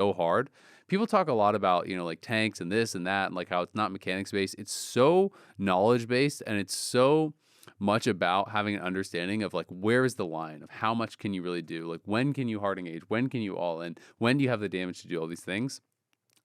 so hard. People talk a lot about, like tanks and this and that, and like how it's not mechanics based. It's so knowledge based, and it's so much about having an understanding of like where is the line of how much can you really do, like when can you hard engage, when can you all in, when do you have the damage to do all these things,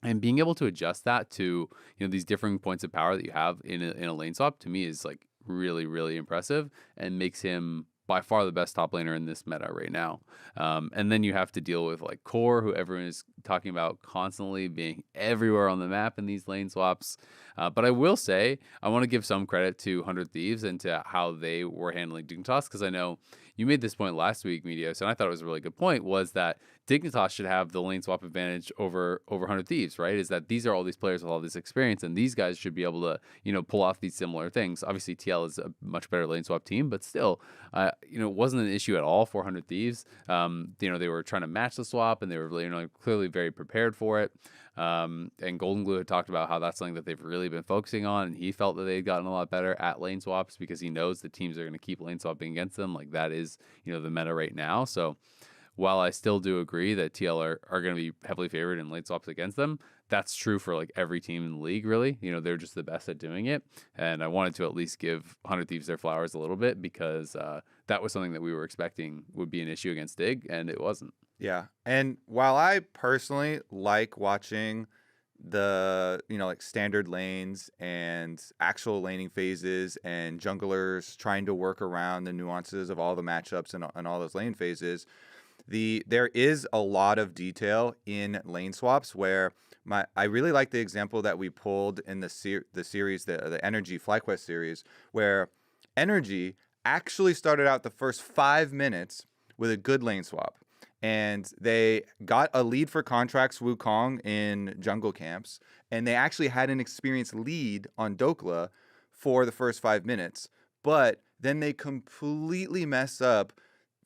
and being able to adjust that to these differing points of power that you have in a lane swap, to me is like really, really impressive and makes him by far the best top laner in this meta right now. And then you have to deal with like Core, who everyone is talking about constantly being everywhere on the map in these lane swaps. But I will say, I want to give some credit to 100 Thieves and to how they were handling Dignitas, because I know you made this point last week, Medios, and I thought it was a really good point, was that Dignitas should have the lane swap advantage over 100 Thieves, right? Is that these are all these players with all this experience, and these guys should be able to, pull off these similar things. Obviously, TL is a much better lane swap team, but still, it wasn't an issue at all for 100 Thieves. They were trying to match the swap, and they were really, clearly very prepared for it. And Golden Glue had talked about how that's something that they've really been focusing on, and he felt that they had gotten a lot better at lane swaps because he knows the teams are going to keep lane swapping against them. Like that is, the meta right now. So while I still do agree that TL are going to be heavily favored in lane swaps against them, that's true for like every team in the league, really. They're just the best at doing it. And I wanted to at least give 100 Thieves their flowers a little bit because that was something that we were expecting would be an issue against Dig, and it wasn't. Yeah. And while I personally like watching the, like standard lanes and actual laning phases and junglers trying to work around the nuances of all the matchups and all those lane phases, there is a lot of detail in lane swaps where I really like the example that we pulled in the series, the NRG FlyQuest series, where NRG actually started out the first 5 minutes with a good lane swap. And they got a lead for Contracts Wukong in jungle camps, and they actually had an experienced lead on Dokla for the first 5 minutes. But then they completely mess up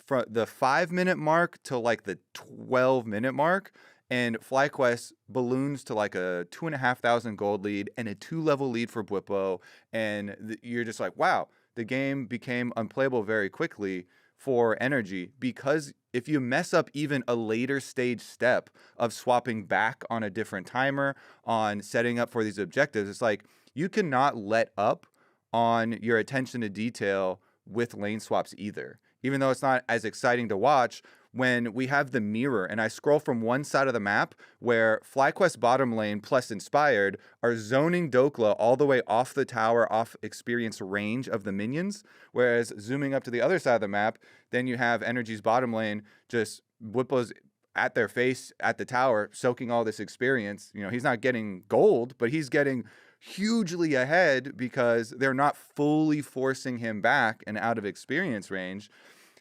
from the 5-minute mark to like the 12-minute mark, and FlyQuest balloons to like a 2,500 gold lead and a 2-level lead for Bwipo, and you're just like, wow, the game became unplayable very quickly for NRG, because if you mess up even a later stage step of swapping back on a different timer, on setting up for these objectives, it's like you cannot let up on your attention to detail with lane swaps either. Even though it's not as exciting to watch, when we have the mirror and I scroll from one side of the map where FlyQuest bottom lane plus Inspired are zoning Dokla all the way off the tower, off experience range of the minions, whereas zooming up to the other side of the map, then you have NRG's bottom lane just Whipple's at their face at the tower, soaking all this experience. He's not getting gold, but he's getting hugely ahead because they're not fully forcing him back and out of experience range.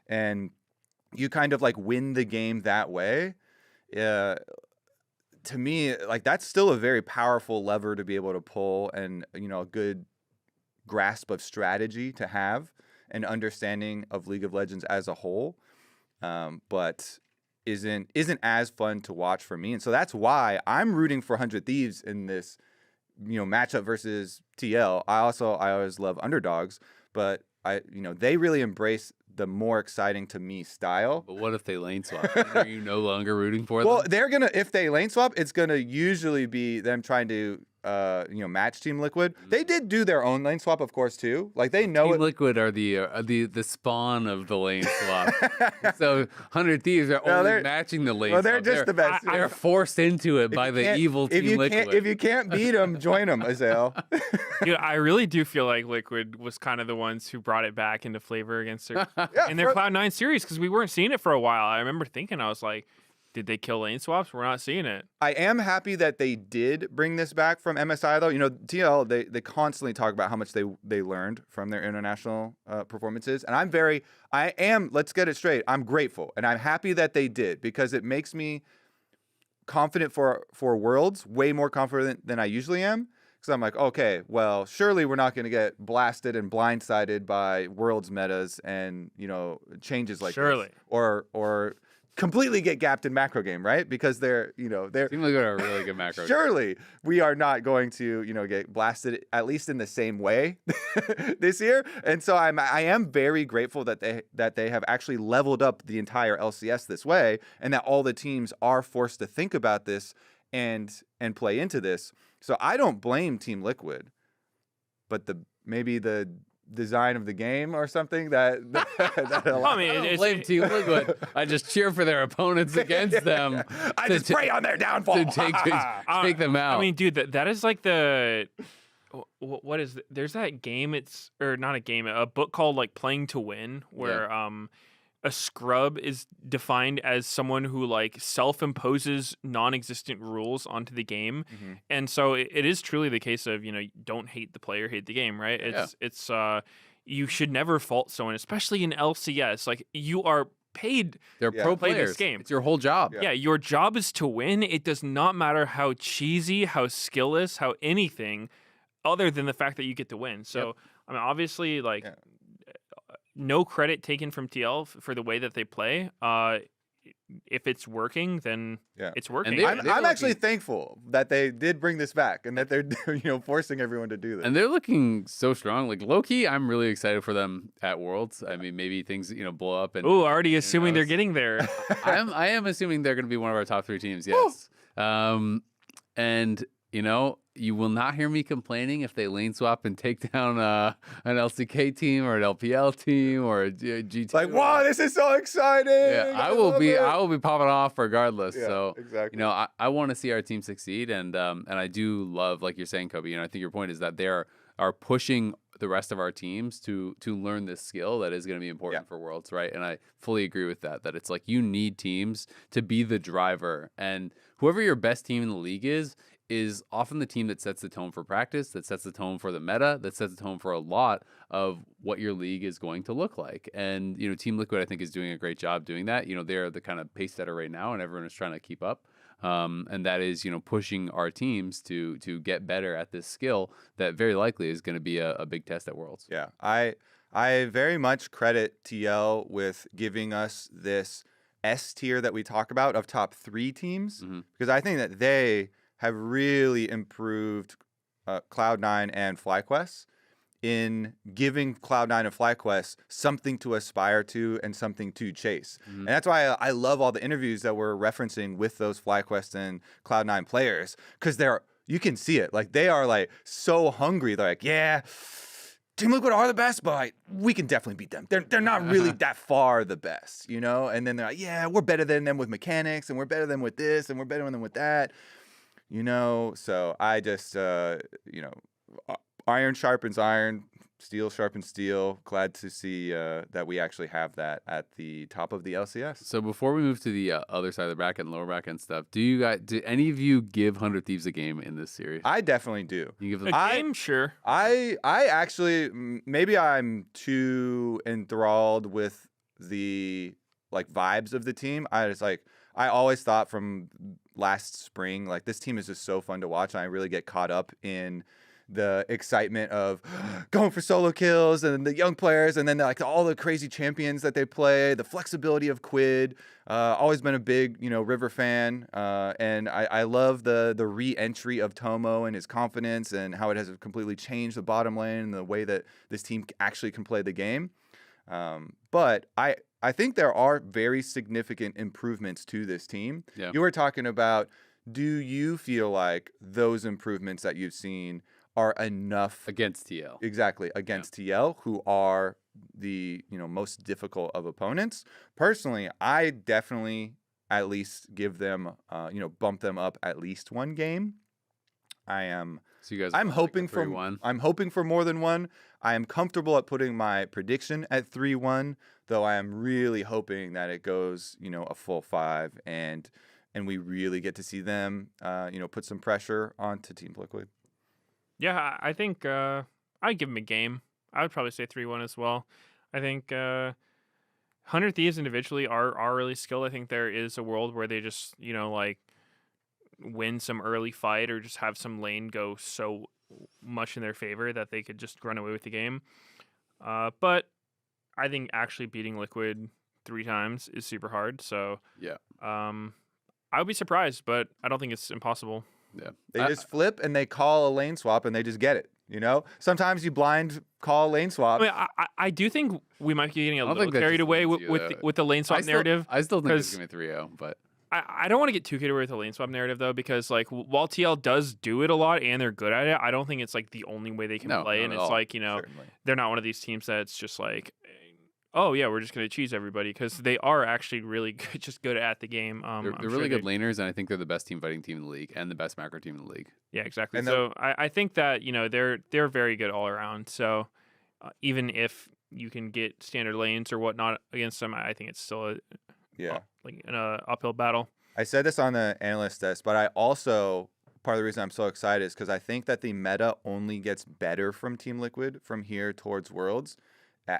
And you kind of like win the game that way. To me, like that's still a very powerful lever to be able to pull, and a good grasp of strategy to have, and understanding of League of Legends as a whole. But isn't as fun to watch for me, and so that's why I'm rooting for 100 Thieves in this matchup versus TL. I always love underdogs, but they really embrace the more exciting to me style. But what if they lane swap? Are you no longer rooting for them? Well, if they lane swap, it's gonna usually be them trying to match Team Liquid. They did do their own lane swap, of course, too. Like they know Team Liquid are the spawn of the lane swap. So 100 Thieves are only matching the lane swap. Well, they're just the best. They're forced into it by the evil Team Liquid. If you can't beat them, join them, Azael. Dude, I really do feel like Liquid was kind of the ones who brought it back into flavor against their in their Cloud9 series, because we weren't seeing it for a while. I remember thinking, I was like, did they kill lane swaps? We're not seeing it. I am happy that they did bring this back from MSI, though. TL, they constantly talk about how much they learned from their international performances. And let's get it straight, I'm grateful. And I'm happy that they did, because it makes me confident for Worlds, way more confident than I usually am. Because I'm like, okay, well, surely we're not going to get blasted and blindsided by Worlds metas and, changes like surely. This. Or completely get gapped in macro game, right? Because they're Team Liquid are a really good macro. surely we are not going to get blasted at least in the same way this year. And so I am very grateful that they have actually leveled up the entire LCS this way, and that all the teams are forced to think about this and play into this. So I don't blame Team Liquid, but maybe the design of the game or something that I mean, I don't blame Team Liquid. I just cheer for their opponents against them. I just pray on their downfall to take them out. I mean, dude, that is like what is there's that game, or not a game, a book called like Playing to Win, where a scrub is defined as someone who like self-imposes non-existent rules onto the game. And so it is truly the case of, don't hate the player, hate the game, right? It's you should never fault someone, especially in LCS. Like, you are paid they're pro play players. This game. It's your whole job. Yeah, your job is to win. It does not matter how cheesy, how skillless, how anything other than the fact that you get to win. So, I mean, obviously, like, no credit taken from TL for the way that they play. If it's working, then it's working. And I'm actually thankful that they did bring this back and that they're forcing everyone to do this. And they're looking so strong. Like, low-key, I'm really excited for them at Worlds. I mean, maybe things blow up. And already assuming they're getting there. I am assuming they're going to be one of our top 3 teams. Yes. And you will not hear me complaining if they lane swap and take down an LCK team or an LPL team or a GT. Like, wow, this is so exciting! Yeah, I will be popping off regardless. Yeah, so exactly. I want to see our team succeed, and I do love, like you're saying, Kobe. I think your point is that they are pushing the rest of our teams to learn this skill that is going to be important for Worlds, right? And I fully agree with that. That it's like you need teams to be the driver, and whoever your best team in the league is often the team that sets the tone for practice, that sets the tone for the meta, that sets the tone for a lot of what your league is going to look like. And, Team Liquid, I think, is doing a great job doing that. They're the kind of pace setter right now, and everyone is trying to keep up. And that is, pushing our teams to get better at this skill that very likely is going to be a big test at Worlds. Yeah, I very much credit TL with giving us this S tier that we talk about of top 3 teams, because I think that they have really improved Cloud9 and FlyQuest in giving Cloud9 and FlyQuest something to aspire to and something to chase. And that's why I love all the interviews that we're referencing with those FlyQuest and Cloud9 players, because you can see it. Like, they are like so hungry. They're like, yeah, Team Liquid are the best, but we can definitely beat them. They're not really that far the best, And then they're like, yeah, we're better than them with mechanics, and we're better than with this, and we're better than them with that. So I just, iron sharpens iron, steel sharpens steel. Glad to see that we actually have that at the top of the LCS. So before we move to the other side of the bracket and lower bracket and stuff, do any of you give 100 Thieves a game in this series? I definitely do. You give them a game? Sure. I actually, maybe I'm too enthralled with the vibes of the team. I always thought from last spring, like, this team is just so fun to watch, and I really get caught up in the excitement of going for solo kills and the young players, and then all the crazy champions that they play, the flexibility of Quid. Always been a big River fan, and I love the re-entry of Tomo and his confidence and how it has completely changed the bottom lane and the way that this team actually can play the game. But I think there are very significant improvements to this team. Yeah. You were talking about, do you feel like those improvements that you've seen are enough against TL? Exactly, against TL, who are the most difficult of opponents. Personally, I definitely at least give them bump them up at least 1 game. So you guys I'm hoping for 3-1. I'm hoping for more than 1. I am comfortable at putting my prediction at 3-1, though I am really hoping that it goes, a full 5 and we really get to see them, put some pressure onto Team Liquid. Yeah, I think I'd give them a game. I would probably say 3-1 as well. I think 100 Thieves individually are really skilled. I think there is a world where they just, win some early fight or just have some lane go so much in their favor that they could just run away with the game. But I think actually beating Liquid 3 times is super hard. So Yeah. I would be surprised, but I don't think it's impossible. Yeah. They just flip and they call a lane swap and they just get it. Sometimes you blind call lane swap. I mean, I do think we might be getting a I don't little think that carried just away means with the lane swap narrative. I still think it's 'cause- going to be 3-0, but I don't want to get too carried away with the lane swap narrative though, because like while TL does do it a lot and they're good at it, I don't think it's like the only way they can No, play. not And at it's all. like Certainly. they're not one of these teams that it's just like, oh yeah, we're just gonna cheese everybody, because they are actually really good, just good at the game. they're really good laners, and I think they're the best team fighting team in the league and the best macro team in the league. Yeah, exactly. And So I think that they're very good all around. So even if you can get standard lanes or whatnot against them, I think it's still like an uphill battle. I said this on the analyst desk, but I also, part of the reason I'm so excited is because I think that the meta only gets better from Team Liquid from here towards Worlds,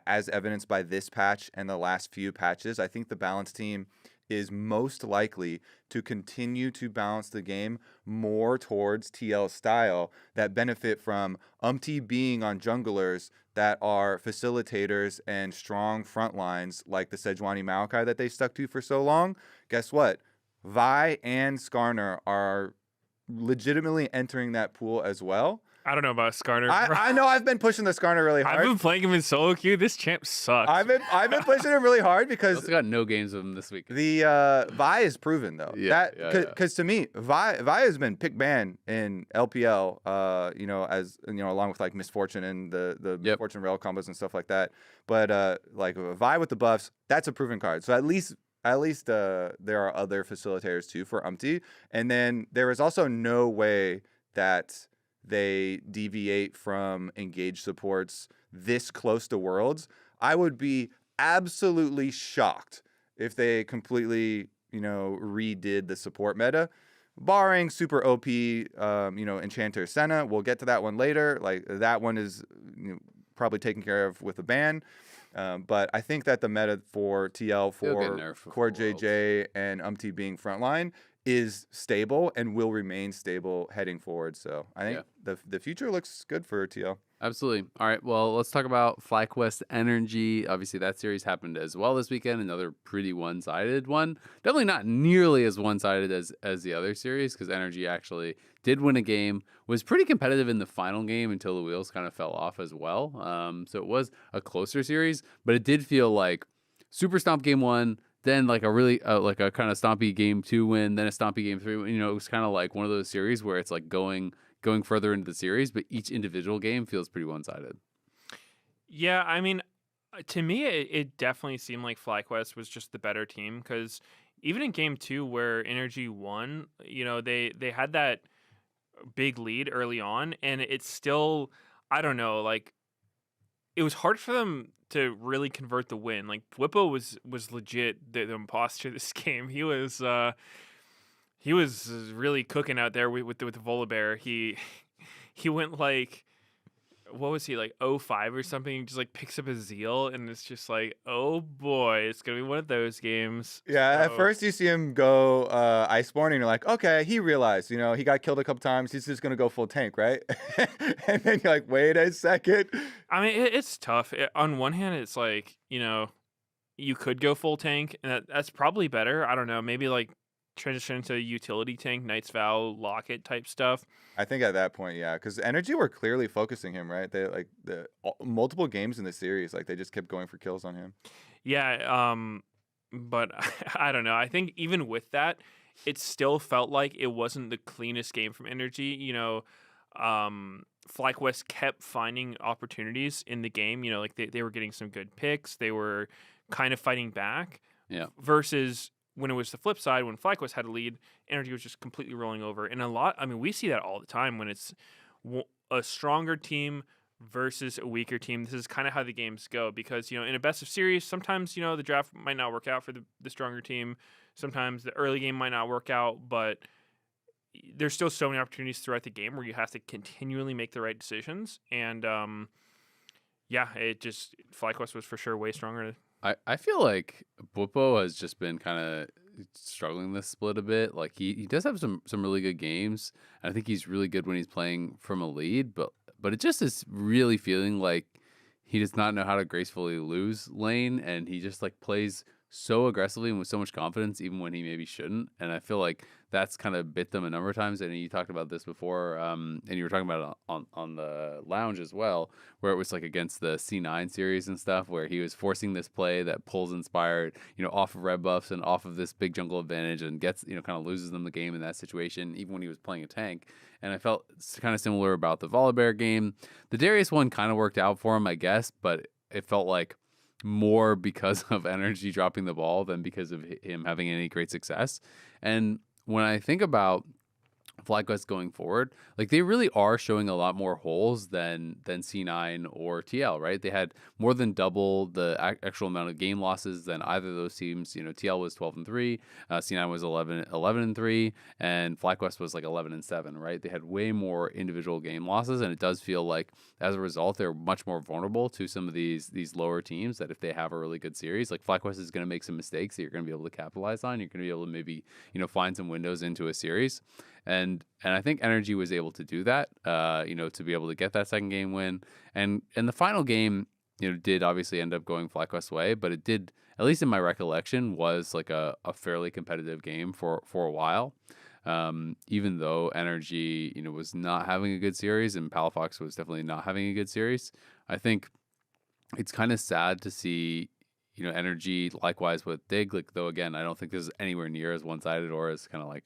as evidenced by this patch and the last few patches. I think the balance team is most likely to continue to balance the game more towards TL style that benefit from being on junglers that are facilitators and strong front lines like the Sejuani Maokai that they stuck to for so long. Guess what? Vi and Skarner are legitimately entering that pool as well. I don't know about Skarner. I know I've been pushing the Skarner really hard. I've been playing him in solo queue. This champ sucks. I've been pushing him really hard I because also got no games of them this week. the Vi is proven though. Yeah, Because to me, Vi has been pick ban in LPL. As along with like Misfortune and the Misfortune rail combos and stuff like that. But like Vi with the buffs, that's a proven card. So at least there are other facilitators too for Umpty. And then there is also no way that they deviate from engaged supports this close to Worlds. I would be absolutely shocked if they completely, redid the support meta, barring super OP, Enchanter Senna. We'll get to that one later. Like that one is probably taken care of with a ban. But I think that the meta for TL for Core JJ and Umpty being frontline is stable and will remain stable heading forward. So I think the future looks good for TL. Absolutely. All right. Well, let's talk about FlyQuest NRG. Obviously, that series happened as well this weekend. Another pretty one-sided one. Definitely not nearly as one-sided as the other series, because NRG actually did win a game. Was pretty competitive in the final game until the wheels kind of fell off as well. So it was a closer series, but it did feel like Super Stomp game 1. Then like a really like a kind of stompy game 2 win, then a stompy game 3 win. It was kind of like one of those series where it's like going further into the series, but each individual game feels pretty one-sided. Yeah, I mean, to me, it definitely seemed like FlyQuest was just the better team, because even in game 2 where NRG won, they had that big lead early on, and it's still, I don't know, like it was hard for them to really convert the win. Like Whippo was legit the imposter this game. He was really cooking out there with the Volibear. He went like, what was he, like 0-5 or something? He just like picks up a Zeal, and it's just like, oh boy, it's gonna be one of those games. Yeah, at first you see him go Iceborne, and you're like, okay, he realized, he got killed a couple times. He's just gonna go full tank, right? And then you're like, wait a second. I mean, it's tough. On one hand, it's like, you could go full tank, and that's probably better. I don't know, maybe like transition into utility tank, Knight's Vow, Locket type stuff. I think at that point, yeah, because NRG were clearly focusing him, right? They like multiple games in the series, like they just kept going for kills on him. Yeah, but I don't know. I think even with that, it still felt like it wasn't the cleanest game from NRG. FlyQuest kept finding opportunities in the game. Like they were getting some good picks. They were kind of fighting back. Yeah. Versus when it was the flip side, when FlyQuest had a lead, NRG was just completely rolling over. And we see that all the time when it's a stronger team versus a weaker team. This is kind of how the games go, because, in a best of series, sometimes, the draft might not work out for the stronger team. Sometimes the early game might not work out, but there's still so many opportunities throughout the game where you have to continually make the right decisions. And, FlyQuest was for sure way stronger. I feel like Bwipo has just been kind of struggling this split a bit. Like he does have some really good games. I think he's really good when he's playing from a lead, but it just is really feeling like he does not know how to gracefully lose lane, and he just like plays so aggressively and with so much confidence, even when he maybe shouldn't. And I feel like that's kind of bit them a number of times. And you talked about this before, and you were talking about it on the lounge as well, where it was like against the C9 series and stuff, where he was forcing this play that pulls Inspired, off of red buffs and off of this big jungle advantage and gets, kind of loses them the game in that situation, even when he was playing a tank. And I felt kind of similar about the Volibear game. The Darius one kind of worked out for him, I guess, but it felt like more because of NRG dropping the ball than because of him having any great success. And when I think about FlyQuest going forward, like they really are showing a lot more holes than C9 or TL, right? They had more than double the actual amount of game losses than either of those teams. TL was 12-3, C9 was 11-3, and FlyQuest was like 11-7, right? They had way more individual game losses, and it does feel like as a result they're much more vulnerable to some of these lower teams. That if they have a really good series, like FlyQuest is going to make some mistakes that you're going to be able to capitalize on. You're going to be able to maybe find some windows into a series. And I think NRG was able to do that, to be able to get that second game win. And the final game, did obviously end up going FlyQuest's way, but it did, at least in my recollection, was like a fairly competitive game for a while. Even though NRG, was not having a good series and Palafox was definitely not having a good series. I think it's kind of sad to see, NRG likewise with Dig, like, though again, I don't think this is anywhere near as one-sided or as kind of like,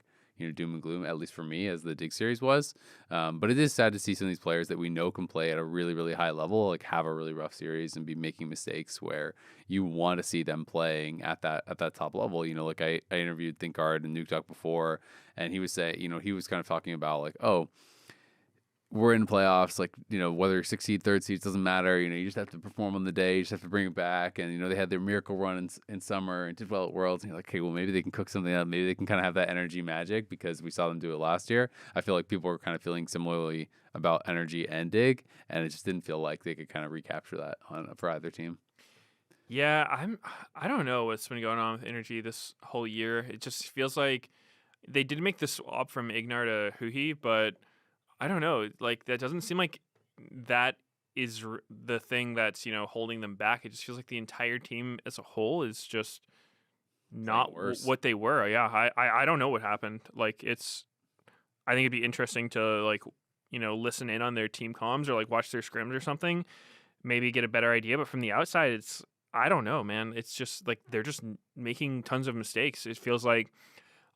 doom and gloom, at least for me, as the Dig series was. But it is sad to see some of these players that we know can play at a really, really high level, like have a really rough series and be making mistakes where you want to see them playing at that top level. Like I interviewed Thinkard and Nuke before, and he was saying, he was kind of talking about like, oh, we're in playoffs, like, whether you're 6th seed, 3rd seed, doesn't matter. You just have to perform on the day. You just have to bring it back. And, they had their miracle run in summer and did well at Worlds. And you're like, okay, well, maybe they can cook something up. Maybe they can kind of have that energy magic because we saw them do it last year. I feel like people were kind of feeling similarly about NRG and Dig. And it just didn't feel like they could kind of recapture that for either team. Yeah, I don't know what's been going on with NRG this whole year. It just feels like they did make the swap from Ignar to Huhi, but I don't know. Like, that doesn't seem like that is the thing that's, holding them back. It just feels like the entire team as a whole is just not what they were. Yeah, I don't know what happened. Like, I think it'd be interesting to, like, listen in on their team comms or, like, watch their scrims or something, maybe get a better idea. But from the outside, I don't know, man. It's just, like, they're just making tons of mistakes. It feels like,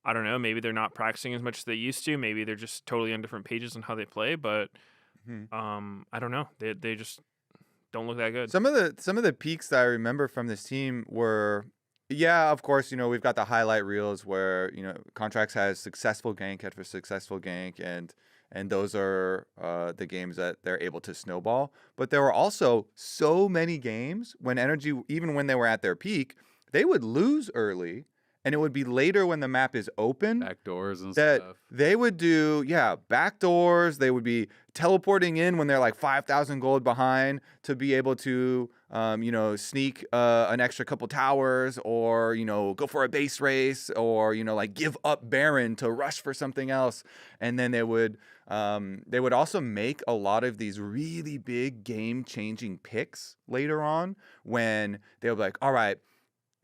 I don't know, maybe they're not practicing as much as they used to. Maybe they're just totally on different pages on how they play. But I don't know. They just don't look that good. Some of the peaks that I remember from this team were, yeah, of course, we've got the highlight reels where, Contracts has successful gank after successful gank, and those are the games that they're able to snowball. But there were also so many games when NRG, even when they were at their peak, they would lose early. And it would be later when the map is open. Backdoors and that stuff. They would do, backdoors. They would be teleporting in when they're like 5,000 gold behind to be able to, sneak an extra couple towers or, go for a base race or, like give up Baron to rush for something else. And then they would also make a lot of these really big game-changing picks later on when they would be like, all right,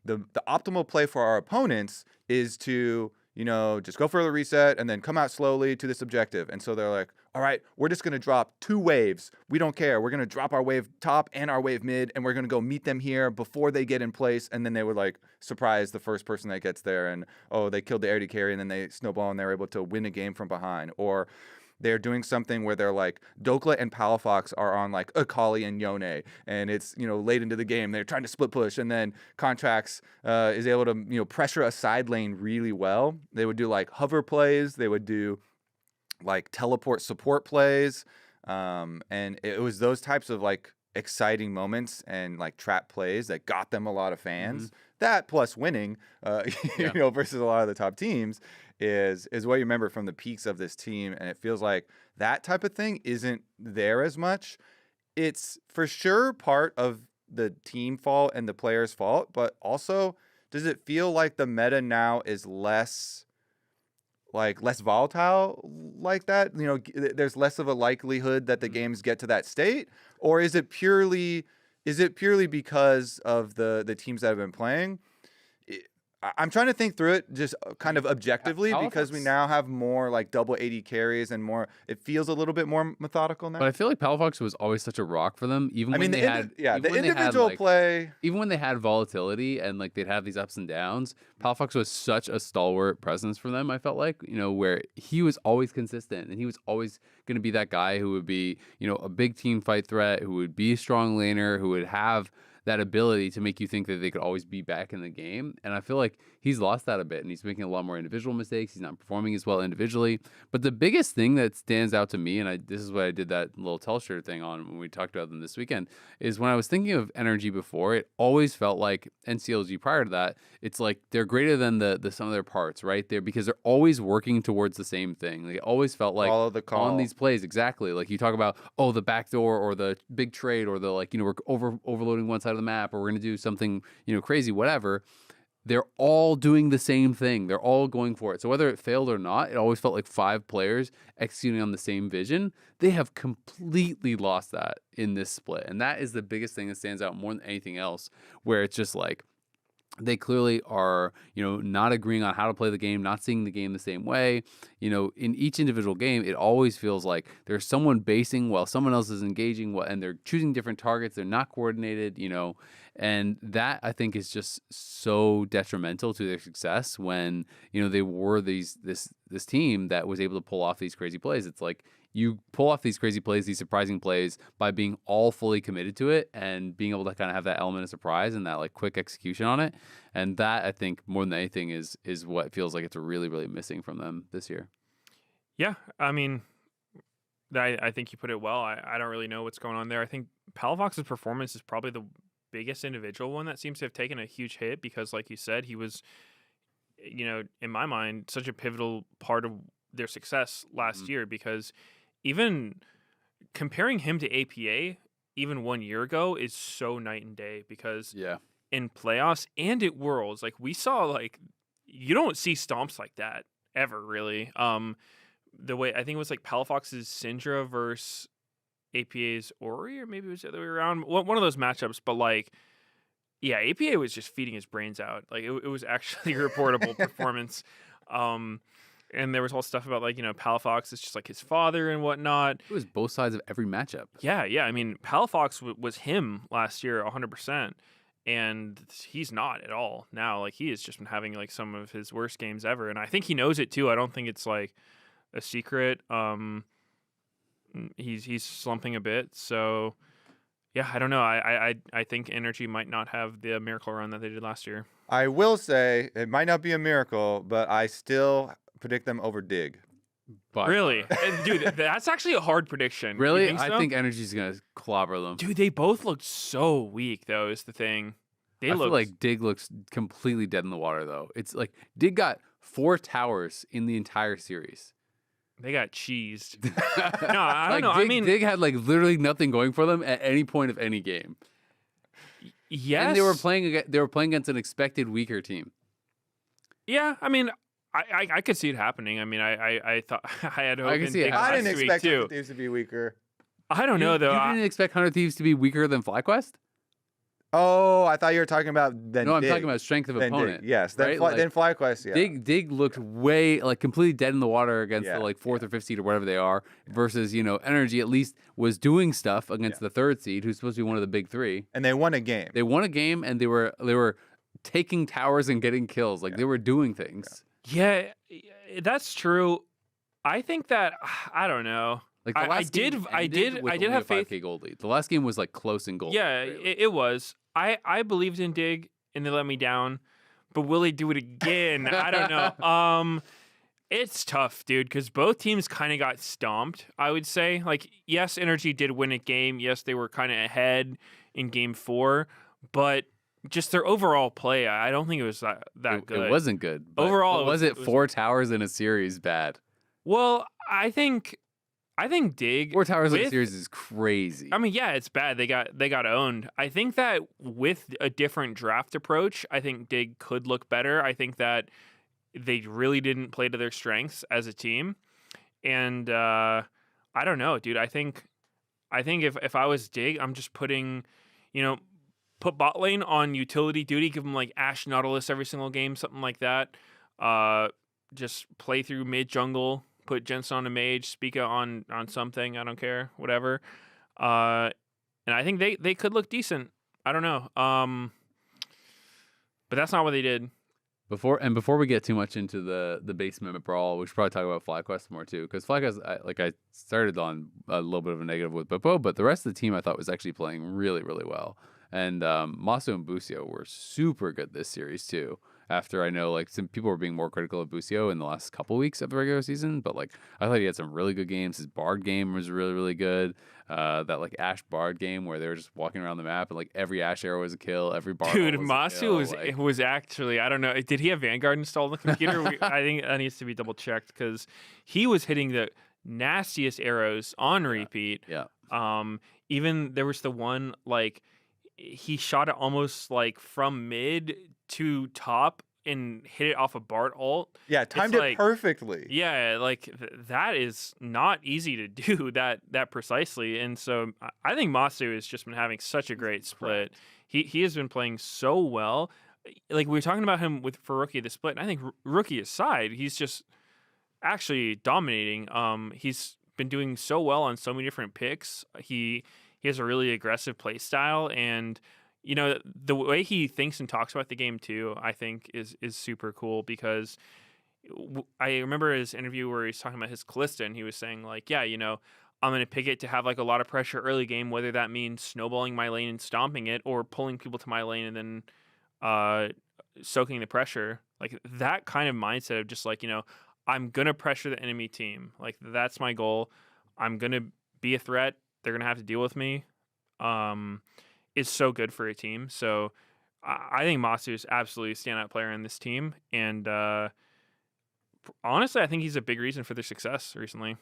the optimal play for our opponents is to, just go for the reset and then come out slowly to this objective. And so they're like, all right, we're just going to drop 2 waves. We don't care. We're going to drop our wave top and our wave mid, and we're going to go meet them here before they get in place. And then they would, like, surprise the first person that gets there. And, oh, they killed the AD carry, and then they snowball, and they're able to win a game from behind. Or they're doing something where they're like, Dokla and Palafox are on like Akali and Yone, and it's, late into the game. They're trying to split push, and then Contracts is able to, pressure a side lane really well. They would do like hover plays. They would do like teleport support plays. And it was those types of like exciting moments and like trap plays that got them a lot of fans. Mm-hmm. That plus winning, versus a lot of the top teams is what you remember from the peaks of this team. And it feels like that type of thing isn't there as much. It's for sure part of the team fault and the players' fault, but also does it feel like the meta now is less volatile like that? There's less of a likelihood that the games get to that state, or is it purely because of the teams that have been playing? I'm trying to think through it just kind of objectively because we now have more like double 80 carries and more. It feels a little bit more methodical now. But I feel like Palafox was always such a rock for them, even when they had the individual play. Even when they had volatility and like they'd have these ups and downs, Palafox was such a stalwart presence for them. I felt like, you know, where he was always consistent and he was always going to be that guy who would be, you know, a big team fight threat, who would be a strong laner, who would have that ability to make you think that they could always be back in the game. And I feel like he's lost that a bit and he's making a lot more individual mistakes. He's not performing as well individually. But the biggest thing that stands out to me, and this is what I did that little Telstra thing on when we talked about them this weekend, is when I was thinking of NRG before, it always felt like NCLG prior to that, it's like they're greater than the sum of their parts, right? Because they're always working towards the same thing. They always felt like follow the call on these plays, exactly. Like you talk about, oh, the backdoor or the big trade or the like, you know, we're overloading one side of the map or we're going to do something, you know, crazy, whatever. They're all doing the same thing. They're all going for it. So whether it failed or not, it always felt like 5 players executing on the same vision. They have completely lost that in this split. And that is the biggest thing that stands out more than anything else, where it's just like, they clearly are, you know, not agreeing on how to play the game, not seeing the game the same way. You know, in each individual game, it always feels like there's someone basing while someone else is engaging, and they're choosing different targets. They're not coordinated, you know, and that I think is just so detrimental to their success when, you know, they were this team that was able to pull off these crazy plays. It's like you pull off these crazy plays, these surprising plays by being all fully committed to it and being able to kind of have that element of surprise and that like quick execution on it. And that I think more than anything is what feels like it's really, really missing from them this year. Yeah. I mean, I think you put it well. I don't really know what's going on there. I think Palafox's performance is probably the biggest individual one that seems to have taken a huge hit because, like you said, he was, you know, in my mind, such a pivotal part of their success last year because even comparing him to APA even 1 year ago is so night and day because in playoffs and at Worlds, like we saw, like you don't see stomps like that ever really. The way I think it was like Palafox's Syndra versus APA's Ori, or maybe it was the other way around. One of those matchups, but like, yeah, APA was just feeding his brains out. Like it was actually a reportable performance. And there was whole stuff about like, you know, Palafox is just like his father and whatnot. It was both sides of every matchup. Yeah. I mean, Palafox was him last year 100%. And he's not at all now. Like he has just been having like some of his worst games ever. And I think he knows it too. I don't think it's like a secret. He's slumping a bit. So yeah, I don't know. I think NRG might not have the miracle run that they did last year. I will say it might not be a miracle, but I still predict them over Dig. But, really? Dude, that's actually a hard prediction. Really? Think so? I think Energy's going to clobber them. Dude, they both look so weak, though, is the thing. I feel like Dig looks completely dead in the water, though. It's like Dig got 4 towers in the entire series. They got cheesed. No, I don't know. Dig had like literally nothing going for them at any point of any game. Yes. And they were playing against an expected weaker team. Yeah, I mean, I could see it happening. I mean, I thought I had hope. I didn't expect Hunter Thieves to be weaker. I don't know though. You didn't expect Hunter Thieves to be weaker than FlyQuest? Oh, I thought you were talking about then. No, I'm Dig. talking about strength of opponent. Dig. Yes, then, right? then FlyQuest. Yeah. Dig looked way like completely dead in the water against the like 4th or 5th seed or whatever they are. Versus NRG at least was doing stuff against the 3rd seed, who's supposed to be one of the big 3. And they won a game. They won a game, and they were taking towers and getting kills. Like they were doing things. Yeah, that's true. I think that I don't know. Like I did have faith. 5K gold lead. The last game was like close in gold. Yeah, it was. I believed in Dig and they let me down, but will they do it again? I don't know. It's tough, dude, because both teams kind of got stomped. I would say, like, yes, NRG did win a game. Yes, they were kind of ahead in game 4, but just their overall play, I don't think it was that good. It wasn't good. Overall, was it 4 towers in a series bad? Well, I think Dig 4 towers in a series is crazy. I mean, yeah, it's bad. They got owned. I think that with a different draft approach, I think Dig could look better. I think that they really didn't play to their strengths as a team, and I don't know, dude. I think if I was Dig, I'm just putting, put bot lane on utility duty, give him like Ashe Nautilus every single game, something like that. Just play through mid jungle, put Jensen on a mage, Spica on something, I don't care, whatever. And I think they could look decent. I don't know. But that's not what they did. Before we get too much into the base mimic brawl, we should probably talk about FlyQuest more too, because FlyQuest, I started on a little bit of a negative with Bippo, but the rest of the team I thought was actually playing really, really well. And Masu and Busio were super good this series too. After I know like some people were being more critical of Busio in the last couple weeks of the regular season, but like I thought he had some really good games. His Bard game was really, really good. That like Ashe Bard game where they were just walking around the map and like every Ashe arrow was a kill, every Bard. Dude, was Masu was actually, I don't know, did he have Vanguard installed on the computer? I think that needs to be double checked because he was hitting the nastiest arrows on repeat. Yeah. Even there was the one like he shot it almost like from mid to top and hit it off a Bard ult. Yeah, timed it perfectly. Yeah, like that is not easy to do that precisely. And so I think Masu has just been having such a great split. He has been playing so well. Like we were talking about him for Rookie of the Split, and I think Rookie aside, he's just actually dominating. He's been doing so well on so many different picks. He has a really aggressive play style, and you know the way he thinks and talks about the game too, I think is super cool because I remember his interview where he's talking about his Kalista, and he was saying like, yeah, you know, I'm going to pick it to have like a lot of pressure early game, whether that means snowballing my lane and stomping it or pulling people to my lane and then soaking the pressure. Like that kind of mindset of just like, you know, I'm going to pressure the enemy team. Like that's my goal. I'm going to be a threat. They're going to have to deal with me. Is so good for a team. So I think Masu is absolutely a standout player in this team. And honestly, I think he's a big reason for their success recently.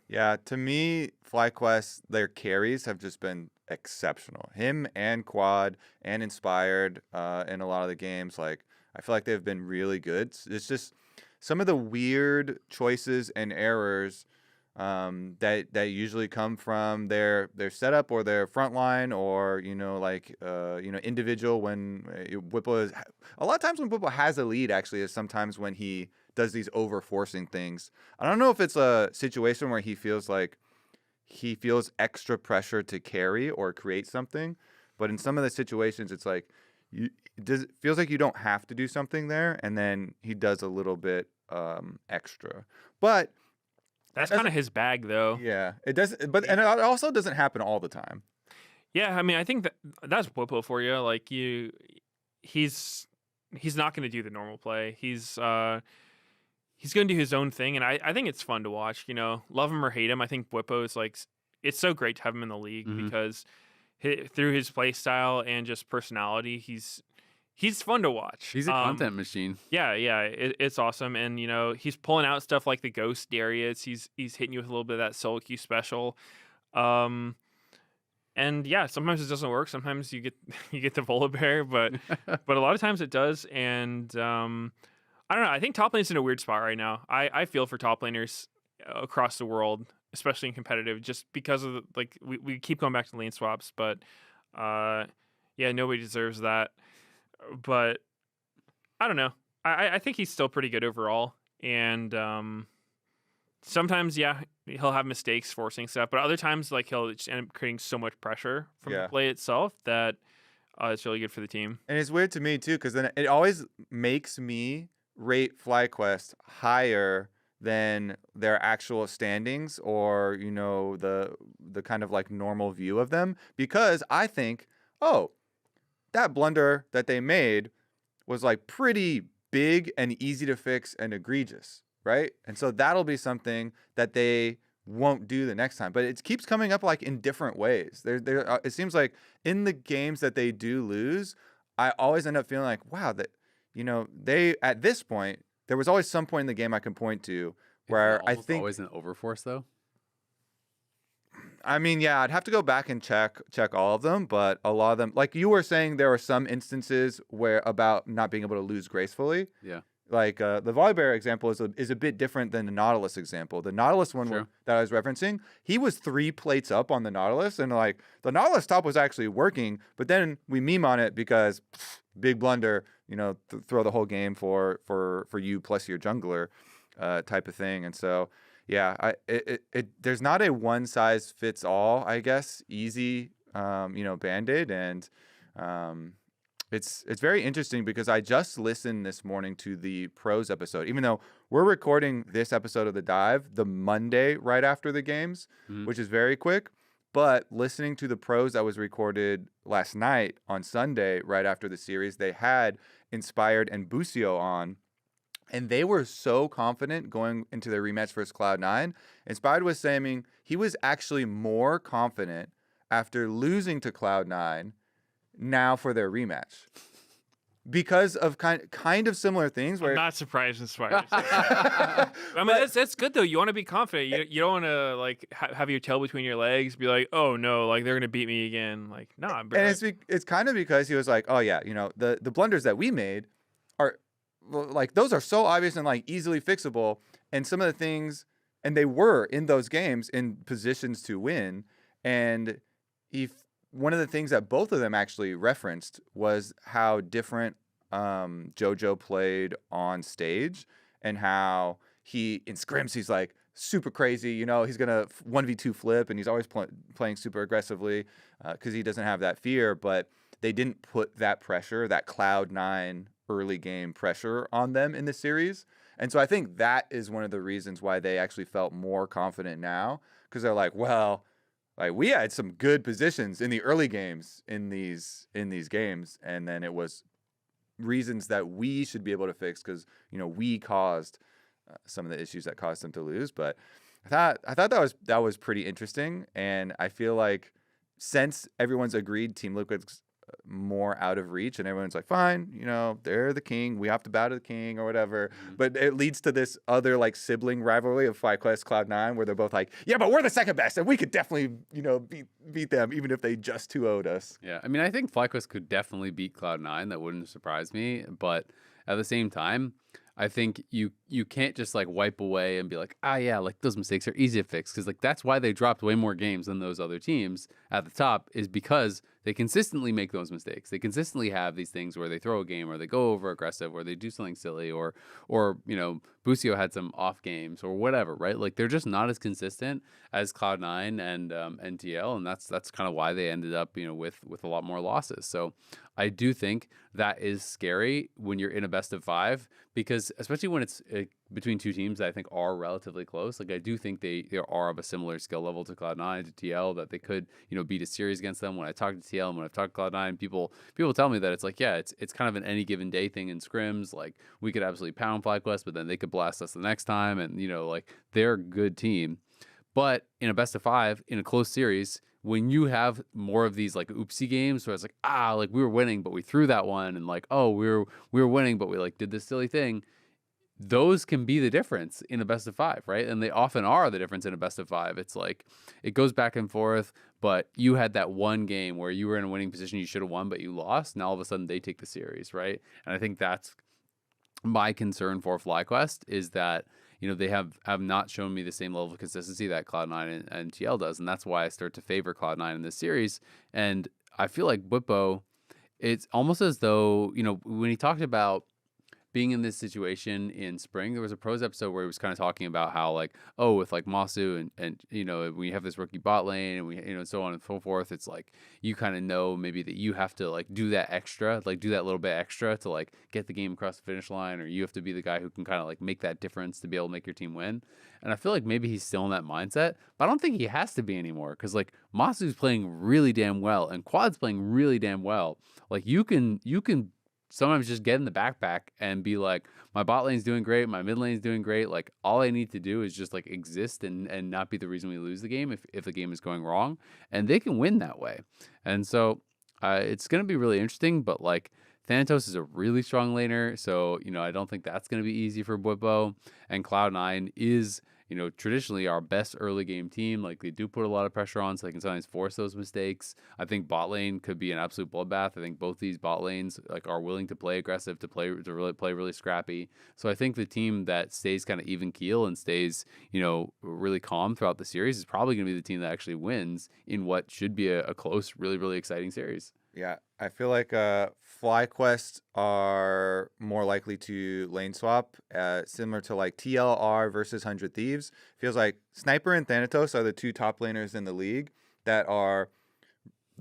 Yeah, to me, FlyQuest, their carries have just been exceptional. Him and Quad and Inspired in a lot of the games, like I feel like they've been really good. It's just some of the weird choices and errors that usually come from their setup or their front line or individual when Whipple is a lot of times when Whipple has a lead actually is sometimes when he does these over forcing things. I don't know if it's a situation where he feels extra pressure to carry or create something, but in some of the situations it's like it feels like you don't have to do something there, and then he does a little bit extra. But that's kind of his bag, though. Yeah, it does. But and it also doesn't happen all the time. Yeah, I mean, I think that's Whippo for you. Like he's not going to do the normal play. He's going to do his own thing, and I think it's fun to watch. You know, love him or hate him, I think Whippo is like it's so great to have him in the league because through his play style and just personality, he's fun to watch. He's a content machine. Yeah, it's awesome, and you know he's pulling out stuff like the Ghost Darius. He's hitting you with a little bit of that solo queue special, and yeah, sometimes it doesn't work. Sometimes you get the Volibear, but a lot of times it does. And I don't know. I think top lane's in a weird spot right now. I feel for top laners across the world, especially in competitive, just because of we keep going back to lane swaps, but yeah, nobody deserves that. But I don't know. I think he's still pretty good overall. And sometimes, yeah, he'll have mistakes forcing stuff. But other times, like he'll just end up creating so much pressure from the play itself that it's really good for the team. And it's weird to me, too, because then it always makes me rate FlyQuest higher than their actual standings or, you know, the kind of like normal view of them. Because I think, oh, that blunder that they made was like pretty big and easy to fix and egregious, right? And so that'll be something that they won't do the next time. But it keeps coming up like in different ways. It seems like in the games that they do lose, I always end up feeling like, wow, that you know they at this point there was always some point in the game I can point to where I think always an overforce though. I mean, yeah, I'd have to go back and check all of them, but a lot of them, like you were saying, there were some instances where about not being able to lose gracefully. Yeah. Like the Volibear example is a bit different than the Nautilus example. The Nautilus one Sure. that I was referencing, he was 3 plates up on the Nautilus, and like the Nautilus top was actually working, but then we meme on it because big blunder, throw the whole game for you plus your jungler type of thing. And so yeah, there's not a one size fits all, I guess, easy band-aid, and it's very interesting because I just listened this morning to the pros episode, even though we're recording this episode of The Dive the Monday right after the games, which is very quick. But listening to the pros that was recorded last night on Sunday right after the series, they had Inspired and Busio on, and they were so confident going into their rematch versus Cloud9. Inspired was saying he was actually more confident after losing to Cloud9 now for their rematch because of kind of similar things. Where I'm not surprised Inspired. I mean, that's good though. You want to be confident. You don't want to like have your tail between your legs, be like, oh no, like they're gonna beat me again. Like, nah, bro. And it's kind of because he was like, oh yeah, the blunders that we made are like, those are so obvious and like easily fixable, and some of the things, and they were in those games in positions to win. And one of the things that both of them actually referenced was how different JoJo played on stage, and how in scrims he's like super crazy. He's gonna 1v2 flip, and he's always playing super aggressively because he doesn't have that fear. But they didn't put that pressure, that Cloud9 early game pressure on them in the series. And so I think that is one of the reasons why they actually felt more confident now, because they're like, well, like we had some good positions in the early games in these games, and then it was reasons that we should be able to fix because we caused some of the issues that caused them to lose. But I thought that was pretty interesting, and I feel like since everyone's agreed Team Liquid's more out of reach, and everyone's like, fine, they're the king, we have to bow to the king or whatever. But it leads to this other like sibling rivalry of FlyQuest Cloud9, where they're both like, yeah, but we're the second best, and we could definitely beat them even if they just 2-0'd us. Yeah, I mean, I think FlyQuest could definitely beat Cloud9. That wouldn't surprise me. But at the same time, I think you can't just like wipe away and be like, yeah, like those mistakes are easy to fix, because like that's why they dropped way more games than those other teams at the top, is because they consistently make those mistakes. They consistently have these things where they throw a game, or they go over aggressive, or they do something silly, or Busio had some off games or whatever, right? Like they're just not as consistent as Cloud9 and NTL, and that's kind of why they ended up with a lot more losses. So I do think that is scary when you're in a best of 5, because especially when it's between two teams that I think are relatively close. Like I do think they are of a similar skill level to Cloud9, to TL, that they could beat a series against them. When I talk to TL and when I've talked to Cloud9, people tell me that it's like, yeah, it's kind of an any given day thing in scrims. Like we could absolutely pound FlyQuest, but then they could blast us the next time, and like they're a good team. But in a best of 5, in a close series, when you have more of these like oopsie games where it's like, like we were winning, but we threw that one, and like, oh, we were winning, but we like did this silly thing. Those can be the difference in a best of 5, right? And they often are the difference in a best of 5. It's like it goes back and forth, but you had that one game where you were in a winning position, you should have won, but you lost. Now all of a sudden they take the series, right? And I think that's my concern for FlyQuest, is that they have not shown me the same level of consistency that Cloud9 and TL does, and that's why I start to favor Cloud9 in this series. And I feel like Bwipo, it's almost as though when he talked about being in this situation in spring, there was a pros episode where he was kind of talking about how like, oh, with like Masu and we have this rookie bot lane, and we so on and so forth, it's like you kind of know maybe that you have to like do that extra, like do that little bit extra to like get the game across the finish line, or you have to be the guy who can kind of like make that difference to be able to make your team win. And I feel like maybe he's still in that mindset, but I don't think he has to be anymore, because like Masu's playing really damn well and Quad's playing really damn well. Like you can sometimes just get in the backpack and be like, my bot lane's doing great, my mid lane's doing great. Like all I need to do is just like exist and not be the reason we lose the game if the game is going wrong. And they can win that way. And so it's going to be really interesting, but like Thanatos is a really strong laner. So, I don't think that's going to be easy for Bwipo. And Cloud9 is, traditionally our best early game team. Like they do put a lot of pressure on, so they can sometimes force those mistakes. I think bot lane could be an absolute bloodbath. I think both these bot lanes like are willing to play aggressive, to really play really scrappy. So I think the team that stays kind of even keel and stays, really calm throughout the series is probably going to be the team that actually wins in what should be a close, really, really exciting series. Yeah, I feel like FlyQuest are more likely to lane swap, similar to like TLR versus 100 Thieves. Feels like Sniper and Thanatos are the two top laners in the league that are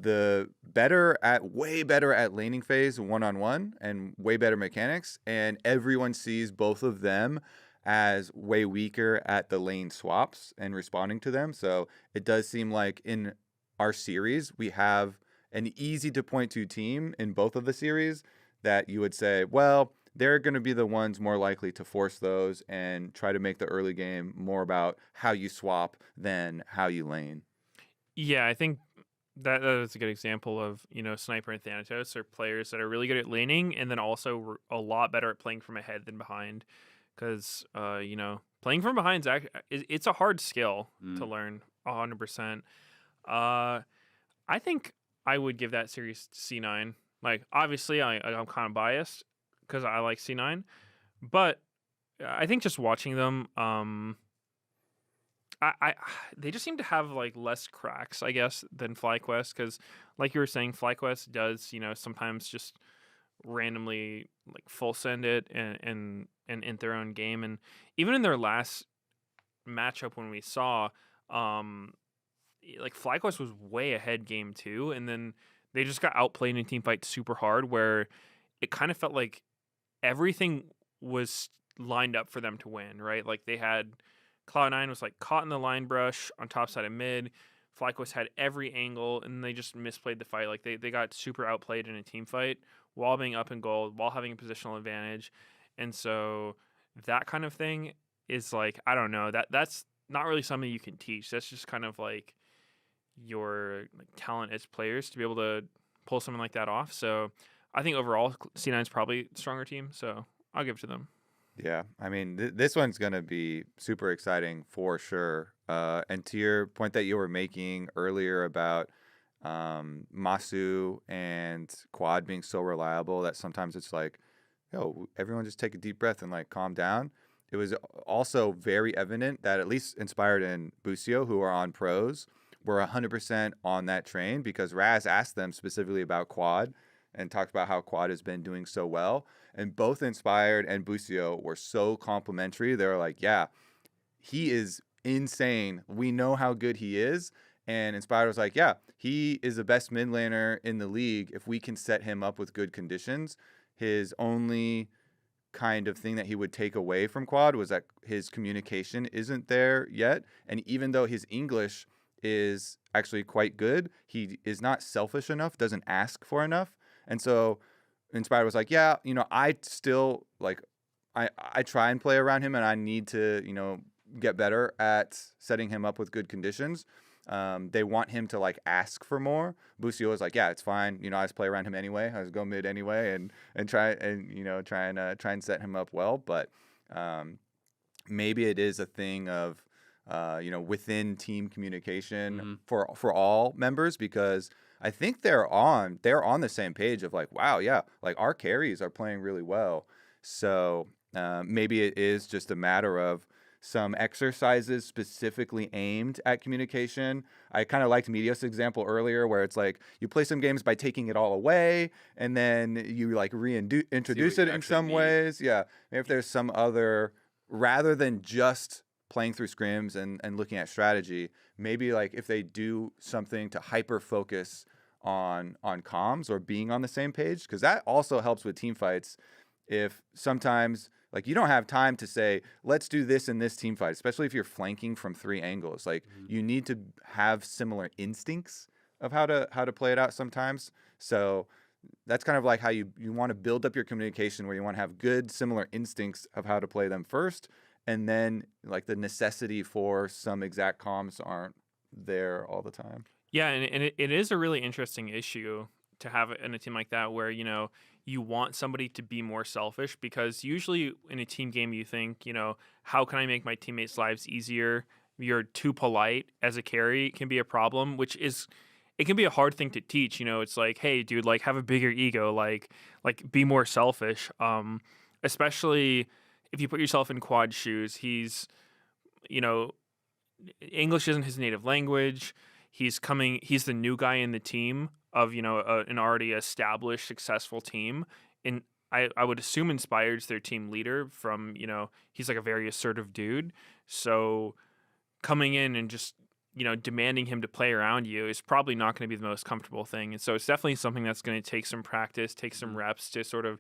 way better at laning phase one-on-one and way better mechanics, and everyone sees both of them as way weaker at the lane swaps and responding to them. So it does seem like in our series we have an easy to point to team in both of the series that you would say, well, they're going to be the ones more likely to force those and try to make the early game more about how you swap than how you lane. Yeah, I think that is a good example of, Sniper and Thanatos are players that are really good at laning and then also a lot better at playing from ahead than behind. Because, playing from behind it's a hard skill to learn 100%. I think I would give that series to C9. Like, obviously, I'm kind of biased because I like C9. But I think just watching them, they just seem to have like less cracks, I guess, than FlyQuest. Because, like you were saying, FlyQuest does, sometimes just randomly like full send it and in their own game. And even in their last matchup when we saw, like FlyQuest was way ahead game 2, and then they just got outplayed in team fight super hard, where it kind of felt like everything was lined up for them to win, right? Like they had Cloud9 was like caught in the line brush on top side of mid. FlyQuest had every angle, and they just misplayed the fight. Like they got super outplayed in a team fight while being up in gold, while having a positional advantage. And so that kind of thing is like, I don't know, that's not really something you can teach. That's just kind of like your talent as players to be able to pull something like that off. So I think overall C9 is probably a stronger team, so I'll give it to them. Yeah, I mean, this one's going to be super exciting for sure. And to your point that you were making earlier about Masu and Quad being so reliable that sometimes it's like, yo, everyone just take a deep breath and like calm down. It was also very evident that at least Inspired and Busio, who are on pros, were 100% on that train because Raz asked them specifically about Quad and talked about how Quad has been doing so well. And both Inspired and Busio were so complimentary. They were like, yeah, he is insane. We know how good he is. And Inspired was like, yeah, he is the best mid laner in the league if we can set him up with good conditions. His only kind of thing that he would take away from Quad was that his communication isn't there yet. And even though his English is actually quite good, he is not selfish enough, doesn't ask for enough. And so Inspired was like, yeah, I still like, I try and play around him, and I need to, get better at setting him up with good conditions. They want him to like ask for more. Busio was like, yeah, it's fine. I just play around him anyway. I just go mid anyway and try and set him up well. But maybe it is a thing of within team communication for all members, because I think they're on the same page of like, wow, yeah, like our carries are playing really well. So maybe it is just a matter of some exercises specifically aimed at communication. I kind of liked Meteos' example earlier, where it's like you play some games by taking it all away, and then you like introduce it in some ways. Yeah, maybe if there's some other, rather than just playing through scrims and looking at strategy, maybe like if they do something to hyper focus on comms or being on the same page, because that also helps with team fights. If sometimes like you don't have time to say, let's do this in this team fight, especially if you're flanking from 3 angles. Like you need to have similar instincts of how to play it out sometimes. So that's kind of like how you want to build up your communication, where you want to have good similar instincts of how to play them first, and then like the necessity for some exact comms aren't there all the time. Yeah, and it is a really interesting issue to have in a team like that, where you want somebody to be more selfish, because usually in a team game you think, how can I make my teammates' lives easier? You're too polite as a carry can be a problem, it can be a hard thing to teach. It's like, hey, dude, like have a bigger ego, like be more selfish. Especially if you put yourself in Quad's shoes, he's, English isn't his native language. He's the new guy in the team of, an already established, successful team. And I would assume Inspired's their team leader from, he's like a very assertive dude. So coming in and just, demanding him to play around you is probably not going to be the most comfortable thing. And so it's definitely something that's going to take some practice, take some reps to sort of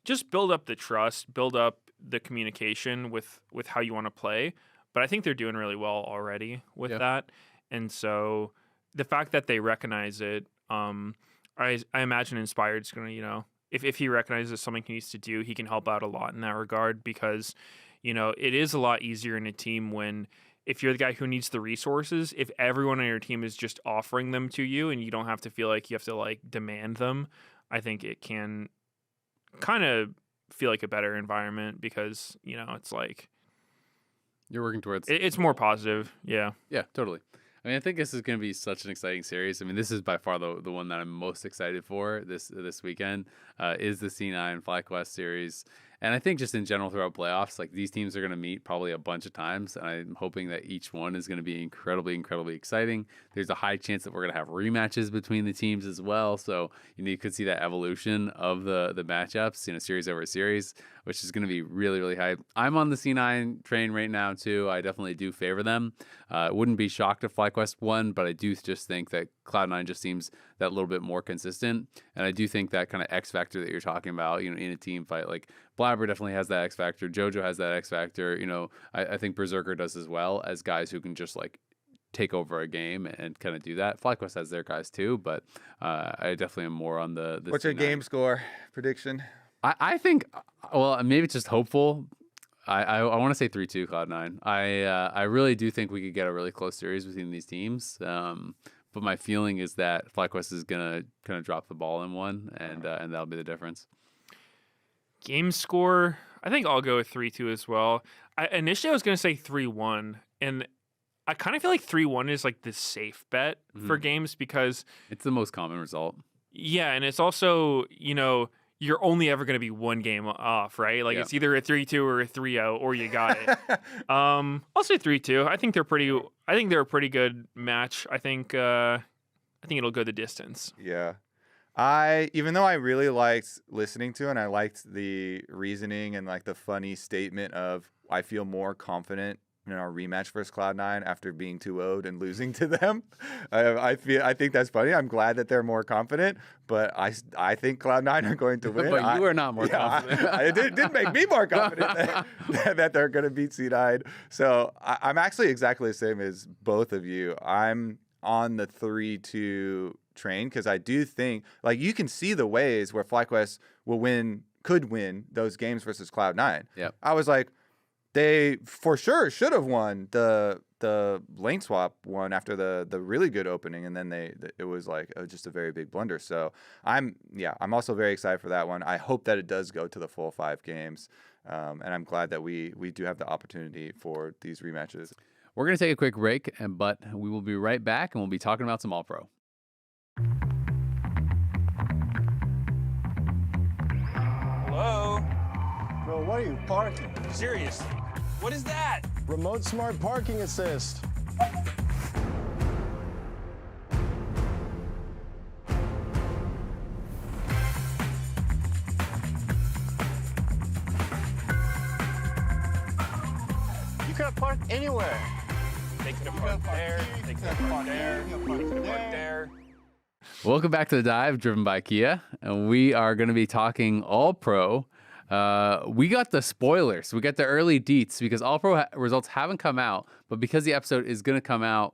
just build up the trust, build up the communication with how you want to play. But I think they're doing really well already with that. And so the fact that they recognize it, I imagine Inspired's going to, if he recognizes something he needs to do, he can help out a lot in that regard, because, it is a lot easier in a team when, if you're the guy who needs the resources, if everyone on your team is just offering them to you and you don't have to feel like you have to like demand them, I think it can kind of feel like a better environment, because, it's like you're working towards it's more positive. Yeah. Yeah, totally. I mean, I think this is going to be such an exciting series. I mean, this is by far the one that I'm most excited for this weekend, is the C9 FlyQuest series. And I think just in general throughout playoffs, like these teams are going to meet probably a bunch of times. And I'm hoping that each one is going to be incredibly, incredibly exciting. There's a high chance that we're going to have rematches between the teams as well. So, you could see that evolution of the matchups, series over series, which is going to be really, really high. I'm on the C9 train right now, too. I definitely do favor them. Wouldn't be shocked if FlyQuest won, but I do just think that Cloud9 just seems that little bit more consistent. And I do think that kind of X factor that you're talking about, in a team fight, like Blabber definitely has that X factor. JoJo has that X factor. I think Berserker does as well, as guys who can just like take over a game and kind of do that. FlyQuest has their guys too, but I definitely am more on the What's your game score prediction? I think, well, maybe it's just hopeful. I want to say 3-2 Cloud9. I really do think we could get a really close series between these teams. But my feeling is that FlyQuest is gonna kind of drop the ball in one, and that'll be the difference. Game score, I think I'll go with 3-2 as well. Initially I was gonna say 3-1, and I kind of feel like 3-1 is like the safe bet for games, because it's the most common result. Yeah, and it's also, you're only ever going to be one game off, right? Like it's either a 3-2 or a 3-0, or you got it. I'll say 3-2. I think they're a pretty good match. I think it'll go the distance. Yeah. Even though I really liked listening to, and I liked the reasoning and like the funny statement of, I feel more confident in our rematch versus Cloud9 after being 2-0'd and losing to them. I think that's funny. I'm glad that they're more confident, but I think Cloud9 are going to win. But you are not more confident. It did make me more confident that they're going to beat C9. So I'm actually exactly the same as both of you. I'm on the 3-2 train, because I do think, like, you can see the ways where FlyQuest could win those games versus Cloud9. Yep. I was like, they for sure should have won the lane swap one after the really good opening, and then it was like just a very big blunder. So I'm also very excited for that one. I hope that it does go to the full 5 games, and I'm glad that we do have the opportunity for these rematches. We're going to take a quick break, but we will be right back, and we'll be talking about some All-Pro. Hello? Bro, why are you parking? Seriously? What is that? Remote smart parking assist. You could have parked anywhere. They could have parked there. They could have parked there. They could have parked there. Welcome back to The Dive, driven by Kia. And we are going to be talking All-Pro. We got the spoilers. We got the early deets, because All-Pro results haven't come out. But because the episode is going to come out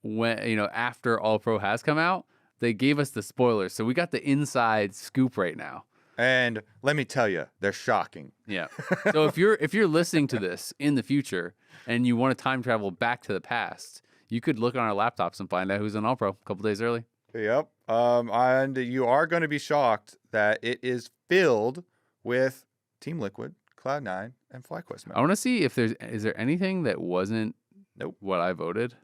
when after All-Pro has come out, they gave us the spoilers. So we got the inside scoop right now. And let me tell you, they're shocking. Yeah. So if you're listening to this in the future and you want to time travel back to the past, you could look on our laptops and find out who's in All-Pro a couple days early. Yep. And you are going to be shocked that it is filled with Team Liquid, Cloud9, and FlyQuest I members. want to see if is there anything that wasn't Nope. what I voted.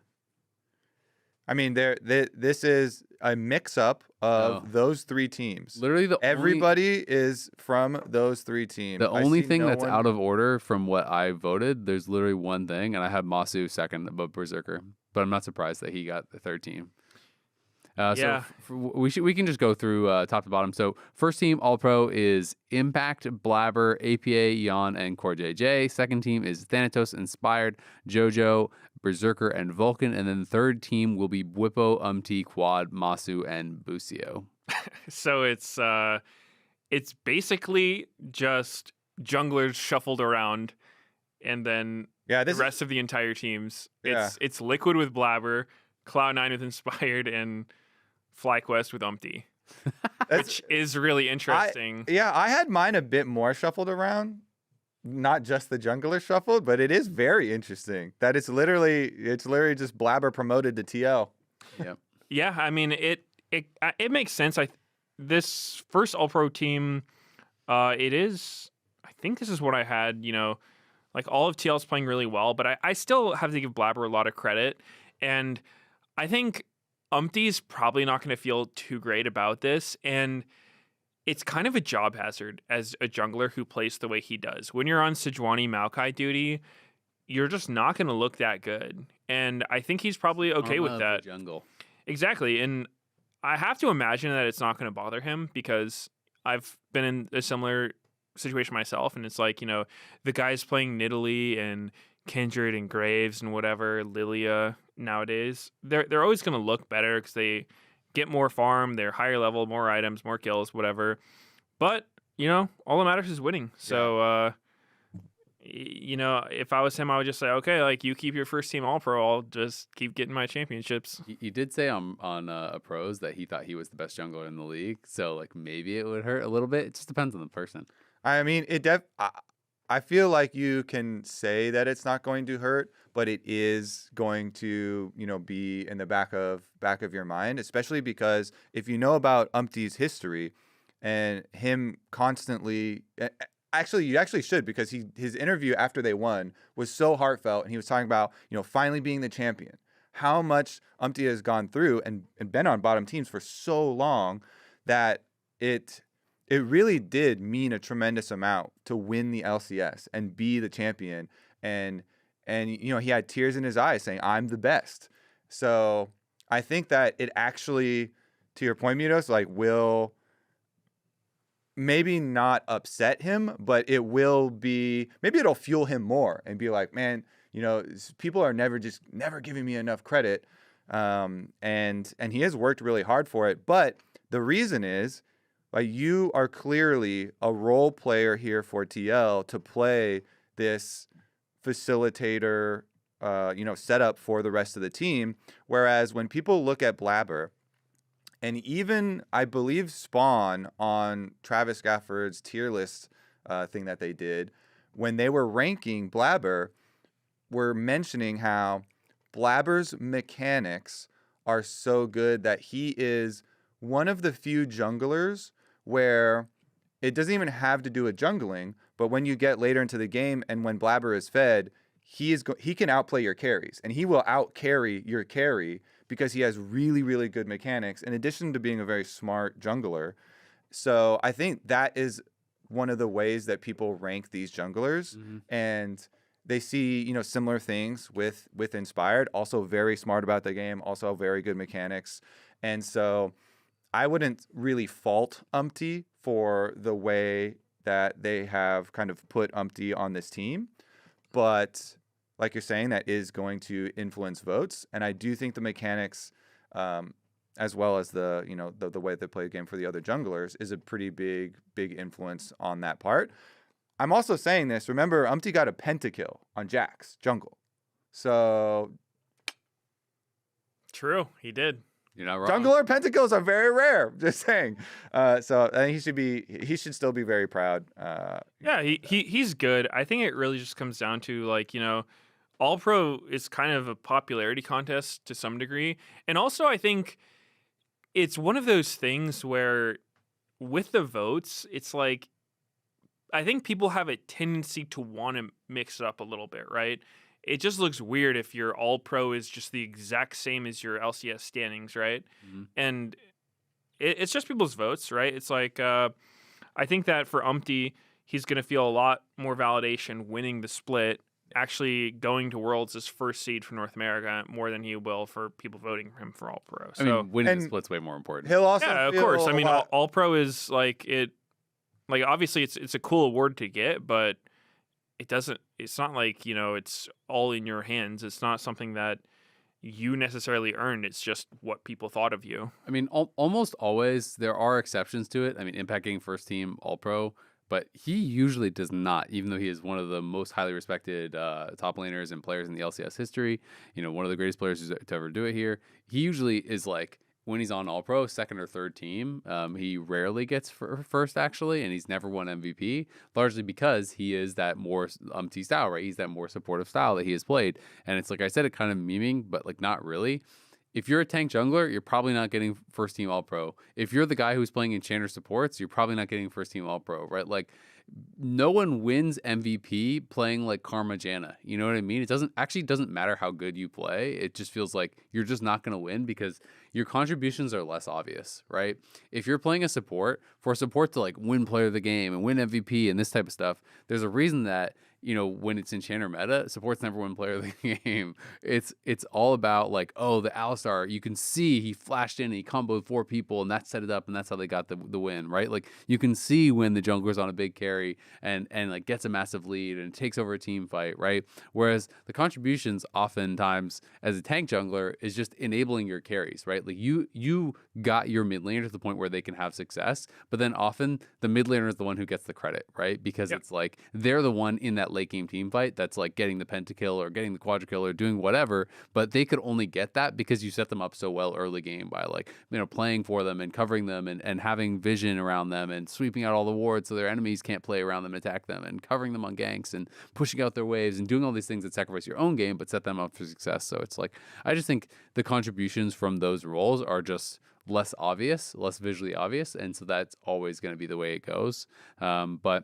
I mean, this is a mix-up of No. those three teams. Literally Everybody is from those three teams. The I only see thing no that's one- out of order from what I voted, there's literally one thing, and I have Masu second above Berserker, but I'm not surprised that he got the third team. Yeah. So we can just go through top to bottom. So first team All Pro is Impact, Blabber, APA, Yon, and Core JJ. Second team is Thanatos, Inspired, JoJo, Berserker, and Vulcan. And then the third team will be Bwipo, Umti, Quad, Masu, and Busio. So it's basically just junglers shuffled around, and then Yeah, the this rest of the entire teams. Yeah. It's Liquid with Blabber, Cloud9 with Inspired, and FlyQuest with Umpty, which is really interesting. I had mine a bit more shuffled around, not just the jungler shuffled, but it is very interesting that it's literally just Blabber promoted to TL. Yep. Yeah, I mean it makes sense. This first All Pro team, it is. I think this is what I had. Like all of TL's playing really well, but I still have to give Blabber a lot of credit, and I think Umpty's probably not going to feel too great about this, and it's kind of a job hazard as a jungler who plays the way he does. When you're on Sejuani Maokai duty, you're just not going to look that good, and I think he's probably okay with that. Jungle. Exactly, and I have to imagine that it's not going to bother him because I've been in a similar situation myself, and it's like, the guys playing Nidalee and Kindred and Graves and whatever, Lilia nowadays, they're always going to look better because they get more farm, they're higher level, more items, more kills, whatever. But, all that matters is winning. So, if I was him, I would just say, okay, like you keep your first team All Pro, I'll just keep getting my championships. He did say on a pros that he thought he was the best jungler in the league. So like maybe it would hurt a little bit. It just depends on the person. I mean, I feel like you can say that it's not going to hurt, but it is going to, be in the back of your mind, especially because if you know about Umpty's history and him constantly, you actually should, because his interview after they won was so heartfelt, and he was talking about, finally being the champion, how much Umpty has gone through and been on bottom teams for so long that it really did mean a tremendous amount to win the LCS and be the champion. And he had tears in his eyes saying, I'm the best. So I think that it actually, to your point, Mitos, like will maybe not upset him, but it will be, maybe it'll fuel him more and be like, man, people are never giving me enough credit. And he has worked really hard for it. But the reason is, like, you are clearly a role player here for TL to play this facilitator, setup for the rest of the team. Whereas when people look at Blabber, and even I believe Spawn on Travis Gafford's tier list thing that they did, when they were ranking Blabber, were mentioning how Blabber's mechanics are so good that he is one of the few junglers where it doesn't even have to do with jungling, but when you get later into the game and when Blabber is fed, he can outplay your carries, and he will out-carry your carry because he has really, really good mechanics, in addition to being a very smart jungler. So I think that is one of the ways that people rank these junglers, and they see, similar things with Inspired, also very smart about the game, also very good mechanics. And so I wouldn't really fault Umpty for the way that they have kind of put Umpty on this team. But like you're saying, that is going to influence votes. And I do think the mechanics, as well as the way they play the game for the other junglers, is a pretty big influence on that part. I'm also saying this. Remember, Umpty got a pentakill on Jax jungle. So True, he did. You're not wrong. jungler pentakills are very rare. Just saying. So I think he should still be very proud. Yeah, he's good. I think it really just comes down to, like, All Pro is kind of a popularity contest to some degree. And also I think it's one of those things where with the votes, it's like I think people have a tendency to want to mix it up a little bit, right? It just looks weird if your all pro is just the exact same as your LCS standings, right? Mm-hmm. And it's just people's votes, right? It's like I think that for Umpty, he's going to feel a lot more validation winning the split, actually going to Worlds as first seed for North America more than he will for people voting for him for all pro. So I mean, winning the split's way more important. He'll also yeah, of feel course. I mean, a lot- all pro is like it. Like obviously, it's a cool award to get, but it doesn't. It's not like it's all in your hands. It's not something that you necessarily earned. It's just what people thought of you. I mean, almost always there are exceptions to it. I mean, Impact getting first team All Pro, but he usually does not, even though he is one of the most highly respected top laners and players in the LCS history. One of the greatest players to ever do it here. He usually is like, when he's on All Pro, second or third team, he rarely gets first actually, and he's never won MVP, largely because he is that more Umpty style, right? He's that more supportive style that he has played, and it's like I said, it kind of memeing, but like not really. If you're a tank jungler, you're probably not getting first team All Pro. If you're the guy who's playing Enchanter supports, you're probably not getting first team All Pro, right? Like, no one wins MVP playing like Karma Janna. You know what I mean? It doesn't matter how good you play. It just feels like you're just not going to win because your contributions are less obvious, right? If you're playing a support, for a support to like win player of the game and win MVP and this type of stuff, there's a reason that when it's Enchanter meta, support's never win player of the game. It's all about like, oh, the Alistar, you can see he flashed in and he comboed 4 people and that set it up and that's how they got the win, right? Like you can see when the jungler's on a big carry and like gets a massive lead and takes over a team fight, right? Whereas the contributions oftentimes as a tank jungler is just enabling your carries, right? Like you got your mid laner to the point where they can have success, but then often the mid laner is the one who gets the credit, right? Because it's like they're the one in that late game team fight that's like getting the pentakill or getting the quadra kill or doing whatever, but they could only get that because you set them up so well early game by like playing for them and covering them and having vision around them and sweeping out all the wards so their enemies can't play around them and attack them and covering them on ganks and pushing out their waves and doing all these things that sacrifice your own game but set them up for success. So it's like I just think the contributions from those roles are just less obvious, less visually obvious, and so that's always going to be the way it goes. But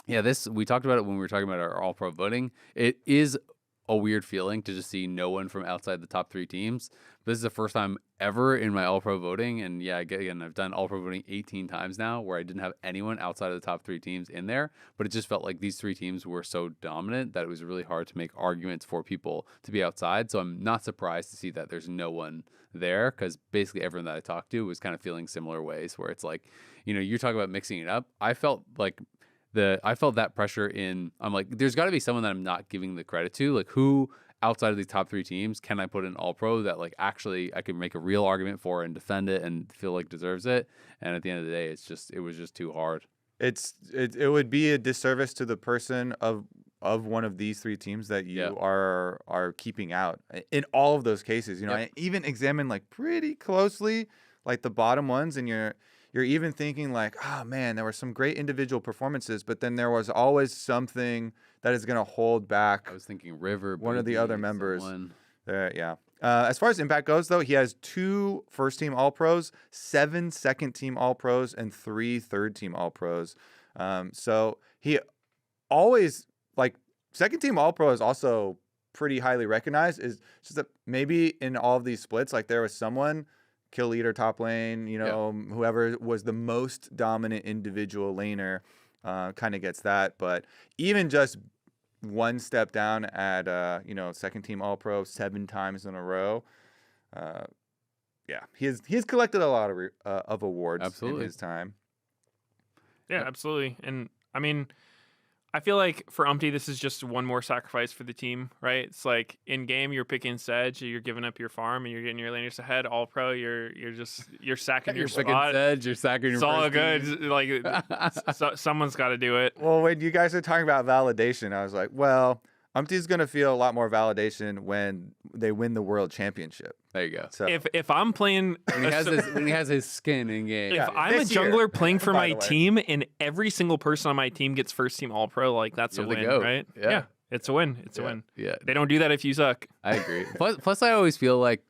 yeah, we talked about it when we were talking about our All Pro voting. It is a weird feeling to just see no one from outside the top 3 teams. This is the first time ever in my All Pro voting, and yeah, again, I've done All Pro voting 18 times now where I didn't have anyone outside of the top 3 teams in there, but it just felt like these 3 teams were so dominant that it was really hard to make arguments for people to be outside. So I'm not surprised to see that there's no one there because basically everyone that I talked to was kind of feeling similar ways where it's like, you're talking about mixing it up. I felt that pressure I'm like, there's got to be someone that I'm not giving the credit to. Like, who outside of these top 3 teams can I put in All Pro that like actually I can make a real argument for and defend it and feel like deserves it? And at the end of the day, it was just too hard. It would be a disservice to the person of one of these 3 teams that you are keeping out in all of those cases. I even examine like pretty closely like the bottom ones, and you're even thinking like, oh man, there were some great individual performances, but then there was always something that is going to hold back. I was thinking River, one of the other members. Yeah. As far as impact goes, though, he has 2 first-team All-Pros, 7 second-team All-Pros, and 3 third-team All-Pros. So he always, like, second-team All-Pro is also pretty highly recognized. It's just that maybe in all of these splits, like, there was someone, kill leader, top lane, whoever was the most dominant individual laner kind of gets that. But even just one step down at second team All Pro 7 times in a row, he's collected a lot of awards in his time. Yeah, absolutely. And I mean, I feel like for Umpty, this is just one more sacrifice for the team, right? It's like in game, you're picking Sedge, you're giving up your farm, and you're getting your laners ahead. All Pro, you're sacking your spot. Sedge, you're sacking your. It's all good. Like someone's got to do it. Well, when you guys are talking about validation, I was like, well, Umpty's gonna feel a lot more validation when they win the world championship. There you go. So if I'm playing when he has his skin in game. If I'm a jungler playing for my team and every single person on my team gets first team All Pro, like that's a win, right? Yeah. It's a win. It's a win. Yeah. They don't do that if you suck. I agree. Plus I always feel like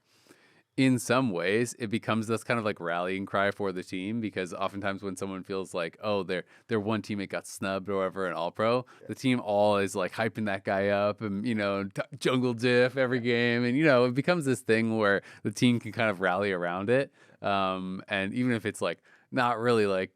in some ways it becomes this kind of like rallying cry for the team, because oftentimes when someone feels like, oh, their one teammate got snubbed or whatever in All Pro, the team all is like hyping that guy up and, you know, jungle diff every game. And, you know, it becomes this thing where the team can kind of rally around it. And even if it's like not really like,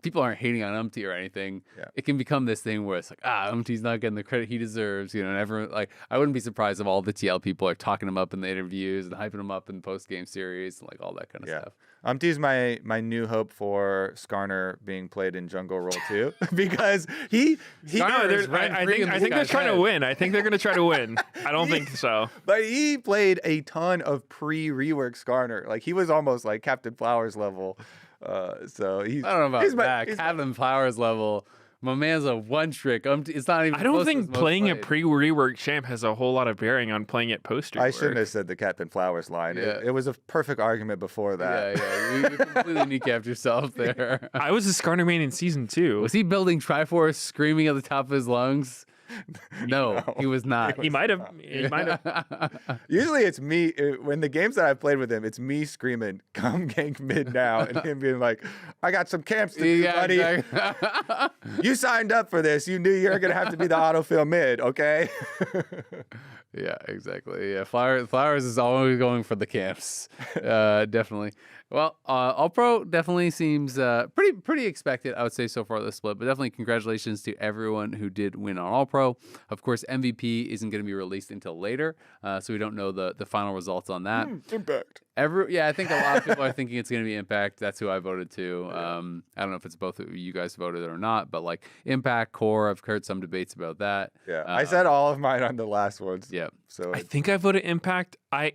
people aren't hating on Umti or anything. Yeah. It can become this thing where it's like, Umti's not getting the credit he deserves, you know. And everyone, like, I wouldn't be surprised if all the TL people are talking him up in the interviews and hyping him up in the post game series and like all that kind of stuff. Umti's my new hope for Skarner being played in jungle role too, because I think they're trying to win. I think they're going to try to win. I don't think so. But he played a ton of pre-rework Skarner. Like he was almost like Captain Flowers level. So he's, I don't know about that. Captain Flowers level. My man's a one trick. It's not even. I don't think playing a pre-rework champ has a whole lot of bearing on playing it post. I shouldn't have said the Captain Flowers line. Yeah. It was a perfect argument before that. Yeah. You completely kneecapped yourself there. I was a Skarner main in season 2. Was he building Triforce, screaming at the top of his lungs? No, he was not. He might have. Usually it's me, when the games that I've played with him, it's me screaming, come gank mid now, and him being like, I got some camps to do, buddy. Exactly. You signed up for this. You knew you were going to have to be the autofill mid, okay? Yeah, exactly. Yeah, Flowers is always going for the camps. Definitely. Well, All Pro definitely seems pretty expected, I would say, so far this split. But definitely congratulations to everyone who did win on All Pro. Of course, MVP isn't going to be released until later, so we don't know the final results on that. Impact. I think a lot of people are thinking it's going to be Impact. That's who I voted to. I don't know if it's both of you guys voted or not, but like Impact, Core, I've heard some debates about that. Yeah, I said all of mine on the last ones. Yeah. So I think I voted Impact. I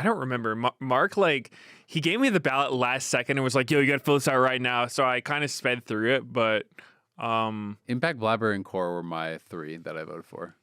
don't remember. Mark, like, he gave me the ballot last second and was like, yo, you got to fill this out right now. So I kind of sped through it, but... Impact, Blabber, and Core were my 3 that I voted for.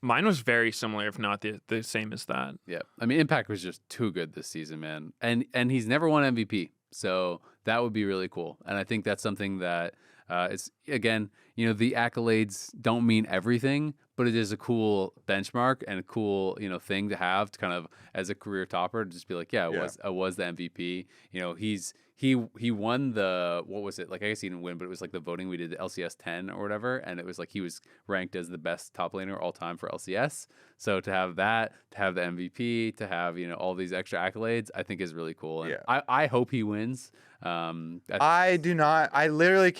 Mine was very similar, if not the same as that. Yeah. I mean, Impact was just too good this season, man. And he's never won MVP. So that would be really cool. And I think that's something that it's, again, you know, the accolades don't mean everything, but it is a cool benchmark and a cool, you know, thing to have to kind of as a career topper to just be like, I was the MVP. You know, he won the, what was it? Like, I guess he didn't win, but it was like the voting we did, the LCS 10 or whatever. And it was like he was ranked as the best top laner all time for LCS. So to have that, to have the MVP, to have, you know, all these extra accolades, I think is really cool. And I hope he wins. I do not. I literally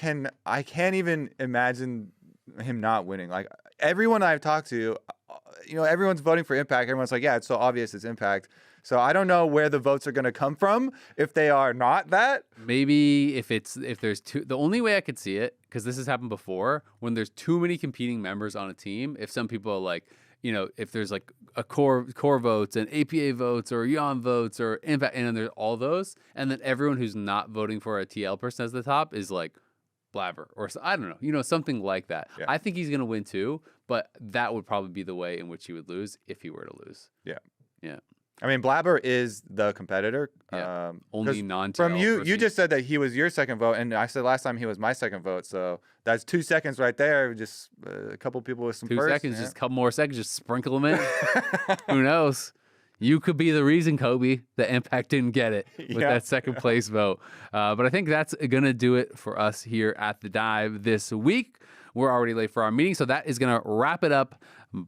I can't even imagine him not winning. Like everyone I've talked to, you know, everyone's voting for Impact. Everyone's like, yeah, it's so obvious it's Impact. So I don't know where the votes are going to come from if they are not that. Maybe if there's two, the only way I could see it, because this has happened before, when there's too many competing members on a team, if some people are like, you know, if there's like a core votes and APA votes or Yon votes or Impact, and then there's all those, and then everyone who's not voting for a TL person as the top is like Blabber or I don't know, you know, something like that. Yeah. I think he's going to win too, but that would probably be the way in which he would lose if he were to lose. Yeah. Yeah. I mean, Blabber is the competitor. Yeah. Only non-TL. From you just said that he was your second vote, and I said last time he was my second vote. So that's 2 seconds right there. Just a couple people with some 2 firsts, seconds, just a couple more seconds, just sprinkle them in. Who knows? You could be the reason, Kobe, that Impact didn't get it with that second place vote. But I think that's going to do it for us here at The Dive this week. We're already late for our meeting, so that is going to wrap it up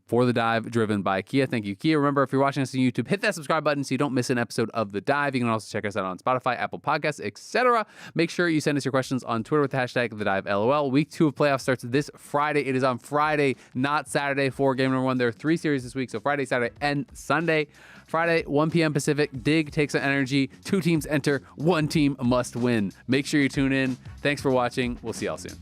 for The Dive, driven by Kia. Thank you, Kia. Remember, if you're watching us on YouTube, hit that subscribe button so you don't miss an episode of The Dive. You can also check us out on Spotify, Apple Podcasts, etc. Make sure you send us your questions on Twitter with the hashtag TheDiveLOL. Week 2 of playoffs starts this Friday. It is on Friday, not Saturday, for game number 1. There are 3 series this week, so Friday, Saturday, and Sunday. Friday, 1 p.m. Pacific, Dig takes on NRG. 2 teams enter, 1 team must win. Make sure you tune in. Thanks for watching. We'll see y'all soon.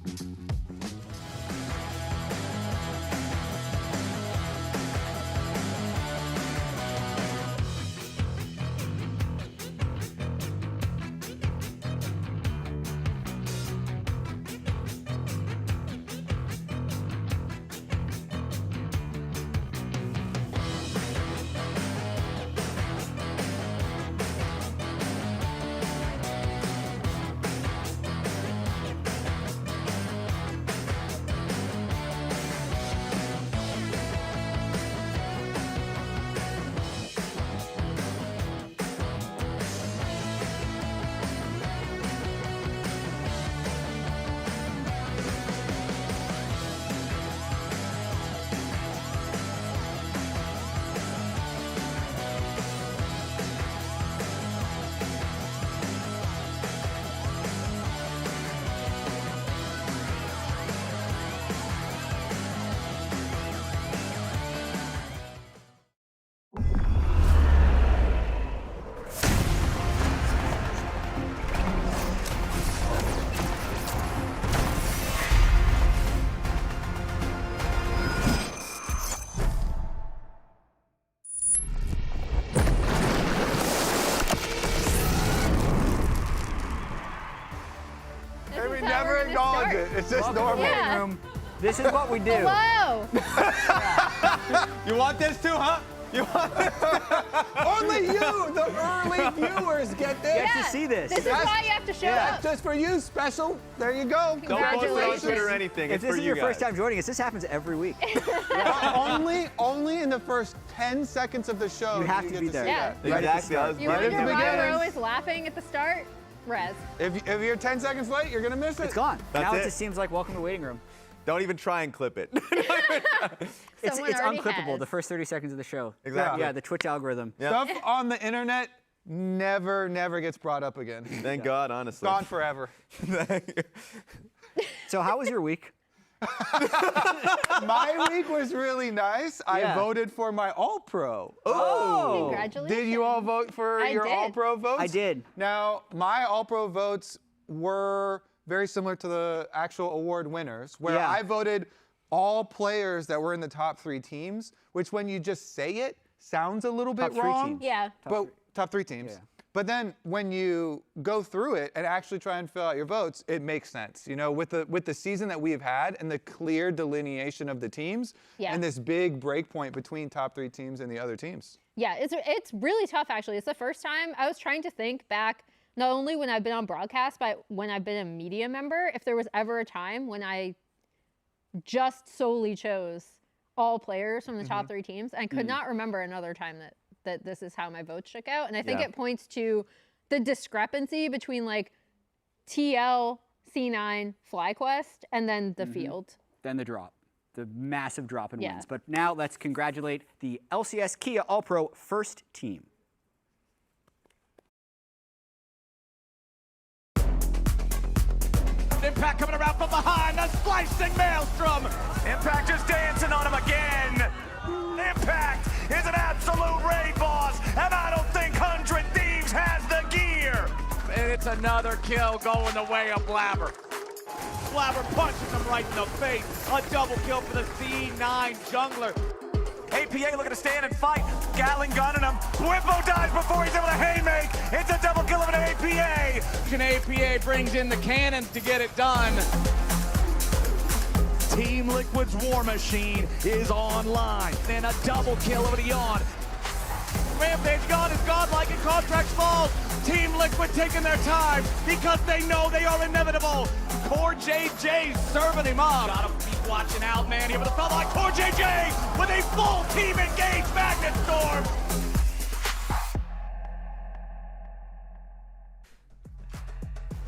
it. It's just normal. Yeah. Room. This is what we do. Hello. You want this too, huh? Only you, the early viewers, get this. Get to see this. This is why you have to show up. Just for you, special. There you go. Don't post it on Congratulations. Twitter or anything. If It's this for is you your guys. first time joining us, this happens every week. only in the first 10 seconds of the show. You have do to get be see there. Yeah. that. Right at the Exactly. start. You Right at wonder the why we're beginning. always laughing at the start? Res. If you're 10 seconds late, you're gonna miss it. It's gone. That's Now it it. just seems like welcome to waiting room. Don't even try and clip it. It's Someone already unclippable, has. the first 30 seconds of the show. Exactly. Yeah, the Twitch algorithm. Yeah. Stuff on the internet never gets brought up again. Thank God, honestly. Gone forever. So how was your week? My week was really nice. Yeah. I voted for my All-Pro. Oh. Congratulations. Did you all vote for I your did. All-Pro votes? I did. Now, my All-Pro votes were very similar to the actual award winners, where Yeah. I voted all players that were in the top 3 teams, which when you just say it, sounds a little bit Top 3 wrong. teams. Yeah. But top 3 teams. Yeah. But then when you go through it and actually try and fill out your votes, it makes sense. You know, with the season that we've had and the clear delineation of the teams Yeah. and this big break point between top 3 teams and the other teams. Yeah, it's really tough actually. It's the first time I was trying to think back, not only when I've been on broadcast, but when I've been a media member, if there was ever a time when I just solely chose all players from the top 3 teams. I could not remember another time that this is how my votes shook out. And I think Yeah. it points to the discrepancy between like TL, C9, FlyQuest, and then the field. Then the drop. The massive drop in Yeah. wins. But now let's congratulate the LCS Kia All-Pro first team. Impact coming around from behind, the slicing Maelstrom. Impact just dancing on him again. Impact is an absolute raid boss, and I don't think 100 Thieves has the gear. And it's another kill going the way of Blabber. Blabber punches him right in the face. A double kill for the C9 jungler. APA looking to stand and fight. Gatling gunning him. Whippo dies before he's able to haymake. It's a double kill of an APA. And APA brings in the cannons to get it done. Team Liquid's War Machine is online. And a double kill over the Yawn. Rampage God is godlike and Contract falls. Team Liquid taking their time because they know they are inevitable. Core JJ serving him up. Gotta be watching out, man, here with a fella like Core JJ with a full team engaged Magnet Storm.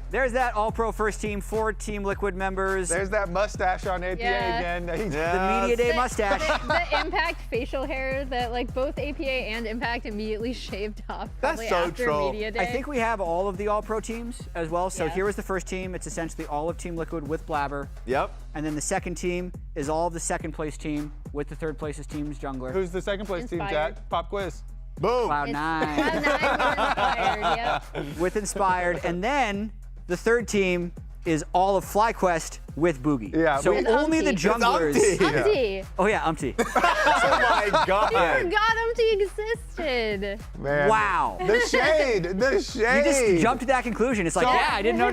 There's that All-Pro first team, 4 Team Liquid members. There's that mustache on APA Yeah. again. the Media Day mustache. The Impact facial hair that like both APA and Impact immediately shaved off probably so after troll. Media Day. I think we have all of the All-Pro teams as well. So Yeah. here was the first team. It's essentially all of Team Liquid with Blabber. Yep. And then the second team is all of the second place team with the third place's team's jungler. Who's the second place team, Inspired. Jack? Pop quiz. Boom. Cloud9 Cloud9 were inspired, yep. with Inspired. And then the third team is all of FlyQuest with Boogie. Yeah, So we- And only the Umpty. junglers. It's Umpty. Umpty. Oh yeah, Umpty. Oh my God. I forgot Umpty existed. Man. Wow. The shade. The shade. You just jumped to that conclusion. It's like, So- yeah, I didn't know.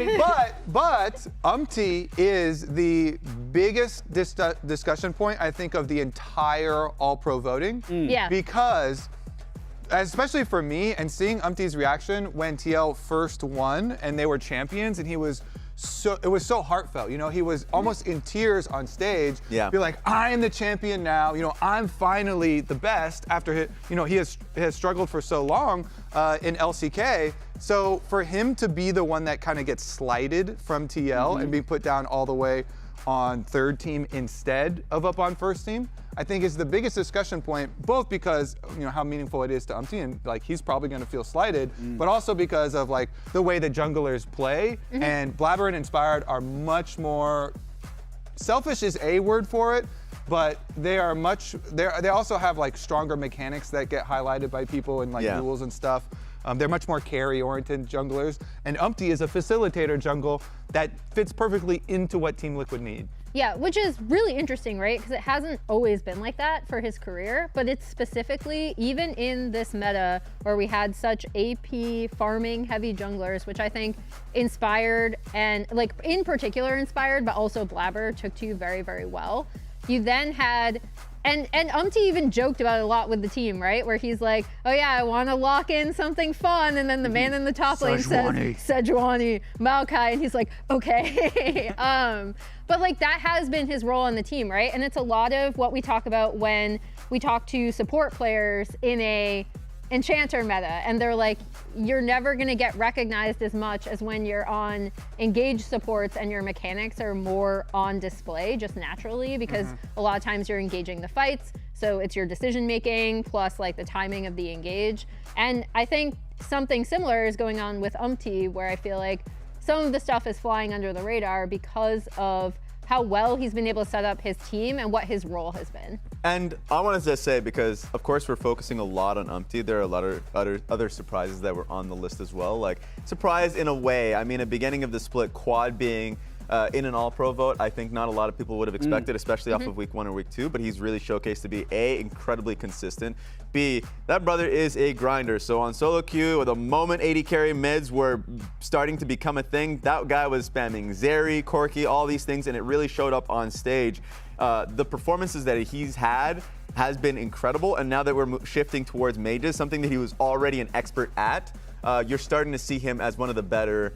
But Umpty is the biggest discussion point, I think, of the entire All-Pro voting. Yeah. Because, especially for me, and seeing Umpty's reaction when TL first won and they were champions, and it was so heartfelt. You know, he was almost in tears on stage. Yeah. Be like, I am the champion now. You know, I'm finally the best after he has struggled for so long in LCK. So for him to be the one that kind of gets slighted from TL and be put down all the way on third team instead of up on first team, I think is the biggest discussion point, both because how meaningful it is to Umpty and like he's probably going to feel slighted, but also because of like the way the junglers play. And Blabber and Inspired are much more selfish is a word for it, but they are they also have like stronger mechanics that get highlighted by people in like Yeah. duels and stuff. They're much more carry-oriented junglers, and Umpty is a facilitator jungle that fits perfectly into what Team Liquid need. Yeah, which is really interesting, right? Because it hasn't always been like that for his career, but it's specifically, even in this meta where we had such AP farming heavy junglers, which I think inspired and like in particular inspired, but also Blabber took to very, very well. You then had, and even joked about it a lot with the team, right? Where he's like, oh yeah, I want to lock in something fun. And then the man in the top lane says, Sejuani, Maokai. And he's like, okay. But like that has been his role on the team, right? And it's a lot of what we talk about when we talk to support players in a Enchanter meta, and they're like, you're never gonna get recognized as much as when you're on engaged supports and your mechanics are more on display just naturally, because a lot of times you're engaging the fights, so it's your decision making plus like the timing of the engage. And I think something similar is going on with Umti, where I feel like some of the stuff is flying under the radar because of how well he's been able to set up his team and what his role has been. And I want to just say, because of course we're focusing a lot on Umti, there are a lot of other surprises that were on the list as well. Like, surprise in a way. I mean, at the beginning of the split, Quad being in an all-pro vote, I think not a lot of people would have expected, especially off of week 1 or week 2, but he's really showcased to be A, incredibly consistent, B, that brother is a grinder. So on solo queue, the moment 80 carry mids were starting to become a thing, that guy was spamming Zeri, Corki, all these things, and it really showed up on stage. The performances that he's had has been incredible, and now that we're shifting towards mages, something that he was already an expert at, you're starting to see him as one of the better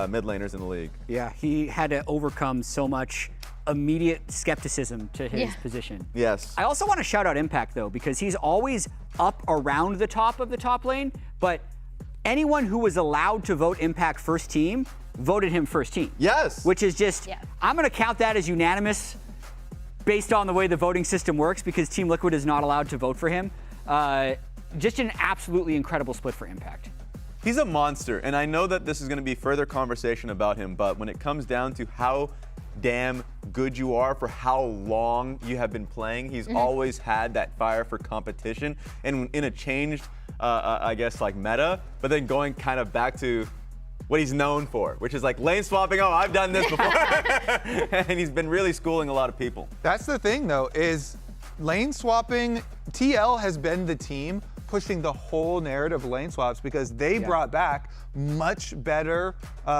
mid laners in the league. Yeah, he had to overcome so much immediate skepticism to his position. Yes. I also want to shout out Impact, though, because he's always up around the top of the top lane, but anyone who was allowed to vote Impact first team voted him first team. Yes. Which is just, I'm going to count that as unanimous based on the way the voting system works, because Team Liquid is not allowed to vote for him. Just an absolutely incredible split for Impact. He's a monster, and I know that this is going to be further conversation about him, but when it comes down to how damn good you are for how long you have been playing, he's always had that fire for competition, and in a changed, I guess, like meta, but then going kind of back to what he's known for, which is like lane swapping. Oh, I've done this before. And he's been really schooling a lot of people. That's the thing, though, is lane swapping. TL has been the team pushing the whole narrative of lane swaps, because they brought back much better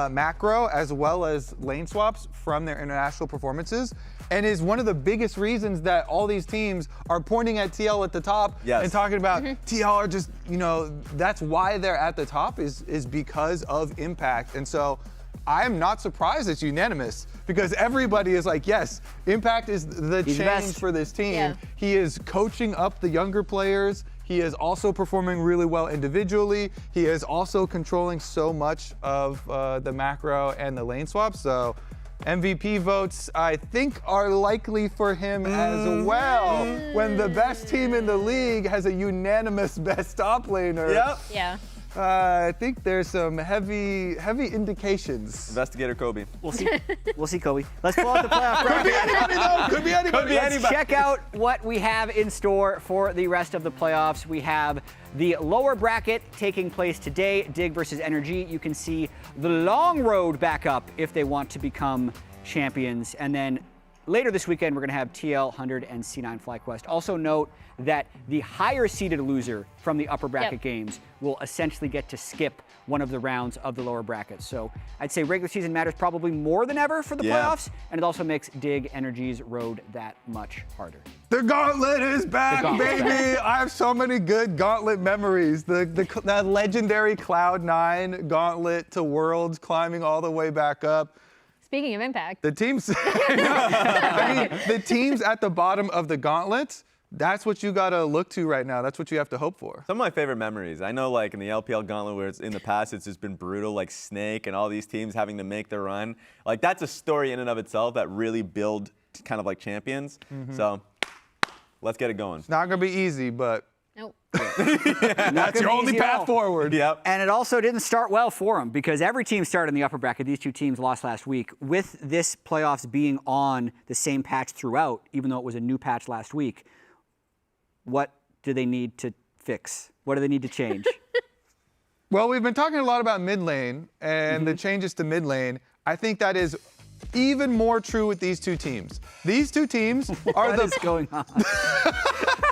macro as well as lane swaps from their international performances, and is one of the biggest reasons that all these teams are pointing at TL at the top and talking about TL are just, you know, that's why they're at the top is because of Impact. And so I'm not surprised it's unanimous, because everybody is like, yes, Impact is the change for this team. Yeah. He is coaching up the younger players. He is also performing really well individually. He is also controlling so much of the macro and the lane swap. So MVP votes, I think, are likely for him as well, when the best team in the league has a unanimous best top laner. Yep. Yeah. I think there's some heavy indications. Investigator Kobe. We'll see. We'll see, Kobe. Let's pull out the playoff bracket. Could be anybody, though. Could be anybody. Let's check out what we have in store for the rest of the playoffs. We have the lower bracket taking place today, Dig versus NRG. You can see the long road back up if they want to become champions. And then later this weekend, we're going to have TL 100 and C9 FlyQuest. Also note that the higher seeded loser from the upper bracket games will essentially get to skip one of the rounds of the lower bracket. So I'd say regular season matters probably more than ever for the playoffs, and it also makes Dig NRG's road that much harder. The gauntlet is back, baby! I have so many good gauntlet memories. The legendary Cloud9 gauntlet to Worlds, climbing all the way back up. Speaking of Impact. The teams, I mean, the teams at the bottom of the gauntlet, that's what you gotta look to right now. That's what you have to hope for. Some of my favorite memories. I know, like in the LPL Gauntlet, where it's in the past, it's just been brutal, like Snake and all these teams having to make their run. Like, that's a story in and of itself that really build kind of like champions. So let's get it going. It's not gonna be easy, but Nope. that's your only path forward. Yep. And it also didn't start well for them, because every team started in the upper bracket. These two teams lost last week. With this playoffs being on the same patch throughout, even though it was a new patch last week, what do they need to fix? What do they need to change? Well, we've been talking a lot about mid lane and the changes to mid lane. I think that is even more true with these two teams. These two teams are What is going on?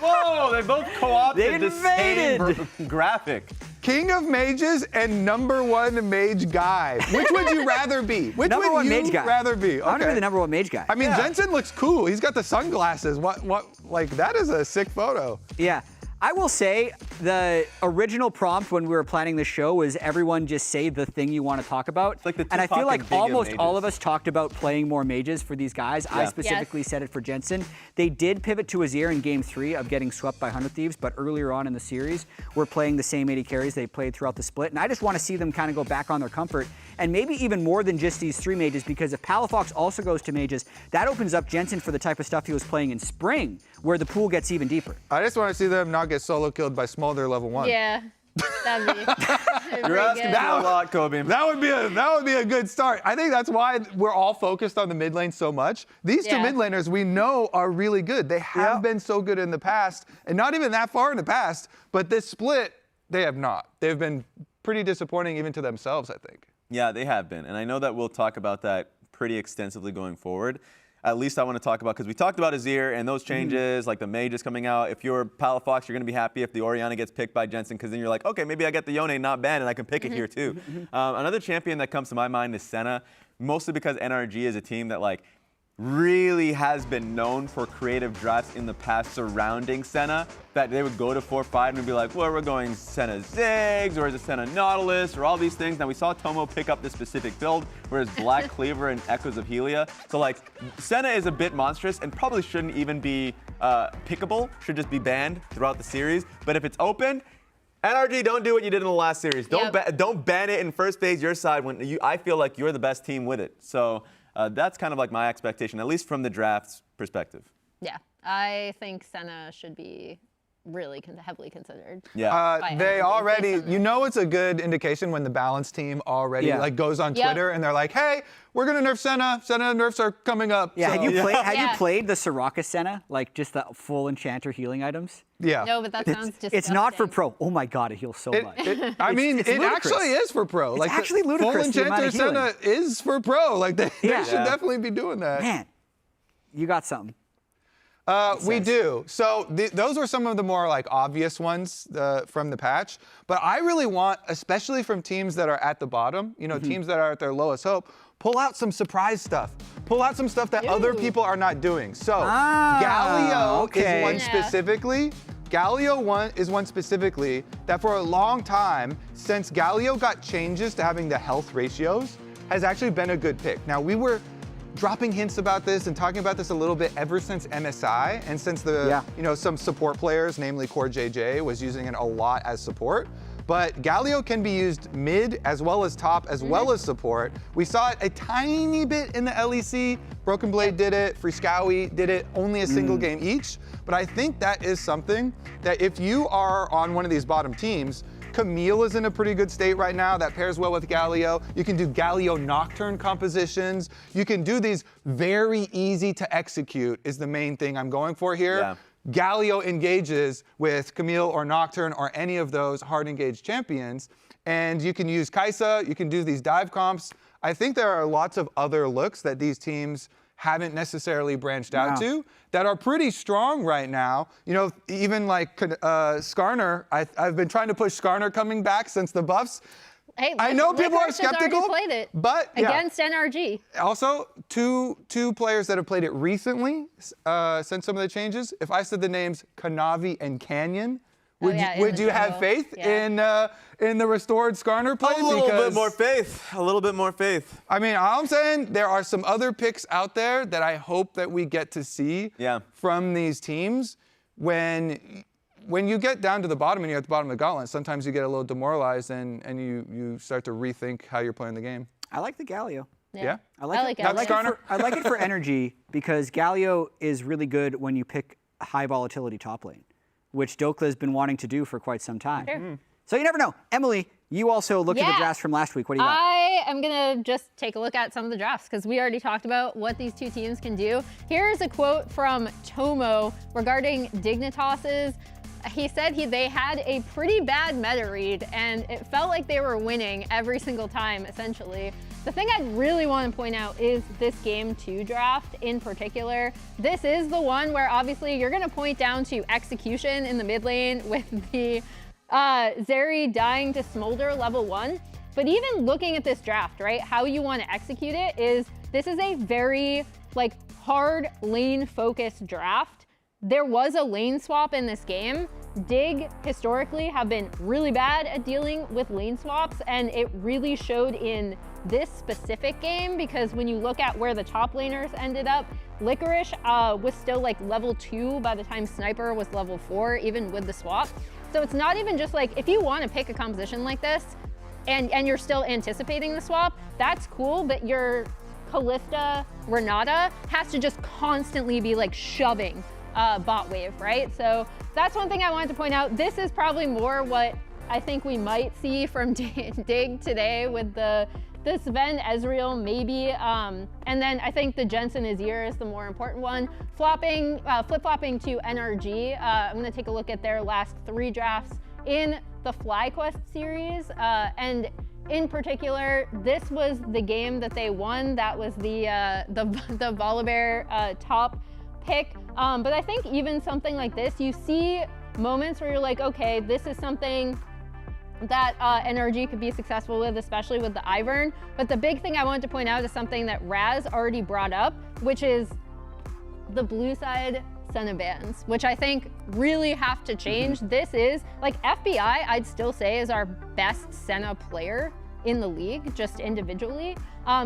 Whoa, they both co-opted They the same invaded. graphic. King of Mages and #1 mage guy. Which would you rather be? Which Number would one you mage guy. rather be? I want to be the #1 mage guy. I mean, Jensen looks cool. He's got the sunglasses. Like, that is a sick photo. Yeah. I will say the original prompt when we were planning the show was everyone just say the thing you want to talk about. like the and I feel Tupac like and Biggie of almost all mages. of us talked about playing more mages for these guys. I Yeah. specifically said it for Jensen. They did pivot to Azir in game 3 of getting swept by 100 Thieves, but earlier on in the series, we're playing the same 80 carries they played throughout the split. And I just want to see them kind of go back on their comfort. And maybe even more than just these 3 mages, because if Palafox also goes to mages, that opens up Jensen for the type of stuff he was playing in spring, where the pool gets even deeper. I just want to see them not get solo killed by Smolder level 1. Yeah, that'd be. You're asking for a lot, Kobe. That would be a good start. I think that's why we're all focused on the mid lane so much. These two Yeah. mid laners we know are really good. They have been so good in the past, and not even that far in the past, but this split, they have not. They've been pretty disappointing even to themselves, I think. Yeah, they have been. And I know that we'll talk about that pretty extensively going forward. At least I want to talk about, because we talked about Azir and those changes, like the mages coming out. If you're Palafox, you're going to be happy if the Orianna gets picked by Jensen, because then you're like, okay, maybe I get the Yone not banned and I can pick it here too. Another champion that comes to my mind is Senna, mostly because NRG is a team that like really has been known for creative drafts in the past surrounding Senna, that they would go to 4-5 and be like, well, we're going Senna Ziggs, or is it Senna Nautilus, or all these things. Now we saw Tomo pick up this specific build, whereas Black Cleaver and Echoes of Helia. So like, Senna is a bit monstrous and probably shouldn't even be pickable, should just be banned throughout the series. But if it's open, NRG, don't do what you did in the last series. Don't ban it in first phase your side when I feel like you're the best team with it. So that's kind of like my expectation, at least from the draft's perspective. Yeah, I think Senna should be really heavily considered. Yeah. They already, you know, it's a good indication when the balance team already like goes on Twitter and they're like, hey, we're gonna nerf Senna. Senna nerfs are coming up. Yeah, so. have you played the Soraka Senna? Like just the full enchanter healing items? Yeah. No, but that sounds disgusting. It's not for pro. Oh my god, it heals so much. I mean, it's it ludicrous. actually is for pro. It's like actually ludicrous, Full the amount Enchanter of healing. Senna is for pro. Like they should definitely be doing that. Man, you got something. We do. So those were some of the more like obvious ones from the patch. But I really want, especially from teams that are at the bottom, you know, teams that are at their lowest hope, pull out some surprise stuff. Pull out some stuff that other people are not doing. So Galio is one specifically. Galio is one specifically that for a long time, since Galio got changes to having the health ratios, has actually been a good pick. Now we were dropping hints about this and talking about this a little bit ever since MSI and since the some support players, namely Core JJ, was using it a lot as support. But Galio can be used mid as well as top as well as support. We saw it a tiny bit in the LEC. Broken Blade did it, Friskawi did it, only a single game each. But I think that is something that if you are on one of these bottom teams, Camille is in a pretty good state right now. That pairs well with Galio. You can do Galio Nocturne compositions. You can do these very easy to execute is the main thing I'm going for here. Yeah. Galio engages with Camille or Nocturne or any of those hard engaged champions. And you can use Kai'Sa, you can do these dive comps. I think there are lots of other looks that these teams haven't necessarily branched out to that are pretty strong right now. You know, even like Skarner, I've been trying to push Skarner coming back since the buffs. Hey, I know people are Licorice has already skeptical, played it but against NRG. Also, two players that have played it recently since some of the changes. If I said the names Kanavi and Canyon, would you have faith in the restored Skarner play? A little bit more faith. A little bit more faith. I mean, all I'm saying, there are some other picks out there that I hope that we get to see from these teams. When you get down to the bottom and you're at the bottom of the gauntlet, sometimes you get a little demoralized and you start to rethink how you're playing the game. I like the Galio. Yeah? I like it. I like it for energy because Galio is really good when you pick high volatility top lane, which Dokla has been wanting to do for quite some time. Sure. So you never know. Emily, you also looked at the drafts from last week. What do you got? I am going to just take a look at some of the drafts because we already talked about what these two teams can do. Here's a quote from Tomo regarding Dignitas's he said they had a pretty bad meta read, and it felt like they were winning every single time, essentially. The thing I really want to point out is this Game 2 draft in particular. This is the one where obviously you're going to point down to execution in the mid lane with the Zeri dying to Smolder level 1. But even looking at this draft, right, how you want to execute it is this is a very like hard lane focused draft. There was a lane swap in this game. Dig historically have been really bad at dealing with lane swaps, and it really showed in this specific game because when you look at where the top laners ended up, Licorice was still like level 2 by the time Sniper was level 4, even with the swap. So it's not even just like, if you want to pick a composition like this and you're still anticipating the swap, that's cool, but your Kalista Renata has to just constantly be like shoving bot wave, right? So that's one thing I wanted to point out. This is probably more what I think we might see from Dig today with the Sven Ezreal maybe, and then I think the Jensen Azir is the more important one. Flip-flopping to NRG, I'm gonna take a look at their last 3 drafts in the FlyQuest series, and in particular, this was the game that they won. That was the Volibear top pick. But I think even something like this, you see moments where you're like, okay, this is something that NRG could be successful with, especially with the Ivern. But the big thing I wanted to point out is something that Raz already brought up, which is the blue side Senna bans, which I think really have to change. This is, like, FBI, I'd still say is our best Senna player in the league, just individually.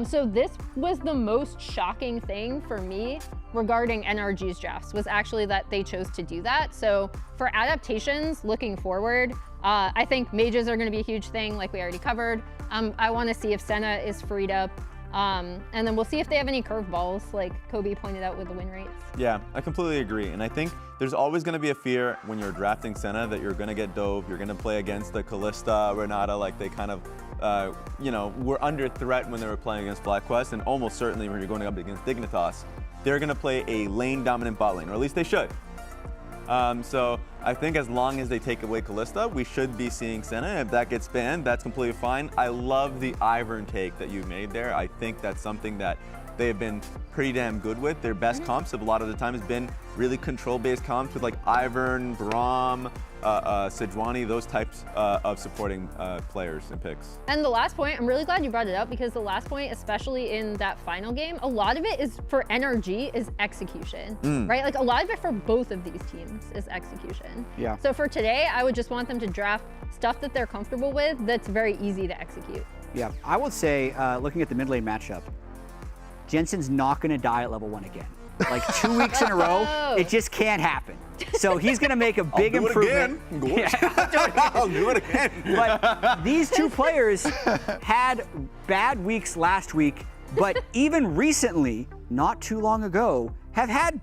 So this was the most shocking thing for me regarding NRG's drafts, was actually that they chose to do that. So for adaptations looking forward, I think mages are going to be a huge thing, like we already covered. I want to see if Senna is freed up. And then we'll see if they have any curveballs, like Kobe pointed out with the win rates. Yeah, I completely agree. And I think there's always going to be a fear when you're drafting Senna that you're going to get dove, you're going to play against the Kalista, Renata, like they kind of, you know, were under threat when they were playing against FlyQuest, and almost certainly when you're going up against Dignitas, they're going to play a lane-dominant bot lane, or at least they should. So I think as long as they take away Kalista, we should be seeing Senna. If that gets banned, that's completely fine. I love the Ivern take that you made there. I think that's something that they have been pretty damn good with. Their best comps have a lot of the time has been really control-based comps with like Ivern, Braum, Sejuani, those types of supporting players and picks. And the last point, I'm really glad you brought it up, because the last point, especially in that final game, a lot of it is for NRG is execution, right? Like a lot of it for both of these teams is execution. Yeah. So for today, I would just want them to draft stuff that they're comfortable with that's very easy to execute. Yeah, I would say, looking at the mid lane matchup, Jensen's not going to die at level 1 again. Like 2 weeks in a row, it just can't happen. So he's going to make a big improvement. I'll do it again. But these two players had bad weeks last week, but even recently, not too long ago, have had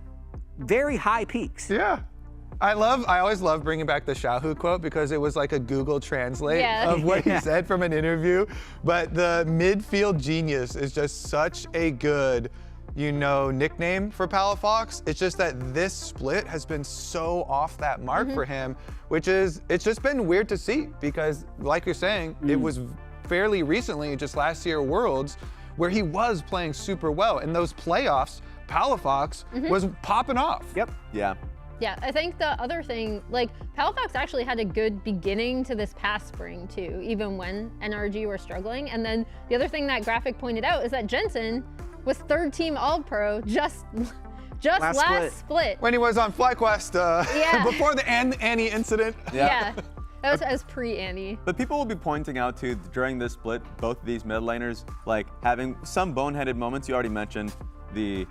very high peaks. Yeah. I always love bringing back the Xiaohu quote because it was like a Google Translate of what he said from an interview. But the midfield genius is just such a good, you know, nickname for Palafox. It's just that this split has been so off that mark for him, which is, it's just been weird to see because, like you're saying, it was fairly recently, just last year Worlds, where he was playing super well. In those playoffs, Palafox was popping off. Yep. Yeah. Yeah, I think the other thing, like, Palafox actually had a good beginning to this past spring, too, even when NRG were struggling. And then the other thing that Graphic pointed out is that Jensen was 3rd team All-Pro just last split. When he was on FlyQuest before the Annie incident. Yeah. That was pre-Annie. But people will be pointing out too, during this split, both of these mid laners, like having some boneheaded moments. You already mentioned the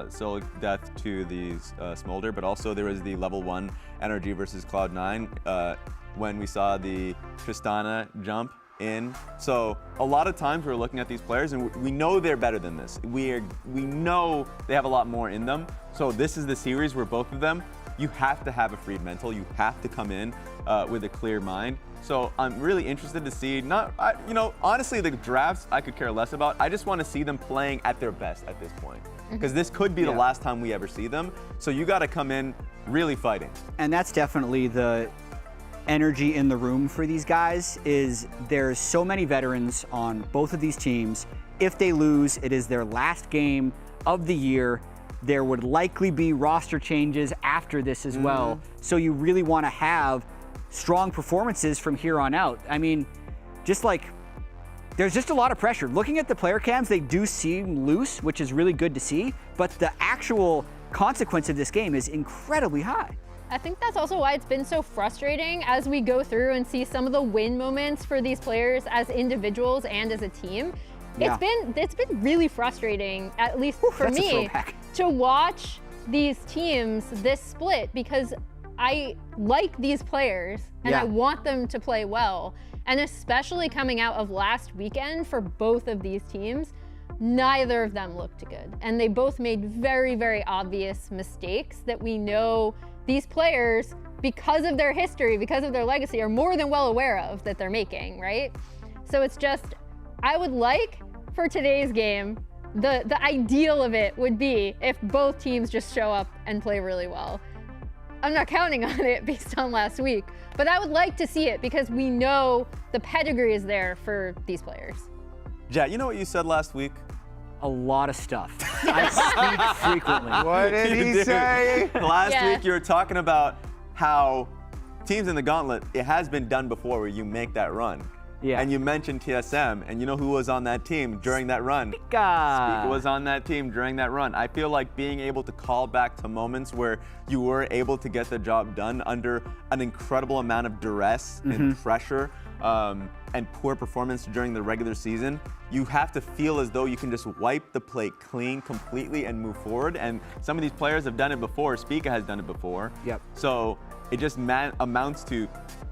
solo death to the Smolder, but also there was the level 1 NRG versus Cloud9 when we saw the Tristana jump in. So a lot of times we're looking at these players and we know they're better than this. We know they have a lot more in them. So this is the series where both of them, you have to have a freed mental. You have to come in with a clear mind. So I'm really interested to see, you know, honestly, the drafts I could care less about. I just want to see them playing at their best at this point. because this could be the last time we ever see them. So you got to come in really fighting. And that's definitely the energy in the room for these guys. Is there's so many veterans on both of these teams. If they lose, it is their last game of the year. There would likely be roster changes after this as well. So you really want to have strong performances from here on out. I mean, just like, there's just a lot of pressure. Looking at the player cams, they do seem loose, which is really good to see, but the actual consequence of this game is incredibly high. I think that's also why it's been so frustrating as we go through and see some of the win moments for these players as individuals and as a team. Yeah. It's been really frustrating, at least for that's a me, throwback. to watch these teams this split, because I like these players and I want them to play well. And especially coming out of last weekend for both of these teams, neither of them looked good. And they both made very, very obvious mistakes that we know these players, because of their history, because of their legacy, are more than well aware of that they're making, right? So it's just, I would like for today's game, the ideal of it would be if both teams just show up and play really well. I'm not counting on it based on last week, but I would like to see it because we know the pedigree is there for these players. Jet, you know what you said last week? A lot of stuff. I speak frequently. What did he say? Last Yeah. week you were talking about how teams in the gauntlet, it has been done before where you make that run. Yeah. And you mentioned TSM, and you know who was on that team during that run? Spica was on that team during that run. I feel like being able to call back to moments where you were able to get the job done under an incredible amount of duress and pressure and poor performance during the regular season, you have to feel as though you can just wipe the plate clean completely and move forward. And some of these players have done it before. Spica has done it before. Yep. So it just amounts to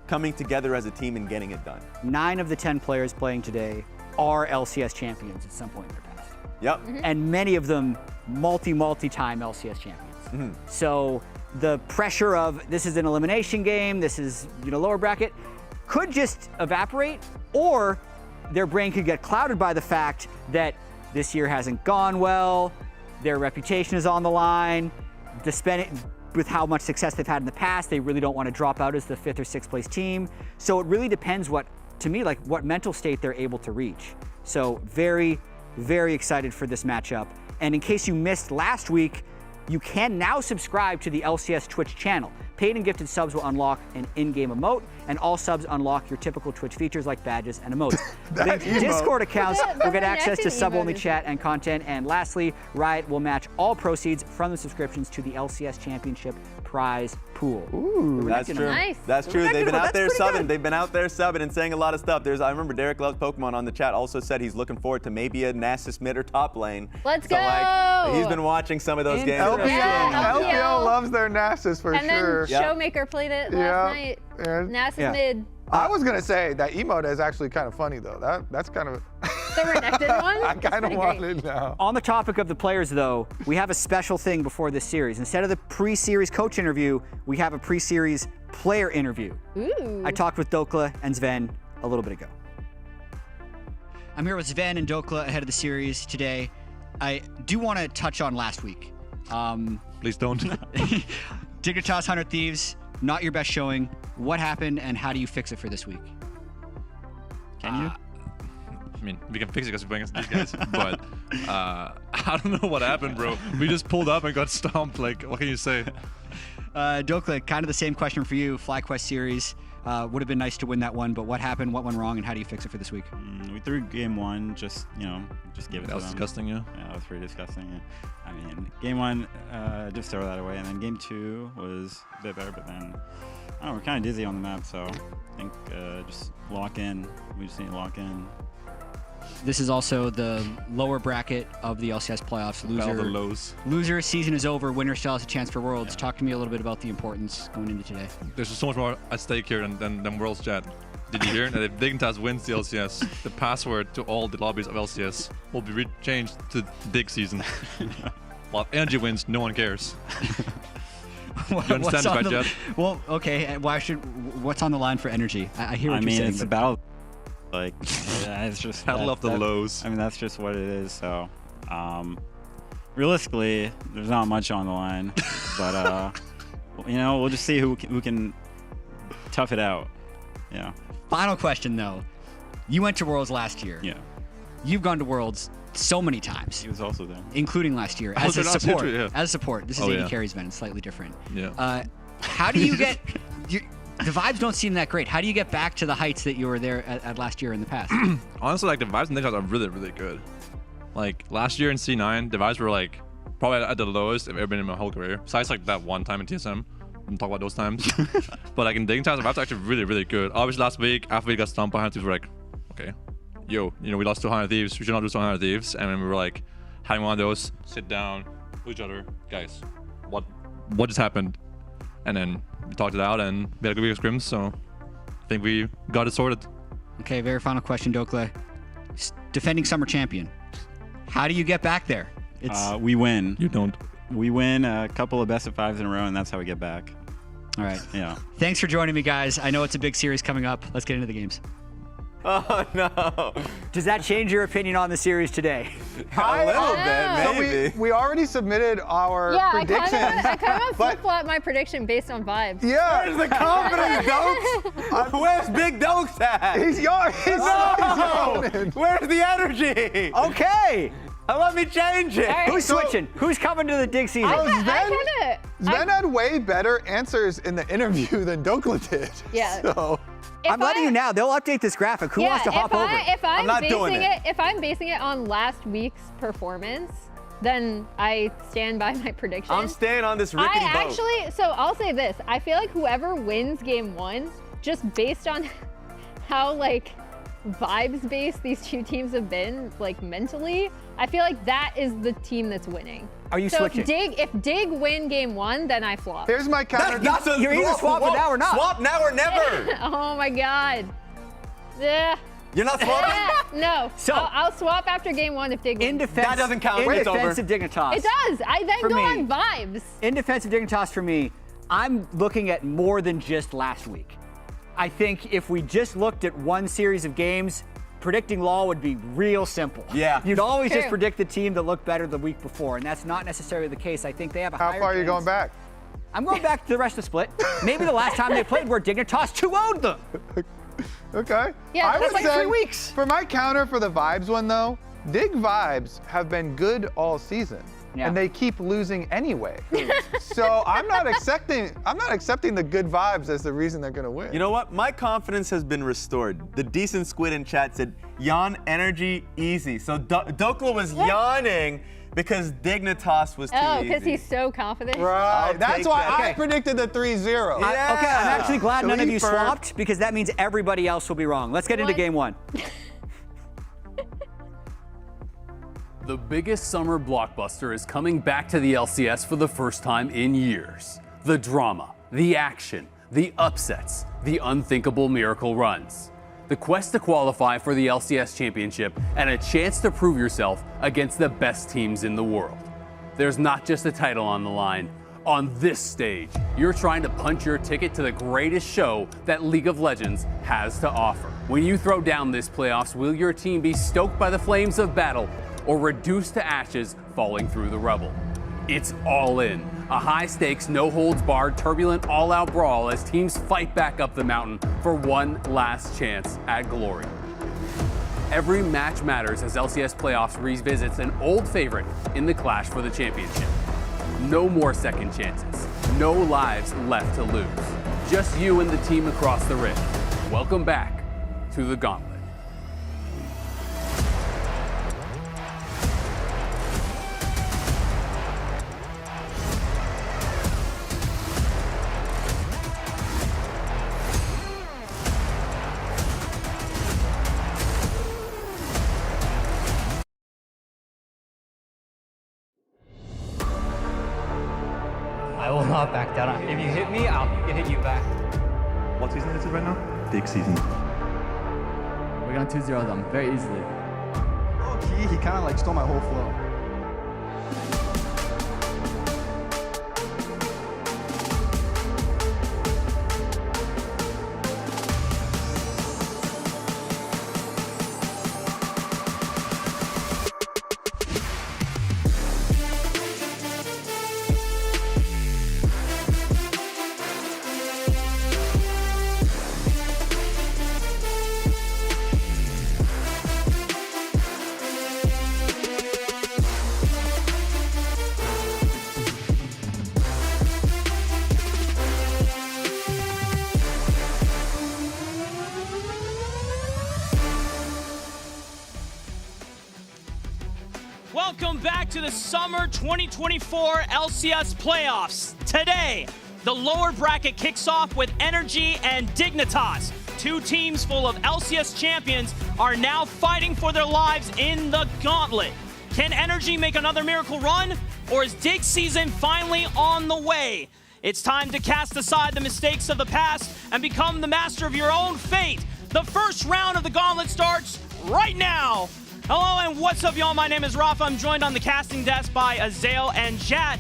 coming together as a team and getting it done. 9 of the 10 players playing today are LCS champions at some point in their past. Yep. And many of them multi-time LCS champions. So the pressure of this is an elimination game, this is lower bracket, could just evaporate, or their brain could get clouded by the fact that this year hasn't gone well, their reputation is on the line, with how much success they've had in the past, they really don't want to drop out as the 5th or 6th place team. So it really depends what mental state they're able to reach. So very, very excited for this matchup. And in case you missed last week, you can now subscribe to the LCS Twitch channel. Paid and gifted subs will unlock an in-game emote, and all subs unlock your typical Twitch features like badges and emotes. Linked Discord accounts will get access to sub-only chat and content. And lastly, Riot will match all proceeds from the subscriptions to the LCS Championship prize pool. Ooh, that's true. Nice. That's true. They've been out there That's pretty subbing. good. They've been out there subbing and saying a lot of stuff. I remember Derek Loves Pokemon on the chat also said he's looking forward to maybe a Nasus mid or top lane. Let's So, go! he's been watching some of those games. LPL, Yeah, LPL LPL loves their Nasus for And sure. then Showmaker played it last night. Nasus mid. I was gonna say that emote is actually kind of funny though. That's kind of The renekton one? I It's kind of pretty want great. it now. On the topic of the players, though, we have a special thing before this series. Instead of the pre-series coach interview, we have a pre-series player interview. Ooh. I talked with Dokla and Sven a little bit ago. I'm here with Sven and Dokla ahead of the series today. I do want to touch on last week. Please don't. Dignitas 100 Thieves, not your best showing. What happened and how do you fix it for this week? Can you? I mean, we can fix it because we're playing against these guys, but I don't know what happened, bro. We just pulled up and got stomped. Like, what can you say? Dokla, kind of the same question for you. FlyQuest series. Would have been nice to win that one, but what happened? What went wrong, and how do you fix it for this week? We threw game 1, just give it That to was them. disgusting, yeah. Yeah, that was pretty disgusting. Yeah. I mean, game 1, just throw that away, and then game 2 was a bit better, but then I don't know, we're kind of dizzy on the map, so I think just lock in. We just need to lock in. This is also the lower bracket of the LCS playoffs. Battle the lows. Loser season is over. Winner still has a chance for Worlds. Talk to me a little bit about the importance going into today. There's just so much more at stake here than World's Chat. Did you hear that if Dignitas wins the LCS, the password to all the lobbies of LCS will be changed to Dig season? While if NRG wins, no one cares. You understand that, Jet? Well, okay. What's on the line for energy? I hear what I you're mean, saying. it's a battle. Like, yeah, it's just Battle of the lows. I mean, that's just what it is. So, we're realistically, there's not much on the line, but we'll just see who can tough it out. Yeah. Final question though. You went to Worlds last year. Yeah. You've gone to Worlds so many times. He was also there. Including last year I was as a there last year support. too, yeah. As a support. This is Oh, 80 yeah. carries event. It's slightly different. Yeah. How do you get the vibes don't seem that great. How do you get back to the heights that you were there at last year in the past? Honestly, like the vibes in Dignitas are really, really good. Like last year in C9, the vibes were like probably at the lowest I've ever been in my whole career. Besides like that one time in TSM. We can talk about those times. But like in Dignitas, the vibes are actually really, really good. Obviously last week, after we got stomped by 100 Thieves, we were like, okay, we lost to 100 Thieves. We should not lose to 100 Thieves. And then we were like having one of those, sit down with each other. Guys, what just happened? And then we talked it out and we had a good week of scrims. So I think we got it sorted. Okay, very final question, Dokle. Defending summer champion. How do you get back there? We win. You don't. We win a couple of best of 5s in a row, and that's how we get back. All right. Yeah. Thanks for joining me, guys. I know it's a big series coming up. Let's get into the games. Oh no. Does that change your opinion on the series today? A little bit, maybe. So we already submitted our predictions. I kind of flip-flop my prediction based on vibes. Yeah. Where's the confidence, Dokes? Where's Big Dokes at? He's young. No! Where's the energy? Okay. Let me change it. All right. Who's switching? Who's coming to the dig season? Sven had way better answers in the interview than Dokle did. Yeah. So I'm letting you now. They'll update this graphic. Who wants to hop over? I'm not basing doing it. If I'm basing it on last week's performance, then I stand by my prediction. I'm staying on this rickety boat. So I'll say this. I feel like whoever wins game 1, just based on how like vibes based these two teams have been, like mentally, I feel like that is the team that's winning. Are you switching? If Dig win game 1, then I flop. here's my counter. You're either swapping now or not. Swap now or never. Oh my God. Yeah. You're not swapping? No. So- I'll swap after game 1 if Dig wins. In defense, That doesn't count. In It's defense over. of Dignitas. It does. I then For go me. on vibes. In defense of Dignitas for me, I'm looking at more than just last week. I think if we just looked at one series of games, predicting law would be real simple. Yeah. You'd always just True. predict the team that looked better the week before, and that's not necessarily the case. I think they have a How higher far are you chance. going back? I'm going back to the rest of the split. Maybe the last time they played where Dignitas 2-0'd them. Okay. Yeah, I that's would like say 3 weeks. For my counter for the vibes one though, Dig vibes have been good all season. Yeah. And they keep losing anyway. So I'm not accepting the good vibes as the reason they're gonna win. You know what? My confidence has been restored. The decent squid in chat said, yawn energy easy. So Dokle was yawning because Dignitas was too Oh, easy. because he's so confident. Right. I'll That's take why that. I predicted the 3-0. Yeah. Okay, I'm actually glad none of you Sleeper. swapped because that means everybody else will be wrong. Let's get into What? game 1. The biggest summer blockbuster is coming back to the LCS for the first time in years. The drama, the action, the upsets, the unthinkable miracle runs. The quest to qualify for the LCS Championship and a chance to prove yourself against the best teams in the world. There's not just a title on the line. On this stage, you're trying to punch your ticket to the greatest show that League of Legends has to offer. When you throw down this playoffs, will your team be stoked by the flames of battle or reduced to ashes falling through the rubble? It's all in. A high-stakes, no-holds-barred, turbulent, all-out brawl as teams fight back up the mountain for one last chance at glory. Every match matters as LCS Playoffs revisits an old favorite in the clash for the championship. No more second chances. No lives left to lose. Just you and the team across the rift. Welcome back to the Gauntlet. I will not back down. If you hit me, I'll hit you back. What season is it right now? Big season. We're gonna 2-0 them very easily. He kind of like stole my whole flow. Welcome back to the Summer 2024 LCS Playoffs. Today, the lower bracket kicks off with NRG and Dignitas. Two teams full of LCS champions are now fighting for their lives in the gauntlet. Can NRG make another miracle run, or is Dig season finally on the way? It's time to cast aside the mistakes of the past and become the master of your own fate. The first round of the gauntlet starts right now. Hello and what's up, y'all? My name is Rafa. I'm joined on the casting desk by Azael and Jat.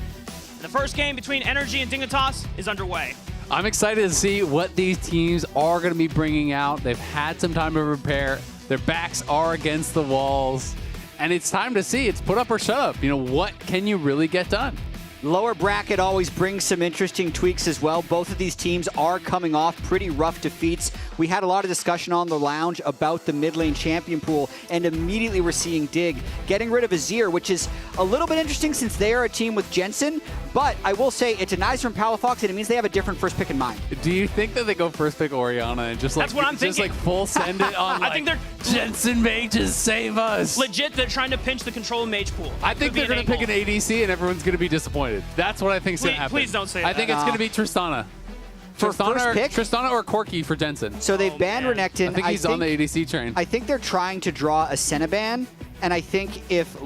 The first game between NRG and Dignitas is underway. I'm excited to see what these teams are going to be bringing out. They've had some time to prepare. Their backs are against the walls. And it's time to see. It's put up or shut up. You know, what can you really get done? Lower bracket always brings some interesting tweaks as well. Both of these teams are coming off pretty rough defeats. We had a lot of discussion on the lounge about the mid lane champion pool, and immediately we're seeing Dig getting rid of Azir, which is a little bit interesting since they are a team with Jensen. But I will say it denies from Palafox, and it means they have a different first pick in mind. Do you think that they go first pick Orianna and just like, that's what I'm just thinking. Like full send it on I think they're Jensen mages save us? Legit, they're trying to pinch the control mage pool. I think they're going to pick an ADC and everyone's going to be disappointed. That's what I think is going to happen. Please don't say that. I think it's going to be Tristana. For first pick? Tristana or Corki for Jensen. So they've banned Renekton. I think he's on the ADC train. I think they're trying to draw a Senna ban, and I think if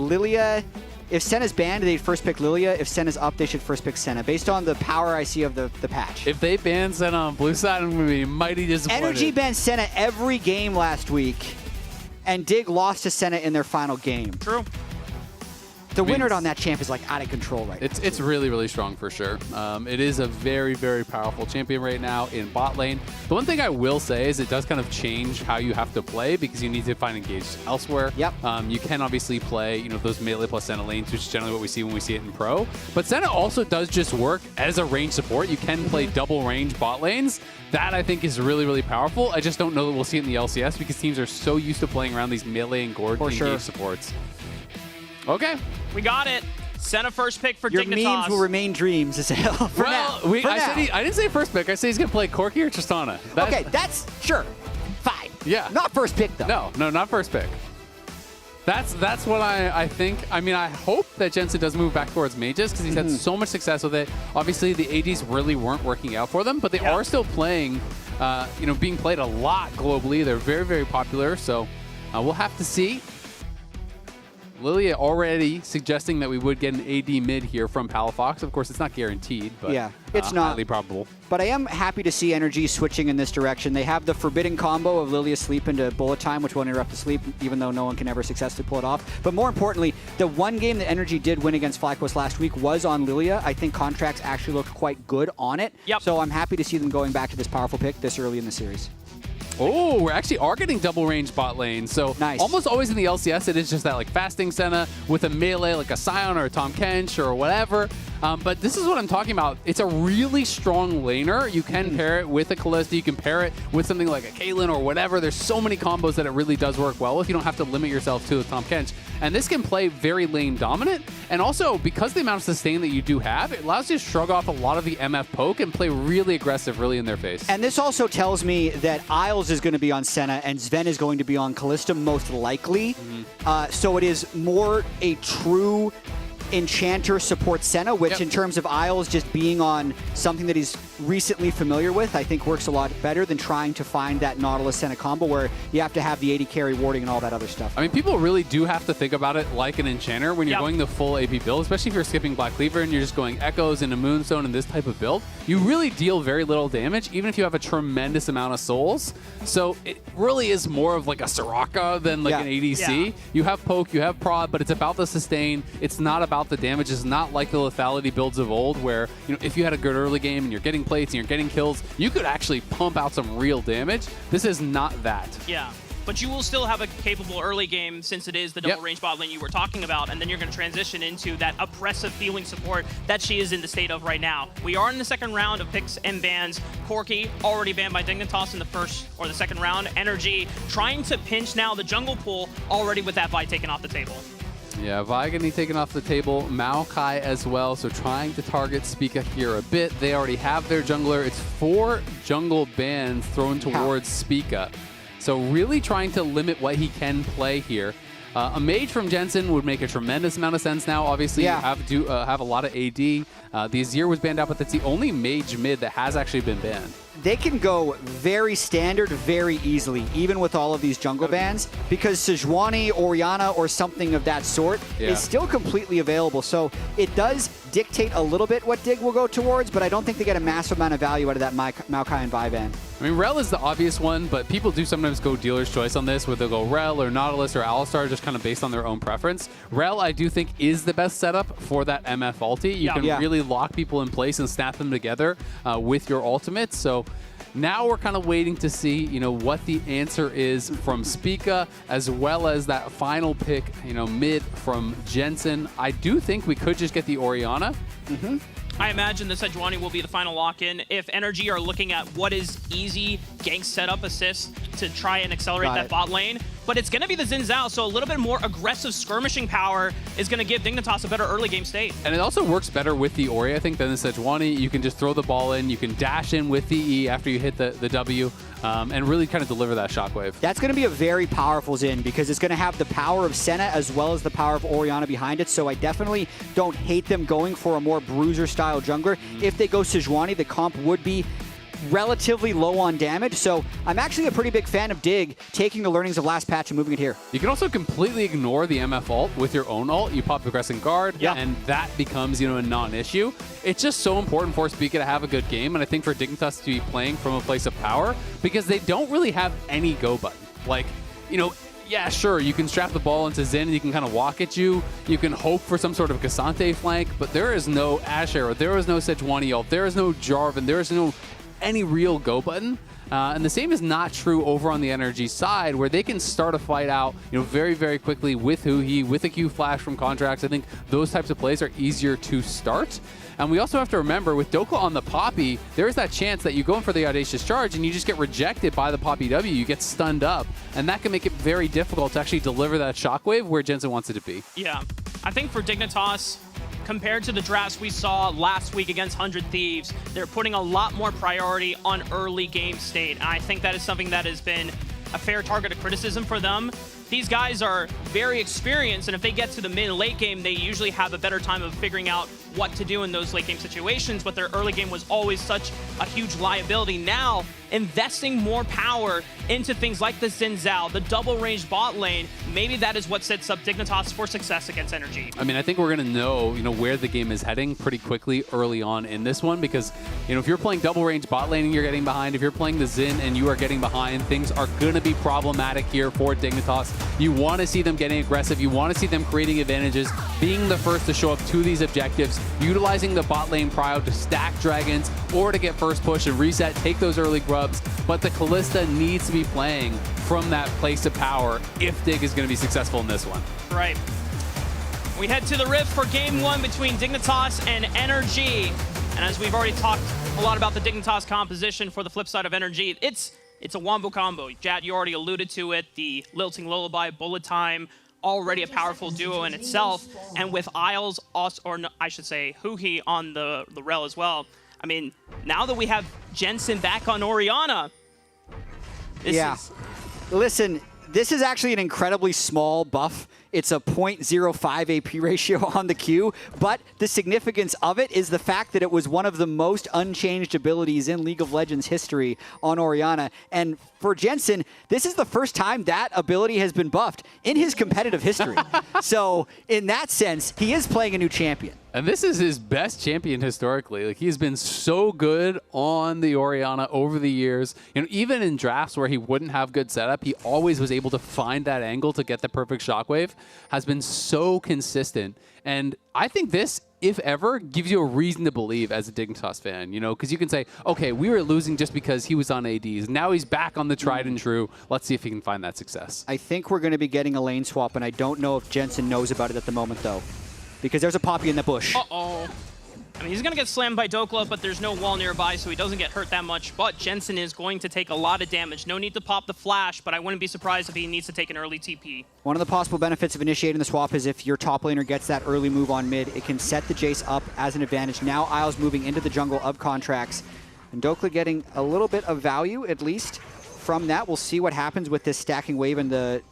Senna's banned, they'd first pick Lilia. If Senna's up, they should first pick Senna, based on the power I see of the patch. If they ban Senna on blue side, I'm going to be mighty disappointed. NRG banned Senna every game last week, and Dig lost to Senna in their final game. True. The win rate on that champ is like out of control right now. It's really, really strong for sure. It is a very, very powerful champion right now in bot lane. The one thing I will say is it does kind of change how you have to play because you need to find engage elsewhere. Yep. You can obviously play, you know, those melee plus Senna lanes, which is generally what we see when we see it in pro. But Senna also does just work as a range support. You can play double range bot lanes. That I think is really, really powerful. I just don't know that we'll see it in the LCS because teams are so used to playing around these melee and gourd engage supports. Okay. We got it. Senna first pick for Your Dignitas. memes will remain dreams as hell. For now. I didn't say first pick. I say he's going to play Corki or Tristana. Okay, that's sure. Fine. Yeah. Not first pick, though. No, not first pick. That's what I think. I mean, I hope that Jensen does move back towards mages because he's had so much success with it. Obviously, the ADs really weren't working out for them, but they are still playing, being played a lot globally. They're very, very popular, so we'll have to see. Lilia already suggesting that we would get an AD mid here from Palafox. Of course, it's not guaranteed, but yeah, it's not highly probable. But I am happy to see NRG switching in this direction. They have the forbidden combo of Lilia sleep into bullet time, which will interrupt the sleep, even though no one can ever successfully pull it off. But more importantly, the one game that NRG did win against FlyQuest last week was on Lilia. I think contracts actually looked quite good on it. Yep. So I'm happy to see them going back to this powerful pick this early in the series. Oh, we're actually getting double range bot lane. So nice. Almost always in the LCS, it is just that like fasting Senna with a melee like a Sion or a Tahm Kench or whatever. But this is what I'm talking about. It's a really strong laner. You can pair it with a Kalista. You can pair it with something like a Caitlyn or whatever. There's so many combos that it really does work well with. You don't have to limit yourself to a Tahm Kench. And this can play very lane dominant. And also, because the amount of sustain that you do have, it allows you to shrug off a lot of the MF poke and play really aggressive, really in their face. And this also tells me that Isles is going to be on Senna and Sven is going to be on Kalista most likely. So it is more a true Enchanter supports Senna, which in terms of Isles just being on something that he's recently familiar with, I think works a lot better than trying to find that Nautilus Senna combo where you have to have the 80 carry warding and all that other stuff. I mean, people really do have to think about it like an Enchanter when you're going the full AP build, especially if you're skipping Black Cleaver and you're just going Echoes into Moonstone and this type of build. You really deal very little damage, even if you have a tremendous amount of souls. So it really is more of like a Soraka than like an ADC. Yeah. You have poke, you have prod, but it's about the sustain. It's not about the damage. It's not like the lethality builds of old where, you know, if you had a good early game and you're getting plates and you're getting kills, you could actually pump out some real damage. This is not that. Yeah. But you will still have a capable early game since it is the double range bot lane you were talking about, and then you're going to transition into that oppressive feeling support that she is in the state of right now. We are in the second round of picks and bans. Corki already banned by Dignitas in the first or the second round. NRG trying to pinch now the jungle pool already with that Vi taken off the table. Yeah, Vi getting taken off the table. Maokai as well, so trying to target Spica here a bit. They already have their jungler. It's 4 jungle bans thrown towards Spica. So really trying to limit what he can play here. A mage from Jensen would make a tremendous amount of sense now. Obviously, you have to have a lot of AD. The Azir was banned out, but that's the only mage mid that has actually been banned. They can go very standard very easily, even with all of these jungle bans, because Sejuani, Orianna, or something of that sort is still completely available. So it does dictate a little bit what Dig will go towards, but I don't think they get a massive amount of value out of that Maokai and Vi ban. I mean, Rel is the obvious one, but people do sometimes go dealer's choice on this, where they'll go Rel or Nautilus or Alistar, just kind of based on their own preference. Rel, I do think, is the best setup for that MF ulti. You can really lock people in place and snap them together with your ultimates. So now we're kind of waiting to see, what the answer is from Spica, as well as that final pick, mid from Jensen. I do think we could just get the Orianna. I imagine the Sejuani will be the final lock-in. If NRG are looking at what is easy gank setup assist to try and accelerate that bot lane, but it's going to be the Xin Zhao, so a little bit more aggressive skirmishing power is going to give Dignitas a better early game state. And it also works better with the Ori, I think, than the Sejuani. You can just throw the ball in, you can dash in with the E after you hit the W, and really kind of deliver that shockwave. That's going to be a very powerful Xin, because it's going to have the power of Senna as well as the power of Orianna behind it, so I definitely don't hate them going for a more bruiser-style jungler. If they go Sejuani, the comp would be relatively low on damage, so I'm actually a pretty big fan of Dig taking the learnings of last patch and moving it here. You can also completely ignore the MF ult with your own ult. You pop Progressing Guard, and that becomes, a non-issue. It's just so important for Spica to have a good game, and I think for Dignitas to be playing from a place of power, because they don't really have any go button. Like, yeah, sure, you can strap the ball into Zen and he can kind of walk at you. You can hope for some sort of Cassante flank, but there is no Ash Arrow, there is no Sejuani ult, there is no Jarvan, there is no any real go button. And the same is not true over on the NRG side, where they can start a fight out, very, very quickly with Huhi, with a Q flash from contracts. I think those types of plays are easier to start. And we also have to remember, with Dokla on the Poppy, there is that chance that you go in for the Audacious Charge and you just get rejected by the Poppy W. You get stunned up, and that can make it very difficult to actually deliver that shockwave where Jensen wants it to be. Yeah, I think for Dignitas, compared to the drafts we saw last week against 100 Thieves, they're putting a lot more priority on early game state. And I think that is something that has been a fair target of criticism for them. These guys are very experienced, and if they get to the mid and late game, they usually have a better time of figuring out what to do in those late game situations, but their early game was always such a huge liability. Now, investing more power into things like the Xin Zhao, the double range bot lane, maybe that is what sets up Dignitas for success against NRG. I mean, I think we're going to know, where the game is heading pretty quickly early on in this one, because, if you're playing double range bot lane and you're getting behind, if you're playing the Xin and you are getting behind, things are going to be problematic here for Dignitas. You want to see them getting aggressive. You want to see them creating advantages, being the first to show up to these objectives, utilizing the bot lane prio to stack dragons or to get first push and reset, take those early grubs. But the Kalista needs to be playing from that place of power if Dig is going to be successful in this one. Right. We head to the Rift for game one between Dignitas and NRG. And as we've already talked a lot about the Dignitas composition for the flip side of NRG, it's a wombo combo. Jad, you already alluded to it. The Lilting Lullaby, Bullet Time, already a powerful duo in itself. And with Isles, or no, I should say Huhi on the Rel as well. I mean, now that we have Jensen back on Orianna, Listen, this is actually an incredibly small buff. It's a 0.05 AP ratio on the Q, but the significance of it is the fact that it was one of the most unchanged abilities in League of Legends history on Orianna. And for Jensen, this is the first time that ability has been buffed in his competitive history. So in that sense, he is playing a new champion. And this is his best champion historically. Like, he's been so good on the Orianna over the years. Even in drafts where he wouldn't have good setup, he always was able to find that angle to get the perfect shockwave. Has been so consistent. And I think this, if ever, gives you a reason to believe as a Dignitas fan, because you can say, okay, we were losing just because he was on ADs. Now he's back on the tried and true. Let's see if he can find that success. I think we're going to be getting a lane swap, and I don't know if Jensen knows about it at the moment, though, because there's a Poppy in the bush. Uh-oh. I mean, he's going to get slammed by Dokla, but there's no wall nearby, so he doesn't get hurt that much. But Jensen is going to take a lot of damage. No need to pop the flash, but I wouldn't be surprised if he needs to take an early TP. One of the possible benefits of initiating the swap is if your top laner gets that early move on mid, it can set the Jace up as an advantage. Now Isles moving into the jungle of contracts, and Dokla getting a little bit of value, at least, from that. We'll see what happens with this stacking wave and the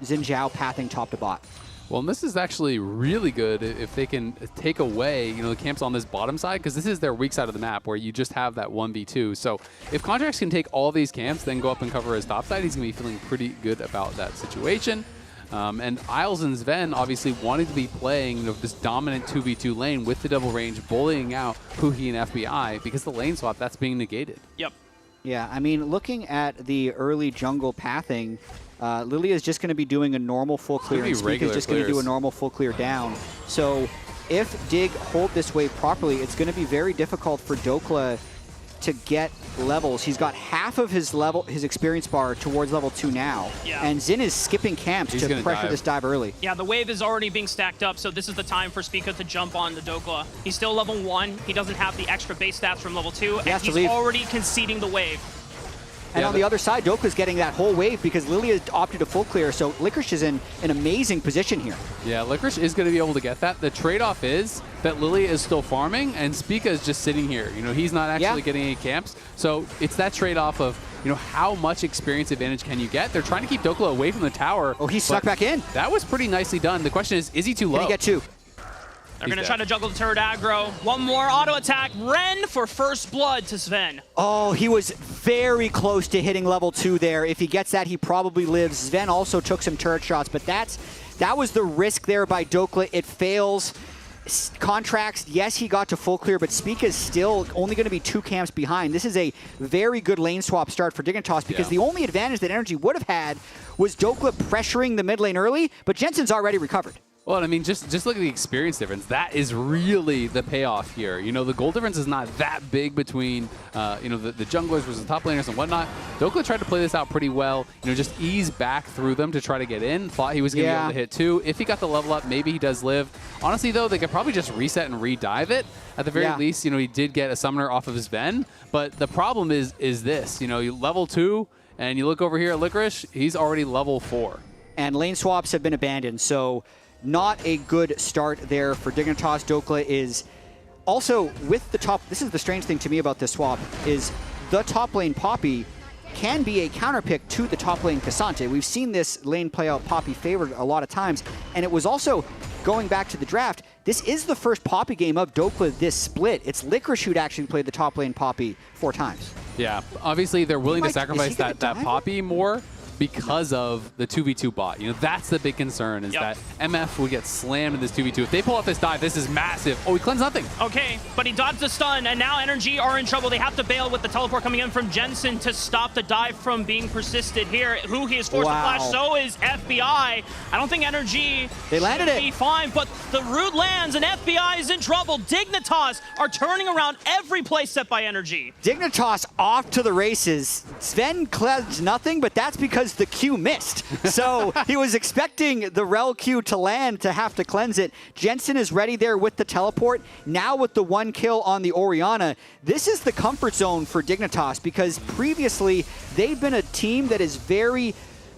Xin Zhao pathing top to bot. Well, and this is actually really good if they can take away, the camps on this bottom side, because this is their weak side of the map where you just have that 1v2. So if Contracts can take all these camps, then go up and cover his top side, he's going to be feeling pretty good about that situation. And Isles and Sven obviously wanted to be playing this dominant 2v2 lane with the double range, bullying out Huhi and FBI, because the lane swap, that's being negated. Yep. Yeah, I mean, looking at the early jungle pathing, Lilia is just going to be doing a normal full clear, and Speak is just going to do a normal full clear down. So if Dig hold this wave properly, it's going to be very difficult for Dokla to get levels. He's got half of his experience bar towards level 2 now. Yeah. And Xin is skipping camps to pressure this dive early. Yeah, the wave is already being stacked up, so this is the time for Spica to jump on the Dokla. He's still level 1. He doesn't have the extra base stats from level 2, and he's already conceding the wave. And on the other side, Dokla's getting that whole wave because Lilia opted to full clear, so Licorice is in an amazing position here. Yeah, Licorice is going to be able to get that. The trade-off is that Lilia is still farming and Spica is just sitting here. He's not actually getting any camps. So it's that trade-off of, how much experience advantage can you get? They're trying to keep Dokla away from the tower. Oh, he snuck back in. That was pretty nicely done. The question is he too low? Can he get 2? They're going to try to juggle the turret aggro. One more auto attack. Ren for first blood to Sven. Oh, he was very close to hitting level 2 there. If he gets that, he probably lives. Sven also took some turret shots, but that was the risk there by Dokla. It fails. Contracts, yes, he got to full clear, but Spica is still only going to be 2 camps behind. This is a very good lane swap start for Dignitas because the only advantage that NRG would have had was Dokla pressuring the mid lane early, but Jensen's already recovered. Well, I mean, just look at the experience difference. That is really the payoff here. The goal difference is not that big between, the junglers versus the top laners and whatnot. Dokla tried to play this out pretty well. Just ease back through them to try to get in. Thought he was going to be able to hit 2. If he got the level up, maybe he does live. Honestly, though, they could probably just reset and redive it. At the very least, he did get a summoner off of his Sven. But the problem is this. You level 2, and you look over here at Licorice, he's already level 4. And lane swaps have been abandoned, so not a good start there for Dignitas. Dokla is also with the top. This is the strange thing to me about this swap is the top lane Poppy can be a counterpick to the top lane Cassante. We've seen this lane play out Poppy favored a lot of times, and it was also going back to the draft. This is the first Poppy game of Dokla this split. It's Licorice who'd actually played the top lane Poppy 4 times. Yeah, obviously they're willing to sacrifice that Poppy more because of the 2v2 bot. That's the big concern is that MF would get slammed in this 2v2. If they pull off this dive, this is massive. Oh, he cleansed nothing. Okay, but he dodged the stun, and now NRG are in trouble. They have to bail with the teleport coming in from Jensen to stop the dive from being persisted here. Huhi is forced to flash, so is FBI. I don't think NRG should be fine, but the root lands, and FBI is in trouble. Dignitas are turning around every play set by NRG. Dignitas off to the races. Sven cleansed nothing, but that's because the Q missed. So he was expecting the Rel Q to land to have to cleanse it. Jensen is ready there with the teleport. Now with the 1 kill on the Orianna, this is the comfort zone for Dignitas because previously they've been a team that is very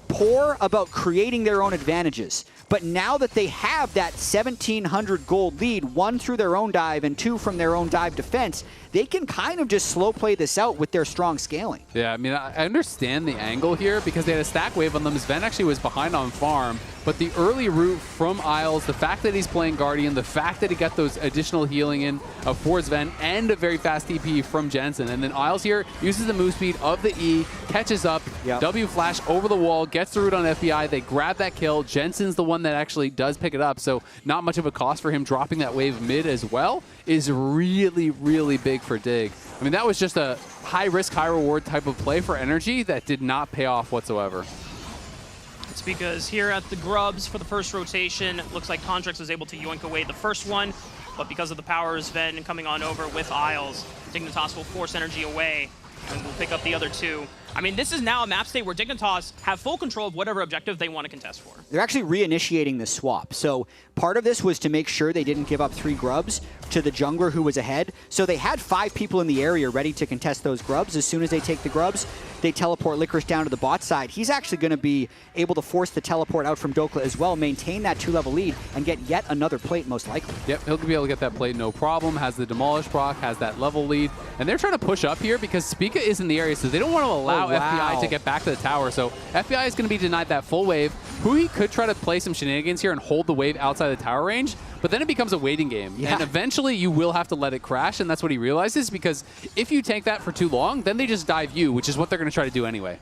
poor about creating their own advantages. But now that they have that 1,700 gold lead, 1 through their own dive and 2 from their own dive defense, they can kind of just slow play this out with their strong scaling. Yeah, I mean, I understand the angle here because they had a stack wave on them. Sven actually was behind on farm, but the early route from Isles, the fact that he's playing Guardian, the fact that he got those additional healing in for Sven, and a very fast TP from Jensen. And then Isles here uses the move speed of the E, catches up, W flash over the wall, gets the root on FBI, they grab that kill. Jensen's the one that actually does pick it up, so not much of a cost for him dropping that wave mid as well is really, really big for Dig. I mean, that was just a high risk, high reward type of play for NRG that did not pay off whatsoever. It's because here at the Grubs for the first rotation, it looks like Contracts was able to yoink away the first one, but because of the power of Sven coming on over with Isles, Dignitas will force NRG away and will pick up the other 2. I mean, this is now a map state where Dignitas have full control of whatever objective they want to contest for. They're actually reinitiating this swap. So part of this was to make sure they didn't give up 3 grubs to the jungler who was ahead. So they had 5 people in the area ready to contest those grubs. As soon as they take the grubs, they teleport Licorice down to the bot side. He's actually going to be able to force the teleport out from Dokla as well, maintain that 2-level lead, and get yet another plate most likely. Yep, he'll be able to get that plate no problem, has the Demolish proc, has that level lead. And they're trying to push up here because Spica is in the area, so they don't want to allow FBI to get back to the tower. So FBI is going to be denied that full wave. Hui could try to play some shenanigans here and hold the wave outside the tower range, but then it becomes a waiting game. Yeah. And eventually you will have to let it crash, and that's what he realizes, because if you tank that for too long, then they just dive you, which is what they're going to try to do anyway.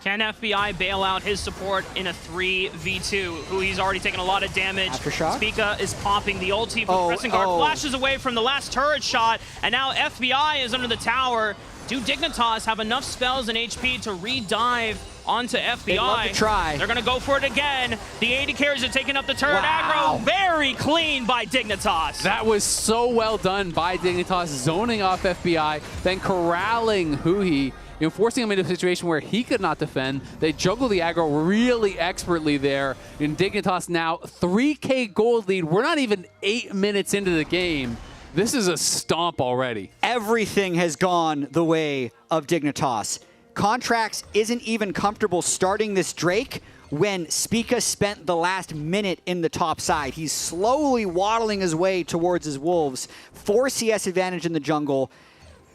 Can FBI bail out his support in a 3v2? Hui's already taken a lot of damage. Aftershock? Spica is popping the ulti from the pressing guard, flashes away from the last turret shot, and now FBI is under the tower. Do Dignitas have enough spells and HP to re-dive onto FBI? They'd love to try. They're going to go for it again. The AD carries are taking up the turret Wow. aggro. Very clean by Dignitas. That was so well done by Dignitas, zoning off FBI, then corralling Hui, forcing him into a situation where he could not defend. They juggle the aggro really expertly there. And Dignitas now 3K gold lead. We're not even 8 minutes into the game. This is a stomp already. Everything has gone the way of Dignitas. Contracts isn't even comfortable starting this Drake when Spica spent the last minute in the top side. He's slowly waddling his way towards his Wolves. 4 CS advantage in the jungle.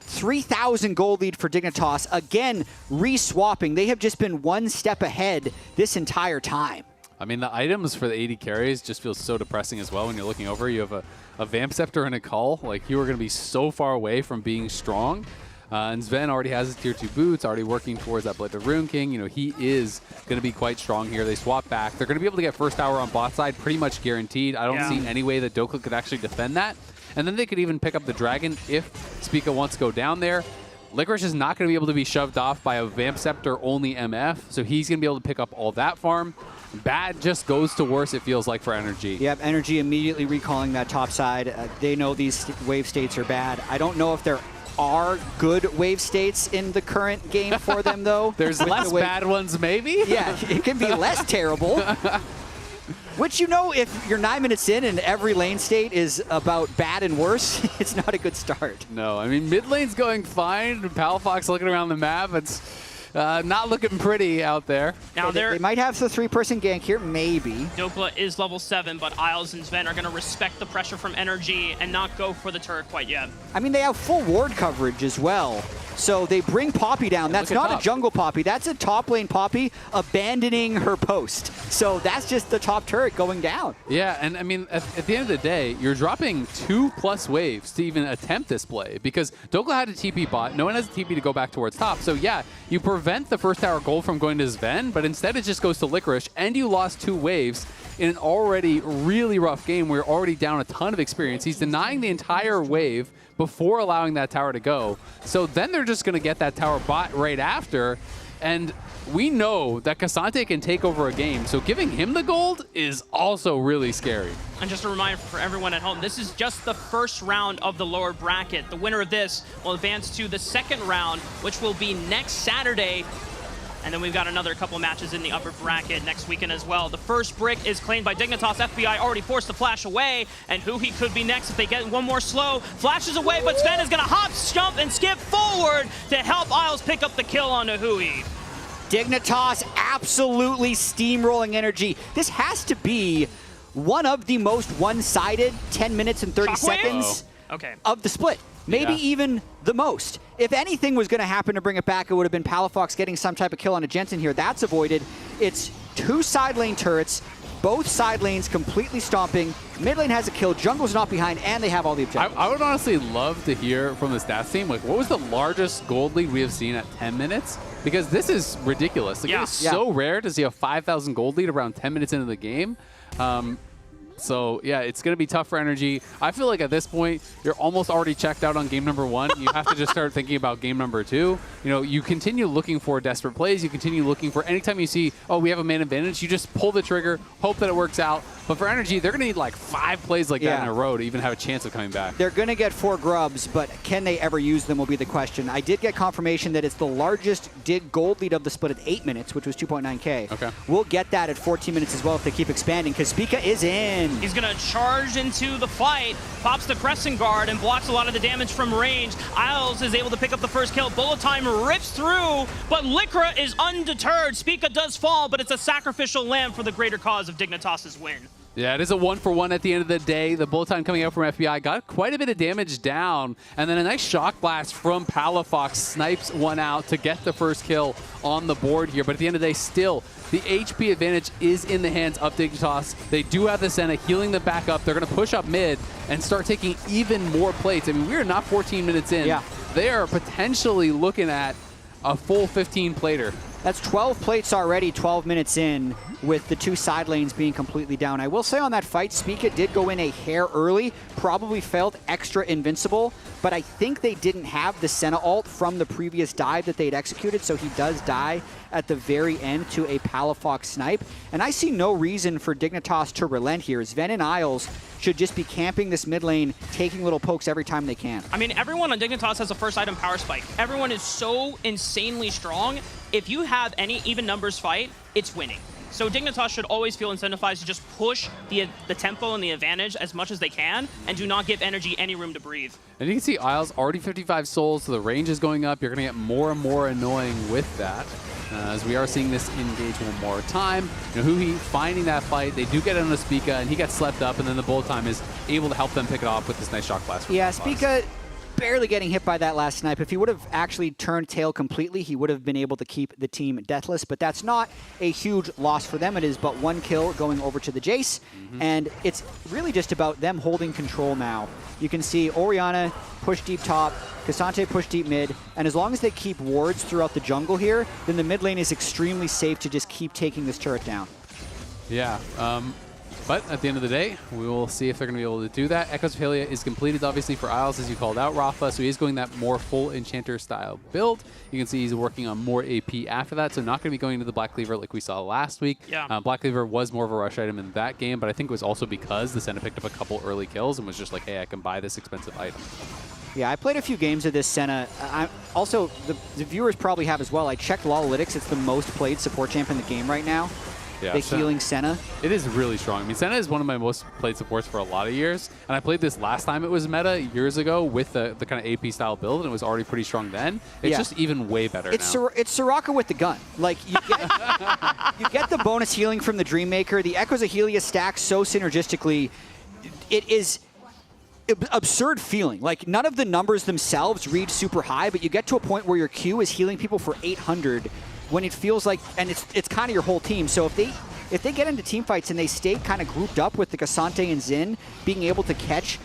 3,000 gold lead for Dignitas. Again, re-swapping. They have just been one step ahead this entire time. I mean, the items for the AD carries just feel so depressing as well when you're looking over. You have a Vamp Scepter and a Cull. Like, you are going to be so far away from being strong. And Sven already has his tier 2 boots, already working towards that Blade of Rune King. He is going to be quite strong here. They swap back. They're going to be able to get first tower on bot side, pretty much guaranteed. I don't see any way that Dokka could actually defend that. And then they could even pick up the Dragon if Spica wants to go down there. Licorice is not going to be able to be shoved off by a Vamp Scepter only MF, so he's going to be able to pick up all that farm. Bad just goes to worse, it feels like, for NRG. Yep, NRG immediately recalling that top side. They know these wave states are bad. I don't know if there are good wave states in the current game for them, though. There's less bad ones, maybe? Yeah, it can be less terrible. Which, if you're 9 minutes in and every lane state is about bad and worse, it's not a good start. No, I mean, mid lane's going fine. Palafox looking around the map. It's not looking pretty out there. Now they might have the 3-person gank here, maybe. Dokka is level 7, but Isles and Sven are going to respect the pressure from NRG and not go for the turret quite yet. I mean, they have full ward coverage as well. So they bring Poppy down. That's not a jungle Poppy. That's a top lane Poppy abandoning her post. So that's just the top turret going down. Yeah, and I mean, at the end of the day, you're dropping 2+ waves to even attempt this play, because Dokka had a TP bot. No one has a TP to go back towards top. So yeah, you prevent the first tower gold from going to Sven, but instead it just goes to Licorice, and you lost 2 waves in an already really rough game where you're already down a ton of experience. He's denying the entire wave before allowing that tower to go. So then they're just going to get that tower bot right after. And we know that Cassante can take over a game, so giving him the gold is also really scary. And just a reminder for everyone at home, this is just the first round of the lower bracket. The winner of this will advance to the second round, which will be next Saturday. And then we've got another couple matches in the upper bracket next weekend as well. The first brick is claimed by Dignitas. FBI already forced the flash away, and Hui could be next if they get one more slow. Flashes away, but Sven is going to hop, jump, and skip forward to help Isles pick up the kill on Hui. Dignitas absolutely steamrolling NRG. This has to be one of the most one-sided 10 minutes and 30 seconds of the split. Maybe even the most. If anything was going to happen to bring it back, it would have been Palafox getting some type of kill on a Jensen here. That's avoided. It's 2 side lane turrets, both side lanes completely stomping. Mid lane has a kill, jungle's not behind, and they have all the objectives. I would honestly love to hear from the stats team, like, what was the largest gold lead we have seen at 10 minutes? Because this is ridiculous. Like, it is so rare to see a 5,000 gold lead around 10 minutes into the game. So, yeah, it's going to be tough for NRG. I feel like at this point, you're almost already checked out on game number 1. You have to just start thinking about game number 2. You continue looking for desperate plays. You continue looking for anytime you see, oh, we have a man advantage, you just pull the trigger, hope that it works out. But for NRG, they're going to need like 5 plays like that in a row to even have a chance of coming back. They're going to get 4 grubs, but can they ever use them will be the question. I did get confirmation that it's the largest dig gold lead of the split at 8 minutes, which was 2.9K. Okay. We'll get that at 14 minutes as well if they keep expanding, because Spica is in. He's going to charge into the fight, pops the Crescent Guard, and blocks a lot of the damage from range. Isles is able to pick up the first kill. Bullet Time rips through, but Lycra is undeterred. Spica does fall, but it's a sacrificial lamb for the greater cause of Dignitas' win. Yeah, it is a 1-for-1 at the end of the day. The bullet time coming out from FBI got quite a bit of damage down, and then a nice shock blast from Palafox snipes one out to get the first kill on the board here. But at the end of the day, still, the HP advantage is in the hands of Dignitas. They do have the Senna healing them back up. They're going to push up mid and start taking even more plates. I mean, we're not 14 minutes in. Yeah. They are potentially looking at a full 15 plater. That's 12 plates already, 12 minutes in, with the 2 side lanes being completely down. I will say on that fight, Spica did go in a hair early, probably felt extra invincible, but I think they didn't have the Senna ult from the previous dive that they had executed, so he does die at the very end to a Palafox snipe. And I see no reason for Dignitas to relent here. Sven and Isles should just be camping this mid lane, taking little pokes every time they can. I mean, everyone on Dignitas has a first item power spike. Everyone is so insanely strong. If you have any even numbers fight, it's winning. So Dignitas should always feel incentivized to just push the tempo and the advantage as much as they can and do not give NRG any room to breathe. And you can see Isles already 55 souls, so the range is going up. You're going to get more and more annoying with that. As we are seeing this engage one more time. You know, Huhi finding that fight. They do get on a Spica, and he gets slept up, and then the bullet time is able to help them pick it off with this nice shock blast. Yeah, Spica barely getting hit by that last snipe. If he would have actually turned tail completely, he would have been able to keep the team deathless, but that's not a huge loss for them. It is but 1 kill going over to the Jace, and it's really just about them holding control now. You can see Orianna push deep top, Cassante push deep mid, and as long as they keep wards throughout the jungle here, then the mid lane is extremely safe to just keep taking this turret down. Yeah, but at the end of the day, we will see if they're going to be able to do that. Echoes of Hylia is completed, obviously, for Isles, as you called out, Rafa, so he is going that more full Enchanter style build. You can see he's working on more AP after that, so not going to be going to the Black Cleaver like we saw last week. Yeah. Black Cleaver was more of a rush item in that game, but I think it was also because the Senna picked up a couple early kills and was just like, hey, I can buy this expensive item. Yeah, I played a few games of this Senna. Also, the viewers probably have as well. I checked Lolytics. It's the most played support champ in the game right now. Yeah, the healing Senna. It is really strong. I mean, Senna is one of my most played supports for a lot of years. And I played this last time it was meta years ago with the kind of AP style build, and it was already pretty strong then. It's just even way better now. It's Soraka with the gun. Like, you get, you get the bonus healing from the Dreammaker. The Echoes of Hylia stack so synergistically. It is absurd feeling. Like, none of the numbers themselves read super high, but you get to a point where your Q is healing people for 800 when it feels like, and it's kind of your whole team. So if they get into team fights and they stay kind of grouped up with the Cassante and Xin being able to catch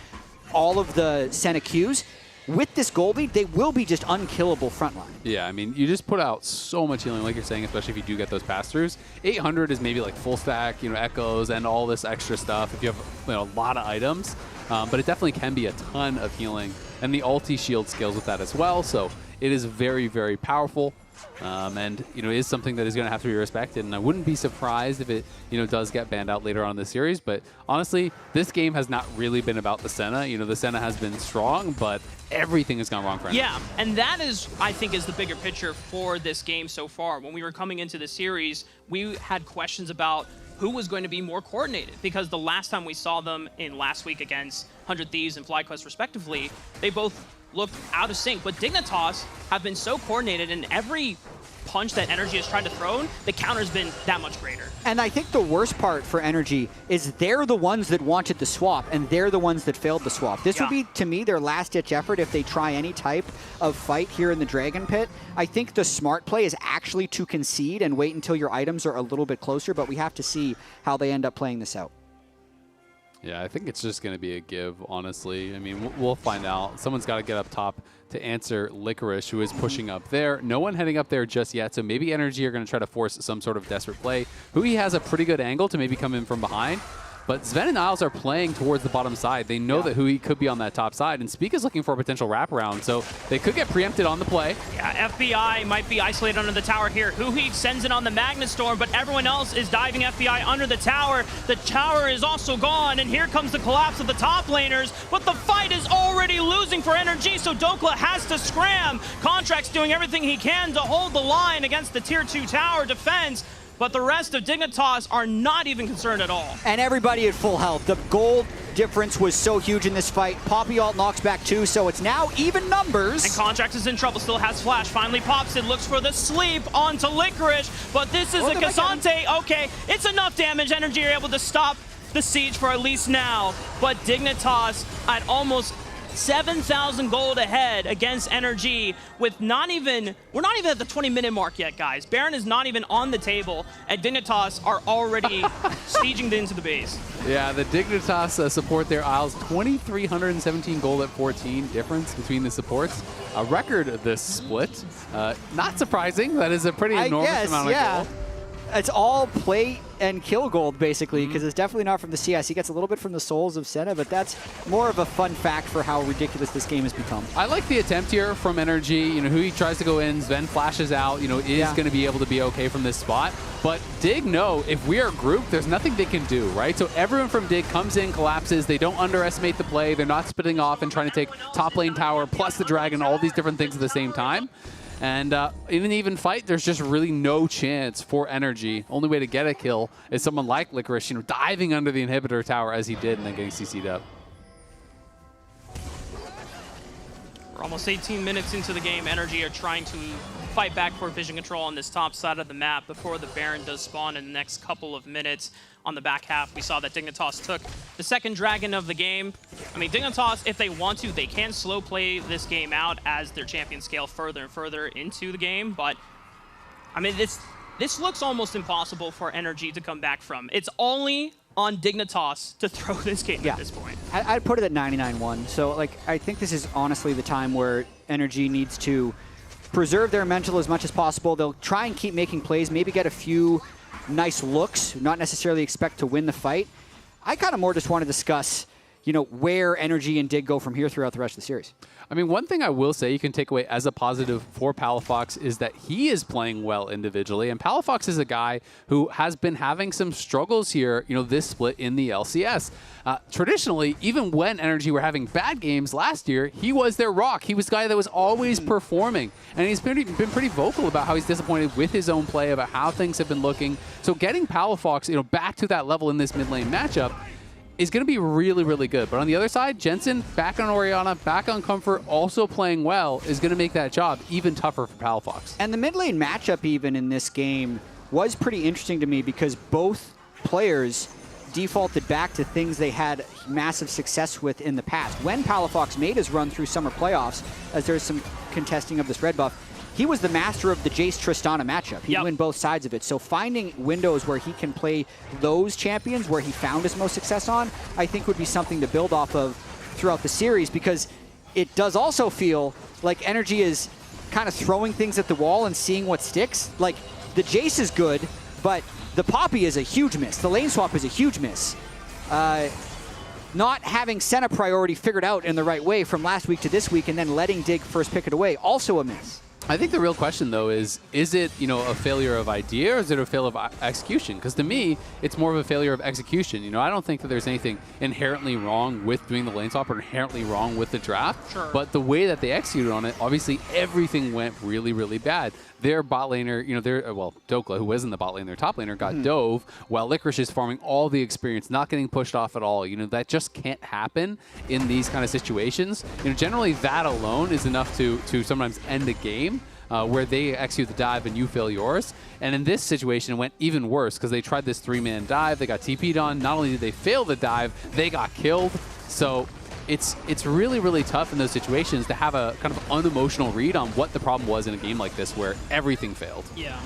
all of the Senna Qs, with this gold lead, they will be just unkillable frontline. Yeah, I mean, you just put out so much healing, like you're saying, especially if you do get those pass-throughs. 800 is maybe like full stack, you know, echoes and all this extra stuff if you have, you know, a lot of items. But it definitely can be a ton of healing. And the ulti shield scales with that as well, so it is very, very powerful. And, you know, it is something that is going to have to be respected. And I wouldn't be surprised if it, you know, does get banned out later on in the series. But honestly, this game has not really been about the Senna. You know, the Senna has been strong, but everything has gone wrong for him. Yeah, and that is, I think, is the bigger picture for this game so far. When we were coming into the series, we had questions about who was going to be more coordinated, because the last time we saw them in last week against 100 Thieves and FlyQuest respectively, they both looked out of sync. But Dignitas have been so coordinated, and every punch that NRG has tried to throw, the counter's been that much greater. And I think the worst part for NRG is they're the ones that wanted the swap, and they're the ones that failed the swap. This would be, to me, their last-ditch effort if they try any type of fight here in the Dragon Pit. I think the smart play is actually to concede and wait until your items are a little bit closer, but we have to see how they end up playing this out. Yeah, I think it's just going to be a give, honestly. I mean, we'll find out. Someone's got to get up top to answer Licorice, who is pushing up there. No one heading up there just yet, so maybe NRG are going to try to force some sort of desperate play. Hui has a pretty good angle to maybe come in from behind, but Sven and Isles are playing towards the bottom side. They know that Hui could be on that top side, and Speak is looking for a potential wraparound, so they could get preempted on the play. Yeah, FBI might be isolated under the tower here. Hui sends it on the Magnet Storm, but everyone else is diving FBI under the tower. The tower is also gone, and here comes the collapse of the top laners, but the fight is already losing for NRG, so Dokla has to scram. Contract's doing everything he can to hold the line against the tier 2 tower defense, but the rest of Dignitas are not even concerned at all. And everybody at full health. The gold difference was so huge in this fight. Poppy ult knocks back 2, so it's now even numbers. And Contract is in trouble, still has flash, finally pops it, looks for the sleep onto Licorice, but this is a Cassante. Okay, it's enough damage. NRG are able to stop the siege for at least now, but Dignitas at almost 7,000 gold ahead against NRG with we're not even at the 20-minute mark yet, guys. Baron is not even on the table, and Dignitas are already sieging into the base. Yeah, the Dignitas support their Isles, 2,317 gold at 14 difference between the supports. A record of this split. Not surprising. That is a pretty enormous amount of gold. It's all plate and kill gold, basically, because it's definitely not from the CS. He gets a little bit from the souls of Senna, but that's more of a fun fact for how ridiculous this game has become. I like the attempt here from NRG. You know, who he tries to go in, Sven flashes out, you know, is going to be able to be okay from this spot. But Dig know if we are grouped, there's nothing they can do, right? So everyone from Dig comes in, collapses. They don't underestimate the play. They're not splitting off and trying to take top lane tower plus the dragon, all these different things at the same time. And in an even fight, there's just really no chance for NRG. Only way to get a kill is someone like Licorice, you know, diving under the inhibitor tower as he did and then getting CC'd up. We're almost 18 minutes into the game. NRG are trying to fight back for vision control on this top side of the map before the Baron does spawn in the next couple of minutes. On the back half, we saw that Dignitas took the second dragon of the game. I mean, Dignitas, if they want to, they can slow play this game out as their champions scale further and further into the game. But, I mean, this looks almost impossible for NRG to come back from. It's only on Dignitas to throw this game at this point. I'd put it at 99-1. So, like, I think this is honestly the time where NRG needs to preserve their mental as much as possible. They'll try and keep making plays, maybe get a few nice looks, not necessarily expect to win the fight. I kind of more just want to discuss, you know, where NRG and Dig go from here throughout the rest of the series. I mean, one thing I will say you can take away as a positive for Palafox is that he is playing well individually. And Palafox is a guy who has been having some struggles here, you know, this split in the LCS. Traditionally, even when NRG were having bad games last year, he was their rock. He was the guy that was always performing. And he's been pretty vocal about how he's disappointed with his own play, about how things have been looking. So getting Palafox, you know, back to that level in this mid lane matchup is going to be really, really good. But on the other side, Jensen back on Orianna, back on Comfort, also playing well, is going to make that job even tougher for Palafox. And the mid lane matchup even in this game was pretty interesting to me because both players defaulted back to things they had massive success with in the past. When Palafox made his run through Summer Playoffs, as there's some contesting of this red buff, he was the master of the Jace Tristana matchup. He win both sides of it. So finding windows where he can play those champions, where he found his most success on, I think would be something to build off of throughout the series, because it does also feel like NRG is kind of throwing things at the wall and seeing what sticks. Like, the Jace is good, but the Poppy is a huge miss. The lane swap is a huge miss. Not having Senna priority figured out in the right way from last week to this week and then letting Dig first pick it away, also a miss. I think the real question, though, is it, you know, a failure of idea or is it a failure of execution? Because to me, it's more of a failure of execution. You know, I don't think that there's anything inherently wrong with doing the lane swap or inherently wrong with the draft. Sure. But the way that they executed on it, obviously everything went really, really bad. Their bot laner, you know, well, Dokla, who was in the bot lane, their top laner, got dove, while Licorice is farming all the experience, not getting pushed off at all. You know, that just can't happen in these kind of situations. You know, generally that alone is enough to sometimes end a game. Where they execute the dive and you fail yours. And in this situation, it went even worse because they tried this three-man dive. They got TP'd on. Not only did they fail the dive, they got killed. So it's really, really tough in those situations to have a kind of unemotional read on what the problem was in a game like this where everything failed. Yeah.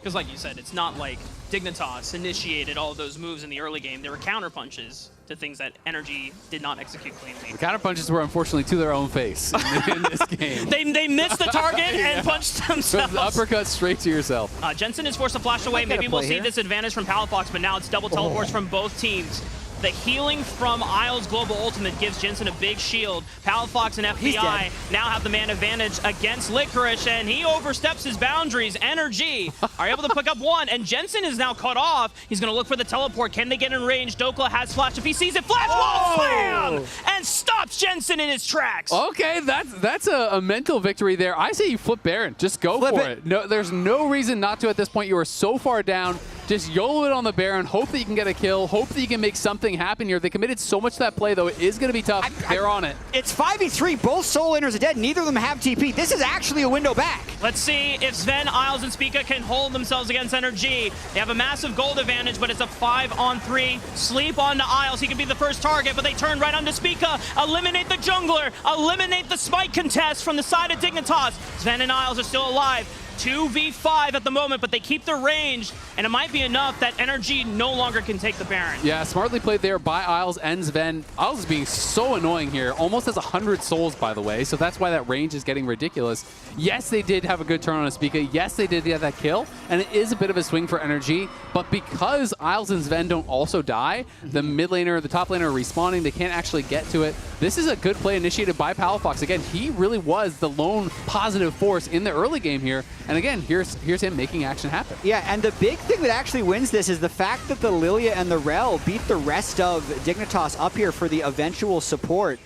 Because like you said, it's not like Dignitas initiated all of those moves in the early game. There were counter punches to things that NRG did not execute cleanly. The counter punches were unfortunately to their own face in this game. They missed the target and punched themselves. The uppercut straight to yourself. Jensen is forced to flash away. Maybe we'll see this advantage from Palafox, but now it's double teleports from both teams. The healing from Isles Global Ultimate gives Jensen a big shield. Palafox and FBI now have the man advantage against Licorice, and he oversteps his boundaries. NRG are able to pick up one, and Jensen is now cut off. He's going to look for the teleport. Can they get in range? Dokla has flash. If he sees it, flash wall slam! And stops Jensen in his tracks. Okay, that's a mental victory there. I say you flip Baron. Just go for it. No, there's no reason not to at this point. You are so far down. Just YOLO it on the Baron, hope that you can get a kill, hope that you can make something happen here. They committed so much to that play, though. It is going to be tough. They're on it. It's 5v3. Both solo laners are dead. Neither of them have TP. This is actually a window back. Let's see if Sven, Isles, and Spica can hold themselves against NRG. They have a massive gold advantage, but it's a 5-on-3. Sleep onto Isles. He can be the first target, but they turn right onto Spica. Eliminate the jungler. Eliminate the spike contest from the side of Dignitas. Sven and Isles are still alive. 2v5 at the moment, but they keep the range, and it might be enough that NRG no longer can take the Baron. Yeah, smartly played there by Isles and Sven. Isles is being so annoying here. Almost has 100 souls, by the way, so that's why that range is getting ridiculous. Yes, they did have a good turn on a Spica. Yes, they did get that kill, and it is a bit of a swing for NRG, but because Isles and Sven don't also die, the mid laner, the top laner are respawning. They can't actually get to it. This is a good play initiated by Palafox. Again, he really was the lone positive force in the early game here. And again, here's him making action happen. Yeah, and the big thing that actually wins this is the fact that the Lilia and the Rel beat the rest of Dignitas up here for the eventual support.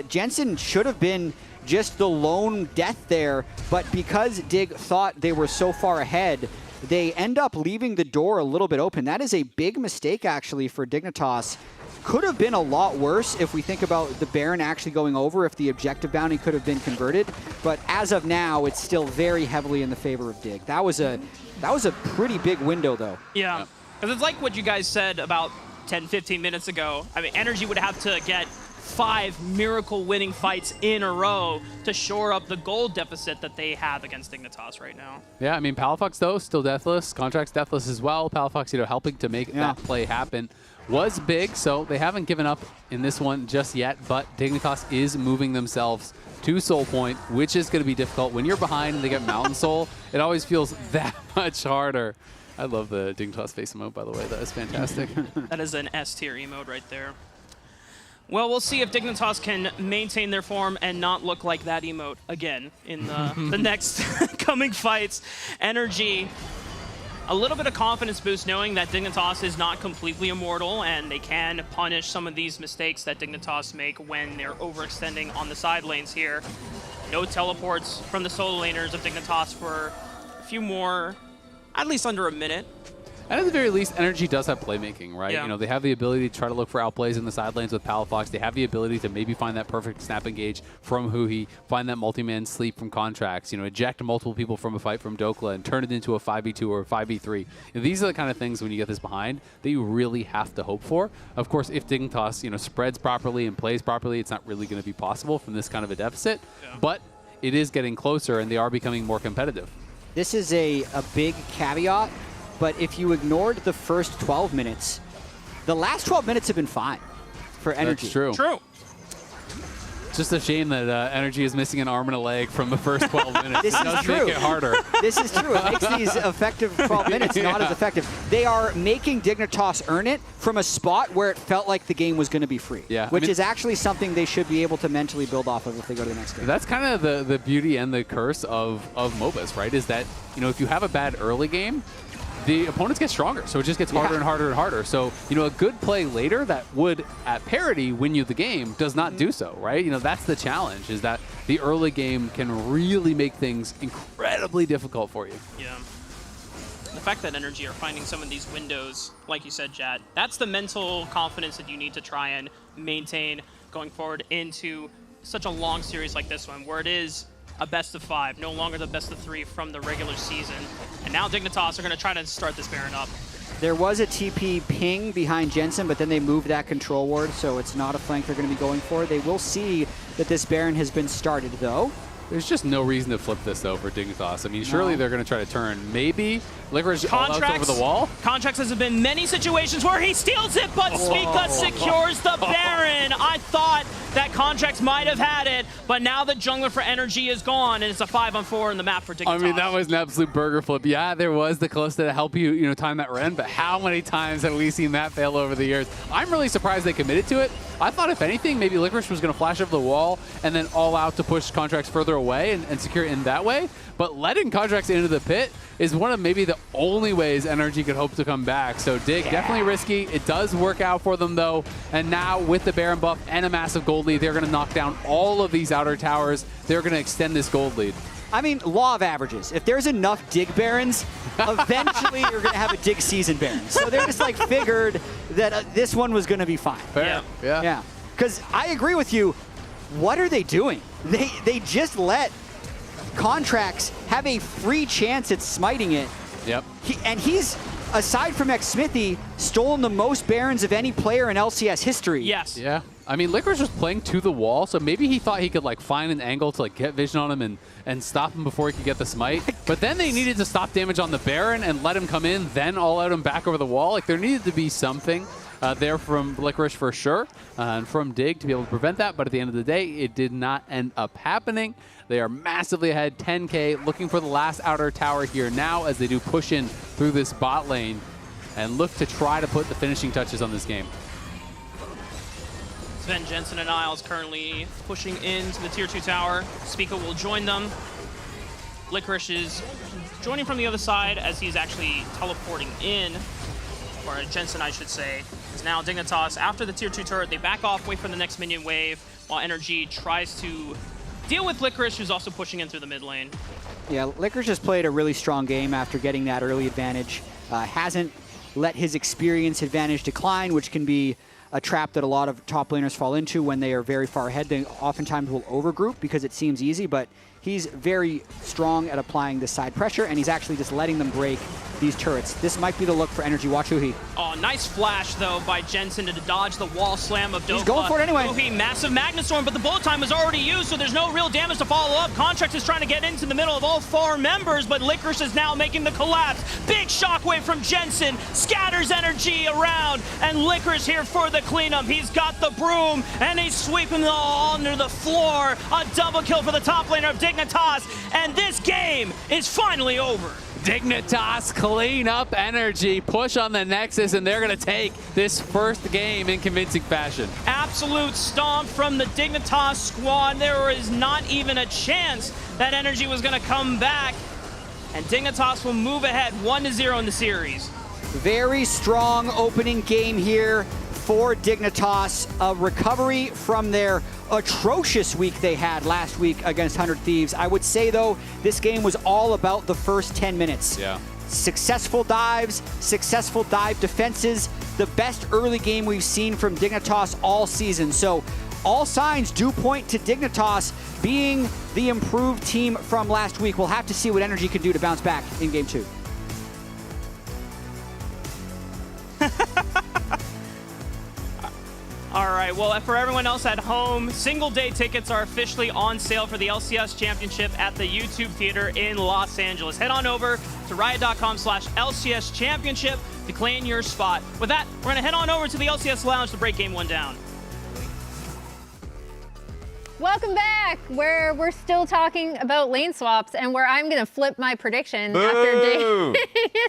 Jensen should have been just the lone death there, but because Dig thought they were so far ahead, they end up leaving the door a little bit open. That is a big mistake, actually, for Dignitas. Could have been a lot worse if we think about the Baron actually going over, if the objective bounty could have been converted. But as of now, it's still very heavily in the favor of Dig. That was a pretty big window, though. Yeah, because it's like what you guys said about 10, 15 minutes ago. I mean, NRG would have to get 5 miracle winning fights in a row to shore up the gold deficit that they have against Dignitas right now. Yeah, I mean, Palafox, though, still deathless. Contract's deathless as well. Palafox, helping to make that play happen was big, so they haven't given up in this one just yet, but Dignitas is moving themselves to Soul Point, which is going to be difficult. When you're behind and they get Mountain Soul, it always feels that much harder. I love the Dignitas face emote, by the way. That is fantastic. That is an S-tier emote right there. Well, we'll see if Dignitas can maintain their form and not look like that emote again in the next coming fights. NRG, a little bit of confidence boost knowing that Dignitas is not completely immortal and they can punish some of these mistakes that Dignitas make when they're overextending on the side lanes here. No teleports from the solo laners of Dignitas for a few more, at least under a minute. And at the very least, NRG does have playmaking, right? Yeah. They have the ability to try to look for outplays in the side lanes with Palafox. They have the ability to maybe find that perfect snap engage from Huhi, find that multi-man sleep from Contracts, eject multiple people from a fight from Dokla and turn it into a 5v2 or a 5v3. These are the kind of things when you get this behind that you really have to hope for. Of course, if Dignitas, spreads properly and plays properly, it's not really going to be possible from this kind of a deficit. Yeah. But it is getting closer and they are becoming more competitive. This is a big caveat. But if you ignored the first 12 minutes, the last 12 minutes have been fine for NRG. That's true. True. It's just a shame that NRG is missing an arm and a leg from the first 12 minutes. This it does is true. make it harder. This is true. It makes these effective 12 minutes not as effective. They are making Dignitas earn it from a spot where it felt like the game was going to be free. Yeah, which is actually something they should be able to mentally build off of if they go to the next game. That's kind of the beauty and the curse of MOBAs, right? Is that, if you have a bad early game, the opponents get stronger, so it just gets harder and harder and harder. So, a good play later that would, at parity, win you the game does not do so, right? That's the challenge, is that the early game can really make things incredibly difficult for you. Yeah. The fact that NRG are finding some of these windows, like you said, Jad, that's the mental confidence that you need to try and maintain going forward into such a long series like this one, where it is a best of 5, no longer the best of 3 from the regular season. And now Dignitas are going to try to start this Baron up. There was a TP ping behind Jensen, but then they moved that control ward, so it's not a flank they're going to be going for. They will see that this Baron has been started, though. There's just no reason to flip this, though, for Dignitas. I mean, surely they're going to try to turn. Maybe Licorice all out over the wall? Contracts has been many situations where he steals it, but Spica secures the Baron. I thought that Contracts might have had it, but now the jungler for NRG is gone, and it's a 5-on-4 in the map for Dignitas. I mean, that was an absolute burger flip. Yeah, there was the close to help you, time that Ren, but how many times have we seen that fail over the years? I'm really surprised they committed to it. I thought, if anything, maybe Licorice was going to flash over the wall and then all out to push Contracts further away and secure it in that way. But letting Contracts into the pit is one of maybe the only ways NRG could hope to come back. So Dig, definitely risky. It does work out for them, though. And now with the Baron buff and a massive gold lead, they're going to knock down all of these outer towers. They're going to extend this gold lead. I mean, law of averages. If there's enough Dig Barons, eventually you're going to have a Dig season Baron. So they're just like figured that this one was going to be fine. Fair. Yeah. Because I agree with you. What are they doing? They just let Contracts have a free chance at smiting it. Yep. He's, aside from X-Smithy, stolen the most Barons of any player in LCS history. Yes. Yeah. I mean, Licorice was playing to the wall, so maybe he thought he could like find an angle to like get vision on him and stop him before he could get the smite. But then they needed to stop damage on the Baron and let him come in, then all out him back over the wall. Like there needed to be something there from Licorice for sure, and from Dig to be able to prevent that. But at the end of the day, it did not end up happening. They are massively ahead, 10K, looking for the last outer tower here now as they do push in through this bot lane and look to try to put the finishing touches on this game. Sven, Jensen, and Isles currently pushing into the Tier 2 tower. Spica will join them. Licorice is joining from the other side as he's actually teleporting in, or Jensen, I should say, is now Dignitas. After the Tier 2 turret, they back off, wait for the next minion wave, while NRG tries to deal with Licorice, who's also pushing in through the mid lane. Yeah, Licorice has played a really strong game after getting that early advantage. Hasn't let his experience advantage decline, which can be a trap that a lot of top laners fall into when they are very far ahead. They oftentimes will overgroup because it seems easy, but he's very strong at applying the side pressure, and he's actually just letting them break these turrets. This might be the look for NRG. Watch Uhi. Oh, nice flash, though, by Jensen to dodge the wall slam of Dokla. He's going for it anyway. Uhi, massive Magnustorm, but the bullet time was already used, so there's no real damage to follow up. Contract is trying to get into the middle of all 4 members, but Licorice is now making the collapse. Big shockwave from Jensen, scatters NRG around, and Licorice here for the cleanup. He's got the broom, and he's sweeping it all under the floor. A double kill for the top laner of Dignitas, and this game is finally over. Dignitas clean up NRG, push on the Nexus, and they're going to take this first game in convincing fashion. Absolute stomp from the Dignitas squad. There was not even a chance that NRG was going to come back, and Dignitas will move ahead 1-0 in the series. Very strong opening game here for Dignitas. A recovery from their atrocious week they had last week against 100 Thieves. I would say, though, this game was all about the first 10 minutes. Yeah. Successful dives, successful dive defenses, the best early game we've seen from Dignitas all season. So all signs do point to Dignitas being the improved team from last week. We'll have to see what NRG can do to bounce back in Game 2. All right, well, for everyone else at home, single-day tickets are officially on sale for the LCS Championship at the YouTube Theater in Los Angeles. Head on over to riot.com/LCS Championship to claim your spot. With that, we're going to head on over to the LCS Lounge to break Game 1 down. Welcome back, where we're still talking about lane swaps and where I'm going to flip my prediction after Dig.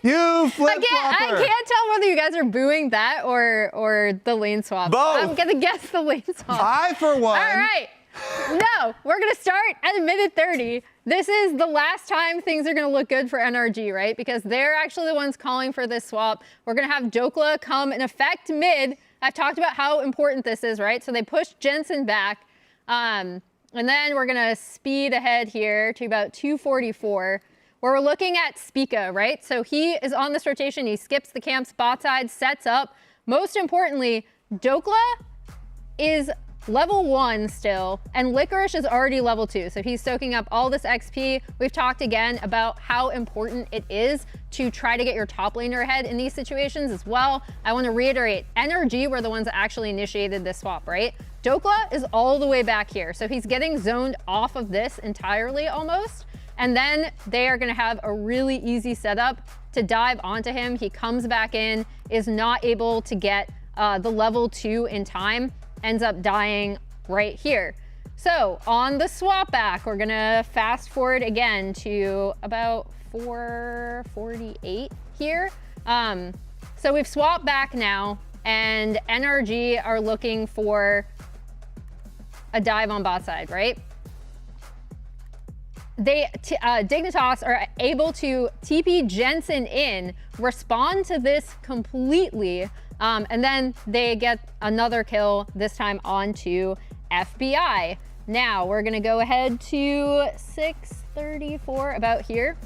You flip I can't tell whether you guys are booing that or the lane swap. Both. I'm going to guess the lane swap. I, for one. All right. No, we're going to start at a minute 30. This is the last time things are going to look good for NRG, right? Because they're actually the ones calling for this swap. We're going to have Dokla come and affect mid. I've talked about how important this is, right? So they pushed Jensen back. And then we're going to speed ahead here to about 244, where we're looking at Spica, right? So he is on this rotation. He skips the camps, bot side, sets up. Most importantly, Dokla is level 1 still, and Licorice is already level 2. So he's soaking up all this XP. We've talked again about how important it is to try to get your top laner ahead in these situations as well. I want to reiterate, NRG were the ones that actually initiated this swap, right? Dokla is all the way back here. So he's getting zoned off of this entirely almost. And then they are going to have a really easy setup to dive onto him. He comes back in, is not able to get the level 2 in time, ends up dying right here. So on the swap back, we're going to fast forward again to about 448 here. So we've swapped back now, and NRG are looking for a dive on bot side, right? Dignitas are able to TP Jensen in, respond to this completely, and then they get another kill, this time onto FBI. Now we're gonna go ahead to 634, about here.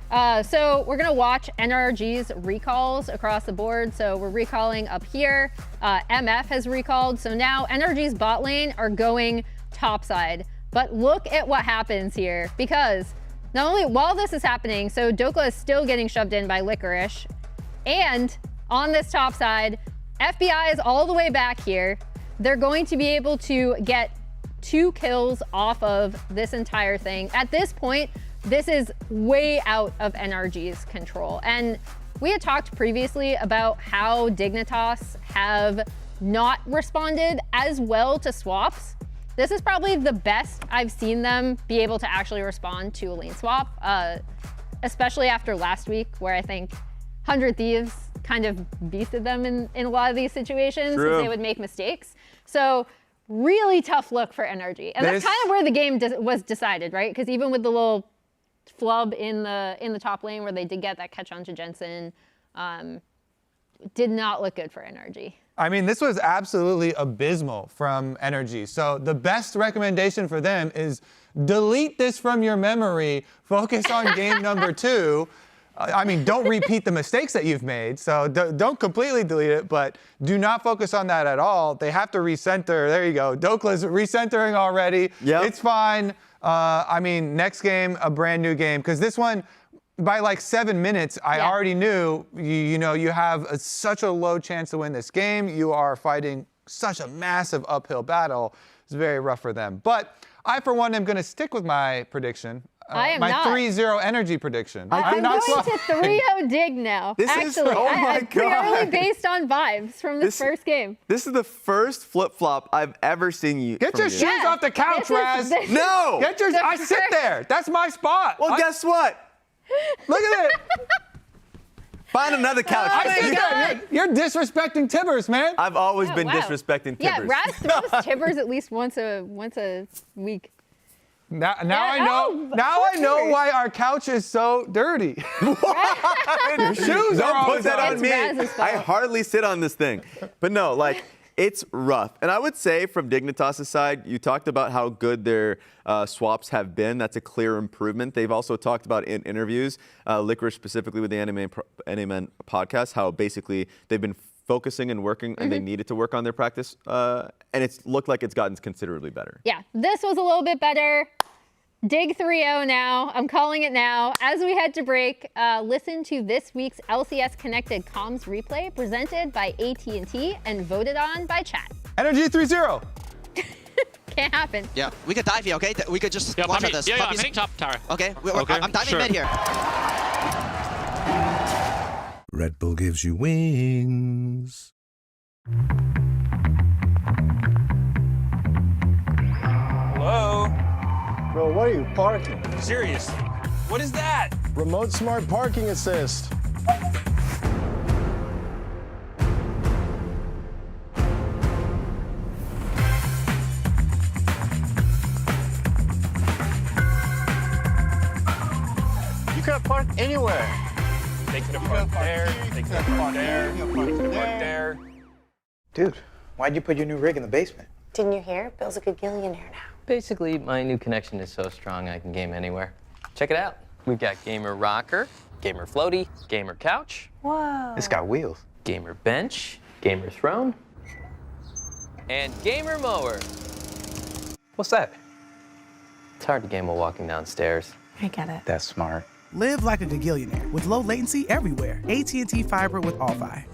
So we're gonna watch NRG's recalls across the board. So we're recalling up here. MF has recalled. So now NRG's bot lane are going topside. But look at what happens here, because not only while this is happening, so Dokla is still getting shoved in by Licorice, and on this top side, FBI is all the way back here. They're going to be able to get 2 kills off of this entire thing. At this point, this is way out of NRG's control. And we had talked previously about how Dignitas have not responded as well to swaps. This is probably the best I've seen them be able to actually respond to a lane swap, especially after last week, where I think 100 Thieves kind of beasted them in a lot of these situations because they would make mistakes. So really tough look for NRG. And that's kind of where the game was decided, right? Because even with the little flub in the top lane where they did get that catch on to Jensen, did not look good for NRG. I mean, this was absolutely abysmal from NRG. So the best recommendation for them is delete this from your memory, focus on game number 2. I mean, don't repeat the mistakes that you've made. So don't completely delete it, but do not focus on that at all. They have to recenter. There you go. Dokla's recentering already. Yep. It's fine. I mean, next game, a brand new game. Because this one, by like 7 minutes, I already knew, you know, you have such a low chance to win this game. You are fighting such a massive uphill battle. It's very rough for them. But I, for one, am going to stick with my prediction. I am my not. 3-0 energy prediction. I'm going to 3-0 Dig now. Actually, I'm purely based on vibes from this first game. This is the first flip-flop I've ever seen you. Get your shoes off the couch, Raz. No! Get your. I sit there. That's my spot. Well, guess what? Look at it. Find another couch. You're disrespecting Tibbers, man. I've always been disrespecting Tibbers. Yeah, Raz throws Tibbers at least once a week. Now I know. Now I know why our couch is so dirty. Your shoes Don't are put that on me. Raz's fault. I hardly sit on this thing. But no, like, it's rough. And I would say from Dignitas' side, you talked about how good their swaps have been. That's a clear improvement. They've also talked about in interviews, Licorice specifically with the Anime podcast, how basically they've been focusing and working, and they needed to work on their practice, and it's looked like it's gotten considerably better. Yeah, this was a little bit better. Dig 3-0 now. I'm calling it now. As we head to break, listen to this week's LCS Connected Comms replay presented by AT&T and voted on by chat. NRG 3-0. Can't happen. Yeah, we could dive here, okay? We could just watch out this. I'm hitting top tower. Okay, I'm diving mid here. Red Bull gives you wings. Hello? Bro, what are you parking? Seriously? What is that? Remote smart parking assist. You could have parked anywhere. They could have parked there. They could have parked there. They could have parked there. Dude, why'd you put your new rig in the basement? Didn't you hear? Bill's a good gillionaire now. Basically, my new connection is so strong I can game anywhere. Check it out. We've got Gamer Rocker, Gamer Floaty, Gamer Couch. Whoa. It's got wheels. Gamer Bench, Gamer Throne, and Gamer Mower. What's that? It's hard to game while walking downstairs. I get it. That's smart. Live like a gagillionaire with low latency everywhere. AT&T Fiber with All-Fi.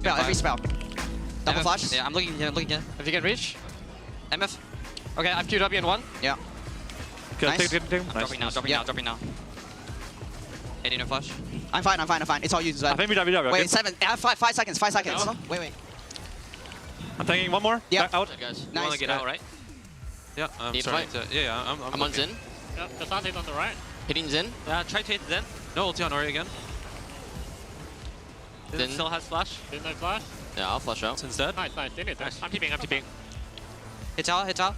Yeah, every spell. Double MF. flash. Yeah, I'm looking here, If you can reach. MF. Okay, I've queued up in 1. Yeah. Okay, Nice. take. Dropping now. 80 no flash. I'm fine. It's all you, Zed. I think we die. Wait, Okay. 7. 5 seconds. 5 seconds. No. Wait. I'm taking one more. Yeah. Back out. Okay, guys. You Nice. want to get out, right? Yeah, I'm Need sorry. fight? Yeah, I'm on looking. Zen. Yeah, Casante's on the right. Hitting Zen. Try to hit Zen. No ulti on Ori again. Zen still has flash. Didn't I flash? Yeah, I'll flash out. Zen's dead. Nice. Didn't it? I'm TPing. Hit out.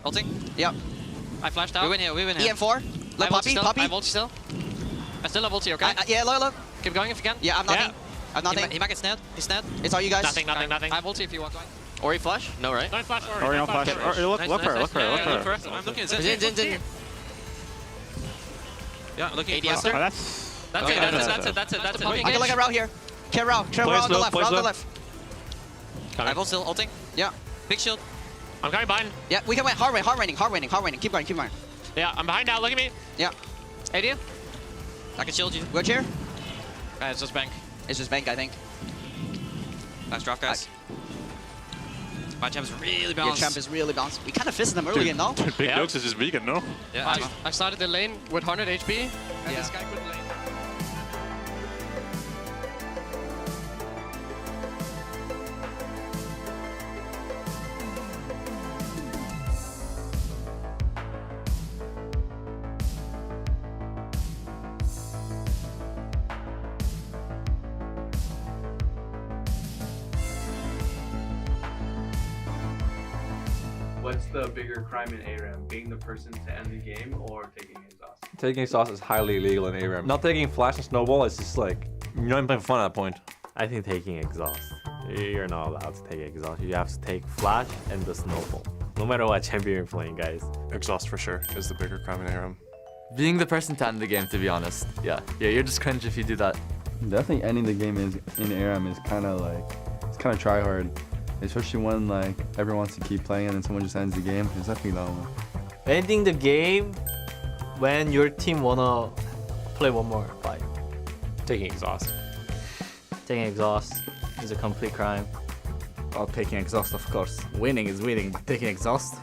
Ulting. Yep. I flashed out. We win here. EM4. Low Poppy. I have ulti still. I still have ulti, okay? Yeah, low. Keep going if you can. Yeah, I'm nothing. I'm nothing. He might get snared. He's snared. It's all you guys. Nothing. I have ulti if you want. Ori flash? No, right? Nice flash, Ori. Ori on flash. Look for her. I'm looking at Zen. Zen. Yeah, looking at AD Cluster. That's it. That's it. I can look at Rao here. Kill Rao on the left. Rao on the left. I have still ulting. Yeah. Big shield. I'm coming behind. Yeah, we can win. Hard raining. Keep going. Yeah, I'm behind now. Look at me. Yeah. AD. I can shield you. Which here? It's just bank. It's just bank, I think. Nice drop, guys. My champ's really Your balanced. champ is really balanced. We kind of fizzed them early, you know? Big Jokes is just vegan, no? Yeah. I started the lane with 100 HP. And Yeah. this guy couldn't lane. What's the bigger crime in ARAM? Being the person to end the game or taking exhaust? Taking exhaust is highly illegal in ARAM. Not taking flash and snowball is just like, you're not even playing for fun at that point. I think taking exhaust. You're not allowed to take exhaust. You have to take flash and the snowball. No matter what champion you're playing, guys. Exhaust for sure is the bigger crime in ARAM. Being the person to end the game, to be honest. Yeah, you're just cringe if you do that. Definitely ending the game in ARAM is kind of like, it's kind of try hard. Especially when like everyone wants to keep playing and then someone just ends the game. It's definitely that one. Ending the game when your team wanna play one more fight. Taking exhaust. Taking exhaust is a complete crime. Well, taking exhaust, of course. Winning is winning, but taking exhaust.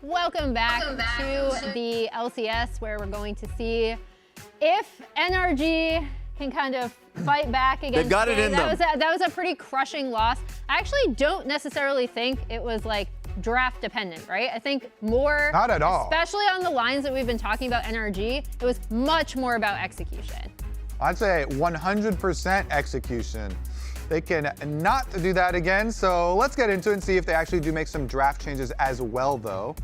Welcome back to the LCS, where we're going to see if NRG can kind of fight back against. They've got it in them. That was a pretty crushing loss. I actually don't necessarily think it was like draft dependent, right? I think more. Not at all. Especially on the lines that we've been talking about NRG, it was much more about execution. I'd say 100% execution. They can not do that again, so let's get into it and see if they actually do make some draft changes as well, though.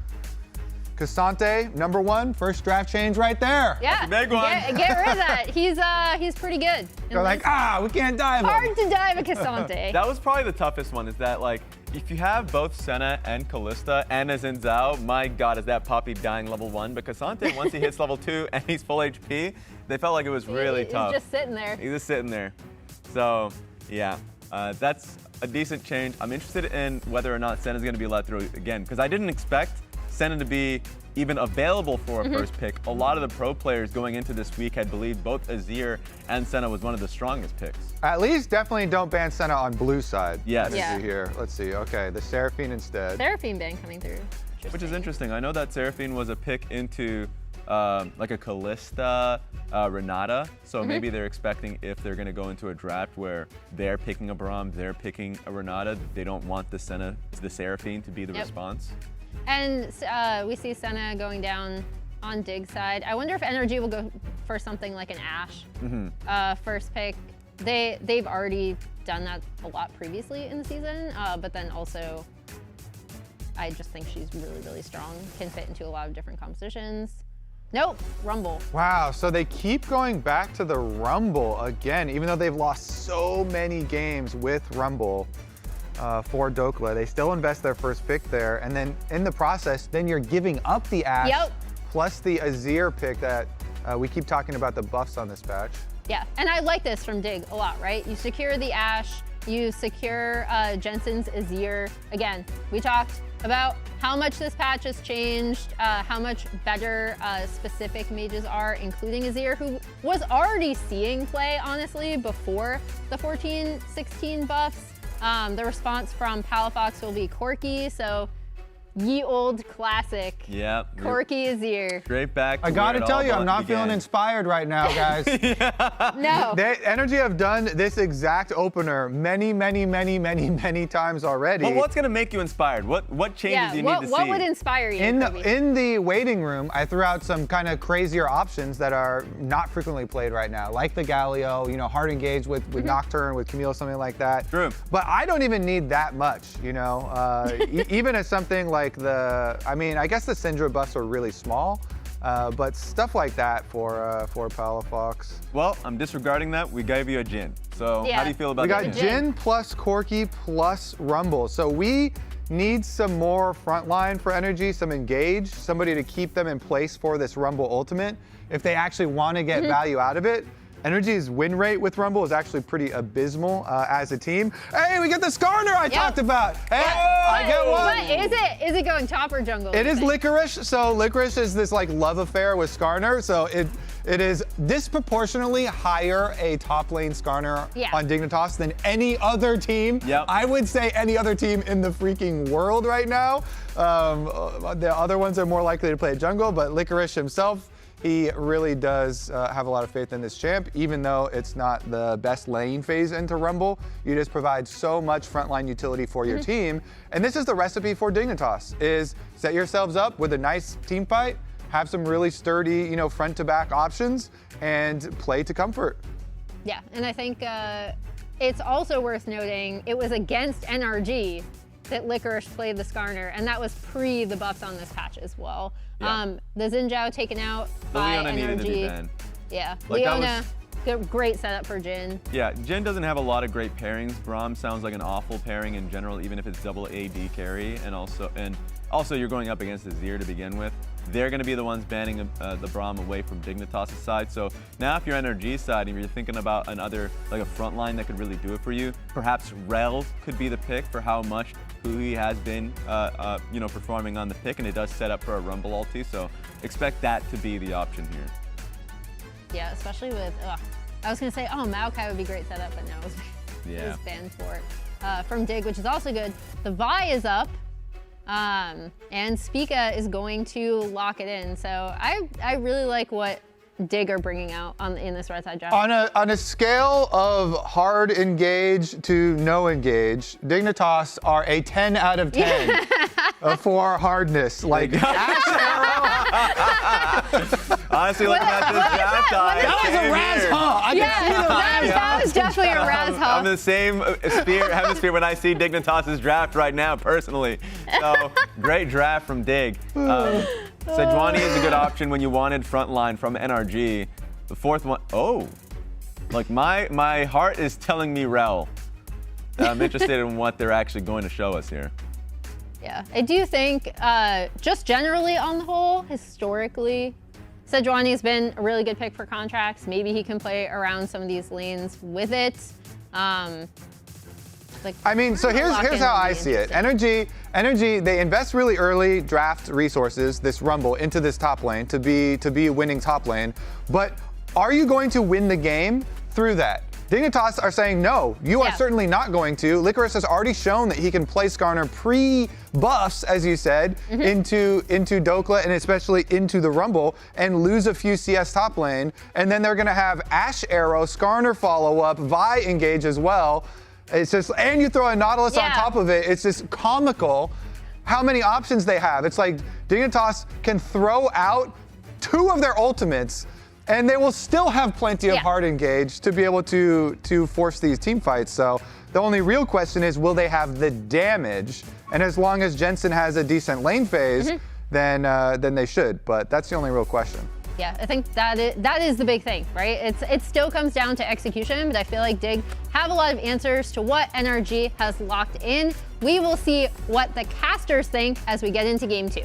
Cassante, #1, first draft change right there. Yeah, big one. Get rid of that. He's pretty good. They're like, we can't dive him. Hard to dive a Cassante. That was probably the toughest one, is that like, if you have both Senna and Kalista and a Xin Zhao, my god, is that Poppy dying level 1? But Cassante, once he hits level 2 and he's full HP, they felt like it was really tough. He's just sitting there. He's just sitting there. So, yeah, that's a decent change. I'm interested in whether or not Senna's going to be let through again, because I didn't expect Senna to be even available for a first pick. A lot of the pro players going into this week had believed both Azir and Senna was one of the strongest picks. At least definitely don't ban Senna on blue side. Yes. Yeah. Here. Let's see. Okay, the Seraphine instead. Seraphine ban coming through. Which is interesting. I know that Seraphine was a pick into like a Kalista, Renata. So maybe they're expecting, if they're going to go into a draft where they're picking a Braum, they're picking a Renata, they don't want the Seraphine to be the response. And we see Senna going down on Dig side. I wonder if NRG will go for something like an Ashe first pick. They've already done that a lot previously in the season, but then also I just think she's really, really strong, can fit into a lot of different compositions. Nope, Rumble. Wow, so they keep going back to the Rumble again, even though they've lost so many games with Rumble. For Dokla, they still invest their first pick there, and then in the process, then you're giving up the Ashe plus the Azir pick that we keep talking about the buffs on this patch. Yeah, and I like this from Dig a lot, right? You secure the Ashe, you secure Jensen's Azir. Again, we talked about how much this patch has changed, how much better specific mages are, including Azir, who was already seeing play, honestly, before the 14-16 buffs. The response from Palafox will be Corki, so ye old classic. Yep. Corki Azir. Straight back to I gotta where it tell all you, I'm not began. feeling inspired right now, guys. No. NRG have done this exact opener many times already. But what's gonna make you inspired? What changes do you need to see? What would inspire you? In the waiting room, I threw out some kind of crazier options that are not frequently played right now, like the Galio, you know, hard engage with Nocturne, with Camille, something like that. True. But I don't even need that much, you know. Even as something like I guess the Syndra buffs are really small, but stuff like that for Palafox. Well, I'm disregarding that. We gave you a Jhin. So how do you feel about that? We got Jhin plus Corki plus Rumble. So we need some more frontline for NRG, some engage, somebody to keep them in place for this Rumble ultimate. If they actually want to get value out of it, NRG's win rate with Rumble is actually pretty abysmal as a team. Hey, we get the Skarner I talked about. Hey, I get one. What is it? Is it going top or jungle? It is Licorice. So Licorice is this like love affair with Skarner. So it is disproportionately higher a top lane Skarner on Dignitas than any other team. Yep. I would say any other team in the freaking world right now. The other ones are more likely to play jungle, but Licorice himself, he really does have a lot of faith in this champ, even though it's not the best lane phase into Rumble. You just provide so much frontline utility for your team. And this is the recipe for Dignitas, is set yourselves up with a nice team fight, have some really sturdy, you know, front to back options, and play to comfort. Yeah, and I think it's also worth noting, it was against NRG that Licorice played the Skarner, and that was pre the buffs on this patch as well. Yeah. The Xinjiao taken out by Leona NRG. needed to be banned. Yeah, Like, that Leona, great setup for Jhin. Yeah, Jhin doesn't have a lot of great pairings. Braum sounds like an awful pairing in general, even if it's double AD carry, and also you're going up against Azir to begin with. They're going to be the ones banning the Braum away from Dignitas' side. So now if you're NRG's side and you're thinking about another, like a front line that could really do it for you, perhaps Rel could be the pick for how much who he has been performing on the pick, and it does set up for a Rumble ulti. So expect that to be the option here. Yeah, especially with, I was going to say, Maokai would be great setup, but no, it was banned for it. From Dig, which is also good. The Vi is up. And Spica is going to lock it in. So I really like what Dig are bringing out in this right side draft. On a scale of hard engage to no engage, Dignitas are a 10 out of 10 for hardness. Like Ash Arrow. Honestly, looking at this draft, that was a Raz huh. That was definitely a Raz huh. I'm in the same hemisphere when I see Dignitas' draft right now, personally. So great draft from Dig. Sejuani is a good option when you wanted frontline from NRG. The fourth one, like my heart is telling me Rel. I'm interested in what they're actually going to show us here. Yeah, I do think just generally on the whole, historically, Sejuani has been a really good pick for contracts. Maybe he can play around some of these lanes with it. So here's how I see it. NRG, they invest really early draft resources, this Rumble, into this top lane to be a winning top lane. But are you going to win the game through that? Dignitas are saying no, you are certainly not going to. Licorice has already shown that he can play Skarner pre-buffs, as you said, into Dokla and especially into the Rumble and lose a few CS top lane. And then they're gonna have Ash Arrow, Skarner follow-up, Vi engage as well. It's just, and you throw a Nautilus on top of it. It's just comical how many options they have. It's like Dignitas can throw out 2 of their ultimates and they will still have plenty of hard engage to be able to force these team fights. So the only real question is, will they have the damage? And as long as Jensen has a decent lane phase, then they should. But that's the only real question. Yeah, I think that is the big thing, right? It still comes down to execution, but I feel like Dig have a lot of answers to what NRG has locked in. We will see what the casters think as we get into game 2.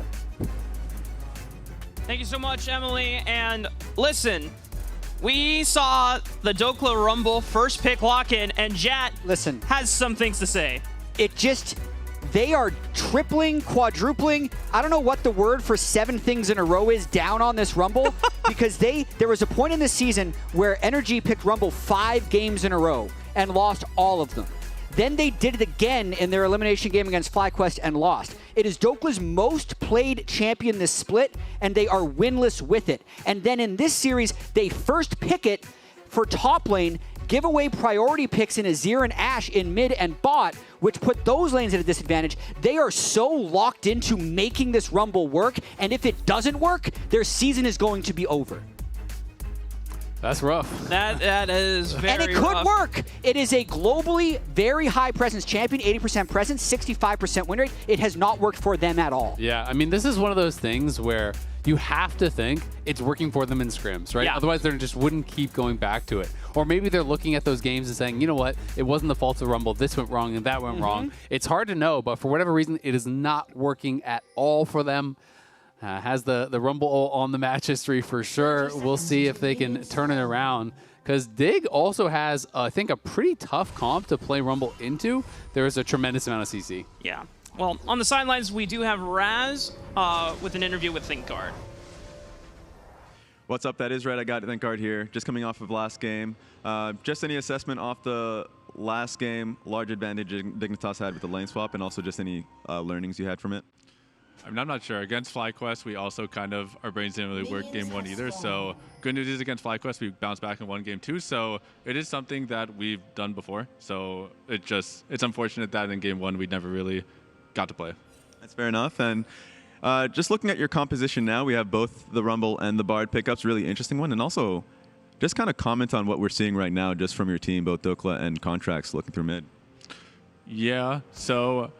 Thank you so much, Emily. And listen, we saw the Dokla Rumble first pick lock-in, and Jat has some things to say. It just They are tripling, quadrupling. I don't know what the word for 7 things in a row is down on this Rumble because there was a point in this season where NRG picked Rumble 5 games in a row and lost all of them. Then they did it again in their elimination game against FlyQuest and lost. It is Dokla's most played champion this split, and they are winless with it. And then in this series, they first pick it for top lane, give away priority picks in Azir and Ashe in mid and bot, which put those lanes at a disadvantage. They are so locked into making this Rumble work, and if it doesn't work, their season is going to be over. That's rough. That is very And it could rough. work. It is a globally very high presence champion, 80% presence, 65% win rate. It has not worked for them at all. Yeah, I mean, this is one of those things where you have to think it's working for them in scrims, right? Yeah. Otherwise, they just wouldn't keep going back to it. Or maybe they're looking at those games and saying, you know what, it wasn't the fault of Rumble. This went wrong and that went wrong. It's hard to know, but for whatever reason, it is not working at all for them. Has the Rumble on the match history for sure. We'll see if they can turn it around. Because Dig also has, I think, a pretty tough comp to play Rumble into. There is a tremendous amount of CC. Yeah. Well, on the sidelines, we do have Raz with an interview with ThinkGuard. What's up? That is right. I got ThinkGuard here. Just coming off of last game. Just any assessment off the last game, large advantage Dignitas had with the lane swap, and also just any learnings you had from it? I mean, I'm not sure. Against FlyQuest, we also kind of, our brains didn't really work game 1 either. So good news is against FlyQuest, we bounced back and won game 2. So it is something that we've done before. So it's unfortunate that in game 1, we never really got to play. That's fair enough. And just looking at your composition now, we have both the Rumble and the Bard pickups, really interesting one. And also just kind of comment on what we're seeing right now just from your team, both Dokla and Contracts looking through mid. Yeah, so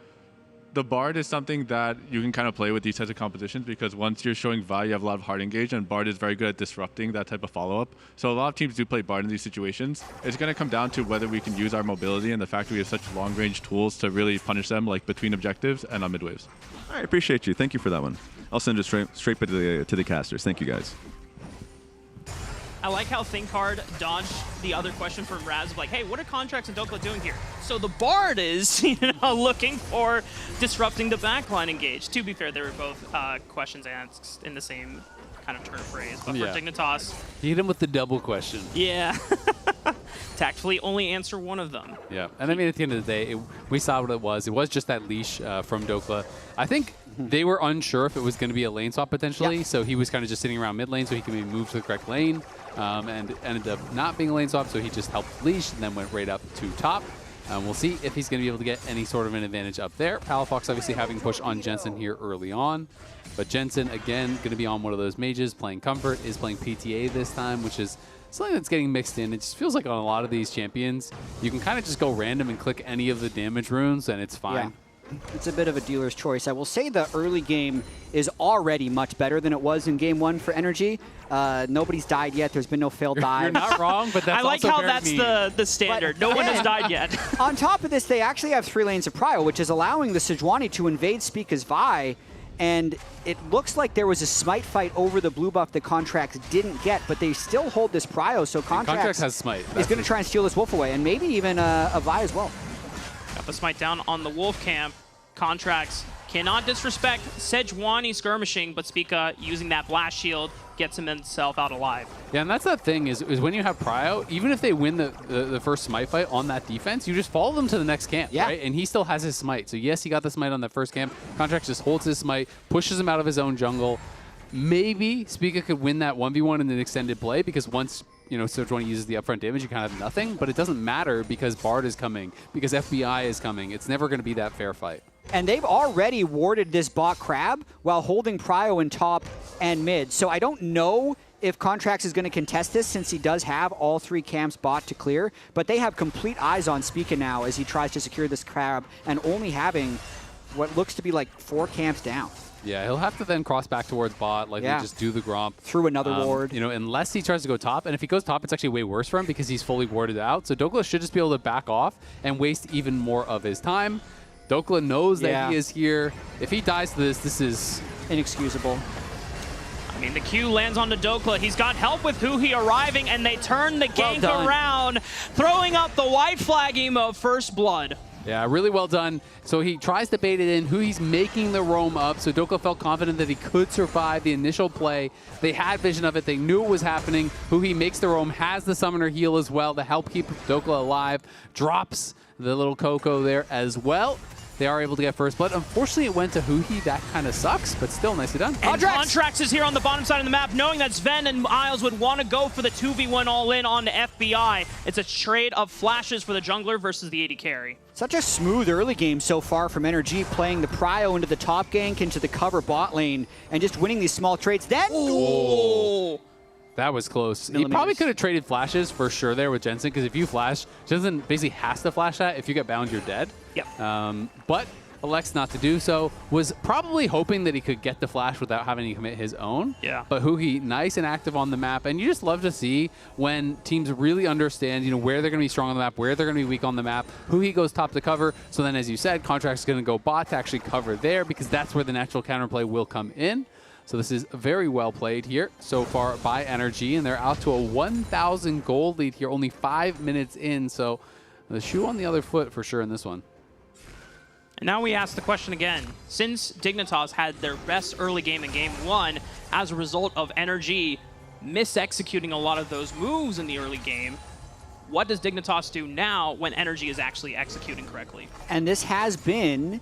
the Bard is something that you can kind of play with these types of compositions because once you're showing Vi, you have a lot of hard engage, and Bard is very good at disrupting that type of follow-up. So a lot of teams do play Bard in these situations. It's going to come down to whether we can use our mobility and the fact that we have such long-range tools to really punish them, like between objectives and on mid waves. I appreciate you. Thank you for that one. I'll send it straight to the casters. Thank you, guys. I like how ThinkHard dodged the other question from Raz of like, hey, what are Contracts and Dokla doing here? So the Bard is looking for disrupting the backline engage. To be fair, they were both questions asked in the same kind of turn of phrase. But for Dignitas, He hit him with the double question. yeah, tactfully only answer one of them. Yeah, and I mean, at the end of the day, we saw what it was. It was just that leash from Dokla. I think they were unsure if it was going to be a lane swap potentially, so he was kind of just sitting around mid lane so he could be moved to the correct lane, and ended up not being a lane swap, so he just helped leash and then went right up to top. We'll see if he's going to be able to get any sort of an advantage up there. Palafox obviously having push on Jensen here early on, but Jensen, again, going to be on one of those mages, playing Comfort, is playing PTA this time, which is something that's getting mixed in. It just feels like on a lot of these champions, you can kind of just go random and click any of the damage runes, and it's fine. Yeah. It's a bit of a dealer's choice. I will say the early game is already much better than it was in game 1 for NRG. Nobody's died yet. There's been no failed dive. You're not wrong, but that's I like also how very that's mean. the standard. No one has died yet. On top of this, they actually have 3 lanes of prio, which is allowing the Sejuani to invade Spica's Vi, and it looks like there was a smite fight over the blue buff that Contracts didn't get, but they still hold this prio, so Contracts has smite. is going to try and steal this wolf away, and maybe even a Vi as well. Got the smite down on the wolf camp. Contracts cannot disrespect Sejuani skirmishing, but Spica using that blast shield gets himself out alive. Yeah, and that's the thing is when you have prio, even if they win the first smite fight on that defense, you just follow them to the next camp, right? And he still has his smite. So yes, he got the smite on that first camp. Contracts just holds his smite, pushes him out of his own jungle. Maybe Spica could win that 1v1 in an extended play because once Sejuani uses the upfront damage, you kind of have nothing, but it doesn't matter because Bard is coming, because FBI is coming. It's never going to be that fair fight. And they've already warded this bot crab while holding prio in top and mid. So I don't know if Contracts is going to contest this since he does have all 3 camps bot to clear, but they have complete eyes on Spica now as he tries to secure this crab and only having what looks to be like 4 camps down. Yeah, he'll have to then cross back towards bot, just do the Gromp. Through another ward. Unless he tries to go top. And if he goes top, it's actually way worse for him because he's fully warded out. So Dokla should just be able to back off and waste even more of his time. Dokla knows that he is here. If he dies to this, this is inexcusable. I mean, the Q lands onto Dokla. He's got help with Huhi arriving, and they turn the gank around, throwing up the white flag emo, first blood. Yeah, really well done. So he tries to bait it in. He's making the roam up. So Dokla felt confident that he could survive the initial play. They had vision of it. They knew it was happening. He makes the roam, has the summoner heal as well to help keep Dokla alive. Drops the little Coco there as well. They are able to get first blood. Unfortunately, it went to Huhi. That kind of sucks, but still nicely done. And Contracts is here on the bottom side of the map, knowing that Sven and Isles would want to go for the 2v1 all-in on the FBI. It's a trade of flashes for the jungler versus the AD carry. Such a smooth early game so far from NRG, playing the prio into the top gank, into the cover bot lane, and just winning these small trades. Then, oh. That was close. He probably could have traded flashes for sure there with Jensen, because if you flash, Jensen basically has to flash that. If you get bound, you're dead. Yep. But elects not to do so. Was probably hoping that he could get the flash without having to commit his own. Yeah. But Huhi, nice and active on the map, and you just love to see when teams really understand, where they're going to be strong on the map, where they're going to be weak on the map. Huhi goes top to cover. So then, as you said, Contract's going to go bot to actually cover there, because that's where the natural counterplay will come in. So this is very well played here so far by NRG, and they're out to a 1,000 gold lead here, only 5 minutes in. So the shoe on the other foot for sure in this one. And now we ask the question again. Since Dignitas had their best early game in Game 1 as a result of NRG mis-executing a lot of those moves in the early game, what does Dignitas do now when NRG is actually executing correctly? And this has been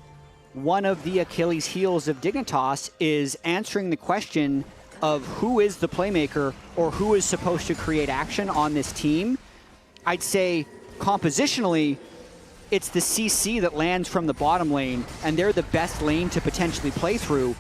one of the Achilles heels of Dignitas, is answering the question of who is the playmaker or who is supposed to create action on this team. I'd say compositionally, it's the CC that lands from the bottom lane, and they're the best lane to potentially play through.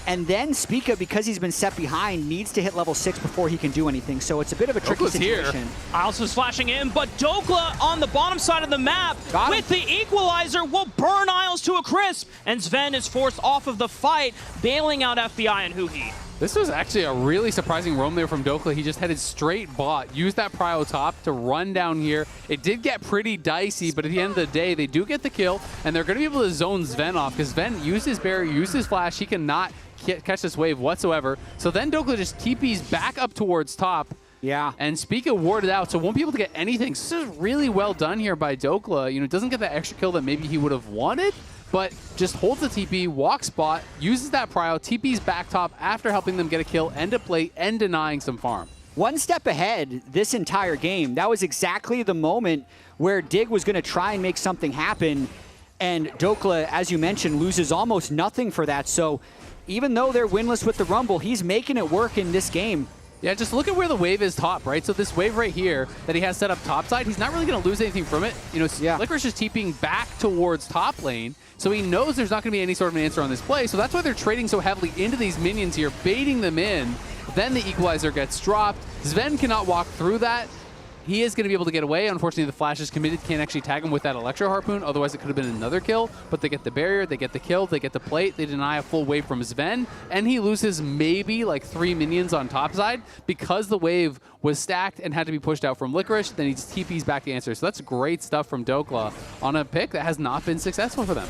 And then Spica, because he's been set behind, needs to hit level 6 before he can do anything. So it's a bit of a tricky situation. Isles is flashing in, but Dokla on the bottom side of the map with the equalizer will burn Isles to a crisp. And Sven is forced off of the fight, bailing out FBI and Huhi. This was actually a really surprising roam there from Dokla. He just headed straight bot, used that prio top to run down here. It did get pretty dicey, but at the end of the day, they do get the kill, and they're going to be able to zone Sven off, because Sven used his barrier, used his flash. He cannot catch this wave whatsoever. So then Dokla just TPs back up towards top. Yeah. And Spica warded out, so won't be able to get anything. So this is really well done here by Dokla. Doesn't get that extra kill that maybe he would have wanted, but just holds the TP, walks bot, uses that prio, TP's back top after helping them get a kill, end of play, and denying some farm. One step ahead this entire game. That was exactly the moment where Dig was going to try and make something happen, and Dokla, as you mentioned, loses almost nothing for that. So even though they're winless with the Rumble, he's making it work in this game. Yeah, just look at where the wave is top, right? So this wave right here that he has set up topside, he's not really going to lose anything from it. Licorice is TPing back towards top lane, so he knows there's not going to be any sort of an answer on this play. So that's why they're trading so heavily into these minions here, baiting them in. Then the equalizer gets dropped. Sven cannot walk through that. He is going to be able to get away. Unfortunately, the flash is committed. Can't actually tag him with that Electro Harpoon. Otherwise, it could have been another kill. But they get the barrier, they get the kill, they get the plate, they deny a full wave from Sven, and he loses maybe like 3 minions on topside because the wave was stacked and had to be pushed out from Licorice. Then he just TPs back to answer. So that's great stuff from Dokla on a pick that has not been successful for them.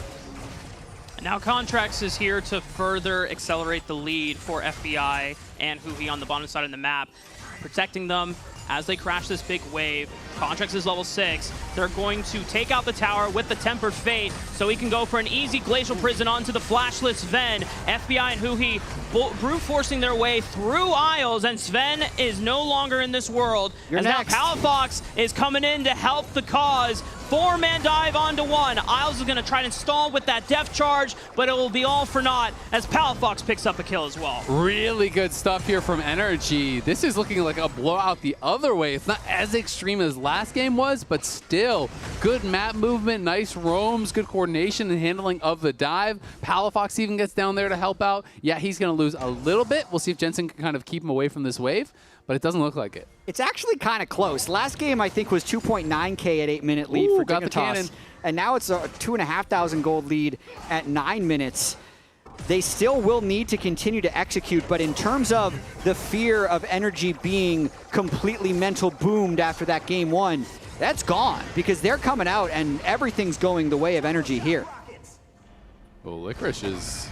And now Contracts is here to further accelerate the lead for FBI and Huhi on the bottom side of the map, protecting them as they crash this big wave. Contracts is level 6. They're going to take out the tower with the Tempered Fate, so he can go for an easy Glacial Prison onto the flashless Sven. FBI and Huhi brute forcing their way through Isles, and Sven is no longer in this world. You're next. Now Palafox is coming in to help the cause. 4-man dive onto one. Isles is going to try to stall with that Death Charge, but it will be all for naught as Palafox picks up a kill as well. Really good stuff here from NRG. This is looking like a blowout the other way. It's not as extreme as last game was, but still good map movement, nice roams, good coordination and handling of the dive. Palafox even gets down there to help out. Yeah, he's going to lose a little bit. We'll see if Jensen can kind of keep him away from this wave, but it doesn't look like it. It's actually kind of close. Last game, I think, was 2.9K at 8-minute lead for got the cannon. Dignitas. And now it's a 2,500 gold lead at 9 minutes. They still will need to continue to execute, but in terms of the fear of NRG being completely mental boomed after that game 1, that's gone because they're coming out and everything's going the way of NRG here. Well, Licorice is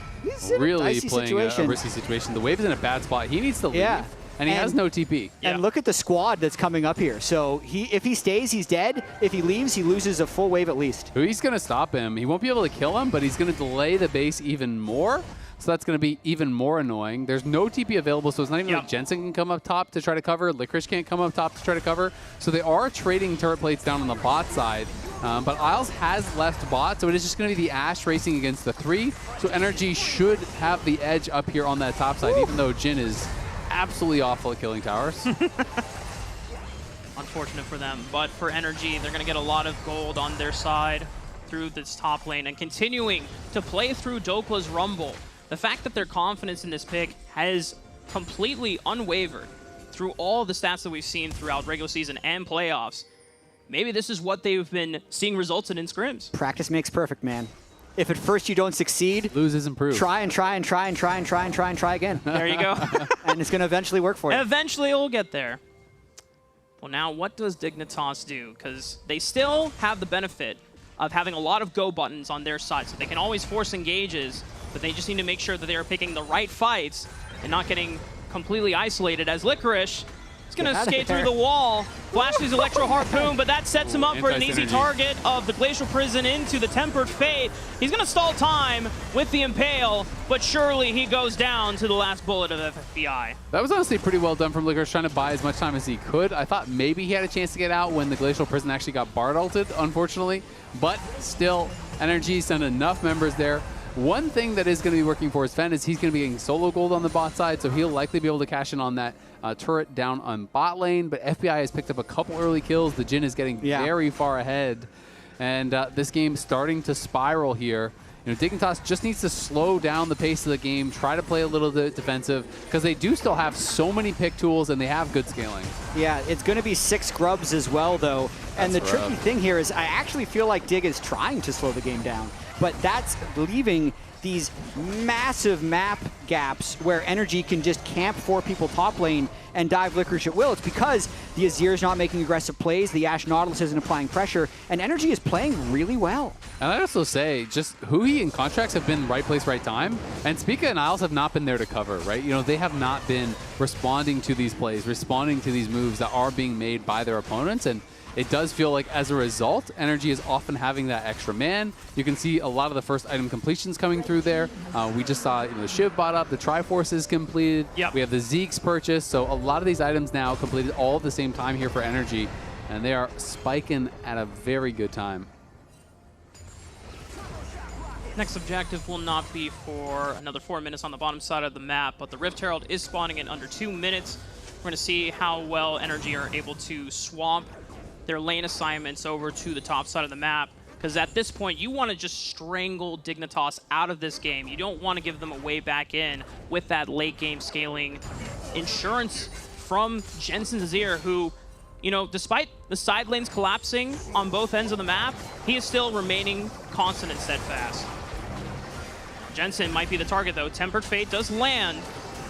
really playing a risky situation. The wave is in a bad spot. He needs to leave. Yeah. And he has no TP. And look at the squad that's coming up here. So if he stays, he's dead. If he leaves, he loses a full wave at least. He's going to stop him. He won't be able to kill him, but he's going to delay the base even more. So that's going to be even more annoying. There's no TP available, so it's not even like Jensen can come up top to try to cover. Licorice can't come up top to try to cover. So they are trading turret plates down on the bot side. But Isles has left bot, so it is just going to be the Ashe racing against the 3. So NRG should have the edge up here on that top side, even though Jin is absolutely awful at killing towers. Unfortunate for them, but for NRG, they're going to get a lot of gold on their side through this top lane and continuing to play through Dokla's Rumble. The fact that their confidence in this pick has completely unwavered through all the stats that we've seen throughout regular season and playoffs. Maybe this is what they've been seeing results in scrims. Practice makes perfect, man. If at first you don't succeed, lose is improved. Try and try and try and try and try and try and try again. There you go. And it's going to eventually work for you. Eventually it'll get there. Well, now what does Dignitas do? Because they still have the benefit of having a lot of go buttons on their side, so they can always force engages, but they just need to make sure that they are picking the right fights and not getting completely isolated as Licorice is going to skate through the wall, flash his Electro Harpoon, but that sets him up for an easy target of the Glacial Prison into the Tempered Fate. He's going to stall time with the Impale, but surely he goes down to the last bullet of FFBI. That was honestly pretty well done from Licorice, trying to buy as much time as he could. I thought maybe he had a chance to get out when the Glacial Prison actually got Bard ulted, unfortunately, but still, NRG sent enough members there. One thing that is going to be working for his Fen is he's going to be getting solo gold on the bot side, so he'll likely be able to cash in on that turret down on bot lane. But FBI has picked up a couple early kills. The Jin is getting very far ahead. And this game's starting to spiral here. You know, Dignitas just needs to slow down the pace of the game, try to play a little bit defensive, because they do still have so many pick tools and they have good scaling. Yeah, it's going to be 6 grubs as well, though. And the tricky thing here is I actually feel like Dig is trying to slow the game down, but that's leaving these massive map gaps where NRG can just camp 4 people top lane and dive Licorice at will. It's because the Azir is not making aggressive plays, the Ashe Nautilus isn't applying pressure, and NRG is playing really well. And I'd also say, just Hui and Contracts have been right place, right time, and Spica and Isles have not been there to cover, right? You know, they have not been responding to these plays, responding to these moves that are being made by their opponents, and it does feel like, as a result, NRG is often having that extra man. You can see a lot of the first item completions coming through there. We just saw the Shiv bot up, the Triforce is completed. We have the Zeke's purchased. So a lot of these items now completed all at the same time here for NRG, and they are spiking at a very good time. Next objective will not be for another 4 minutes on the bottom side of the map, but the Rift Herald is spawning in under 2 minutes. We're going to see how well NRG are able to swamp their lane assignments over to the top side of the map, because at this point you want to just strangle Dignitas out of this game. You don't want to give them a way back in with that late game scaling insurance from Jensen Azir, who, you know, despite the side lanes collapsing on both ends of the map, he is still remaining constant and steadfast. Jensen might be the target though. Tempered Fate does land.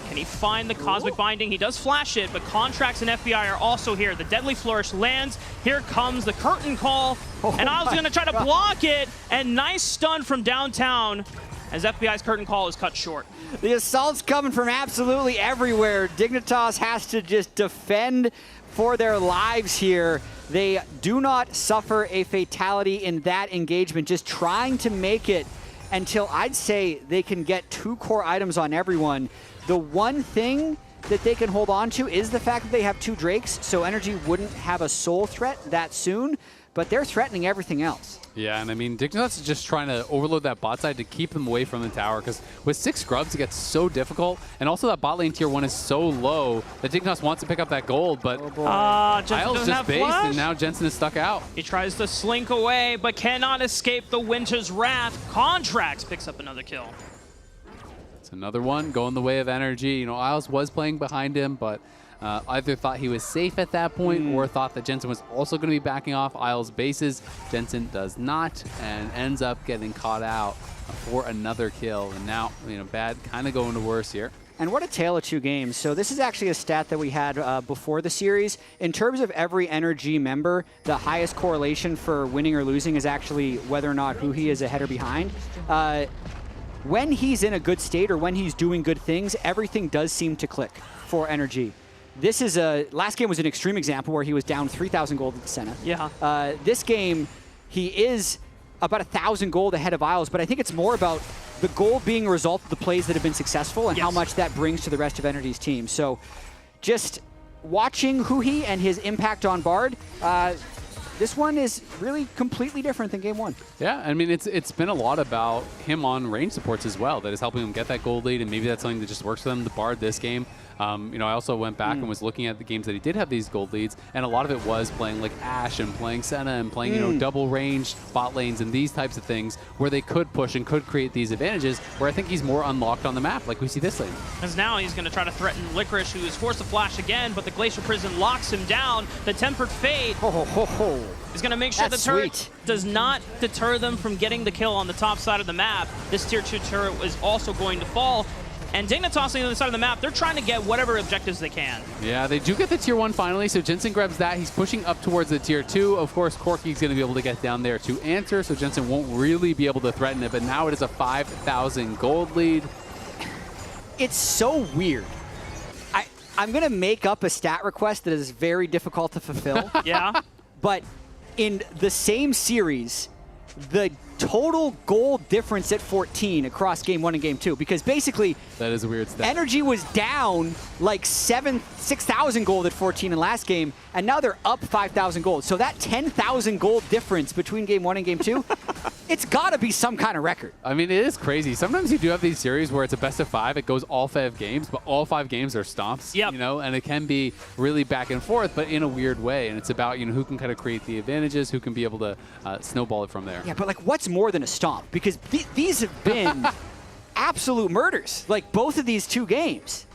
Can he find the Cosmic Binding? He does flash it, but Contracts and FBI are also here. The Deadly Flourish lands. Here comes the Curtain Call, and I was going to try to block it, and nice stun from downtown as FBI's Curtain Call is cut short. The assault's coming from absolutely everywhere. Dignitas has to just defend for their lives here. They do not suffer a fatality in that engagement, just trying to make it until I'd say they can get 2 core items on everyone. The one thing that they can hold on to is the fact that they have 2 Drakes, so NRG wouldn't have a soul threat that soon, but they're threatening everything else. Yeah, and I mean, Dignitas is just trying to overload that bot side to keep them away from the tower, because with 6 scrubs, it gets so difficult, and also that bot lane tier 1 is so low that Dignitas wants to pick up that gold, but Isles just based, and now Jensen is stuck out. He tries to slink away, but cannot escape the Winter's Wrath. Contracts picks up another kill. It's another one going the way of NRG. You know, Isles was playing behind him, but either thought he was safe at that point or thought that Jensen was also going to be backing off Isles' bases. Jensen does not and ends up getting caught out for another kill. And now, you know, bad kind of going to worse here. And what a tale of 2 games. So this is actually a stat that we had before the series. In terms of every NRG member, the highest correlation for winning or losing is actually whether or not who he is ahead or behind. When he's in a good state or when he's doing good things, everything does seem to click for NRG. this is last game was an extreme example where he was down 3,000 gold at Senna. Yeah. This game, he is about 1,000 gold ahead of Isles, but I think it's more about the gold being a result of the plays that have been successful and how much that brings to the rest of NRG's team. So just watching Huhi and his impact on Bard, this one is really completely different than game one. Yeah, I mean, it's been a lot about him on range supports as well that is helping him get that gold lead, and maybe that's something that just works for them. The Bard this game, you know, I also went back and was looking at the games that he did have these gold leads, and a lot of it was playing like Ashe and playing Senna and playing, you know, double range bot lanes and these types of things where they could push and could create these advantages, where I think he's more unlocked on the map, like we see this lane. As now he's going to try to threaten Licorice, who is forced to flash again, but the Glacial Prison locks him down. The Tempered Fate is going to make sure the turret does not deter them from getting the kill on the top side of the map. This tier 2 turret is also going to fall. And Dignitas on the other side of the map, they're trying to get whatever objectives they can. Yeah, they do get the tier 1 finally, so Jensen grabs that. He's pushing up towards the tier 2. Of course, Corky's going to be able to get down there to answer, so Jensen won't really be able to threaten it, but now it is a 5,000 gold lead. It's so weird. I'm going to make up a stat request that is very difficult to fulfill. Yeah. But in the same series, the total gold difference at 14 across game 1 and game 2, because basically that is a weird stat. NRG was down like 6,000 gold at 14 in last game, and now they're up 5,000 gold. So that 10,000 gold difference between game 1 and game 2, it's got to be some kind of record. I mean, it is crazy. Sometimes you do have these series where it's a best of 5. It goes all 5 games, but all 5 games are stomps. Yep. You know, and it can be really back and forth, but in a weird way. And it's about, you know, who can kind of create the advantages, who can be able to snowball it from there. Yeah, but like, what's more than a stomp? Because these have been absolute murders, like both of these 2 games.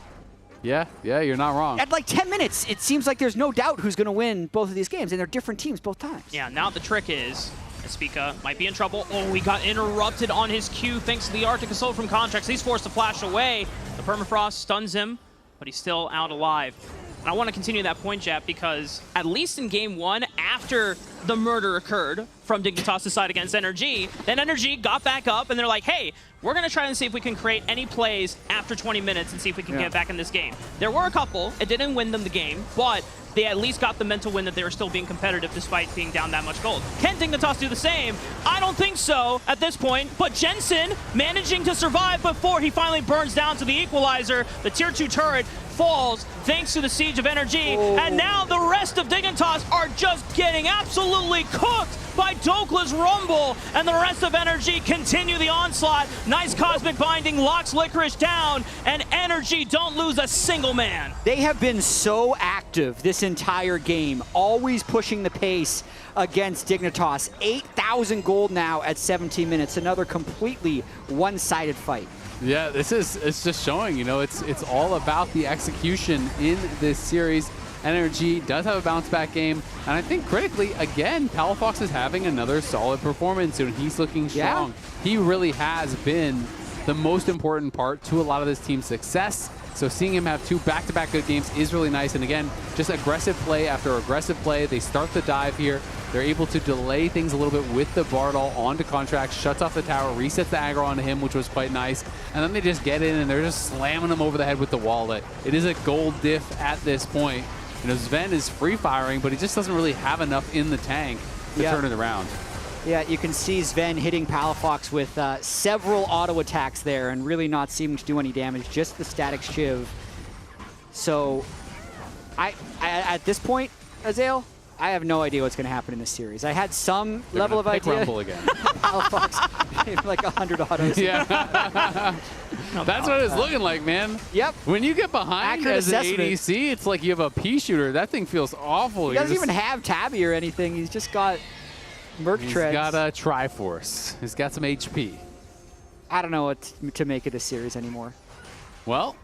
Yeah, you're not wrong. At like 10 minutes, it seems like there's no doubt who's going to win both of these games, and they're different teams both times. Yeah, now the trick is, Espika might be in trouble. Oh, we got interrupted on his Q thanks to the Arctic Assault from Contracts. He's forced to flash away. The Permafrost stuns him, but he's still out alive. And I want to continue that point, Jap, because at least in game 1, after the murder occurred from Dignitas' side against NRG, then NRG got back up, and they're like, hey, we're going to try and see if we can create any plays after 20 minutes and see if we can get back in this game. There were a couple. It didn't win them the game, but they at least got the mental win that they were still being competitive despite being down that much gold. Can Dignitas do the same? I don't think so at this point, but Jensen managing to survive before he finally burns down to the equalizer. The tier 2 turret falls thanks to the siege of NRG, and now the rest of Dignitas are just getting absolutely cooked by Dokla's Rumble, and the rest of NRG continue the onslaught. Nice Cosmic Binding locks Licorice down, and NRG don't lose a single man. They have been so active this entire game, always pushing the pace against Dignitas. 8,000 gold now at 17 minutes, another completely one-sided fight. Yeah, it's just showing, you know, it's all about the execution in this series. NRG does have a bounce back game, and I think critically, again, Palafox is having another solid performance, and he's looking strong. Yeah. He really has been the most important part to a lot of this team's success. So seeing him have 2 back-to-back good games is really nice. And again, just aggressive play after aggressive play. They start the dive here. They're able to delay things a little bit with the Bardal onto Contract, shuts off the tower, resets the aggro onto him, which was quite nice. And then they just get in and they're just slamming him over the head with the wallet. It is a gold diff at this point. You know, Sven is free firing, but he just doesn't really have enough in the tank to turn it around. Yeah, you can see Sven hitting Palafox with several auto attacks there and really not seeming to do any damage, just the static shiv. So, I at this point, Azael, I have no idea what's going to happen in this series. I had some level of idea. Rumble again. Palafox, like 100 autos. Yeah. That's what it's looking like, man. Yep. When you get behind Accurate as assessment. an ADC, it's like you have a pea shooter. That thing feels awful. He doesn't even have Tabby or anything. He's just got Merc Treads. He's got a Triforce. He's got some HP. I don't know what to make of this series anymore. Well,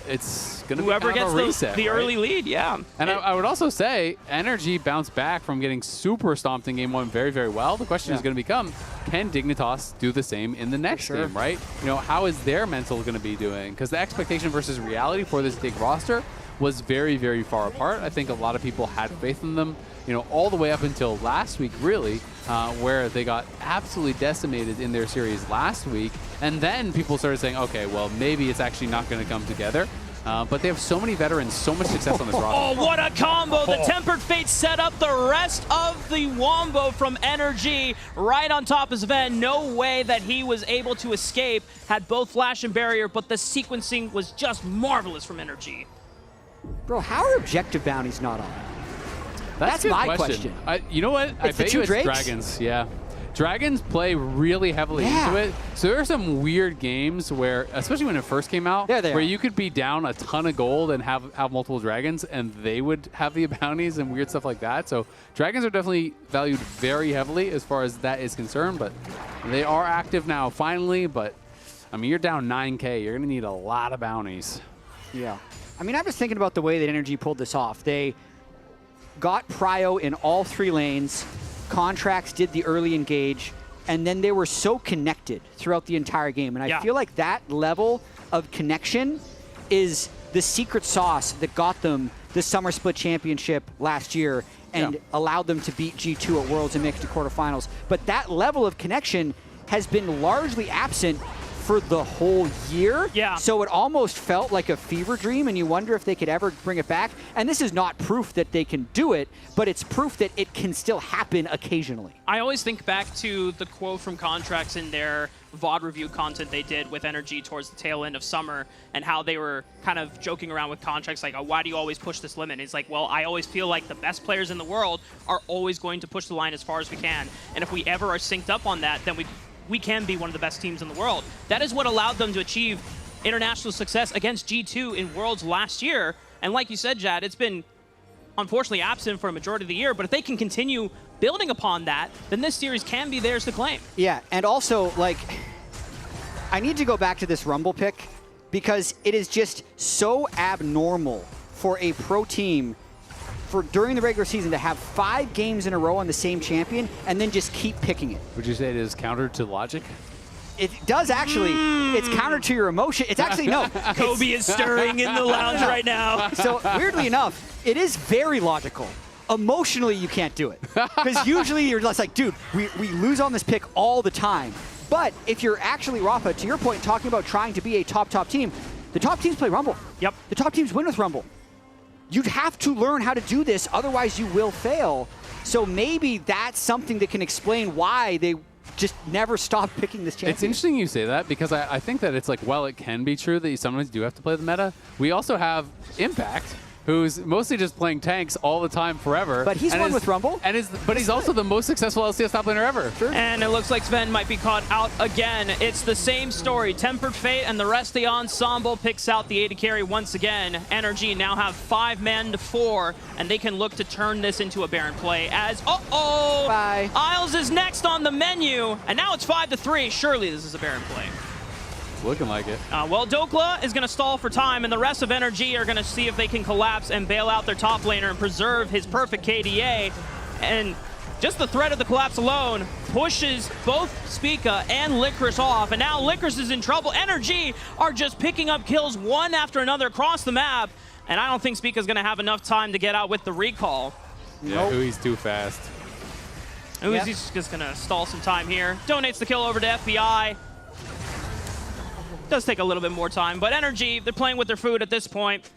it's going to be whoever kind of gets a reset, the right? early lead, yeah. And I would also say NRG bounced back from getting super stomped in game 1 very, very well. The question is going to become, can Dignitas do the same in the next game, right? You know, how is their mental going to be doing? Because the expectation versus reality for this big roster was very, very far apart. I think a lot of people had faith in them, you know, all the way up until last week, really, where they got absolutely decimated in their series last week. And then people started saying, okay, well, maybe it's actually not going to come together. But they have so many veterans, so much success on this roster. Oh, what a combo! The Tempered Fate set up the rest of the wombo from NRG right on top of Sven. No way that he was able to escape. Had both Flash and Barrier, but the sequencing was just marvelous from NRG. Bro, how are objective bounties not on? That's my question. You know what? I bet you it's Drakes? Dragons. Yeah. Dragons play really heavily into it. So there are some weird games where, especially when it first came out, where you could be down a ton of gold and have multiple dragons, and they would have the bounties and weird stuff like that. So dragons are definitely valued very heavily as far as that is concerned, but they are active now finally. But I mean, you're down 9K. You're going to need a lot of bounties. Yeah. I mean, I was thinking about the way that NRG pulled this off. They got Prio in all 3 lanes. Contracts did the early engage, and then they were so connected throughout the entire game. And I feel like that level of connection is the secret sauce that got them the Summer Split Championship last year and allowed them to beat G2 at Worlds and make it to quarterfinals. But that level of connection has been largely absent for the whole year. Yeah. So it almost felt like a fever dream, and you wonder if they could ever bring it back. And this is not proof that they can do it, but it's proof that it can still happen occasionally. I always think back to the quote from Contracts in their VOD review content they did with NRG towards the tail end of summer, and how they were kind of joking around with Contracts like, oh, why do you always push this limit? And it's like, well, I always feel like the best players in the world are always going to push the line as far as we can. And if we ever are synced up on that, then we can be one of the best teams in the world. That is what allowed them to achieve international success against G2 in Worlds last year. And like you said, Jad, it's been unfortunately absent for a majority of the year, but if they can continue building upon that, then this series can be theirs to claim. Yeah, and also, like, I need to go back to this Rumble pick because it is just so abnormal for a pro team during the regular season to have 5 games in a row on the same champion and then just keep picking it. Would you say it is counter to logic? It does actually. It's counter to your emotion. It's actually, no. Kobe is stirring in the lounge right now. So weirdly enough, it is very logical. Emotionally, you can't do it. Because usually you're just like, dude, we lose on this pick all the time. But if you're actually, Rafa, to your point, talking about trying to be a top team, the top teams play Rumble. Yep. The top teams win with Rumble. You'd have to learn how to do this, otherwise you will fail. So maybe that's something that can explain why they just never stop picking this champion. It's interesting you say that because I think that it's like, while it can be true that you sometimes do have to play the meta, we also have Impact, who's mostly just playing tanks all the time forever. But he's won with Rumble. But he's also the most successful LCS top laner ever. Sure. And it looks like Sven might be caught out again. It's the same story. Tempered Fate and the rest of the ensemble picks out the AD carry once again. NRG now have 5 men to 4, and they can look to turn this into a Baron play as, Bye. Isles is next on the menu, and now it's 5-3. Surely this is a Baron play. Looking like it. Well, Dokla is going to stall for time, and the rest of NRG are going to see if they can collapse and bail out their top laner and preserve his perfect KDA. And just the threat of the collapse alone pushes both Spica and Licorice off, and now Licorice is in trouble. NRG are just picking up kills one after another across the map, and I don't think Spica's going to have enough time to get out with the recall. Yeah, Hui's too fast. Uzi's just going to stall some time here. Donates the kill over to FBI. Does take a little bit more time, but NRG, they're playing with their food at this point.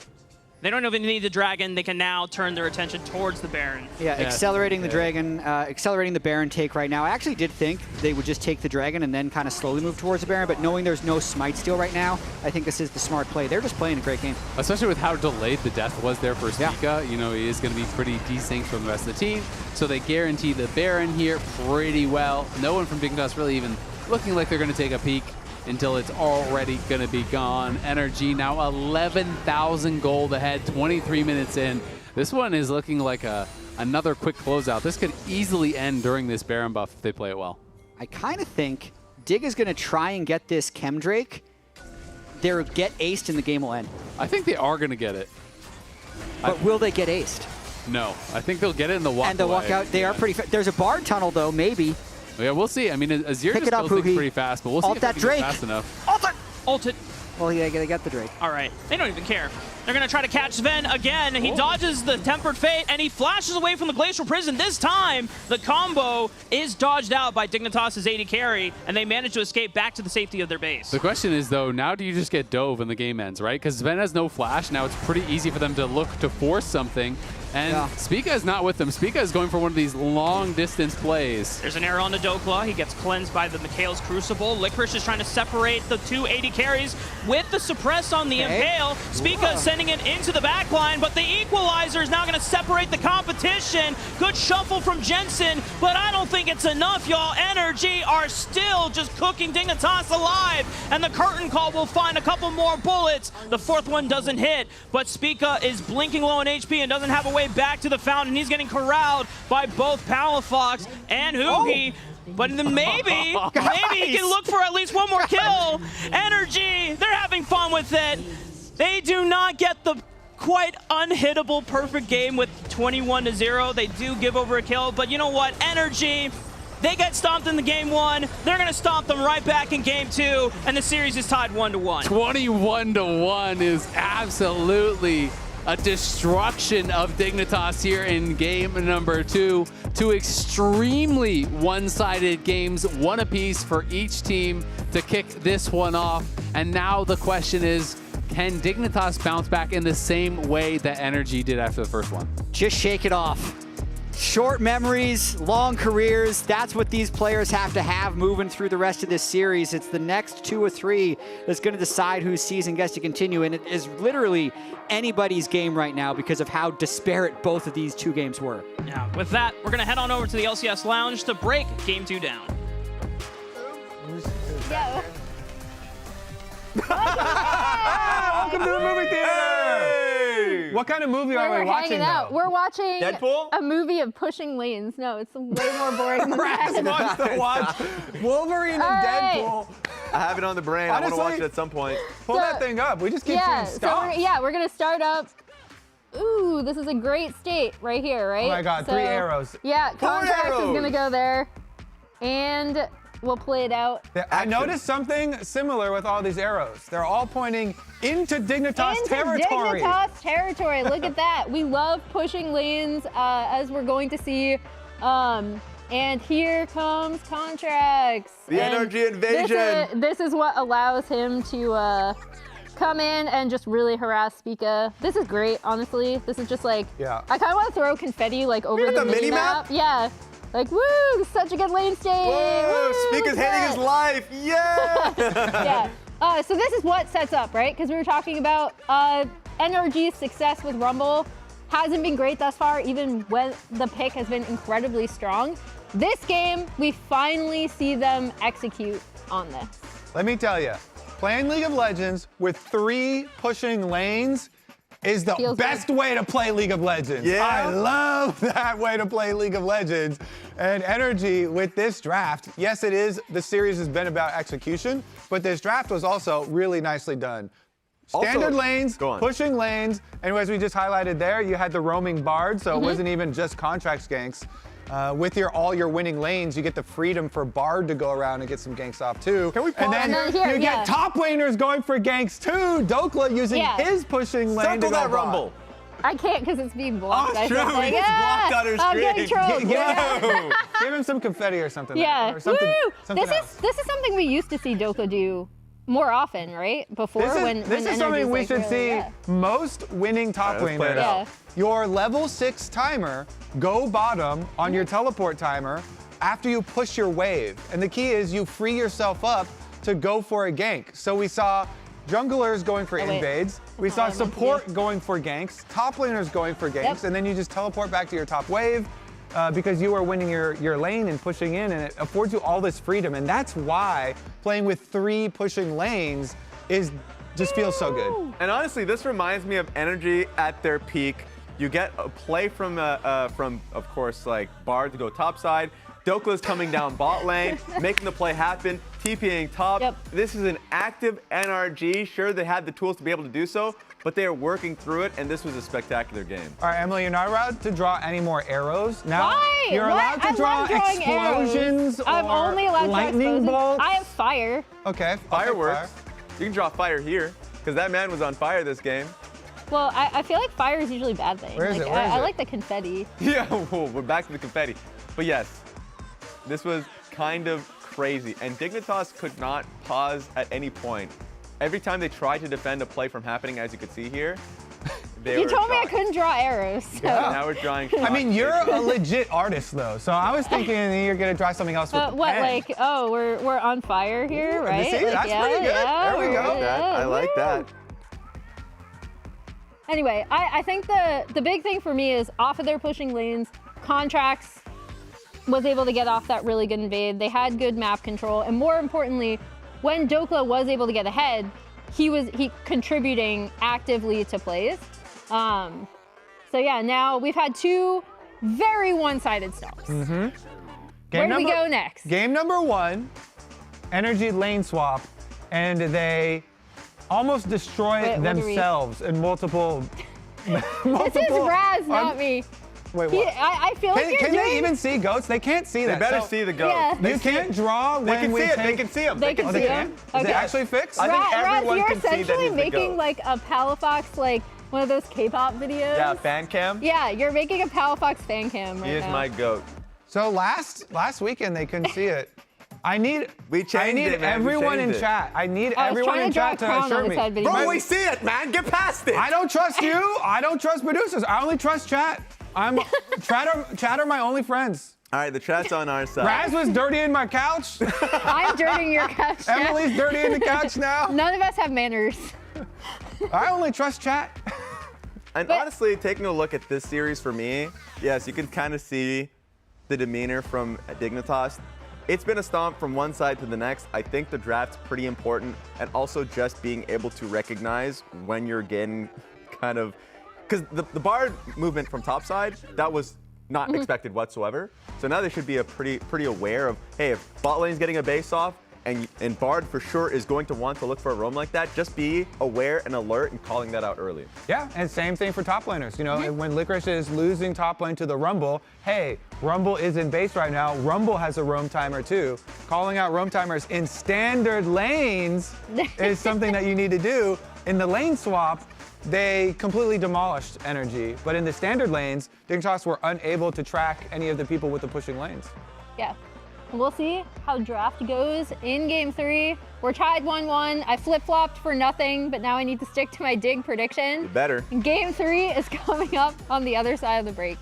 They don't even need the dragon. They can now turn their attention towards the Baron. Yeah, accelerating the dragon, accelerating the Baron take right now. I actually did think they would just take the dragon and then kind of slowly move towards the Baron, but knowing there's no smite steal right now, I think this is the smart play. They're just playing a great game. Especially with how delayed the death was there for Spica. You know, he is going to be pretty desynced from the rest of the team. So they guarantee the Baron here pretty well. No one from Dignitas really even looking like they're going to take a peek until it's already going to be gone. NRG now 11,000 gold ahead, 23 minutes in. This one is looking like another quick closeout. This could easily end during this Baron buff if they play it well. I kind of think Dig is going to try and get this Chemdrake. They'll get aced and the game will end. I think they are going to get it. But will they get aced? No. I think they'll get it in the walk And the walk out, they are pretty fast. There's a Bard tunnel though, maybe. Yeah, we'll see. I mean, Azir just goes pretty fast, but we'll see if that they can Drake. get fast enough. Ult it! Ult it. Well, yeah, they got the Drake. All right. They don't even care. They're going to try to catch Sven again. He dodges the Tempered Fate, and he flashes away from the Glacial Prison. This time, the combo is dodged out by Dignitas' AD carry, and they manage to escape back to the safety of their base. The question is, though, now do you just get dove and the game ends, right? Because Sven has no flash. Now it's pretty easy for them to look to force something. And Spica is not with them. Spica is going for one of these long-distance plays. There's an arrow on the Dokla. He gets cleansed by the Mikhail's Crucible. Licorice is trying to separate the two AD carries with the suppress on the Impale. Spica is sending it into the backline, but the equalizer is now going to separate the competition. Good shuffle from Jensen, but I don't think it's enough, y'all. NRG are still just cooking Dignitas alive, and the curtain call will find a couple more bullets. The fourth one doesn't hit, but Spica is blinking low on HP and doesn't have a way back to the fountain. He's getting corralled by both Palafox and Hugi. But then maybe he can look for at least one more kill. NRG, they're having fun with it. They do not get the quite unhittable perfect game with 21-0. They do give over a kill, but you know what? NRG, they get stomped in the game 1. They're going to stomp them right back in game 2, and the series is tied 1-1. 21-1 is absolutely a destruction of Dignitas here in game number 2. Two extremely one-sided games, one apiece for each team to kick this one off. And now the question is, can Dignitas bounce back in the same way that NRG did after the first one? Just shake it off. Short memories, long careers. That's what these players have to have moving through the rest of this series. It's the next 2 or 3 that's going to decide whose season gets to continue. And it is literally anybody's game right now because of how disparate both of these 2 games were. Yeah, with that, we're going to head on over to the LCS Lounge to break game 2 down. Yeah. Welcome to the movie theater! What kind of movie are we watching now? We're watching Deadpool? a movie of pushing lanes. No, it's way more boring than that. wants to watch Wolverine and Deadpool. I have it on the brain. I want to watch it at some point. Pull that thing up. We just keep seeing stuff. We're going to start up. Ooh, this is a great state right here, right? Oh my God, 3 arrows. Yeah, Contracts is going to go there. And we'll play it out. I noticed something similar with all these arrows. They're all pointing into Dignitas territory. Dignitas territory. Look at that. We love pushing lanes, as we're going to see. And here comes Contracts. The NRG invasion. This is what allows him to come in and just really harass Spica. This is great, honestly. This is just like, I kind of want to throw confetti like over the mini-map. Yeah. Like, woo, such a good lane state. Whoa, Spica's hating his life. Yeah. Yeah. So this is what sets up, right? Because we were talking about NRG's success with Rumble hasn't been great thus far, even when the pick has been incredibly strong. This game, we finally see them execute on this. Let me tell you, playing League of Legends with 3 pushing lanes is the best way to play League of Legends. Yeah. I love that way to play League of Legends. And NRG with this draft, yes, it is, the series has been about execution, but this draft was also really nicely done. Standard lanes, pushing lanes, and as we just highlighted there, you had the roaming Bard, so it wasn't even just Contracts ganks. With all your winning lanes, you get the freedom for Bard to go around and get some ganks off too. Can we pause? And then you get top laners going for ganks too. Dokla using his pushing lane Circle to go that Rumble. I can't because it's being blocked. Oh, true. Like, It's blocked on her I'm screen. getting trolled. Give him some confetti or something. Yeah. Or something, something This is something we used to see Dokla do more often, right? Before this is something we should see most winning top laners. Your level 6 timer, go bottom on your teleport timer after you push your wave. And the key is you free yourself up to go for a gank. So we saw junglers going for invades. We saw support going for ganks, top laners going for ganks, and then you just teleport back to your top wave because you are winning your lane and pushing in, and it affords you all this freedom. And that's why playing with 3 pushing lanes just feels so good. And honestly, this reminds me of NRG at their peak. You get a play from of course, like Bard to go top side. Dokla's coming down bot lane, making the play happen, TPing top. This is an active NRG. Sure, they had the tools to be able to do so, but they are working through it, and this was a spectacular game. All right, Emily, you're not allowed to draw any more arrows. Now, Why? you're allowed to draw explosions or I'm only allowed lightning to draw bolts. I have fire. Okay, Fireworks. Fire. You can draw fire here, because that man was on fire this game. Well, I feel like fire is usually a bad thing. Where is like, it? Where is I it? like the confetti. Yeah, we're back to the confetti. But yes, this was kind of crazy. And Dignitas could not pause at any point. Every time they tried to defend a play from happening, as you could see here, they You were told me I shocked. couldn't draw arrows. So. Yeah, now we're drawing shots. I mean, you're a legit artist, though. So I was thinking you're going to try something else with the What, pen. like, oh, we're on fire here, right? You see? Like, That's yeah, pretty good. yeah, There we go. I like that. Anyway, I think the big thing for me is off of their pushing lanes, Contracts was able to get off that really good invade. They had good map control, and more importantly, when Dokla was able to get ahead, he contributing actively to plays. So yeah, now we've had two very one-sided stops. Where do we go next? Game number 1, NRG lane swap, and they almost destroy themselves in multiple. This is Raz, not me. Wait, what? I feel like you're Can doing... they even see goats? They can't see that. They better so see the goats. Yeah. You can't draw They when can we see it. take... They can see them. They can see them. Is it actually fixed? I think everyone Raz, can you're see that essentially he's the making goat. like a Palafox, like one of those K-pop videos. Yeah, fan cam. Yeah, you're making a Palafox fan cam right He is now. my goat. So last weekend they couldn't see it. I need it, man. We everyone in changed it. chat. I need I was everyone trying in to draw chat a to crown assure on his me. head, but he Bro, didn't. we see it, man. Get past it. I don't trust you. I don't trust producers. I only trust chat. Chat are my only friends. All right, the chat's on our side. Raz was dirtying my couch. I'm dirtying your couch. now. Emily's dirtying the couch now. None of us have manners. I only trust chat. And honestly, taking a look at this series for me, yes, you can kind of see the demeanor from Dignitas. It's been a stomp from one side to the next. I think the draft's pretty important, and also just being able to recognize when you're getting kind of, because the Bard movement from top side, that was not expected whatsoever. So now they should be pretty aware of, hey, if bot lane's getting a base off, and Bard for sure is going to want to look for a roam like that, just be aware and alert and calling that out early. Yeah, and same thing for top laners. You know, when Licorice is losing top lane to the Rumble, hey, Rumble is in base right now. Rumble has a roam timer too. Calling out roam timers in standard lanes is something that you need to do. In the lane swap, they completely demolished NRG, but in the standard lanes, Dignitas were unable to track any of the people with the pushing lanes. Yeah. We'll see how draft goes in game 3. We're tied 1-1. I flip-flopped for nothing, but now I need to stick to my dig prediction. You better. Game 3 is coming up on the other side of the break.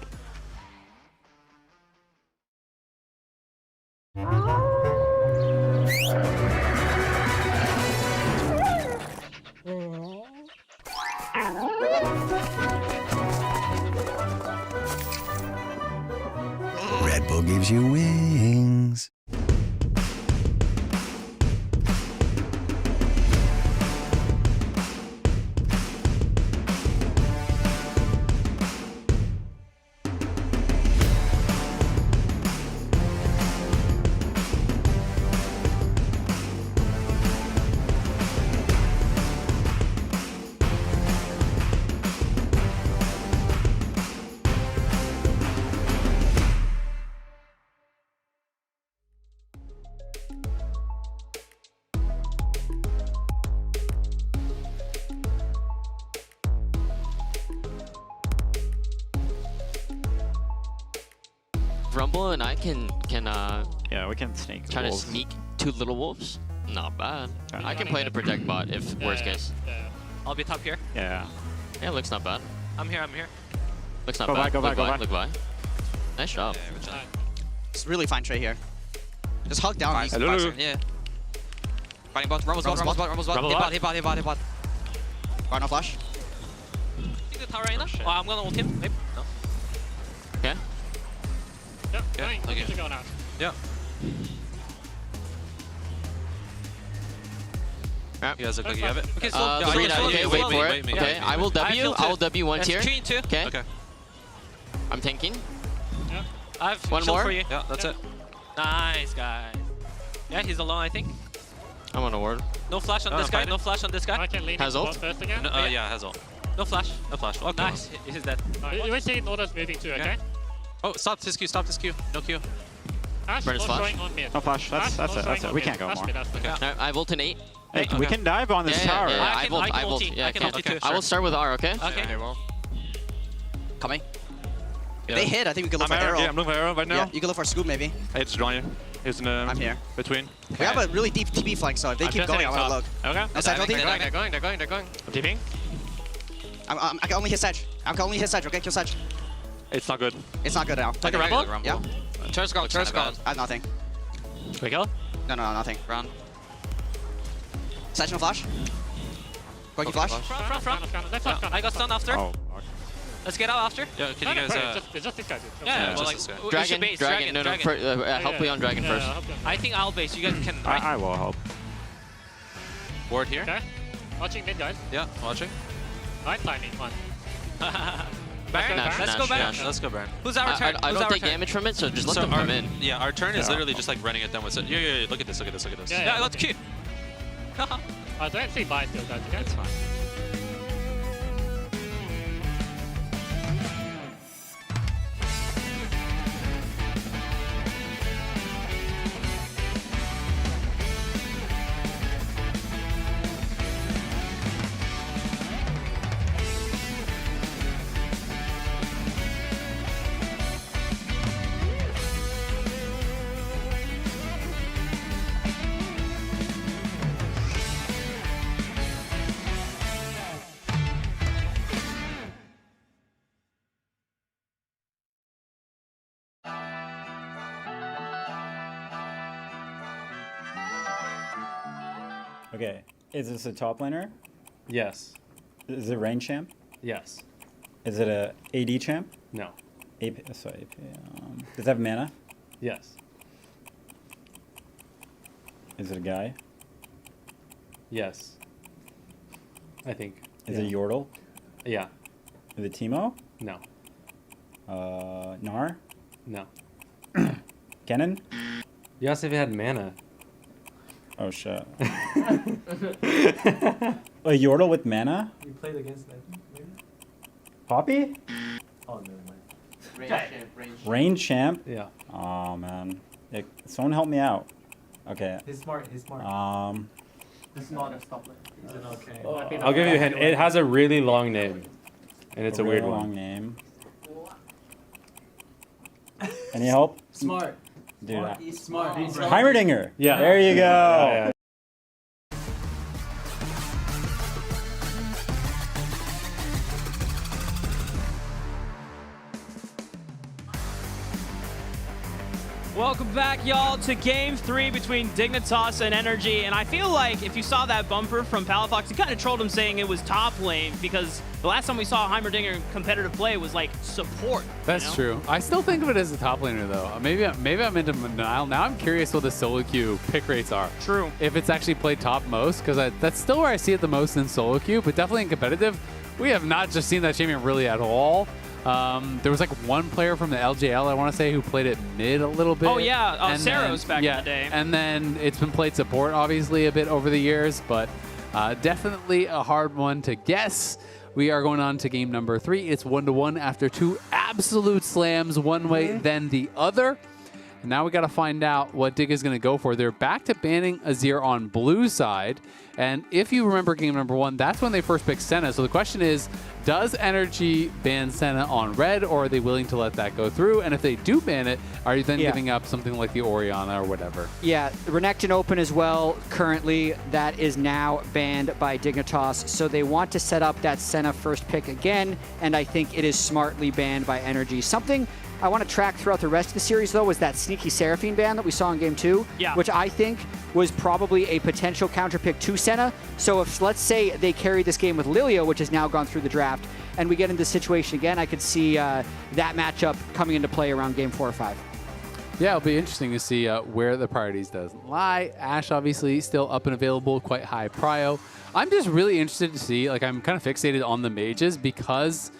Red Bull gives you wings. Rumble and I can yeah, we can snake try to wolves. sneak 2 little wolves. Not bad. I can play to protect bot if worst case. I'll be top here. Yeah. Yeah, looks not bad. I'm here. Looks not Go bad. back, go Look back, go back. Look by. Nice job. It's really fine trade here. Just hug down. Nice. Hello. Yeah. Fighting bot. Rumble's bot. Rumble's bot. Hit bot. Bar no flash. Think the tower right now? Oh, I'm gonna ult him. Maybe. No. Okay. Yep, Yeah, fine. okay. Good to go now. Yeah. You guys look like you have it. Okay, so yeah, I Reed, can okay, slow wait you. for Wait, it. wait, Okay, yeah. I will W. I will W one That's tier. 3 and 2. Okay. Okay. I'm tanking. I have One shield more? for you. Yeah, that's it. Nice, guys. Yeah, he's alone, I think. I'm on a ward. No flash on Oh, this I'm guy. fighting. No flash on this guy. I can lean Has into ult? bot first again. No, yeah, has ult. No flash. No flash. Okay. Nice. He's dead. You will see Noda's moving too, okay? Oh, stop this Q. Stop this Q. No Q. Ash Brennan's not flash. showing on mid. No flash. That's Ash not it. showing That's it. on We mid. can't go Ash more. mid, Ash mid. Okay. I have ult in 8. Hey, we can dive on this tower. I will start with R, okay? Okay. Coming. If they hit, I think we can look for arrow. Yeah, I'm looking for arrow right now. Yeah, you can look for scoop maybe. Hey, it's join you. He's in I'm here. Between. We have a really deep TP flank, so if they keep going, I want to look. Okay. No Sedge, They're going. I'm TPing. I can only hit Sedge. I can only hit Sedge, okay? Kill Sedge. It's not good. It's not good now. Take a rumble? Yeah. Turret's gone. I have nothing. We kill? No, nothing. Run. Sedge no flash. Gorky flash. Front. I got stunned after. Oh. Let's get out after. Yeah, can you guys... Just this guy. Yeah, well, like, Dragon, base, Dragon. Help me on Dragon first. I think I'll base. You guys can... I will help. Ward here. Okay. Watching mid, guys. Yeah, watching. Right timing, one. Baron? Let's go Baron. Let's go Baron. Who's our turn? I don't take damage from it, so just let them come in. Yeah, our turn is literally just like running at them with it. Yeah, look at this. Yeah, let's keep. I don't see buy still, guys. Okay, it's fine. Okay, is this a top laner? Yes. Is it range champ? Yes. Is it a AD champ? No. AP, does it have mana? Yes. Is it a guy? Yes. I think. Is it Yordle? Yeah. Is it Teemo? No. Gnar? No. Kennen? You asked if it had mana. Oh shit. A Yordle with mana? You played against that. Poppy? Oh, never mind. Range champ? Yeah. Oh man. Someone help me out. Okay. He's smart. He's smart. This is not a stop lane. He's an okay. I'll give you a hint. It has a really long name, and it's a weird really one. long name. Any help? Smart. Dude, He's smart. Heimerdinger. Yeah. There you go. Yeah. Welcome back, y'all, to Game 3 between Dignitas and NRG. And I feel like if you saw that bumper from Palafox, he kind of trolled him saying it was top lane because the last time we saw Heimerdinger competitive play was like support. That's true. I still think of it as a top laner, though. Maybe I'm into denial. Now I'm curious what the solo queue pick rates are. True. If it's actually played top most, because that's still where I see it the most in solo queue, but definitely in competitive. We have not just seen that champion really at all. There was like one player from the LJL, I want to say, who played it mid a little bit. Oh, yeah. Saros back in the day. And then it's been played support, obviously, a bit over the years, but definitely a hard one to guess. We are going on to game number 3. It's 1-1 after 2 absolute slams, one way, then the other. And now we got to find out what Dig is going to go for. They're back to banning Azir on blue side. And if you remember game number 1, that's when they first picked Senna. So the question is, does NRG ban Senna on red, or are they willing to let that go through? And if they do ban it, are you then giving up something like the Orianna or whatever? Yeah, Renekton Open as well, currently, that is now banned by Dignitas. So they want to set up that Senna first pick again, and I think it is smartly banned by NRG. Something I want to track throughout the rest of the series, though, was that sneaky Seraphine ban that we saw in Game 2, which I think was probably a potential counter pick to Senna. So if, let's say, they carry this game with Lilio, which has now gone through the draft, and we get into this situation again, I could see that matchup coming into play around Game 4 or 5. Yeah, it'll be interesting to see where the priorities does lie. Ashe, obviously, still up and available, quite high prio. I'm just really interested to see, like, I'm kind of fixated on the mages because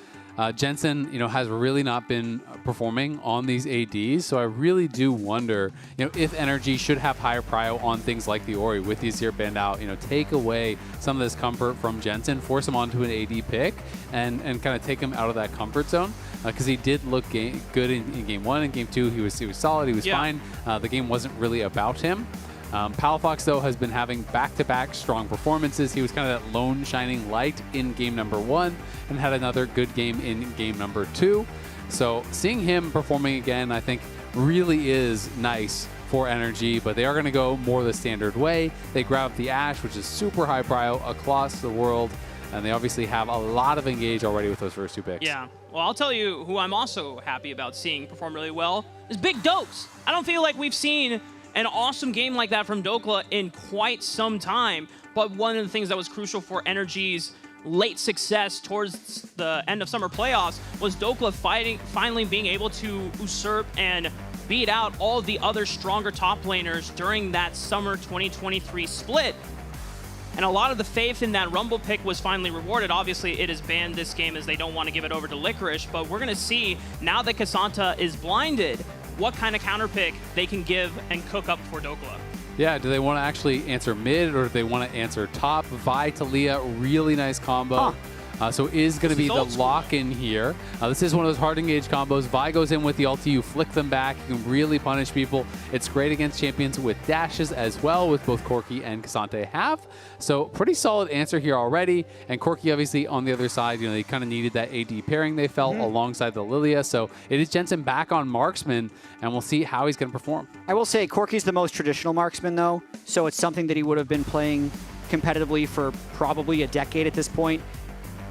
Jensen, has really not been performing on these ADs, so I really do wonder, if NRG should have higher prio on things like the Ori with the Azir banned out, take away some of this comfort from Jensen, force him onto an AD pick, and kind of take him out of that comfort zone, because he did look good in Game 1 and Game 2. He was solid, he was fine. The game wasn't really about him. Palafox, though, has been having back-to-back strong performances. He was kind of that lone shining light in game number 1 and had another good game in game number 2. So seeing him performing again, I think, really is nice for NRG, but they are going to go more the standard way. They grab the Ashe, which is super high prio across the world, and they obviously have a lot of engage already with those first 2 picks. Yeah. Well, I'll tell you who I'm also happy about seeing perform really well is Big Dokes. I don't feel like we've seen an awesome game like that from Dokla in quite some time, but one of the things that was crucial for NRG's late success towards the end of summer playoffs was Dokla finally being able to usurp and beat out all of the other stronger top laners during that summer 2023 split. And a lot of the faith in that Rumble pick was finally rewarded. Obviously, it is banned this game as they don't want to give it over to Licorice, but we're going to see, now that Cassandra is blinded, what kind of counter pick they can give and cook up for Dokla. Yeah, do they want to actually answer mid, or do they want to answer top? Vi to Leah, really nice combo. So is going to be the lock-in here. This is one of those hard engage combos. Vi goes in with the ulti, you flick them back, you can really punish people. It's great against champions with dashes as well, with both Corki and Cassandra have. So pretty solid answer here already. And Corki obviously on the other side, you know, they kind of needed that AD pairing they felt alongside the Lilia. So it is Jensen back on marksman, and we'll see how he's going to perform. I will say Corki's the most traditional marksman though, so it's something that he would have been playing competitively for probably a decade at this point.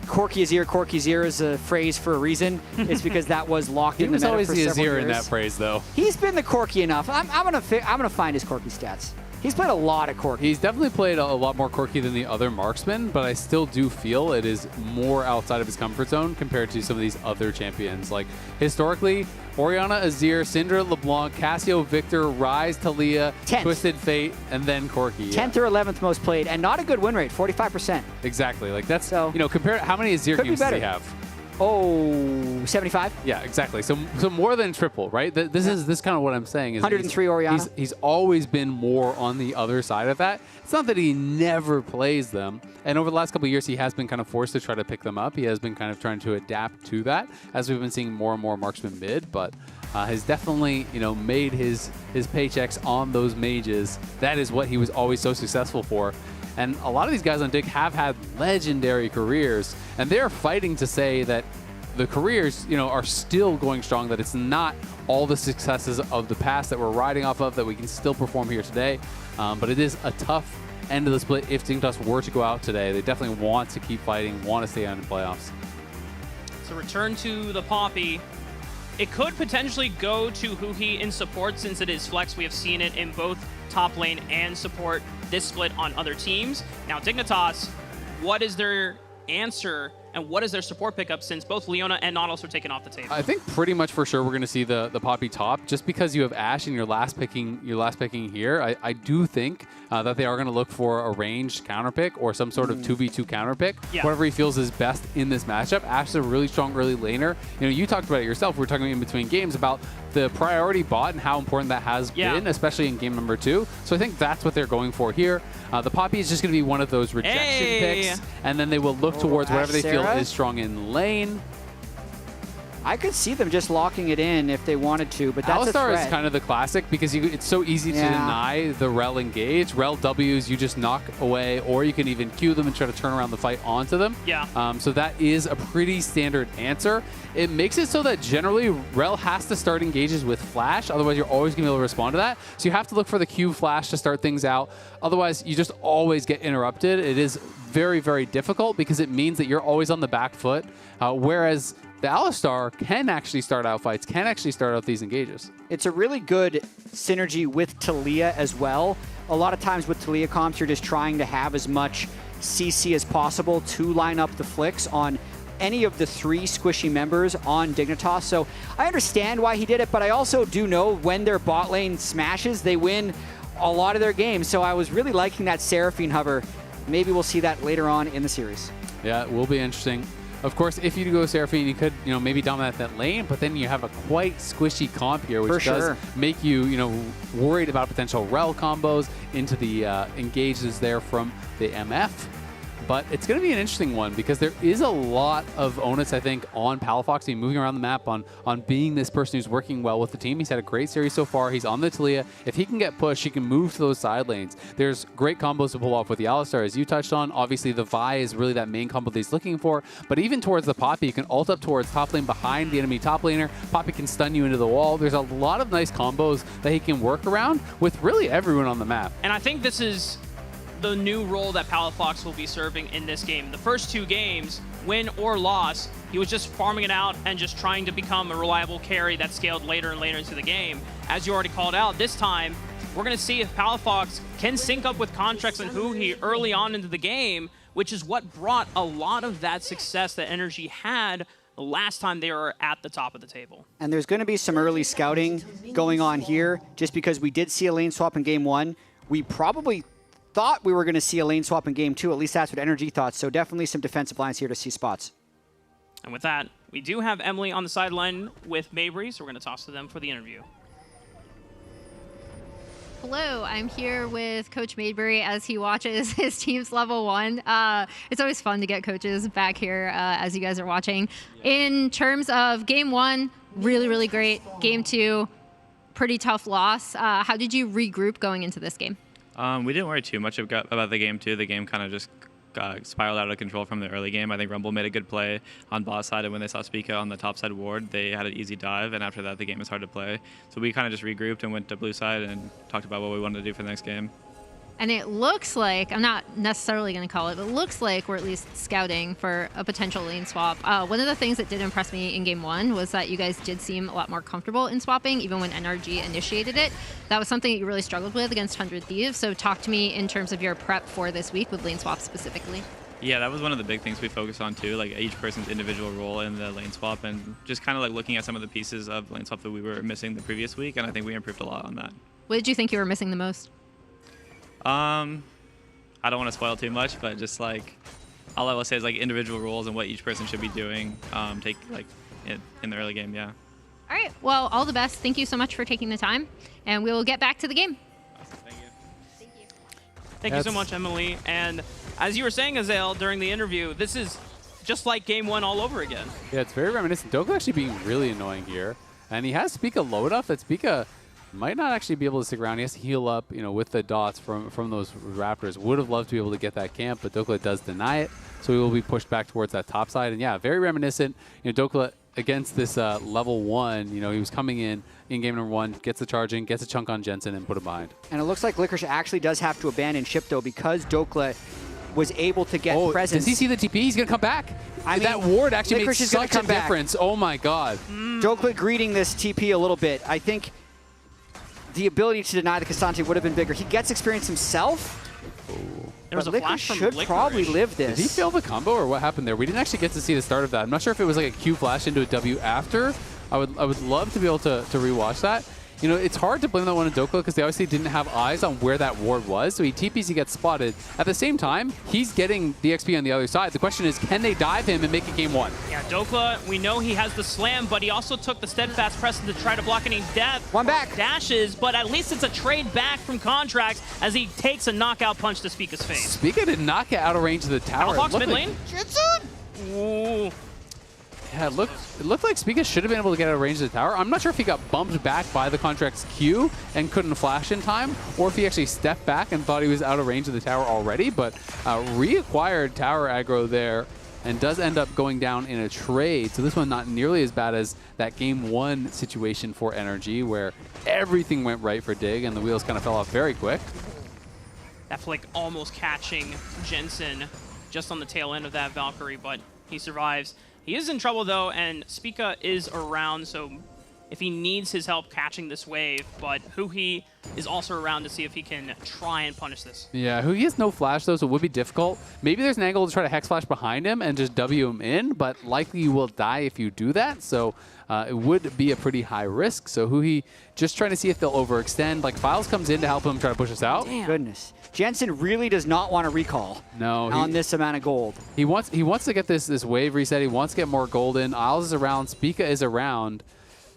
Corki Azir is a phrase for a reason. It's because that was locked in the meta for several years. He was always the Azir in that phrase, though. He's been the Corki enough. I'm gonna find his Corki stats. He's played a lot of Corki. He's definitely played a lot more Corki than the other marksmen, but I still do feel it is more outside of his comfort zone compared to some of these other champions. Like, historically, Orianna, Azir, Syndra, LeBlanc, Cassio, Victor, Ryze, Talia, 10th. Twisted Fate, and then Corki. 10th or 11th most played, and not a good win rate, 45%. Exactly. Like, that's, you know, compare how many Azir games does he have? Oh, 75? Yeah, exactly. So more than triple, right? This is kind of what I'm saying. Is 103 Orianna. He's always been more on the other side of that. It's not that he never plays them. And over the last couple of years, he has been kind of forced to try to pick them up. He has been kind of trying to adapt to that, as we've been seeing more and more marksman mid. But has definitely, you know, made his paychecks on those mages. That is what he was always so successful for. And a lot of these guys on Dig have had legendary careers, and they're fighting to say that the careers, you know, are still going strong, that it's not all the successes of the past that we're riding off of, that we can still perform here today. But it is a tough end of the split if Dignitas were to go out today. They definitely want to keep fighting, want to stay on in playoffs. So return to the Poppy. It could potentially go to Huhi in support since it is flex. We have seen it in both top lane and support this split on other teams. Now Dignitas, what is their answer and what is their support pickup since both Leona and Nautilus are taken off the table? I think pretty much for sure we're going to see the Poppy top, just because you have Ashe in your last picking here. I do think that they are going to look for a ranged counter pick or some sort of 2v2 counter pick, whatever he feels is best in this matchup. Ashe is a really strong early laner. You know, you talked about it yourself. We were talking in between games about the priority bot and how important that has been, especially in game number 2. So I think that's what they're going for here. The Poppy is just going to be one of those rejection picks, and then they will look towards whatever they feel is strong in lane. I could see them just locking it in if they wanted to, but that's Alistar is kind of the classic because it's so easy to deny the Rel engage. Rel Ws you just knock away, or you can even Q them and try to turn around the fight onto them. Yeah. So that is a pretty standard answer. It makes it so that generally Rel has to start engages with flash, otherwise you're always going to be able to respond to that. So you have to look for the Q flash to start things out. Otherwise, you just always get interrupted. It is very, very difficult because it means that you're always on the back foot, whereas the Alistar can actually start out fights, can actually start out these engages. It's a really good synergy with Talia as well. A lot of times with Talia comps, you're just trying to have as much CC as possible to line up the flicks on any of the 3 squishy members on Dignitas. So I understand why he did it, but I also do know when their bot lane smashes, they win a lot of their games. So I was really liking that Seraphine hover. Maybe we'll see that later on in the series. Yeah, it will be interesting. Of course, if you go Seraphine, you could, maybe dominate that lane, but then you have a quite squishy comp here, which does make you, worried about potential Rel combos into the engages there from the MF. But it's going to be an interesting one because there is a lot of onus, I think, on Palafox moving around the map, on being this person who's working well with the team. He's had a great series so far. He's on the Talia. If he can get pushed, he can move to those side lanes. There's great combos to pull off with the Alistar, as you touched on. Obviously, the Vi is really that main combo that he's looking for. But even towards the Poppy, you can ult up towards top lane behind the enemy top laner. Poppy can stun you into the wall. There's a lot of nice combos that he can work around with really everyone on the map. And I think this is the new role that Palafox will be serving in this game. The first 2 games, win or loss, he was just farming it out and just trying to become a reliable carry that scaled later and later into the game. As you already called out, this time, we're going to see if Palafox can sync up with Contracts and Huhi early on into the game, which is what brought a lot of that success that NRG had the last time they were at the top of the table. And there's going to be some early scouting going on here, just because we did see a lane swap in game 1. We probably thought we were going to see a lane swap in game 2. At least that's what NRG thought. So definitely some defensive lines here to see spots. And with that, we do have Emily on the sideline with Mabry, so we're going to toss to them for the interview. Hello, I'm here with Coach Maybury as he watches his team's level 1. It's always fun to get coaches back here as you guys are watching. In terms of game 1, really, really great. Game 2, pretty tough loss. How did you regroup going into this game? We didn't worry too much about the game 2. The game kind of just spiraled out of control from the early game. I think Rumble made a good play on bot side, and when they saw Spica on the top side ward, they had an easy dive, and after that, the game was hard to play. So we kind of just regrouped and went to blue side and talked about what we wanted to do for the next game. And it looks like, I'm not necessarily going to call it, but it looks like we're at least scouting for a potential lane swap. One of the things that did impress me in game 1 was that you guys did seem a lot more comfortable in swapping, even when NRG initiated it. That was something that you really struggled with against 100 Thieves. So talk to me in terms of your prep for this week with lane swaps specifically. Yeah, that was one of the big things we focused on too, like each person's individual role in the lane swap, and just kind of like looking at some of the pieces of lane swap that we were missing the previous week, and I think we improved a lot on that. What did you think you were missing the most? I don't want to spoil too much, but just like all I will say is like individual roles and what each person should be doing. Take like in the early game, yeah. All right. Well, all the best. Thank you so much for taking the time, and we will get back to the game. Awesome. Thank you. Thank you so much, Emily. And as you were saying, Azael, during the interview, this is just like game 1 all over again. Yeah, it's very reminiscent. Doku actually being really annoying here, and he has Spica low enough that Spica might not actually be able to stick around. He has to heal up, with the dots from those Raptors. Would have loved to be able to get that camp, but Dokla does deny it, so he will be pushed back towards that top side. And yeah, very reminiscent. Dokla against this level 1, he was coming in game number 1, gets the charging, gets a chunk on Jensen, and put him behind. And it looks like Licorice actually does have to abandon ship, though, because Dokla was able to get presence. Does he see the TP? He's going to come back. That ward actually Licorice made such a difference. Oh my god. Dokla greeting this TP a little bit. I think the ability to deny the Cassante would have been bigger. He gets experience himself. There was a flash from should Licorice. probably live this. Did he fail the combo, or what happened there? We didn't actually get to see the start of that. I'm not sure if it was like a Q flash into a W after. I would love to be able to rewatch that. It's hard to blame that one on Dokla because they obviously didn't have eyes on where that ward was. So he TPs, he gets spotted. At the same time, he's getting the XP on the other side. The question is, can they dive him and make it game 1? Yeah, Dokla, we know he has the slam, but he also took the steadfast press to try to block any One back. dashes, but at least it's a trade back from Contracts as he takes a knockout punch to Spica's face. Spica did not get out of range of the tower. Palafox mid lane? Ooh. Yeah, it looked like Spica should have been able to get out of range of the tower. I'm not sure if he got bumped back by the Contract's Q and couldn't flash in time, or if he actually stepped back and thought he was out of range of the tower already, but reacquired tower aggro there and does end up going down in a trade. So this one not nearly as bad as that game 1 situation for NRG, where everything went right for Dig and the wheels kind of fell off very quick. That flick almost catching Jensen just on the tail end of that Valkyrie, but he survives. He is in trouble, though, and Spica is around, so if he needs his help catching this wave, but Huhi is also around to see if he can try and punish this. Yeah, Huhi has no flash, though, so it would be difficult. Maybe there's an angle to try to Hex Flash behind him and just W him in, but likely you will die if you do that, so it would be a pretty high risk. So Huhi just trying to see if they'll overextend. Like, Files comes in to help him try to push us out. Damn. Goodness. Jensen really does not want to recall on this amount of gold. He wants to get this wave reset. He wants to get more gold in. Isles is around. Spica is around.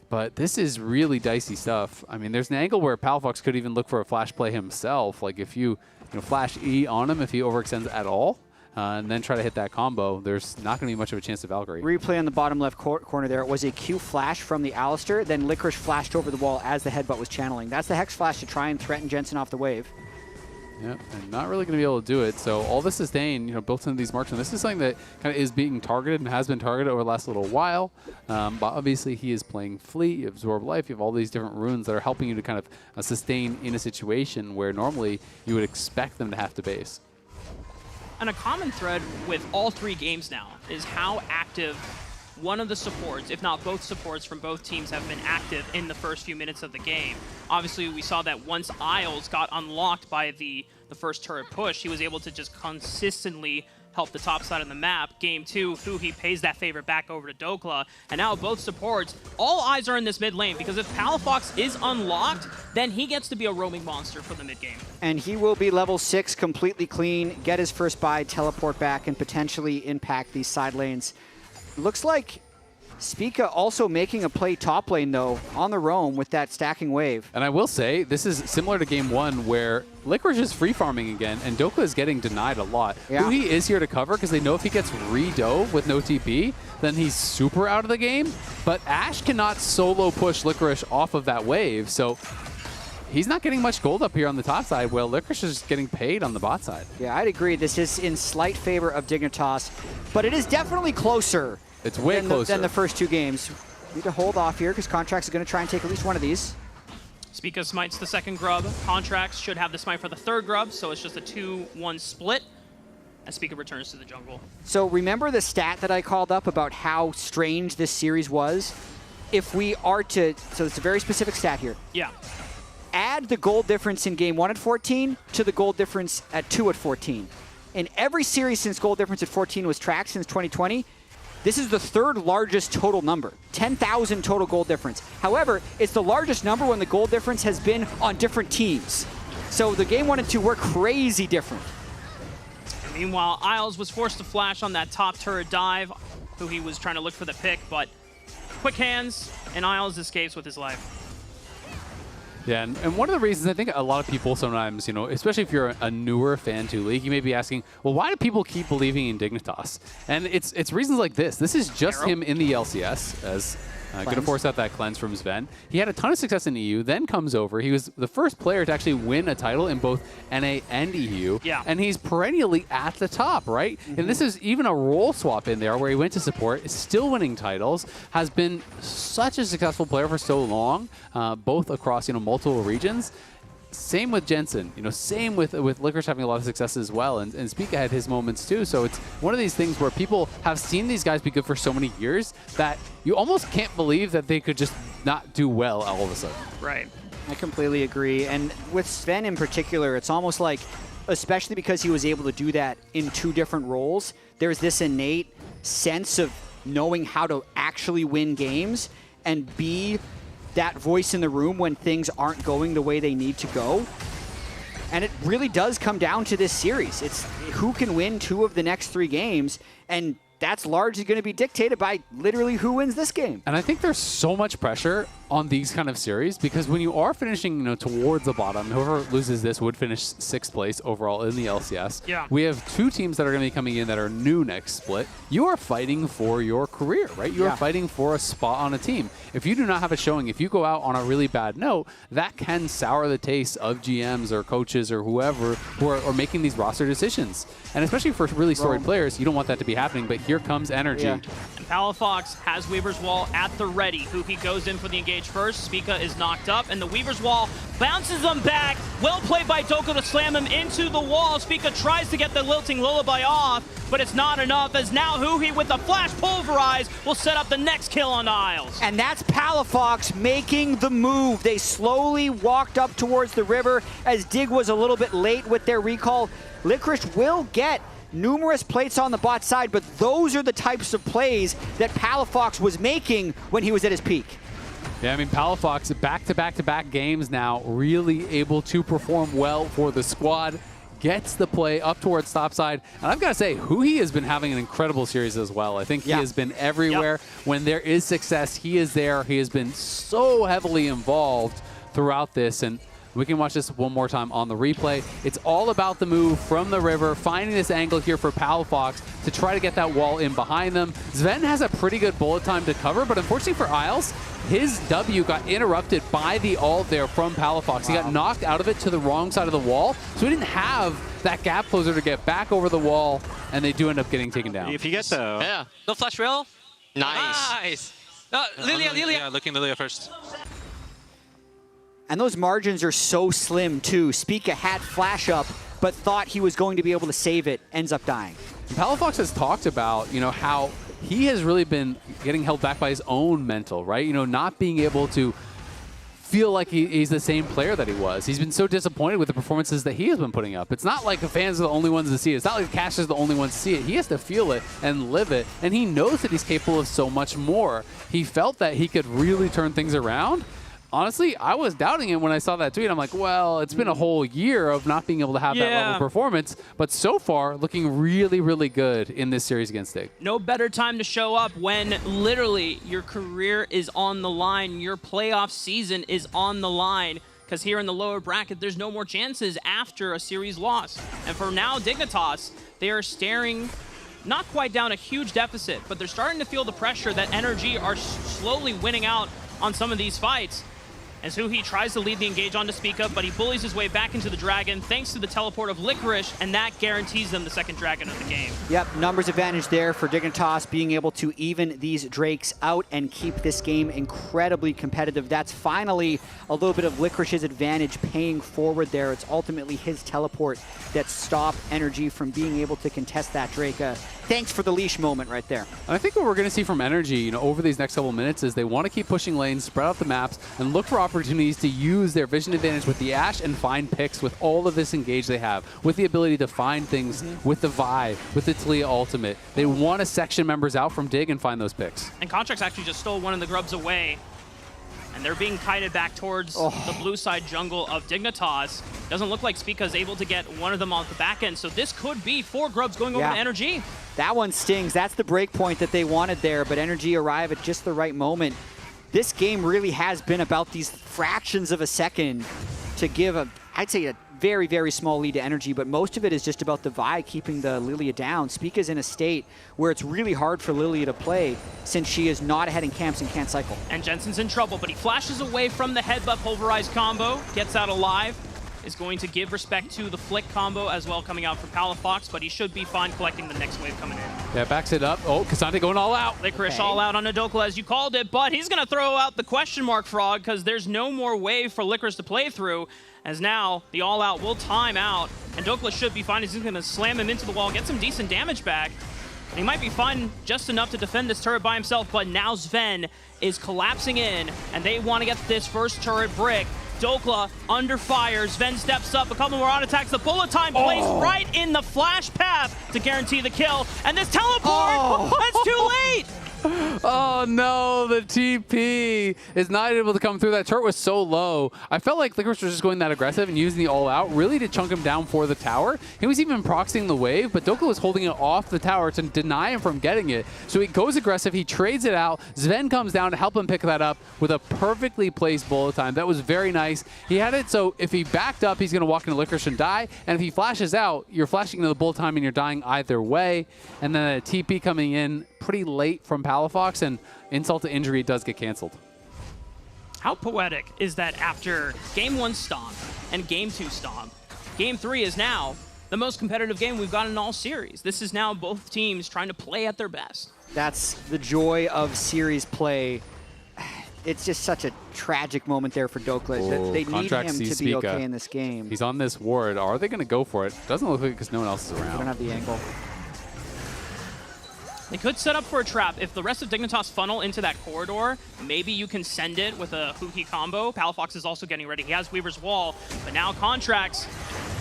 But this is really dicey stuff. I mean, there's an angle where Palafox could even look for a flash play himself. Like if you flash E on him if he overextends at all. and then try to hit that combo, there's not going to be much of a chance to Valkyrie. Replay on the bottom left corner there. It was a Q flash from the Alistair, then Licorice flashed over the wall as the headbutt was channeling. That's the Hex flash to try and threaten Jensen off the wave. Yep, and not really going to be able to do it. So all this sustain, built into these marks, and this is something that kind of is being targeted and has been targeted over the last little while. But obviously he is playing Fleet, you Absorb Life, you have all these different runes that are helping you to kind of sustain in a situation where normally you would expect them to have to base. And a common thread with all 3 games now is how active one of the supports, if not both supports from both teams, have been active in the first few minutes of the game. Obviously, we saw that once Isles got unlocked by the first turret push, he was able to just consistently help the top side of the map. Game 2, he pays that favor back over to Dokla. And now both supports, all eyes are in this mid lane, because if Palafox is unlocked, then he gets to be a roaming monster for the mid game. And he will be level 6, completely clean, get his first buy, teleport back, and potentially impact these side lanes. Looks like Spica also making a play top lane, though, on the roam with that stacking wave. And I will say, this is similar to game 1, where Licorice is free farming again, and Dokla is getting denied a lot. Yeah. Who he is here to cover, because they know if he gets re-dove with no TP, then he's super out of the game. But Ashe cannot solo push Licorice off of that wave, so he's not getting much gold up here on the top side, while Licorice is getting paid on the bot side. Yeah, I'd agree. This is in slight favor of Dignitas, but it is definitely closer. It's way closer than the first 2 games. Need to hold off here because Contracts is going to try and take at least one of these. Spica smites the second grub. Contracts should have the smite for the third grub, so it's just a 2-1 split as Spica returns to the jungle. So remember the stat that I called up about how strange this series was? If we are to, so it's a very specific stat here. Yeah. Add the gold difference in game 1 at 14 to the gold difference at 2 at 14. In every series since gold difference at 14 was tracked since 2020, this is the 3rd largest total number, 10,000 total gold difference. However, it's the largest number when the gold difference has been on different teams. So the game 1 and 2 were crazy different. Meanwhile, Isles was forced to flash on that top turret dive, who he was trying to look for the pick, but quick hands, and Isles escapes with his life. Yeah, and one of the reasons I think a lot of people sometimes, especially if you're a newer fan to League, you may be asking, well, why do people keep believing in Dignitas? And it's reasons like this. This is just him in the LCS as going to force out that cleanse from Sven. He had a ton of success in EU, then comes over. He was the first player to actually win a title in both NA and EU. Yeah. And he's perennially at the top, right? And this is even a role swap in there where he went to support, is still winning titles, has been such a successful player for so long, both across multiple regions. Same with Jensen, same with Licorice having a lot of success as well, and Spica had his moments too. So it's one of these things where people have seen these guys be good for so many years that you almost can't believe that they could just not do well all of a sudden. Right. I completely agree. And with Sven in particular, it's almost like, especially because he was able to do that in 2 different roles, there's this innate sense of knowing how to actually win games and be that voice in the room when things aren't going the way they need to go. And it really does come down to this series. It's who can win 2 of the next 3 games, and that's largely going to be dictated by literally who wins this game. And I think there's so much pressure on these kind of series because when you are finishing, towards the bottom, whoever loses this would finish 6th place overall in the LCS. Yeah. We have 2 teams that are going to be coming in that are new next split. You are fighting for your career, right? You are fighting for a spot on a team. If you do not have a showing, if you go out on a really bad note, that can sour the taste of GMs or coaches or whoever who are making these roster decisions. And especially for really storied players, you don't want that to be happening, but here comes NRG. Yeah. And Palafox has Weaver's Wall at the ready. He goes in for the engage first. Spica is knocked up, and the Weaver's Wall bounces him back. Well played by Doko to slam him into the wall. Spica tries to get the Lilting Lullaby off, but it's not enough, as now Huhi with the Flash Pulverize will set up the next kill on Isles. And that's Palafox making the move. They slowly walked up towards the river as Dig was a little bit late with their recall. Licorice will get numerous plates on the bot side, but those are the types of plays that Palafox was making when he was at his peak. Yeah, I mean, Palafox back-to-back-to-back games now, really able to perform well for the squad. Gets the play up towards topside. And I've got to say, Huhi has been having an incredible series as well. I think he has been everywhere. When there is success, he is there. He has been so heavily involved throughout this. And We can watch this one more time on the replay. It's all about the move from the river, finding this angle here for Palafox to try to get that wall in behind them. Sven has a pretty good bullet time to cover, but unfortunately for Isles, his W got interrupted by the ult there from Palafox. He got knocked out of it to the wrong side of the wall, so he didn't have that gap closer to get back over the wall, and they do end up getting taken down. If you get the... Yeah. No flash rail. Nice. Lilia. Yeah, looking Lilia first. And those margins are so slim, too. Spica had flash up, but thought he was going to be able to save it, ends up dying. Palafox has talked about, how he has really been getting held back by his own mental, right? Not being able to feel like he's the same player that he was. He's been so disappointed with the performances that he has been putting up. It's not like the fans are the only ones to see it. It's not like Cash is the only ones to see it. He has to feel it and live it, and he knows that he's capable of so much more. He felt that he could really turn things around. Honestly, I was doubting him when I saw that tweet. I'm like, well, it's been a whole year of not being able to have that level of performance, but so far, looking really, really good in this series against Dig. No better time to show up when literally your career is on the line, your playoff season is on the line, because here in the lower bracket, there's no more chances after a series loss. And for now, Dignitas, they are staring not quite down a huge deficit, but they're starting to feel the pressure that NRG are slowly winning out on some of these fights. As Huhi tries to lead the engage onto Spica, but he bullies his way back into the Dragon thanks to the teleport of Licorice, and that guarantees them the second Dragon of the game. Yep, numbers advantage there for Dignitas being able to even these Drakes out and keep this game incredibly competitive. That's finally a little bit of Licorice's advantage paying forward there. It's ultimately his teleport that stopped NRG from being able to contest that Drake. Thanks for the leash moment right there. And I think what we're going to see from NRG, over these next couple of minutes is they want to keep pushing lanes, spread out the maps, and look for opportunities to use their vision advantage with the Ashe and find picks with all of this engage they have, with the ability to find things with the Vi, with the Talia ultimate. They want to section members out from Dig and find those picks. And Contracts actually just stole one of the grubs away, and they're being kited back towards the blue side jungle of Dignitas. Doesn't look like Spica is able to get one of them on the back end, so this could be 4 grubs going over to NRG. That one stings. That's the break point that they wanted there, but NRG arrive at just the right moment. This game really has been about these fractions of a second to give I'd say a very, very small lead to NRG, but most of it is just about the Vi keeping the Lilia down. Spica's in a state where it's really hard for Lilia to play since she is not ahead in camps and can't cycle. And Jensen's in trouble, but he flashes away from the headbutt pulverized combo, gets out alive, is going to give respect to the flick combo as well coming out from Palafox, but he should be fine collecting the next wave coming in. Yeah, backs it up. Oh, K'Sante going all out. Licorice all out on Adokla as you called it, but he's going to throw out the question mark frog because there's no more wave for Licorice to play through, as now the all out will time out, and Dokla should be fine. He's going to slam him into the wall, get some decent damage back. And he might be fine just enough to defend this turret by himself, but now Sven is collapsing in, and they want to get this first turret brick. Dokla under fire. Sven steps up. A couple more auto attacks. The bullet time placed right in the flash path to guarantee the kill. And this teleport, that's too late. Oh no, the TP is not able to come through. That turret was so low. I felt like Licorice was just going that aggressive and using the all out really to chunk him down for the tower. He was even proxying the wave, but Dokla was holding it off the tower to deny him from getting it. So he goes aggressive, he trades it out. Sven comes down to help him pick that up with a perfectly placed bullet time. That was very nice. He had it so if he backed up, he's going to walk into Licorice and die. And if he flashes out, you're flashing into the bullet time and you're dying either way. And then a TP coming in pretty late from Palafox, and insult to injury, it does get canceled. How poetic is that after Game 1 Stomp and Game 2 Stomp, Game 3 is now the most competitive game we've got in all series. This is now both teams trying to play at their best. That's the joy of series play. It's just such a tragic moment there for Dokla. They need him to be okay in this game. He's on this ward. Are they going to go for it? Doesn't look like because no one else is around. They don't have the angle. They could set up for a trap. If the rest of Dignitas funnel into that corridor, maybe you can send it with a Huhi combo. Palafox is also getting ready. He has Weaver's Wall, but now Contracts.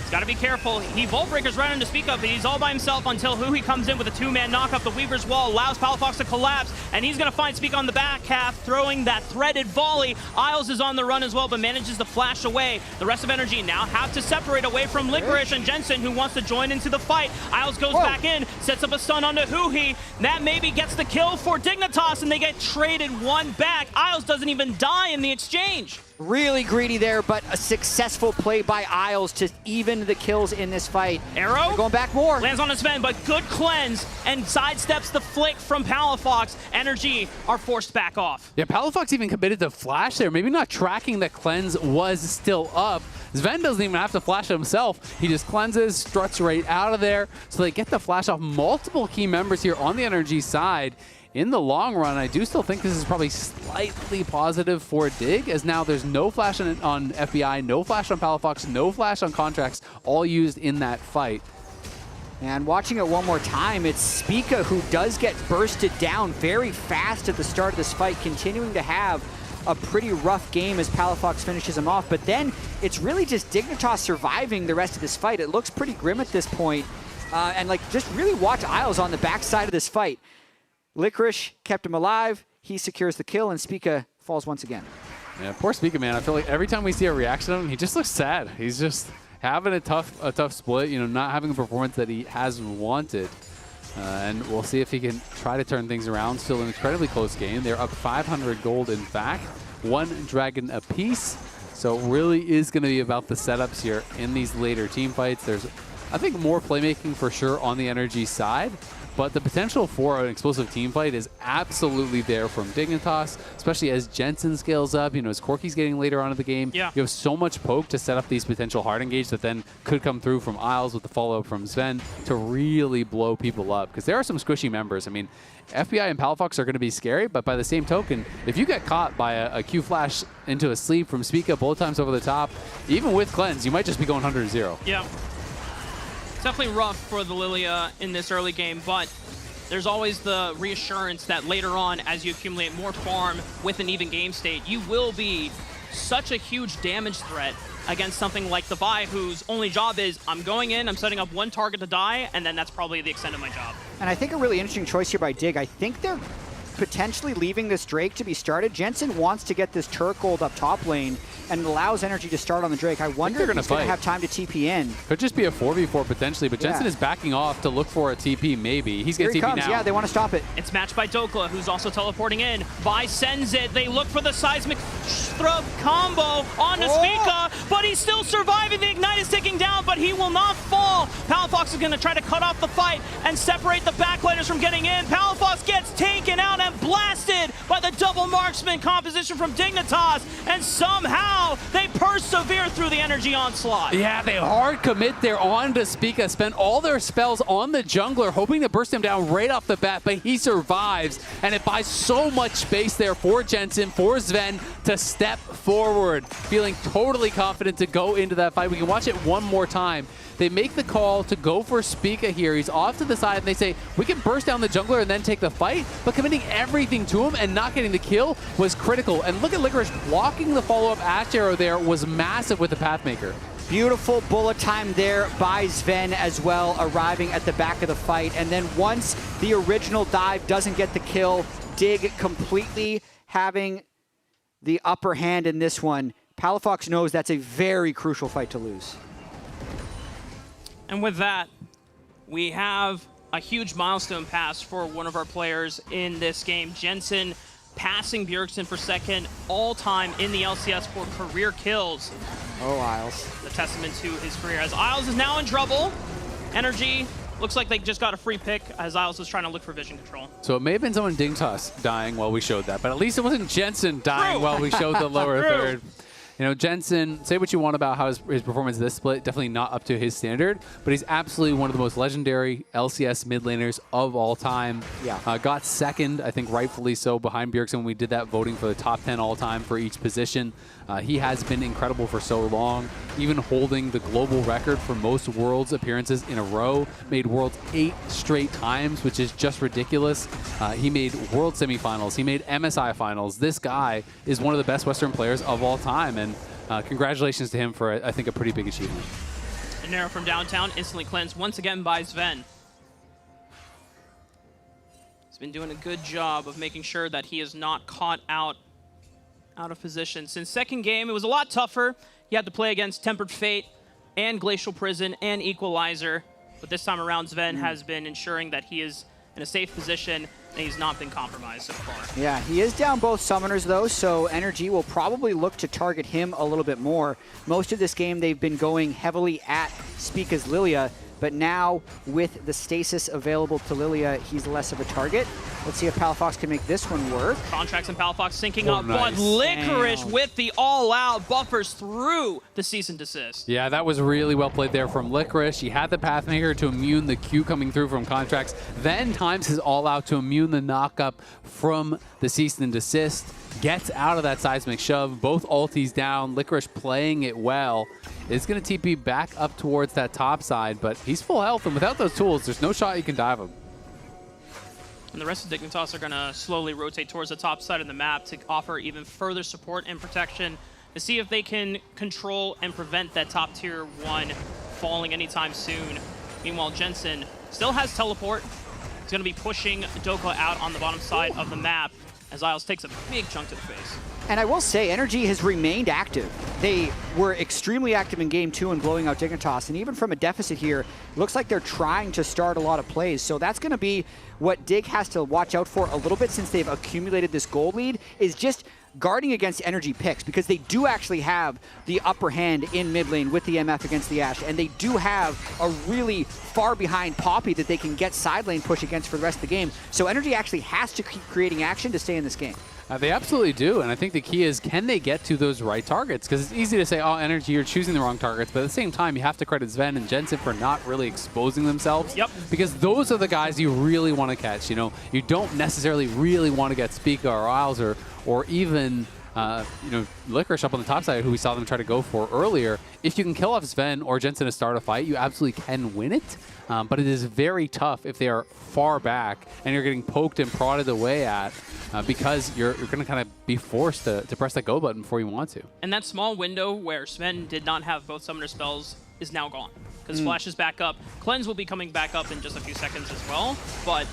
He's got to be careful. He Vault Breakers right into Speak Up, but he's all by himself until Huhi comes in with a 2-man knockup. The Weaver's Wall allows Palafox to collapse, and he's going to find Speak on the back half, throwing that threaded volley. Isles is on the run as well, but manages to flash away. The rest of NRG now have to separate away from Licorice and Jensen, who wants to join into the fight. Isles goes back in, sets up a stun onto Huhi. That maybe gets the kill for Dignitas, and they get traded one back. Isles doesn't even die in the exchange. Really greedy there, but a successful play by Isles to even the kills in this fight. Arrow? They're going back more. Lands on his Sven, but good cleanse and sidesteps the flick from Palafox. NRG are forced back off. Yeah, Palafox even committed to flash there. Maybe not tracking that cleanse was still up. Sven doesn't even have to flash himself. He just cleanses, struts right out of there. So they get the flash off multiple key members here on the NRG side. In the long run, I do still think this is probably slightly positive for Dig, as now there's no flash on FBI, no flash on Palafox, no flash on Contracts, all used in that fight. And watching it one more time, it's Spica who does get bursted down very fast at the start of this fight, continuing to have a pretty rough game as Palafox finishes him off. But then it's really just Dignitas surviving the rest of this fight. It looks pretty grim at this point. And like, just really watch Isles on the backside of this fight. Licorice kept him alive. He secures the kill, and Spica falls once again. Yeah, poor Spica, man. I feel like every time we see a reaction of him, he just looks sad. He's just having a tough split, you know, not having a performance that he has wanted. And we'll see if he can try to turn things around. Still an incredibly close game. They're up 500 gold, in fact. 1 dragon apiece. So it really is going to be about the setups here in these later team fights. There's, I think, more playmaking for sure on the NRG side. But the potential for an explosive team fight is absolutely there from Dignitas, especially as Jensen scales up, you know, as Corky's getting later on in the game. Yeah. You have so much poke to set up these potential hard engage that then could come through from Isles with the follow-up from Sven to really blow people up. Because there are some squishy members. I mean, FBI and Palafox are going to be scary, but by the same token, if you get caught by a Q flash into a sleep from Spica both times over the top, even with cleanse, you might just be going 100-0. Yeah. Definitely rough for the Lilia in this early game, but there's always the reassurance that later on, as you accumulate more farm with an even game state, you will be such a huge damage threat against something like the Vi, whose only job is, I'm going in, I'm setting up one target to die, and then that's probably the extent of my job. And I think a really interesting choice here by Dig. I think they're potentially leaving this Drake to be started. Jensen wants to get this turret gold up top lane and allows NRG to start on the Drake. I wonder if he's going to have time to TP in. Could just be a 4v4 potentially, but Jensen is backing off to look for a TP maybe. He's going to TP now. Yeah, they want to stop it. It's matched by Dokla, who's also teleporting in. Vi sends it. They look for the seismic thrub combo onto Spica, but he's still surviving. The Ignite is ticking down, but he will not fall. Palafox is going to try to cut off the fight and separate the backliners from getting in. Palafox gets taken out and blasted by the double marksman composition from Dignitas, and somehow they persevere through the NRG onslaught. Yeah, they hard commit there on to Spica, spend all their spells on the jungler, hoping to burst him down right off the bat, but he survives, and it buys so much space there for Jensen, for Sven to step forward, feeling totally confident to go into that fight. We can watch it one more time. They make the call to go for Spica here. He's off to the side, and they say, we can burst down the jungler and then take the fight, but committing everything to him and not getting the kill was critical. And look at Licorice blocking the follow-up Ash Arrow there was massive with the Pathmaker. Beautiful bullet time there by Sven as well, arriving at the back of the fight. And then once the original dive doesn't get the kill, Dig completely having the upper hand in this one. Palafox knows that's a very crucial fight to lose. And with that, we have a huge milestone pass for one of our players in this game. Jensen passing Bjergsen for second all-time in the LCS for career kills. Oh, Isles. The testament to his career, as Isles is now in trouble. NRG looks like they just got a free pick as Isles was trying to look for vision control. So it may have been someone Dignitas dying while we showed that, but at least it wasn't Jensen dying while we showed the lower third. You know, Jensen, say what you want about how his performance this split, definitely not up to his standard, but he's absolutely one of the most legendary LCS mid laners of all time. Yeah. Got second, I think rightfully so, behind Bjergsen when we did that voting for the top 10 all time for each position. He has been incredible for so long, even holding the global record for most Worlds appearances in a row. Made Worlds 8 straight times, which is just ridiculous. He made World semifinals. He made MSI finals. This guy is one of the best Western players of all time, and congratulations to him for, I think, a pretty big achievement. An arrow from downtown, instantly cleansed once again by Sven. He's been doing a good job of making sure that he is not caught out of position. Since second game, it was a lot tougher. He had to play against Tempered Fate and Glacial Prison and Equalizer. But this time around, Sven has been ensuring that he is in a safe position and he's not been compromised so far. Yeah, he is down both summoners, though, so NRG will probably look to target him a little bit more. Most of this game, they've been going heavily at Spica's Lilia, but now with the stasis available to Lilia, he's less of a target. Let's see if Palafox can make this one work. Contracts and Palafox syncing up, nice. but Licorice with the all-out buffers through the cease and desist. Yeah, that was really well played there from Licorice. He had the Pathmaker to immune the Q coming through from Contracts, then times his all-out to immune the knock-up from the cease and desist. Gets out of that seismic shove, both ultis down. Licorice playing it well. Is going to TP back up towards that top side, but he's full health, and without those tools, there's no shot you can dive him. And the rest of Dignitas are going to slowly rotate towards the top side of the map to offer even further support and protection to see if they can control and prevent that top tier 1 falling anytime soon. Meanwhile, Jensen still has teleport. He's going to be pushing Dokla out on the bottom side of the map as Isles takes a big chunk to the face. And I will say, NRG has remained active. They were extremely active in Game 2 and blowing out Dignitas, and even from a deficit here, looks like they're trying to start a lot of plays. So that's going to be what Dig has to watch out for a little bit since they've accumulated this gold lead, is just guarding against NRG picks, because they do actually have the upper hand in mid lane with the MF against the Ashe, and they do have a really far behind Poppy that they can get side lane push against for the rest of the game. So NRG actually has to keep creating action to stay in this game. They absolutely do, and I think the key is, can they get to those right targets? Because it's easy to say, oh, NRG, you're choosing the wrong targets, but at the same time, you have to credit Sven and Jensen for not really exposing themselves. Yep. Because those are the guys you really want to catch. You know, you don't necessarily really want to get Spica or Isles or even Licorice up on the top side, who we saw them try to go for earlier. If you can kill off Sven or Jensen to start a fight, you absolutely can win it. But it is very tough if they are far back and you're getting poked and prodded away at because you're going to kind of be forced to press that go button before you want to. And that small window where Sven did not have both summoner spells is now gone because Flash is back up. Cleanse will be coming back up in just a few seconds as well. But,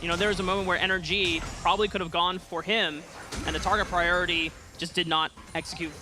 you know, there was a moment where NRG probably could have gone for him, and the target priority just did not execute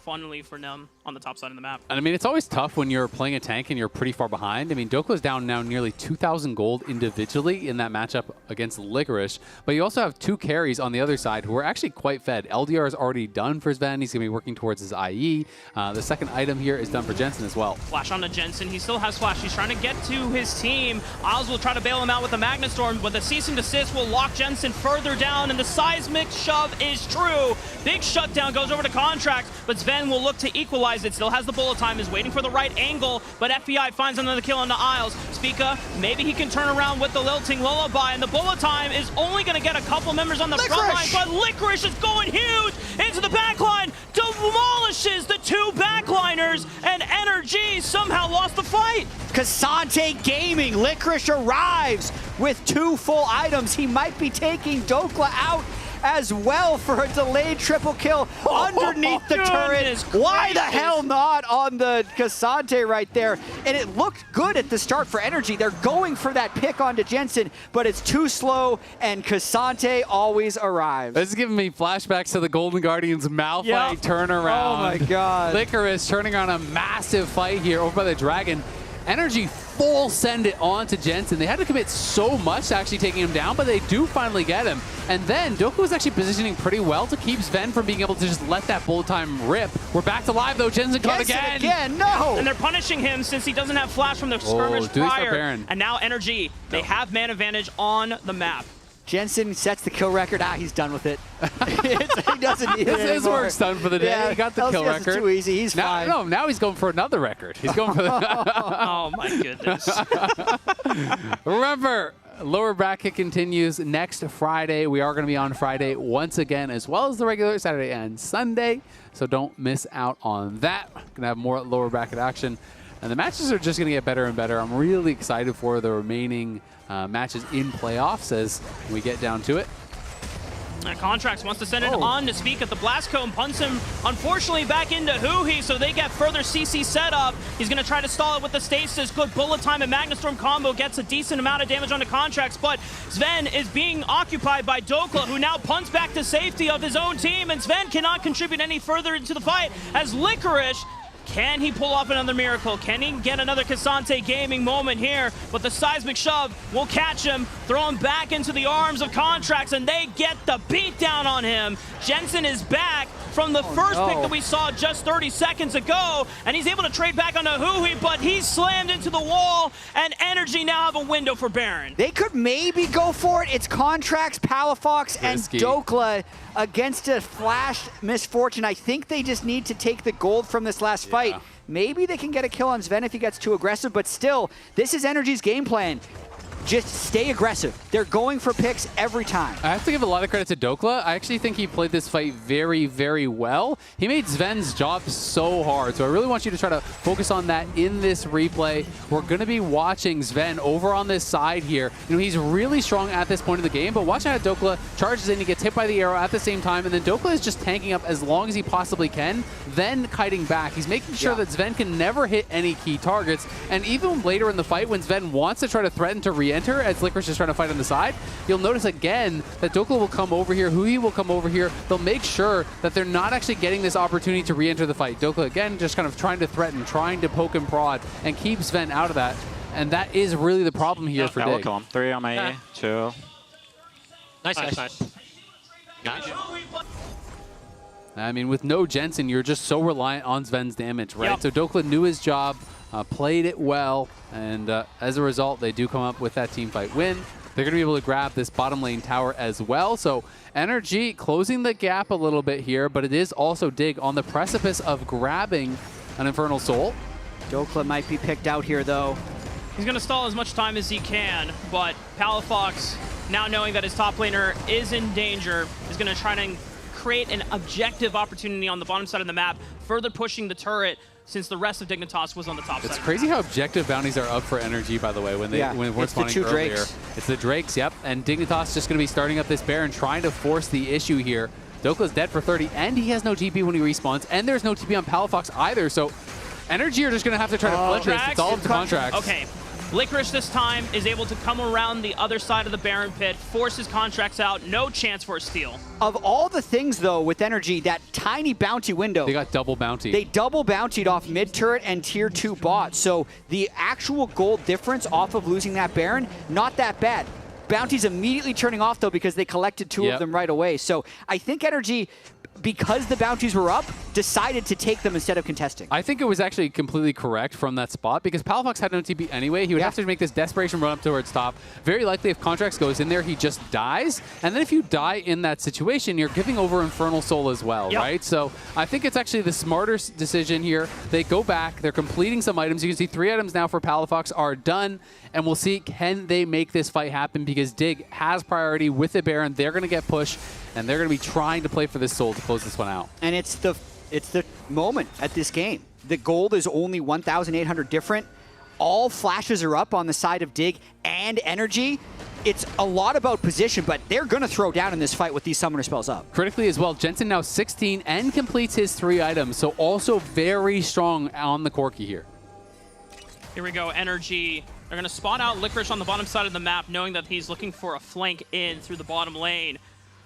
funnily for them on the top side of the map. And I mean, it's always tough when you're playing a tank and you're pretty far behind. I mean, Dokla's down now nearly 2,000 gold individually in that matchup against Licorice, but you also have two carries on the other side who are actually quite fed. LDR is already done for Sven. He's going to be working towards his IE. The second item here is done for Jensen as well. Flash onto Jensen. He still has Flash. He's trying to get to his team. Isles will try to bail him out with the Magna Storm, but the cease and desist will lock Jensen further down, and the seismic shove is true. Big shutdown goes over to Contracts, but Sven will look to equalize it. Still has the bullet time, is waiting for the right angle, but FBI finds another kill on the Isles. Spica, maybe he can turn around with the lilting lullaby, and the bullet time is only going to get a couple members on the front line, but Licorice is going huge into the backline, demolishes the two backliners, and NRG somehow lost the fight. Cassante Gaming, Licorice arrives with 2 full items. He might be taking Dokla out as well for a delayed triple kill underneath the turret. Why the hell not on the Cassante right there? And it looked good at the start for NRG. They're going for that pick onto Jensen, but it's too slow, and Cassante always arrives. This is giving me flashbacks to the Golden Guardians Malphite turnaround. Oh my god. Licorice turning on a massive fight here over by the Dragon. NRG full send it on to Jensen. They had to commit so much to actually taking him down, but they do finally get him. And then Doku was actually positioning pretty well to keep Sven from being able to just let that bullet time rip. We're back to live though. Jensen caught again. No! And they're punishing him since he doesn't have Flash from the skirmish prior. And now NRG, they have man advantage on the map. Jensen sets the kill record. He's done with it. He doesn't need it His work's done for the day. Yeah, he got the LCS kill record. Is too easy. He's fine. No, now he's going for another record. He's going for the Oh my goodness. Remember, lower bracket continues next Friday. We are going to be on Friday once again, as well as the regular Saturday and Sunday. So don't miss out on that. Going to have more lower bracket action. And the matches are just going to get better and better. I'm really excited for the remaining matches in playoffs as we get down to it. Contracts wants to send it on to Speak at the Blast Cone, punts him unfortunately back into Huhi, so they get further CC set up. He's going to try to stall it with the stasis. Good bullet time and Magnastorm combo gets a decent amount of damage onto Contracts, but Sven is being occupied by Dokla, who now punts back to safety of his own team, and Sven cannot contribute any further into the fight as Licorice Can he pull off another miracle? Can he get another Cassante Gaming moment here? But the seismic shove will catch him, throw him back into the arms of Contracts, and they get the beat down on him. Jensen is back from the first pick that we saw just 30 seconds ago, and he's able to trade back onto Hui, but he's slammed into the wall, and NRG now have a window for Baron. They could maybe go for it. It's Contracts, Palafox, and Dokla against a flash misfortune. I think they just need to take the gold from this last fight. Maybe they can get a kill on Sven if he gets too aggressive, but still, this is NRG's game plan. Just stay aggressive. They're going for picks every time. I have to give a lot of credit to Dokla. I actually think he played this fight very, very well. He made Sven's job so hard, so I really want you to try to focus on that in this replay. We're going to be watching Sven over on this side here. You know, he's really strong at this point of the game, but watch out Dokla charges in, he gets hit by the arrow at the same time, and then Dokla is just tanking up as long as he possibly can, then kiting back. He's making sure that Sven can never hit any key targets, and even later in the fight when Sven wants to try to threaten to re-enter as Licorice is trying to fight on the side, you'll notice again that Dokla will come over here, Hui will come over here. They'll make sure that they're not actually getting this opportunity to re-enter the fight. Dokla again just kind of trying to threaten, trying to poke and prod, and keep Sven out of that. And that is really the problem here for Dig. We'll kill him. 3 on my E, 2. Nice. I mean, with no Jensen, you're just so reliant on Sven's damage, right? So Dokla knew his job, played it well, and as a result, they do come up with that team fight win. They're going to be able to grab this bottom lane tower as well. So NRG closing the gap a little bit here, but it is also Dig on the precipice of grabbing an Infernal Soul. Dokla might be picked out here, though. He's going to stall as much time as he can, but Palafox, now knowing that his top laner is in danger, is going to try to create an objective opportunity on the bottom side of the map, further pushing the turret since the rest of Dignitas was on the top side. It's crazy how objective bounties are up for NRG, by the way, when they were spawning earlier. Drakes. It's the Drakes, yep. And Dignitas just going to be starting up this Baron, trying to force the issue here. Dokla's dead for 30, and he has no TP when he respawns, and there's no TP on Palafox either, so NRG are just going to have to try to flip this. It's all up to Contracts. Okay. Licorice this time is able to come around the other side of the Baron pit, forces Contracts out, no chance for a steal. Of all the things, though, with NRG, that tiny bounty window. They got double bounty. They double bountied off mid turret and tier 2 bots. So the actual gold difference off of losing that Baron, not that bad. Bounty's immediately turning off, though, because they collected 2 of them right away. So I think NRG, because the bounties were up, decided to take them instead of contesting. I think it was actually completely correct from that spot because Palafox had no TP anyway. He would have to make this desperation run up towards top. Very likely if Contracts goes in there, he just dies. And then if you die in that situation, you're giving over Infernal Soul as well, right? So I think it's actually the smarter decision here. They go back, they're completing some items. You can see 3 items now for Palafox are done. And we'll see, can they make this fight happen? Because Dig has priority with the Baron. They're going to get pushed, and they're going to be trying to play for this soul to close this one out. And it's the moment at this game. The gold is only 1,800 different. All flashes are up on the side of Dig and NRG. It's a lot about position, but they're going to throw down in this fight with these summoner spells up. Critically as well, Jensen now 16 and completes his 3 items, so also very strong on the Corki here. Here we go, NRG. They're going to spot out Licorice on the bottom side of the map, knowing that he's looking for a flank in through the bottom lane.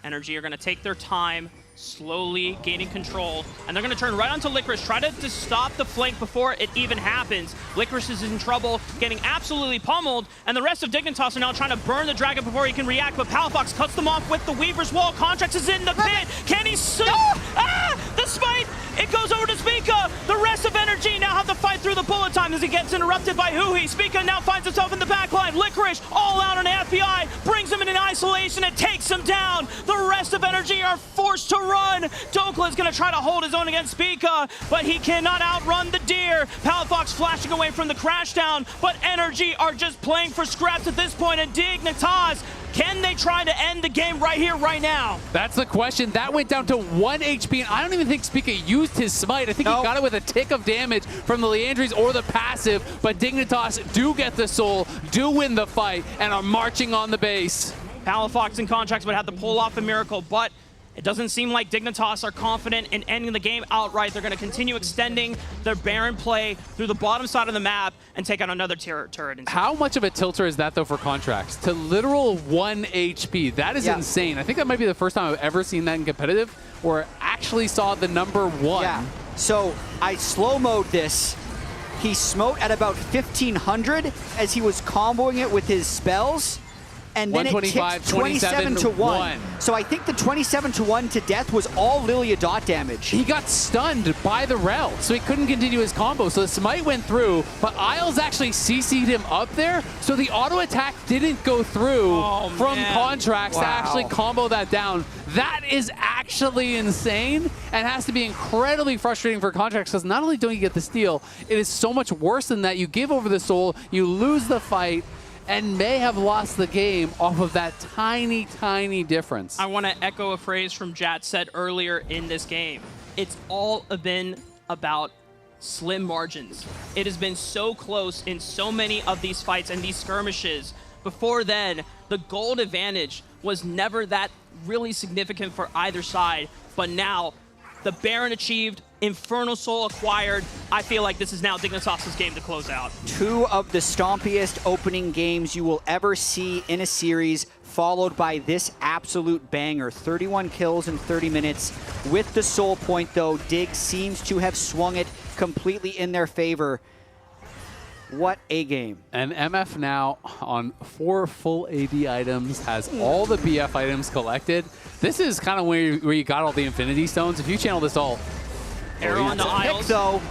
NRG are going to take their time, slowly gaining control, and they're going to turn right onto Licorice, try to stop the flank before it even happens. Licorice is in trouble, getting absolutely pummeled, and the rest of Dignitas are now trying to burn the dragon before he can react, but Palafox cuts them off with the Weaver's Wall. Contracts is in the pit. Can he the smite! It goes over to Spica. The rest of NRG now have to fight through the bullet time as he gets interrupted by Hui. Spica now finds himself in the backline. Licorice all out on FBI, brings him in isolation and takes him down. The rest of NRG are forced to run. Dokla is going to try to hold his own against Spica, but he cannot outrun the deer. Palafox flashing away from the crash down, but NRG are just playing for scraps at this point, and Dignitas, can they try to end the game right here, right now? That's the question. That went down to 1 HP, and I don't even think Spica used his smite. I think he got it with a tick of damage from the Leandries or the passive, but Dignitas do get the soul, do win the fight, and are marching on the base. Palafox and Contracts would have to pull off a miracle, but it doesn't seem like Dignitas are confident in ending the game outright. They're going to continue extending their Baron play through the bottom side of the map and take out another turret. How much of a tilter is that, though, for Contracts? To literal 1 HP. That is insane. I think that might be the first time I've ever seen that in competitive, or actually saw the number 1. So I slow-mode this. He smote at about 1500 as he was comboing it with his spells. And then it ticked 27 to 1. So I think the 27 to 1 to death was all Lilia dot damage. He got stunned by the rel, so he couldn't continue his combo. So the smite went through, but Isles actually CC'd him up there, so the auto attack didn't go through from Contracts to actually combo that down. That is actually insane and has to be incredibly frustrating for Contracts, because not only don't you get the steal, it is so much worse than that. You give over the soul, you lose the fight, and may have lost the game off of that tiny, tiny difference. I want to echo a phrase from Jat said earlier in this game. It's all been about slim margins. It has been so close in so many of these fights and these skirmishes. Before then, the gold advantage was never that really significant for either side, but now the Baron achieved, Infernal Soul acquired. I feel like this is now Dignitas' game to close out. 2 of the stompiest opening games you will ever see in a series, followed by this absolute banger. 31 kills in 30 minutes. With the soul point, though, Dig seems to have swung it completely in their favor. What a game. And MF now on 4 full AD items, has all the BF items collected. This is kind of where you got all the Infinity Stones. If you channel this all, arrow on the Isles. Though.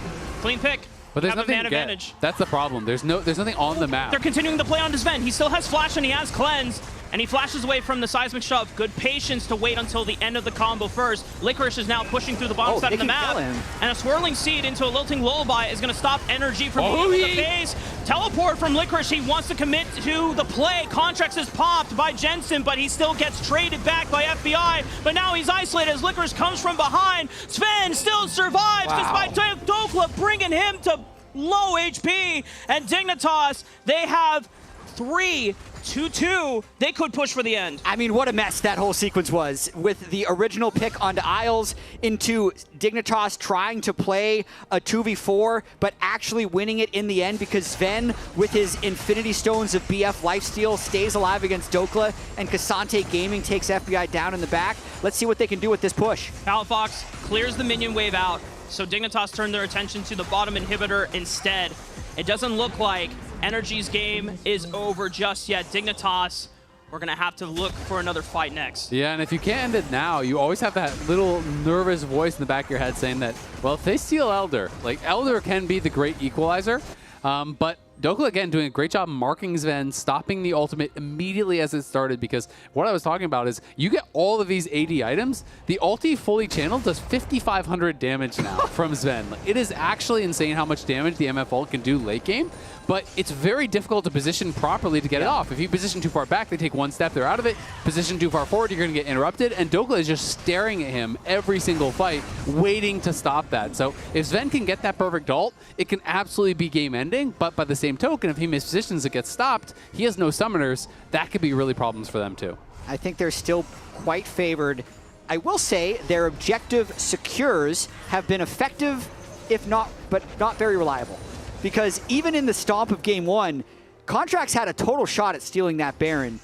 Clean pick. But there's have nothing a man to get. advantage. That's the problem. There's nothing on the map. They're continuing to play on Sven. He still has Flash and he has Cleanse. And he flashes away from the seismic shove. Good patience to wait until the end of the combo first. Licorice is now pushing through the bottom side of the map. And a swirling seed into a lilting lullaby is going to stop NRG from being able to phase. Teleport from Licorice. He wants to commit to the play. Contracts is popped by Jensen, but he still gets traded back by FBI. But now he's isolated as Licorice comes from behind. Sven still survives despite Dokla bringing him to low HP. And Dignitas, they have 3-2-2. They could push for the end. I mean, what a mess that whole sequence was, with the original pick onto Isles into Dignitas trying to play a 2v4, but actually winning it in the end because Sven, with his Infinity Stones of BF lifesteal, stays alive against Dokla, and Cassante Gaming takes FBI down in the back. Let's see what they can do with this push. Palafox clears the minion wave out, so Dignitas turn their attention to the bottom inhibitor instead. It doesn't look like NRG's game is over just yet. Dignitas, we're going to have to look for another fight next. Yeah, and if you can't end it now, you always have that little nervous voice in the back of your head saying that, well, if they steal Elder, like Elder can be the great equalizer, but Dokla, again, doing a great job marking Sven, stopping the ultimate immediately as it started, because what I was talking about is you get all of these AD items. The ulti fully channeled does 5,500 damage now from Sven. Like, it is actually insane how much damage the MF ult can do late game, but it's very difficult to position properly to get it off. If you position too far back, they take one step, they're out of it. Position too far forward, you're going to get interrupted, and Dokla is just staring at him every single fight, waiting to stop that. So if Sven can get that perfect ult, it can absolutely be game-ending, but by the same token, if he mispositions it gets stopped, he has no summoners, that could be really problems for them too. I think they're still quite favored. I will say their objective secures have been effective, if not, but not very reliable. Because even in the stomp of game 1, Contracts had a total shot at stealing that Baron.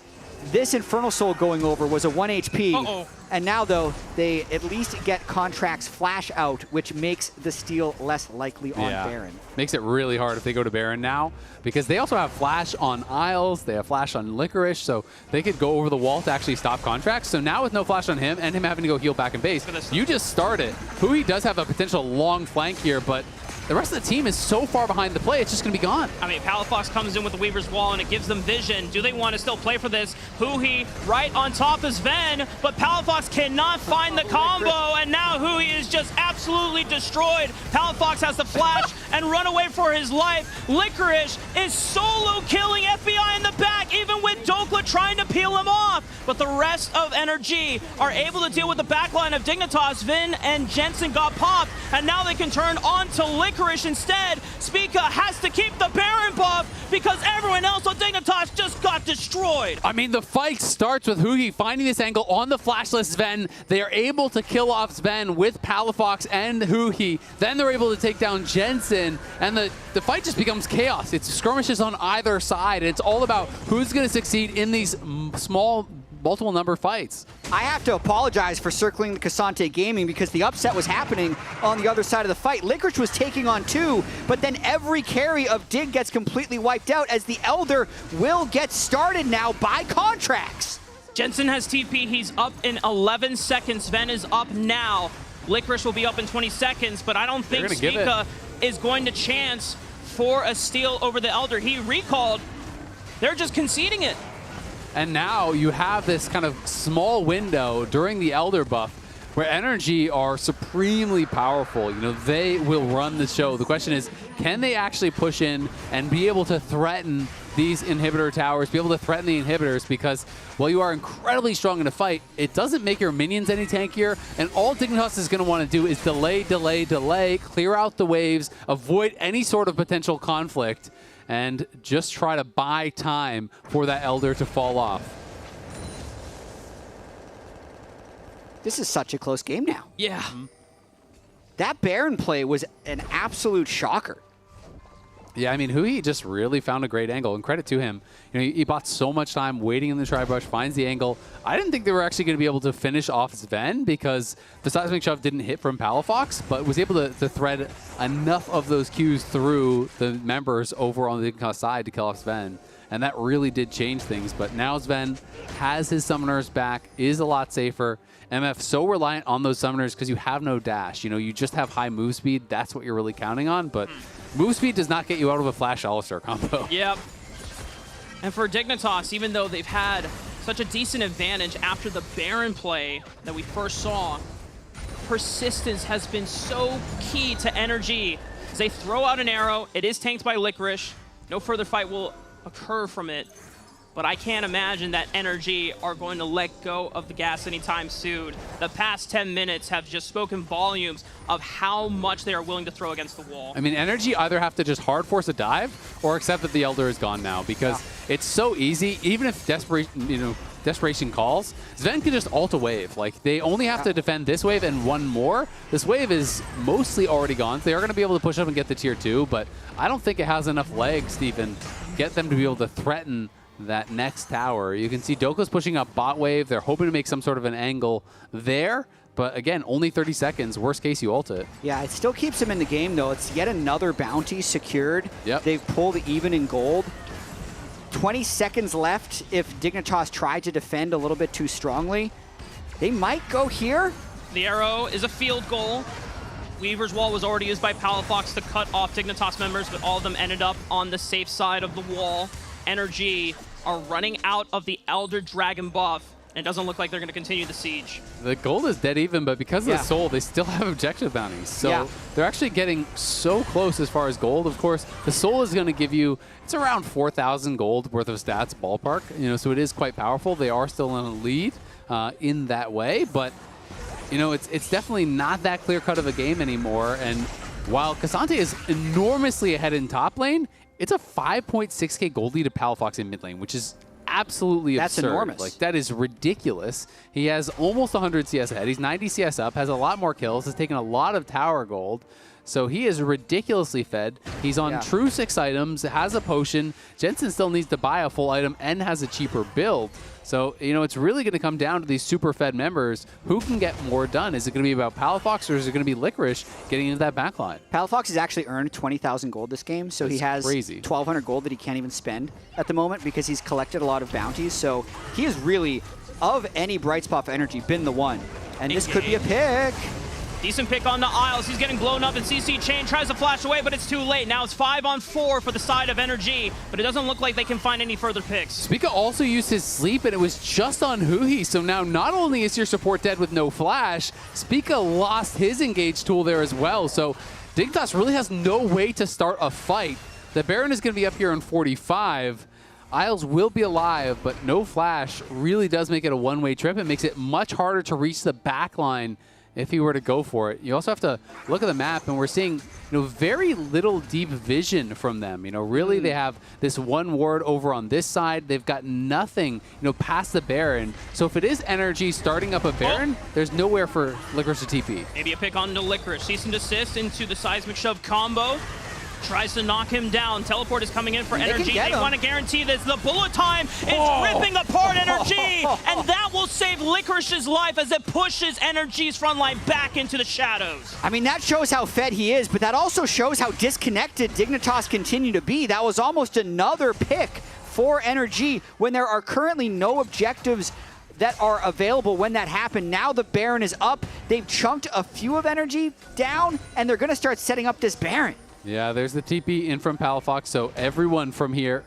This Infernal Soul going over was a 1 HP. And now, though, they at least get Contracts flash out, which makes the steal less likely on Baron. Makes it really hard if they go to Baron now, because they also have flash on Isles, they have flash on Licorice, so they could go over the wall to actually stop Contracts. So now with no flash on him and him having to go heal back in base, you just start it. Hui does have a potential long flank here, but the rest of the team is so far behind the play, it's just going to be gone. I mean, Palafox comes in with the Weaver's Wall, and it gives them vision. Do they want to still play for this? Hui right on top of Sven, but Palafox cannot find the combo, and now Hui is just absolutely destroyed. Palafox has to flash and run away for his life. Licorice is solo killing FBI in the back, even with Dokla trying to peel him off. But the rest of NRG are able to deal with the backline of Dignitas. Vin and Jensen got popped, and now they can turn on to Licorice instead. Spica has to keep the Baron buff because everyone else on Dignitas just got destroyed. I mean, the fight starts with Hui finding this angle on the flashless Sven. They are able to kill off Sven with Palafox and Hui. Then they're able to take down Jensen, and the fight just becomes chaos. It's skirmishes on either side, and it's all about who's going to succeed in these small multiple number fights. I have to apologize for circling the Cassante Gaming because the upset was happening on the other side of the fight. Licorice was taking on 2, but then every carry of Dig gets completely wiped out as the Elder will get started now by Contracts. Jensen has TP. He's up in 11 seconds. Sven is up now. Licorice will be up in 20 seconds, but I don't think Spica is going to chance for a steal over the Elder. He recalled. They're just conceding it. And now you have this kind of small window during the Elder buff where NRG are supremely powerful. You know, they will run the show. The question is, can they actually push in and be able to threaten these inhibitor towers, be able to threaten the inhibitors? Because while you are incredibly strong in a fight, it doesn't make your minions any tankier. And all Dignitas is going to want to do is delay, delay, delay, clear out the waves, avoid any sort of potential conflict, and just try to buy time for that Elder to fall off. This is such a close game now. Yeah. That Baron play was an absolute shocker. Yeah, I mean, Hui just really found a great angle, and credit to him. You know, he bought so much time waiting in the tri-brush, finds the angle. I didn't think they were actually going to be able to finish off Sven because the seismic shove didn't hit from Palafox, but was able to thread enough of those Qs through the members over on the Dignitas side to kill off Sven. And that really did change things. But now Sven has his summoners back, is a lot safer. MF so reliant on those summoners because you have no dash. You know, you just have high move speed. That's what you're really counting on. But move speed does not get you out of a Flash Alistar combo. Yep. And for Dignitas, even though they've had such a decent advantage after the Baron play that we first saw, persistence has been so key to NRG. As they throw out an arrow, it is tanked by Licorice. No further fight will occur from it. But I can't imagine that NRG are going to let go of the gas anytime soon. The past 10 minutes have just spoken volumes of how much they are willing to throw against the wall. I mean, NRG either have to just hard force a dive or accept that the Elder is gone now because it's so easy. Even if desperation calls, Sven can just ult a wave. Like, they only have to defend this wave and one more. This wave is mostly already gone. They are going to be able to push up and get the tier 2, but I don't think it has enough legs to even get them to be able to threaten that next tower. You can see Doka's pushing up bot wave. They're hoping to make some sort of an angle there. But again, only 30 seconds. Worst case, you ult it. Yeah, it still keeps him in the game, though. It's yet another bounty secured. Yep. They've pulled even in gold. 20 seconds left if Dignitas tried to defend a little bit too strongly. They might go here. The arrow is a field goal. Weaver's Wall was already used by Palafox to cut off Dignitas members, but all of them ended up on the safe side of the wall. NRG are running out of the Elder Dragon buff, and it doesn't look like they're going to continue the siege. The gold is dead even, but because of the soul, they still have objective bounties. So they're actually getting so close as far as gold. Of course, the soul is going to give you, it's around 4,000 gold worth of stats ballpark. You know, so it is quite powerful. They are still in a lead in that way, but you know, it's definitely not that clear-cut of a game anymore. And while Cassante is enormously ahead in top lane, it's a 5.6k gold lead to Palafox in mid lane, which is absolutely absurd. That's enormous. Like, that is ridiculous. He has almost 100 CS ahead. He's 90 CS up, has a lot more kills, has taken a lot of tower gold. So he is ridiculously fed. He's on true 6 items, has a potion. Jensen still needs to buy a full item and has a cheaper build. So, you know, it's really going to come down to these super fed members. Who can get more done? Is it going to be about Palafox or is it going to be Licorice getting into that backline? Palafox has actually earned 20,000 gold this game, so he has 1,200 gold that he can't even spend at the moment because he's collected a lot of bounties. So he is really, of any bright spot for energy, been the one. And this could be a pick. Decent pick on the Isles. He's getting blown up, and CC Chain tries to flash away, but it's too late. Now it's 5-on-4 for the side of NRG, but it doesn't look like they can find any further picks. Spica also used his sleep, and it was just on Hui. So now not only is your support dead with no flash, Spica lost his engage tool there as well. So Dignitas really has no way to start a fight. The Baron is going to be up here in 45. Isles will be alive, but no flash really does make it a one-way trip. It makes it much harder to reach the back line if he were to go for it. You also have to look at the map, and we're seeing, you know, very little deep vision from them. You know, really they have this one ward over on this side. They've got nothing, you know, past the Baron. So if it is NRG starting up a Baron, there's nowhere for Licorice to TP. Maybe a pick on the Licorice. Cease and desist into the seismic shove combo. Tries to knock him down. Teleport is coming in for NRG. They want to guarantee this. The bullet time is ripping apart NRG, and that will save Licorice's life as it pushes NRG's front line back into the shadows. I mean, that shows how fed he is, but that also shows how disconnected Dignitas continue to be. That was almost another pick for NRG when there are currently no objectives that are available when that happened. Now the Baron is up. They've chunked a few of NRG down, and they're going to start setting up this Baron. Yeah, there's the TP in from Palafox, so everyone from here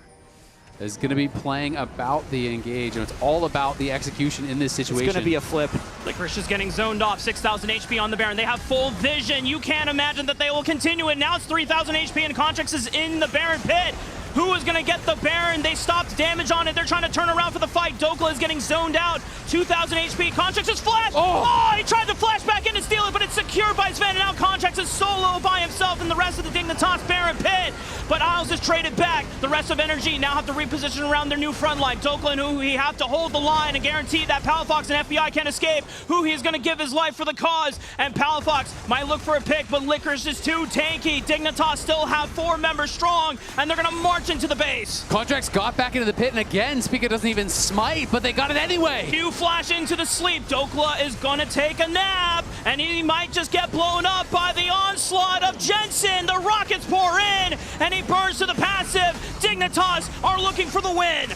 is going to be playing about the engage, and it's all about the execution in this situation. It's going to be a flip. Licorice is getting zoned off, 6,000 HP on the Baron. They have full vision. You can't imagine that they will continue it. Now it's 3,000 HP, and Contrax is in the Baron pit. Who is going to get the Baron? They stopped damage on it. They're trying to turn around for the fight. Dokla is getting zoned out. 2,000 HP. Contrax is flashed. Oh, he tried to flash back in to steal it, but it's secured by Sven. And now Contrax is solo by himself in the rest of the Dignitas Baron pit. But Isles is traded back. The rest of NRG now have to reposition around their new front line. Dokla and Huhi have to hold the line and guarantee that Palafox and FBI can escape. Huhi is going to give his life for the cause. And Palafox might look for a pick, but Licorice is too tanky. Dignitas still have 4 members strong, and they're going to march into the base. Contracts got back into the pit, and again, Spica doesn't even smite, but they got it anyway. Q flash into the sleep. Dokla is going to take a nap, and he might just get blown up by the onslaught of Jensen. The rockets pour in, and he burns to the passive. Dignitas are looking for the win.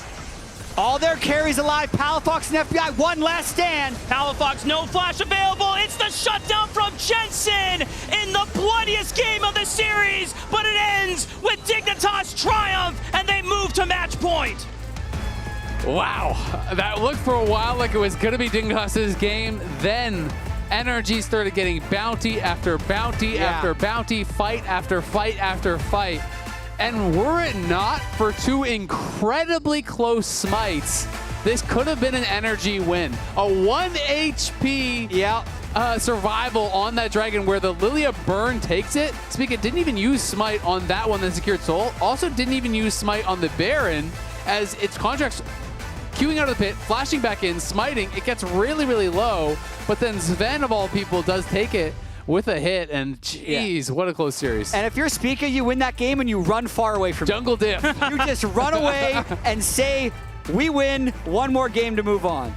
All their carries alive. Palafox and FBI, one last stand. Palafox, no flash available. It's the shutdown from Jensen in the bloodiest game of the series, but it ends with Dignitas triumph, and they move to match point. Wow, that looked for a while like it was going to be Dignitas' game. Then NRG started getting bounty after bounty after bounty, fight after fight after fight. And were it not for 2 incredibly close smites, this could have been an NRG win. A 1 HP survival on that dragon where the Lilia burn takes it. Spica didn't even use smite on that one that secured soul. Also didn't even use smite on the Baron as its contracts queuing out of the pit, flashing back in, smiting. It gets really, really low, but then Sven of all people does take it with a hit, and jeez, what a close series. And if you're Spica, you win that game and you run far away from Jungle Dip. You just run away and say, we win, one more game to move on.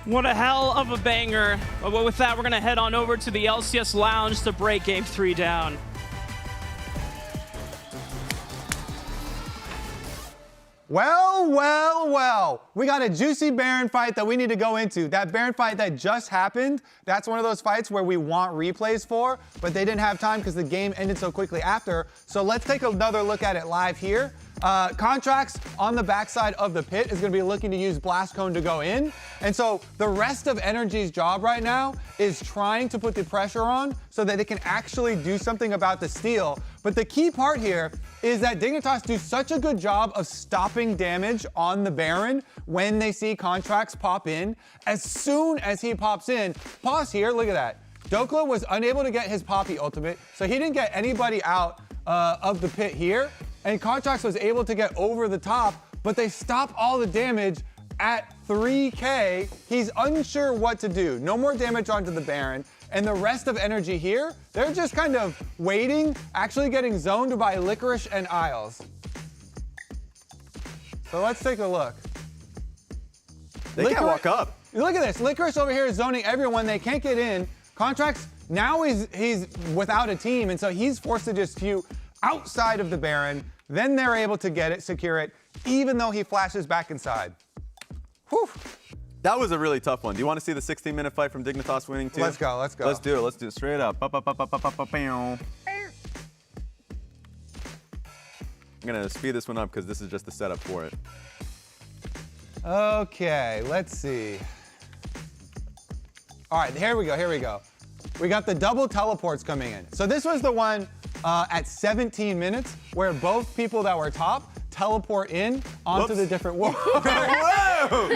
What a hell of a banger. But with that, we're going to head on over to the LCS Lounge to break Game 3 down. Well, well, well. We got a juicy Baron fight that we need to go into. That Baron fight that just happened, that's one of those fights where we want replays for, but they didn't have time because the game ended so quickly after. So let's take another look at it live here. Contracts on the backside of the pit is going to be looking to use Blast Cone to go in. And so the rest of NRG's job right now is trying to put the pressure on so that they can actually do something about the steal. But the key part here is that Dignitas do such a good job of stopping damage on the Baron when they see Contracts pop in. As soon as he pops in, pause here, look at that. Dokla was unable to get his Poppy ultimate, so he didn't get anybody out of the pit here. And Contracts was able to get over the top, but they stop all the damage at 3K. He's unsure what to do. No more damage onto the Baron. And the rest of NRG here, they're just kind of waiting, actually getting zoned by Licorice and Isles. So let's take a look. They can't walk up. Look at this. Licorice over here is zoning everyone. They can't get in. Contracts, now he's without a team, and so he's forced to just queue outside of the Baron. Then they're able to get it, secure it, even though he flashes back inside. Whew. That was a really tough one. Do you want to see the 16-minute fight from Dignitas winning too? Let's go, let's go. Let's do it, let's do it straight up. I'm gonna speed this one up because this is just the setup for it. Okay, let's see. All right, here we go, here we go. We got the double teleports coming in. So this was the one at 17 minutes where both people that were top teleport in onto the different world. Whoa!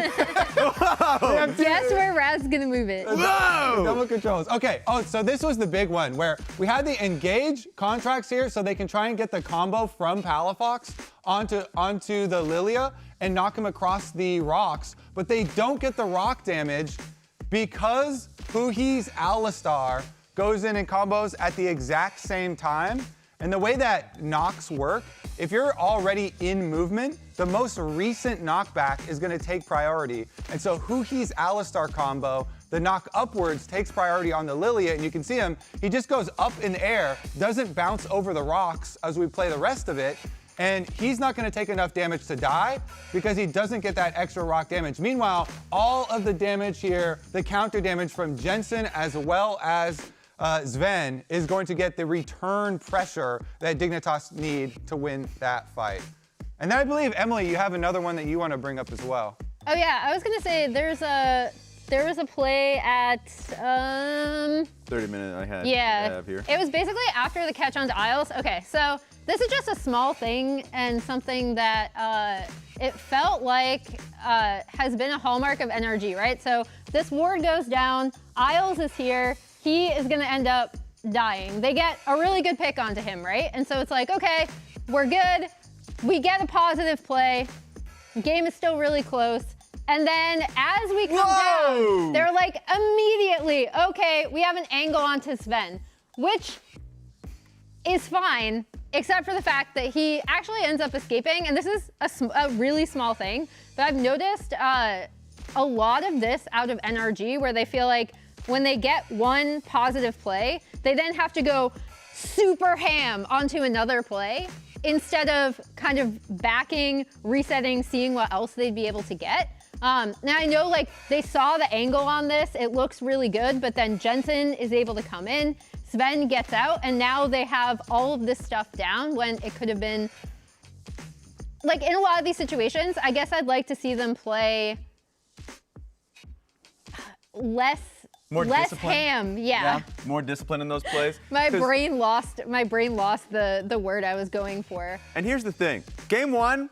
Guess where Rad's gonna move it. Whoa! Double controls. Okay, so this was the big one where we had the engage Contracts here so they can try and get the combo from Palafox onto the Lilia and knock him across the rocks, but they don't get the rock damage because Huhi's Alistar goes in and combos at the exact same time. And the way that knocks work, if you're already in movement, the most recent knockback is going to take priority. And so Huhi's Alistar combo, the knock upwards, takes priority on the Lilia, and you can see him, he just goes up in the air, doesn't bounce over the rocks as we play the rest of it, and he's not going to take enough damage to die because he doesn't get that extra rock damage. Meanwhile, all of the damage here, the counter damage from Jensen as well as Sven is going to get the return pressure that Dignitas need to win that fight. And then I believe, Emily, you have another one that you want to bring up as well. Oh yeah, I was gonna say there was a play at 30-minute I had. yeah, Here. it was basically after the catch onto Isles. Okay, so this is just a small thing and something that it felt like has been a hallmark of NRG, right? So this ward goes down, Isles is here, he is gonna end up dying. They get a really good pick onto him, right? And so it's like, okay, we're good, we get a positive play, game is still really close. And then as we come down, they're like immediately, okay, we have an angle onto Sven, which is fine, except for the fact that he actually ends up escaping. And this is a really small thing, but I've noticed a lot of this out of NRG where they feel like when they get one positive play, they then have to go super ham onto another play instead of kind of backing, resetting, seeing what else they'd be able to get. Now I know like they saw the angle on this, it looks really good, but then Jensen is able to come in, Sven gets out, and now they have all of this stuff down when it could have been, like in a lot of these situations, I guess I'd like to see them play less ham, yeah. More discipline in those plays. My brain lost the word I was going for. And here's the thing. Game 1,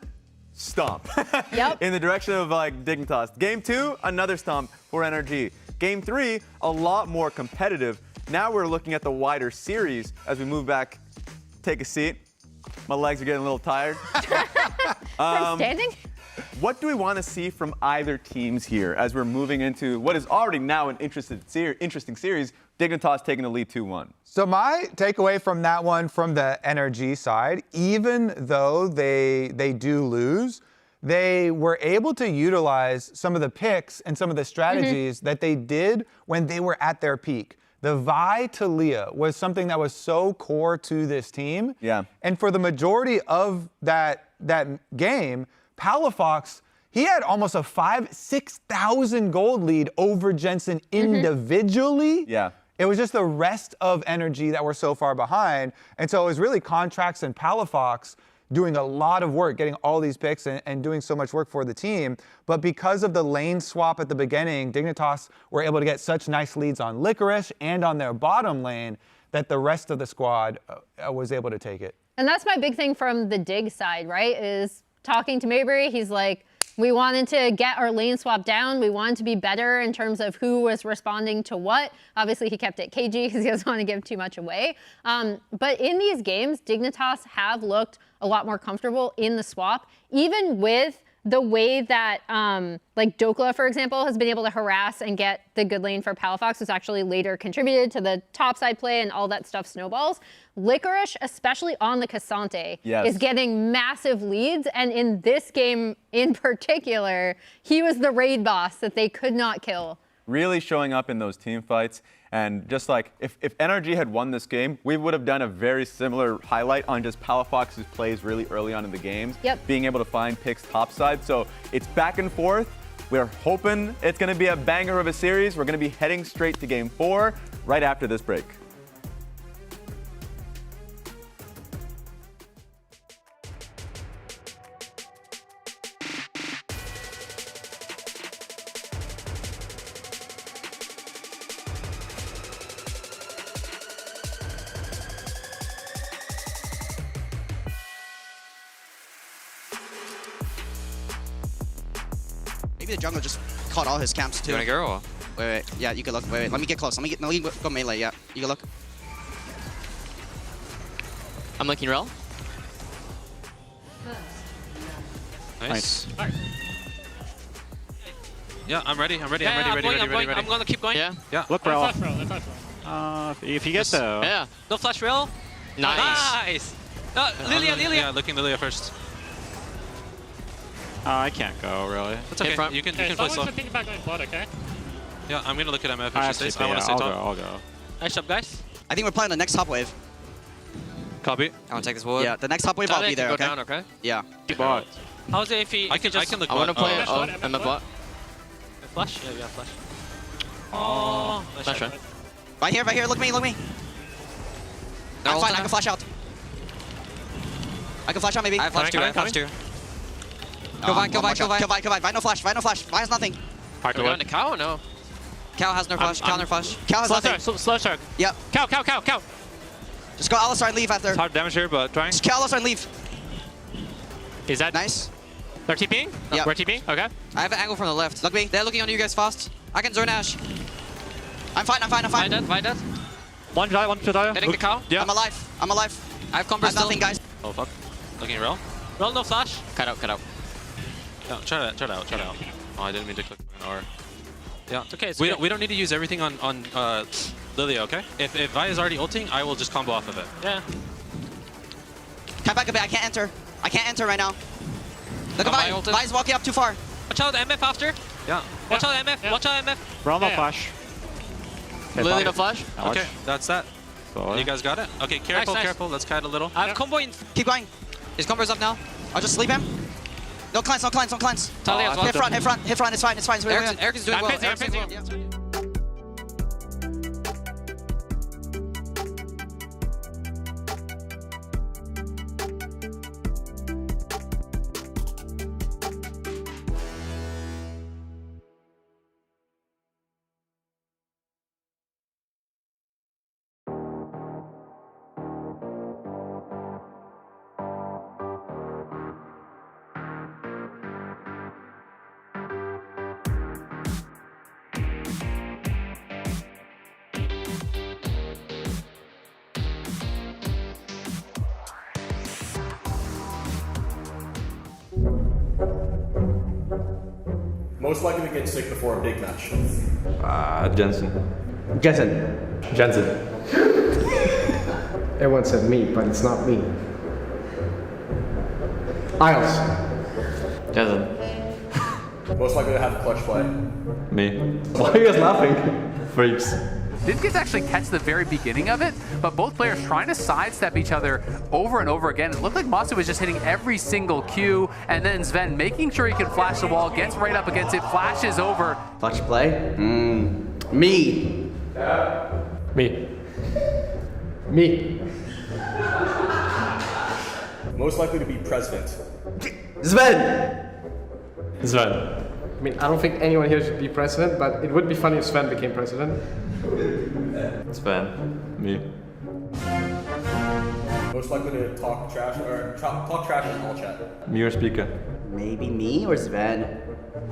stomp. Yep. In the direction of like Dignitas. Game 2, another stomp for NRG. Game 3, a lot more competitive. Now we're looking at the wider series as we move back. Take a seat. My legs are getting a little tired. From standing? What do we want to see from either teams here as we're moving into what is already now an interesting series, Dignitas taking the lead 2-1? So my takeaway from that one from the NRG side, even though they do lose, they were able to utilize some of the picks and some of the strategies that they did when they were at their peak. The Vi to Leah was something that was so core to this team. Yeah. And for the majority of that game, Palafox, he had almost a 6,000 gold lead over Jensen individually. Yeah. It was just the rest of NRG that were so far behind. And so it was really Contracts and Palafox doing a lot of work, getting all these picks and doing so much work for the team. But because of the lane swap at the beginning, Dignitas were able to get such nice leads on Licorice and on their bottom lane that the rest of the squad was able to take it. And that's my big thing from the Dig side, right? Is talking to Mayberry, he's like, we wanted to get our lane swap down. We wanted to be better in terms of who was responding to what. Obviously, he kept it KG because he doesn't want to give too much away. But in these games, Dignitas have looked a lot more comfortable in the swap, even with the way that like Dokla, for example, has been able to harass and get the good lane for Palafox, who's actually later contributed to the topside play and all that stuff snowballs. Licorice, especially on the Cassante, is getting massive leads. And in this game in particular, he was the raid boss that they could not kill. Really showing up in those team fights. And just like, if NRG had won this game, we would have done a very similar highlight on just Palafox's plays really early on in the games. Yep. Being able to find picks topside. So it's back and forth. We're hoping it's going to be a banger of a series. We're going to be heading straight to game 4 right after this break. Maybe the jungle just caught all his camps too. You wanna go? Or? Wait. Yeah, you can look. Wait. Let me get close. Let me go melee. Yeah, you can look. I'm looking rel. Nice. Alright. Yeah, I'm ready. I'm ready. Yeah, I'm ready. I'm gonna keep going. Yeah. Look rel. Let's flash rel. If you get the... Yeah. No flash rel. Nice. Lilia. Yeah, looking Lilia first. I can't go, really. That's okay. You can play slow. Someone should think about going bot, okay? Yeah, I'm gonna look at MF I if she stays. I want to stay top. I'll go. Nice job, guys. I think we're playing the next top wave. Copy. I want to take this wood. Yeah, the next top wave, I'll be there, go okay? down, okay? Yeah. Bot. How's it if he I can look I want to bot. play Oh, I'm a bot. Flash? Yeah, we got flash. Oh, nice shot. Right here, look me. I'm fine, I can flash out. I can flash out maybe. I have flash too, Go Vine. Vine no flash. Vine has nothing. Hard to win. The cow or no? Cow has no flash. Cow has nothing. Slow shark. Yep. Cow. Just go Alistar and leave after. It's hard damage here, but trying. Just kill Alistar and leave. Is that nice? They're TPing? Yep. We're TPing? Okay. I have an angle from the left. Look me. They're looking on you guys fast. I can zone Ash. I'm fine. Vine dead. One to die. Hitting the cow? Yeah. I'm alive. I have combo still. Nothing, guys. Oh fuck. Looking Rel. Roll no flash. Cut out. Yeah, try it out. Oh, I didn't mean to click an R. Yeah. It's okay. We don't need to use everything on Lilia, okay? If Vi is already ulting, I will just combo off of it. Yeah. Come back a bit. I can't enter right now. Look at Vi. Vi's walking up too far. Watch out MF after. Yeah. Watch out MF. Watch out MF. Roll no flash. Lily no flash. Okay, that's that. So, You guys got it? Okay, careful. Nice. Let's kite a little. I have combo in. Keep going. His combo's up now. I'll just sleep him. No cleanse. Talia as well. Hit front. It's fine. Eric is doing well. Eric's doing well. Most likely to get sick before a big match. Jensen. Everyone said me, but it's not me. Isles. Jensen. Most likely to have clutch play. Me. Why are you guys laughing? Freaks. Didn't get to actually catch the very beginning of it, but both players trying to sidestep each other over and over again. It looked like Masu was just hitting every single Q, and then Sven making sure he can flash the wall, gets right up against it, flashes over. Clutch play? Me. Me. Most likely to be president. Sven. I mean, I don't think anyone here should be president, but it would be funny if Sven became president. Sven. Me. Most likely to talk trash in all chat. Me or Speaker. Maybe me or Sven.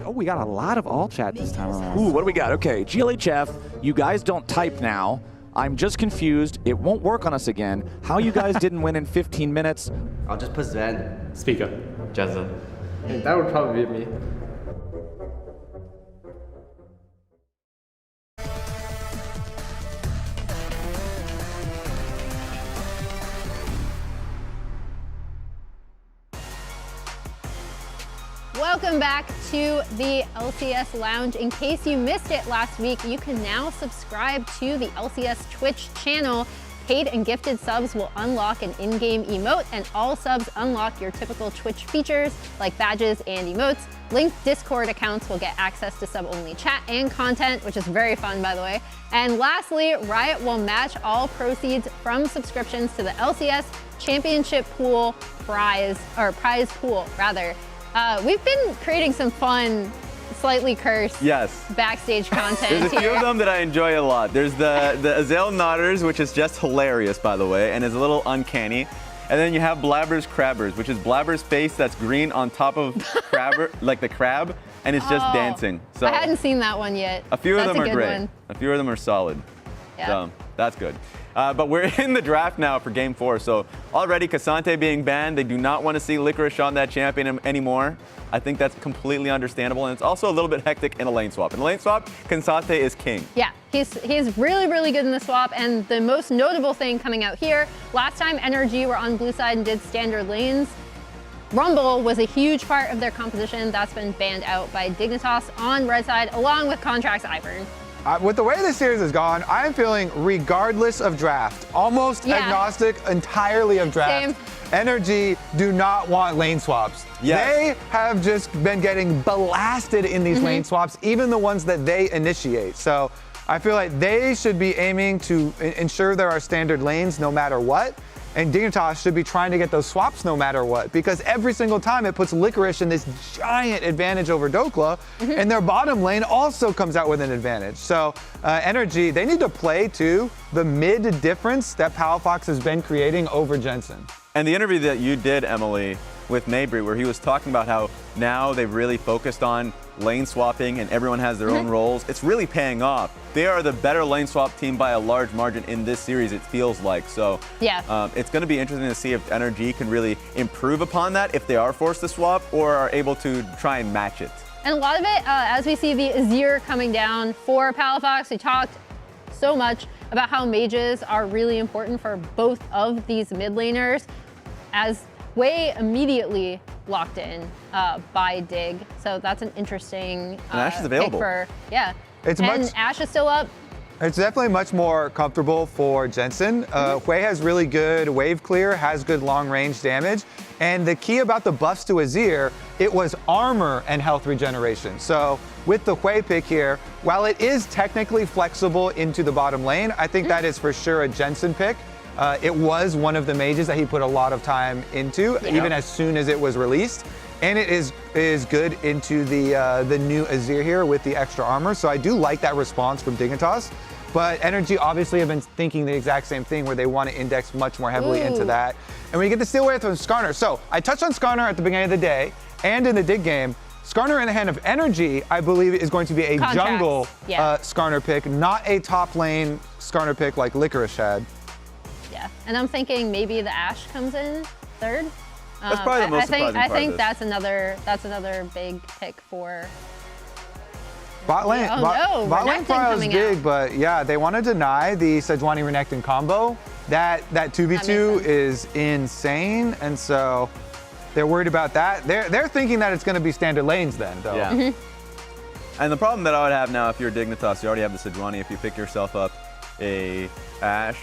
Oh, we got a lot of all chat this time around. Ooh, what do we got? Okay, GLHF, you guys don't type now. I'm just confused. It won't work on us again. How you guys didn't win in 15 minutes? I'll just put Sven. Speaker. Jensen. That would probably be me. Welcome back to the LCS Lounge. In case you missed it last week, you can now subscribe to the LCS Twitch channel. Paid and gifted subs will unlock an in-game emote, and all subs unlock your typical Twitch features like badges and emotes. Linked Discord accounts will get access to sub-only chat and content, which is very fun, by the way. And lastly, Riot will match all proceeds from subscriptions to the LCS Championship Pool prize pool, rather. We've been creating some fun, slightly cursed backstage content. There's a few of them that I enjoy a lot. There's the Azael Nodders, which is just hilarious, by the way, and is a little uncanny. And then you have Blabber's Crabbers, which is Blabber's face that's green on top of Crabber, like the crab, and it's just dancing. So I hadn't seen that one yet. a few of That's them a are good great. one. A few of them are solid. Yeah. That's good. But we're in the draft now for Game 4. So already Cassante being banned, they do not want to see Licorice on that champion anymore. I think that's completely understandable, and it's also a little bit hectic in a lane swap. In a lane swap, Cassante is king. Yeah, he's really, really good in the swap, and the most notable thing coming out here, last time NRG were on blue side and did standard lanes, Rumble was a huge part of their composition. That's been banned out by Dignitas on red side, along with Contract's Ivern. With the way this series has gone, I am feeling regardless of draft, almost agnostic entirely of draft. Same. NRG do not want lane swaps. Yes. They have just been getting blasted in these lane swaps, even the ones that they initiate. So I feel like they should be aiming to ensure there are standard lanes no matter what. And Dignitas should be trying to get those swaps no matter what, because every single time it puts Licorice in this giant advantage over Dokla, and their bottom lane also comes out with an advantage. So NRG, they need to play to the mid difference that Palafox has been creating over Jensen. And the interview that you did, Emily, with Mabry, where he was talking about how now they've really focused on lane swapping and everyone has their own roles, it's really paying off. They are the better lane swap team by a large margin in this series, it feels like. So it's going to be interesting to see if NRG can really improve upon that if they are forced to swap or are able to try and match it. And a lot of it, as we see the Azir coming down for Palafox, we talked so much about how mages are really important for both of these mid laners, as Wei immediately locked in by Dig. So that's an interesting Ashe is available. Pick for, Ashe is still up. It's definitely much more comfortable for Jensen. Hui has really good wave clear, has good long range damage. And the key about the buffs to Azir, it was armor and health regeneration. So with the Hui pick here, while it is technically flexible into the bottom lane, I think that is for sure a Jensen pick. It was one of the mages that he put a lot of time into, even as soon as it was released. And it is good into the new Azir here with the extra armor. So I do like that response from Dignitas. But NRG obviously have been thinking the exact same thing, where they want to index much more heavily into that. And when you get the steal away from Skarner. So I touched on Skarner at the beginning of the day and in the Dig game. Skarner in the hand of NRG, I believe, is going to be a jungle Skarner pick, not a top lane Skarner pick like Licorice had. Yeah, and I'm thinking maybe the Ashe comes in third. That's probably the most surprising part I think of that's another big pick for bot lane. Bot lane probably is big, but yeah, they want to deny the Sejuani Renekton combo. That 2v2 is insane, and so they're worried about that. They're thinking that it's going to be standard lanes then, though. Yeah. And the problem that I would have now, if you're Dignitas, you already have the Sejuani. If you pick yourself up a Ashe,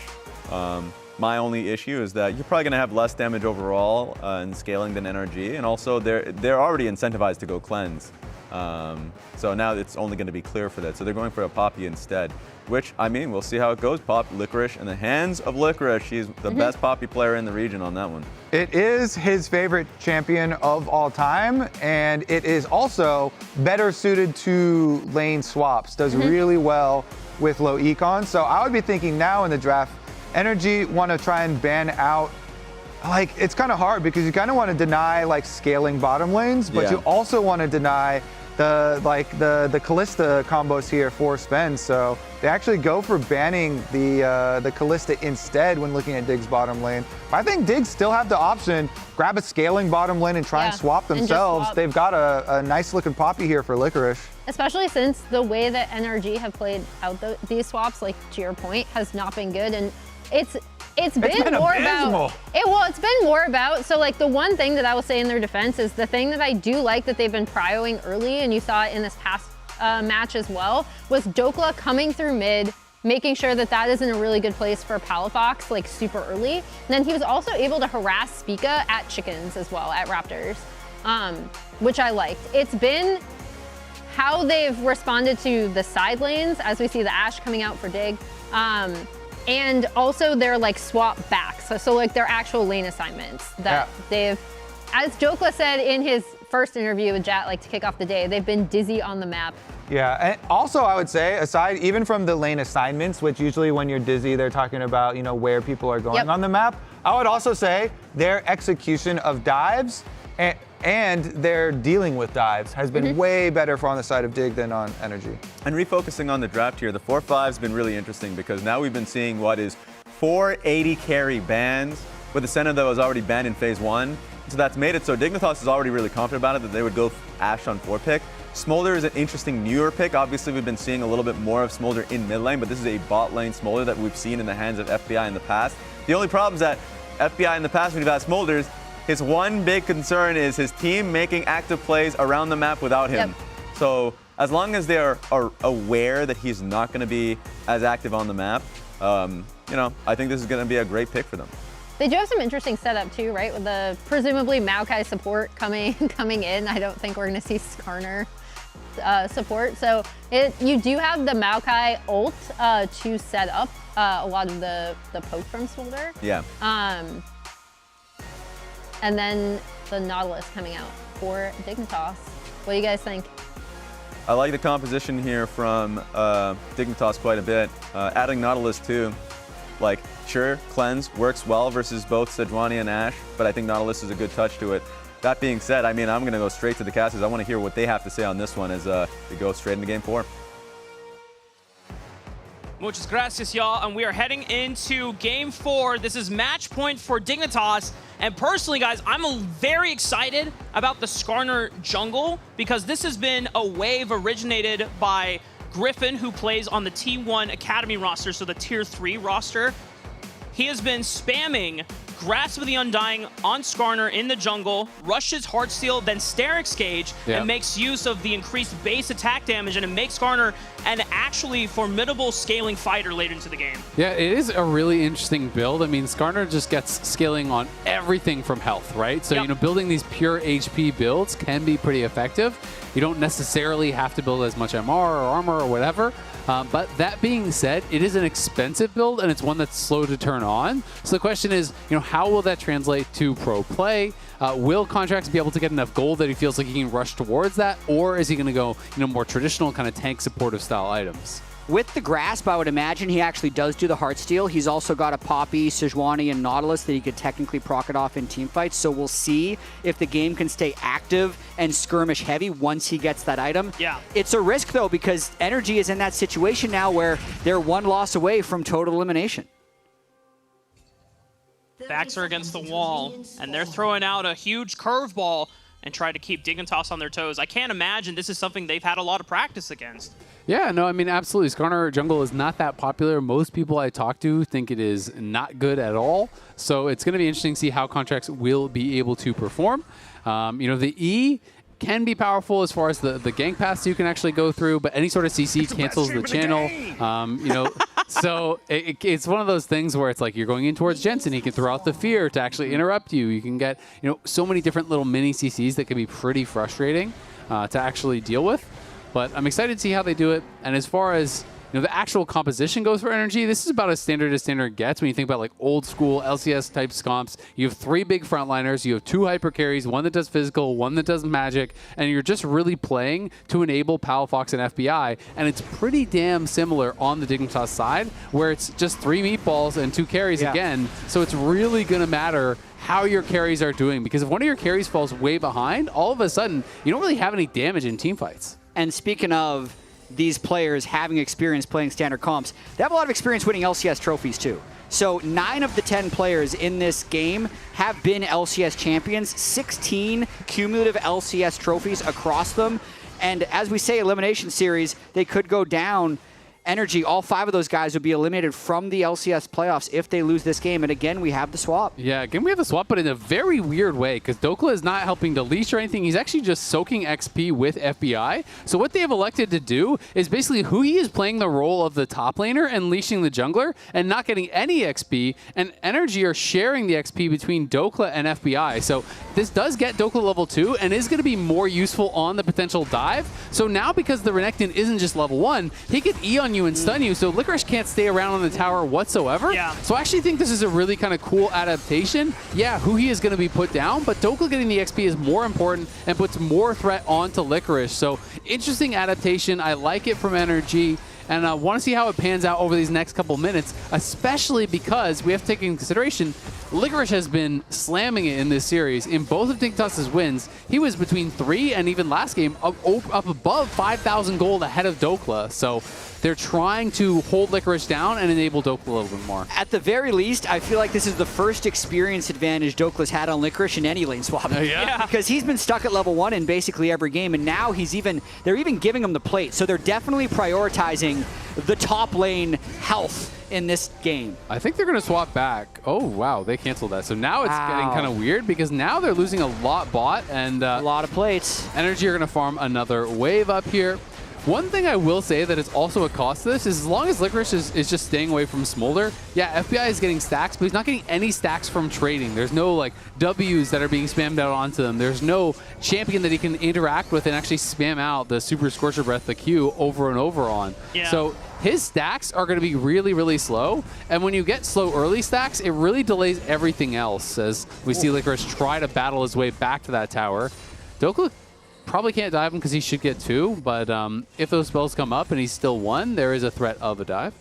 my only issue is that you're probably going to have less damage overall in scaling than NRG, and also they're already incentivized to go cleanse. So now it's only going to be clear for that. So they're going for a Poppy instead, which, I mean, we'll see how it goes. Licorice in the hands of Licorice. She's the best Poppy player in the region on that one. It is his favorite champion of all time, and it is also better suited to lane swaps. Does really well with low econ. So I would be thinking now in the draft, NRG want to try and ban out, like, it's kind of hard because you kind of want to deny like scaling bottom lanes, but you also want to deny the Callista combos here for spend. So they actually go for banning the Callista instead when looking at Dig's bottom lane. But I think Dig still have the option, grab a scaling bottom lane and try and swap themselves. They've got a nice looking Poppy here for Licorice. Especially since the way that NRG have played out these swaps, like to your point, has not been good, and it's been more about it's been more about, so like the one thing that I will say in their defense is the thing that I do like that they've been prioing early, and you saw it in this past match as well, was Dokla coming through mid, making sure that that is in a really good place for Palafox, like super early. And then he was also able to harass Spica at chickens as well, at Raptors, which I liked. It's been how they've responded to the side lanes, as we see the Ashe coming out for Dig, and also their like swap backs. So like their actual lane assignments that they've, as Dokla said in his first interview with Jat, like to kick off the day, they've been dizzy on the map. Yeah, and also I would say, aside even from the lane assignments, which usually when you're dizzy, they're talking about, you know, where people are going on the map. I would also say their execution of dives and their dealing with dives has been way better for on the side of Dig than on NRG. And refocusing on the draft here, the 4-5 has been really interesting because now we've been seeing what is 4 80 carry bans with a Senna that was already banned in phase 1. So that's made it so Dignitas is already really confident about it that they would go Ashe on 4 pick. Smolder is an interesting newer pick. Obviously, we've been seeing a little bit more of Smolder in mid lane, but this is a bot lane Smolder that we've seen in the hands of FBI in the past. The only problem is that FBI in the past, when you've had Smolders, his one big concern is his team making active plays around the map without him. So as long as they are aware that he's not going to be as active on the map, you know, I think this is going to be a great pick for them. They do have some interesting setup too, right? With the presumably Maokai support coming in. I don't think we're going to see Skarner support. So you do have the Maokai ult to set up a lot of the poke from Smolder. Yeah. And then the Nautilus coming out for Dignitas. What do you guys think? I like the composition here from Dignitas quite a bit. Adding Nautilus too. Like, sure, Cleanse works well versus both Sejuani and Ashe, but I think Nautilus is a good touch to it. That being said, I mean, I'm going to go straight to the casters. I want to hear what they have to say on this one as we go straight into Game 4. Muchas gracias, y'all. And we are heading into Game 4. This is match point for Dignitas. And personally, guys, I'm very excited about the Skarner jungle because this has been a wave originated by Griffin, who plays on the T1 Academy roster, so the Tier 3 roster. He has been spamming Grasp of the Undying on Skarner in the jungle, rushes Heartsteel, then Sterix Gauge, and makes use of the increased base attack damage, and it makes Skarner an actually formidable scaling fighter later into the game. Yeah, it is a really interesting build. I mean, Skarner just gets scaling on everything from health, right? So, you know, building these pure HP builds can be pretty effective. You don't necessarily have to build as much MR or armor or whatever. But that being said, it is an expensive build, and it's one that's slow to turn on. So the question is, you know, how will that translate to pro play? Will Contracts be able to get enough gold that he feels like he can rush towards that, or is he going to go, you know, more traditional kind of tank supportive style items? With the Grasp, I would imagine he actually does do the Heartsteel. He's also got a Poppy, Sejuani, and Nautilus that he could technically proc it off in teamfights. So we'll see if the game can stay active and skirmish heavy once he gets that item. Yeah. It's a risk, though, because NRG is in that situation now where they're one loss away from total elimination. Backs are against the wall, and they're throwing out a huge curveball and try to keep Dignitas on their toes. I can't imagine this is something they've had a lot of practice against. Yeah, no, I mean, absolutely. Skarner jungle is not that popular. Most people I talk to think it is not good at all. So it's going to be interesting to see how Contracts will be able to perform. You know, the E can be powerful as far as the gank paths you can actually go through, but any sort of CC cancels the channel. You know, so it's one of those things where it's like you're going in towards Jensen, he can throw out the fear to actually interrupt you. You can get, you know, so many different little mini CCs that can be pretty frustrating to actually deal with. But I'm excited to see how they do it. And as far as, you know, the actual composition goes for NRG, this is about as standard gets when you think about like old school LCS type scomps. You have 3 big frontliners, you have 2 hyper carries, one that does physical, one that does magic, and you're just really playing to enable Palafox and FBI. And it's pretty damn similar on the Dignitas side, where it's just 3 meatballs and 2 carries again. So it's really going to matter how your carries are doing, because if one of your carries falls way behind, all of a sudden you don't really have any damage in teamfights. And speaking of these players having experience playing standard comps, they have a lot of experience winning LCS trophies too. So 9 of the 10 players in this game have been LCS champions, 16 cumulative LCS trophies across them. And as we say, Elimination Series, they could go down. NRG, all 5 of those guys would be eliminated from the LCS playoffs if they lose this game. And again, we have the swap. Yeah, again, we have the swap, but in a very weird way, because Dokla is not helping to leash or anything. He's actually just soaking XP with FBI. So what they have elected to do is basically Huhi is playing the role of the top laner and leashing the jungler and not getting any XP. And NRG are sharing the XP between Dokla and FBI. So this does get Dokla level 2 and is going to be more useful on the potential dive. So now, because the Renekton isn't just level 1, he can E on you and stun you, so Licorice can't stay around on the tower whatsoever. Yeah. So I actually think this is a really kind of cool adaptation. Yeah, Huhi is going to be put down, but Dokla getting the XP is more important and puts more threat onto Licorice. So interesting adaptation. I like it from NRG. And I want to see how it pans out over these next couple minutes, especially because we have to take into consideration Licorice has been slamming it in this series. In both of Dignitas's wins, he was between 3 and even last game up above 5,000 gold ahead of Dokla. So they're trying to hold Licorice down and enable Dokla a little bit more. At the very least, I feel like this is the first experience advantage Dokla's had on Licorice in any lane swap. Yeah. Because he's been stuck at level 1 in basically every game, and now they're even giving him the plate. So they're definitely prioritizing the top lane health in this game. I think they're going to swap back. Oh, wow, they canceled that. So now it's getting kind of weird because now they're losing a lot bot and a lot of plates. NRG are going to farm another wave up here. One thing I will say that is also a cost to this is as long as Licorice is just staying away from Smolder, yeah, FBI is getting stacks, but he's not getting any stacks from trading. There's no like W's that are being spammed out onto them. There's no champion that he can interact with and actually spam out the Super Scorcher Breath, the Q, over and over on. Yeah. So his stacks are going to be really, really slow. And when you get slow early stacks, it really delays everything else as we see Licorice try to battle his way back to that tower. Dokla probably can't dive him because he should get 2, but if those spells come up and he's still 1, there is a threat of a dive.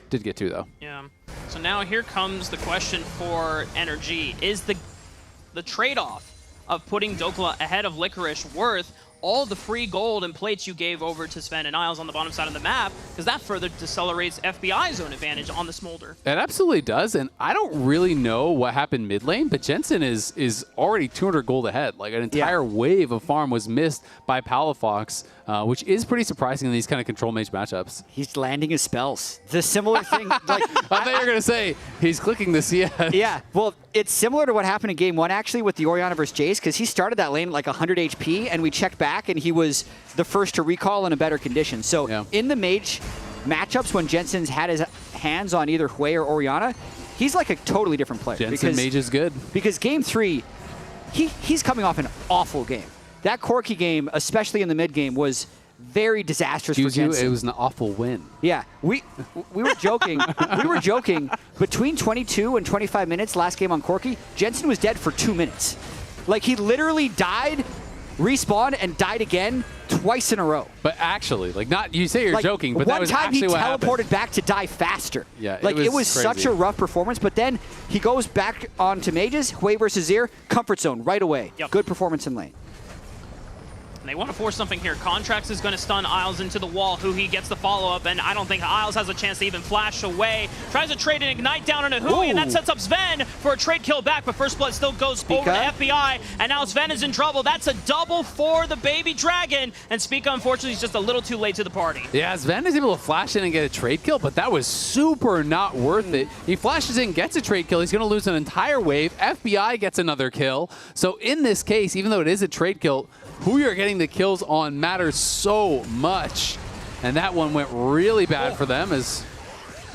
Did get 2 though. Yeah. So now here comes the question for NRG. Is the trade-off of putting Dokla ahead of Licorice worth all the free gold and plates you gave over to Sven and Isles on the bottom side of the map? Because that further decelerates FBI's own advantage on the Smolder. It absolutely does, and I don't really know what happened mid lane, but Jensen is already 200 gold ahead. Like an entire wave of farm was missed by Palafox, which is pretty surprising in these kind of control mage matchups. He's landing his spells. The similar thing. Like, I thought you were going to say he's clicking the CS. Yeah, well, it's similar to what happened in game 1 actually with the Orianna versus Jace, because he started that lane at like 100 HP, and we checked back and he was the first to recall in a better condition. So in the mage matchups when Jensen's had his hands on either Hui or Orianna, he's like a totally different player. Jensen mage is good. Because game 3, he's coming off an awful game. That Corki game, especially in the mid game, was very disastrous for Jensen. It was an awful win. Yeah, we were joking. We were joking. Between 22 and 25 minutes last game on Corki, Jensen was dead for 2 minutes. Like he literally died, respawned, and died again twice in a row. But actually, like not you say you're joking, but that was actually what happened. One time he teleported back to die faster. Yeah, like it was crazy. such a rough performance. But then he goes back onto mages, Hui versus Zir, comfort zone right away. Yep. Good performance in lane. And they want to force something here. Contracts is going to stun Isles into the wall. Hui gets the follow-up, and I don't think Isles has a chance to even flash away. Tries to trade an Ignite down into Hui, and that sets up Sven for a trade kill back, but First Blood still goes over to FBI, and now Sven is in trouble. That's a double for the Baby Dragon, and Spica, unfortunately, is just a little too late to the party. Yeah, Sven is able to flash in and get a trade kill, but that was super not worth it. He flashes in, gets a trade kill. He's going to lose an entire wave. FBI gets another kill. So in this case, even though it is a trade kill, who you're getting the kills on matters so much. And that one went really bad for them as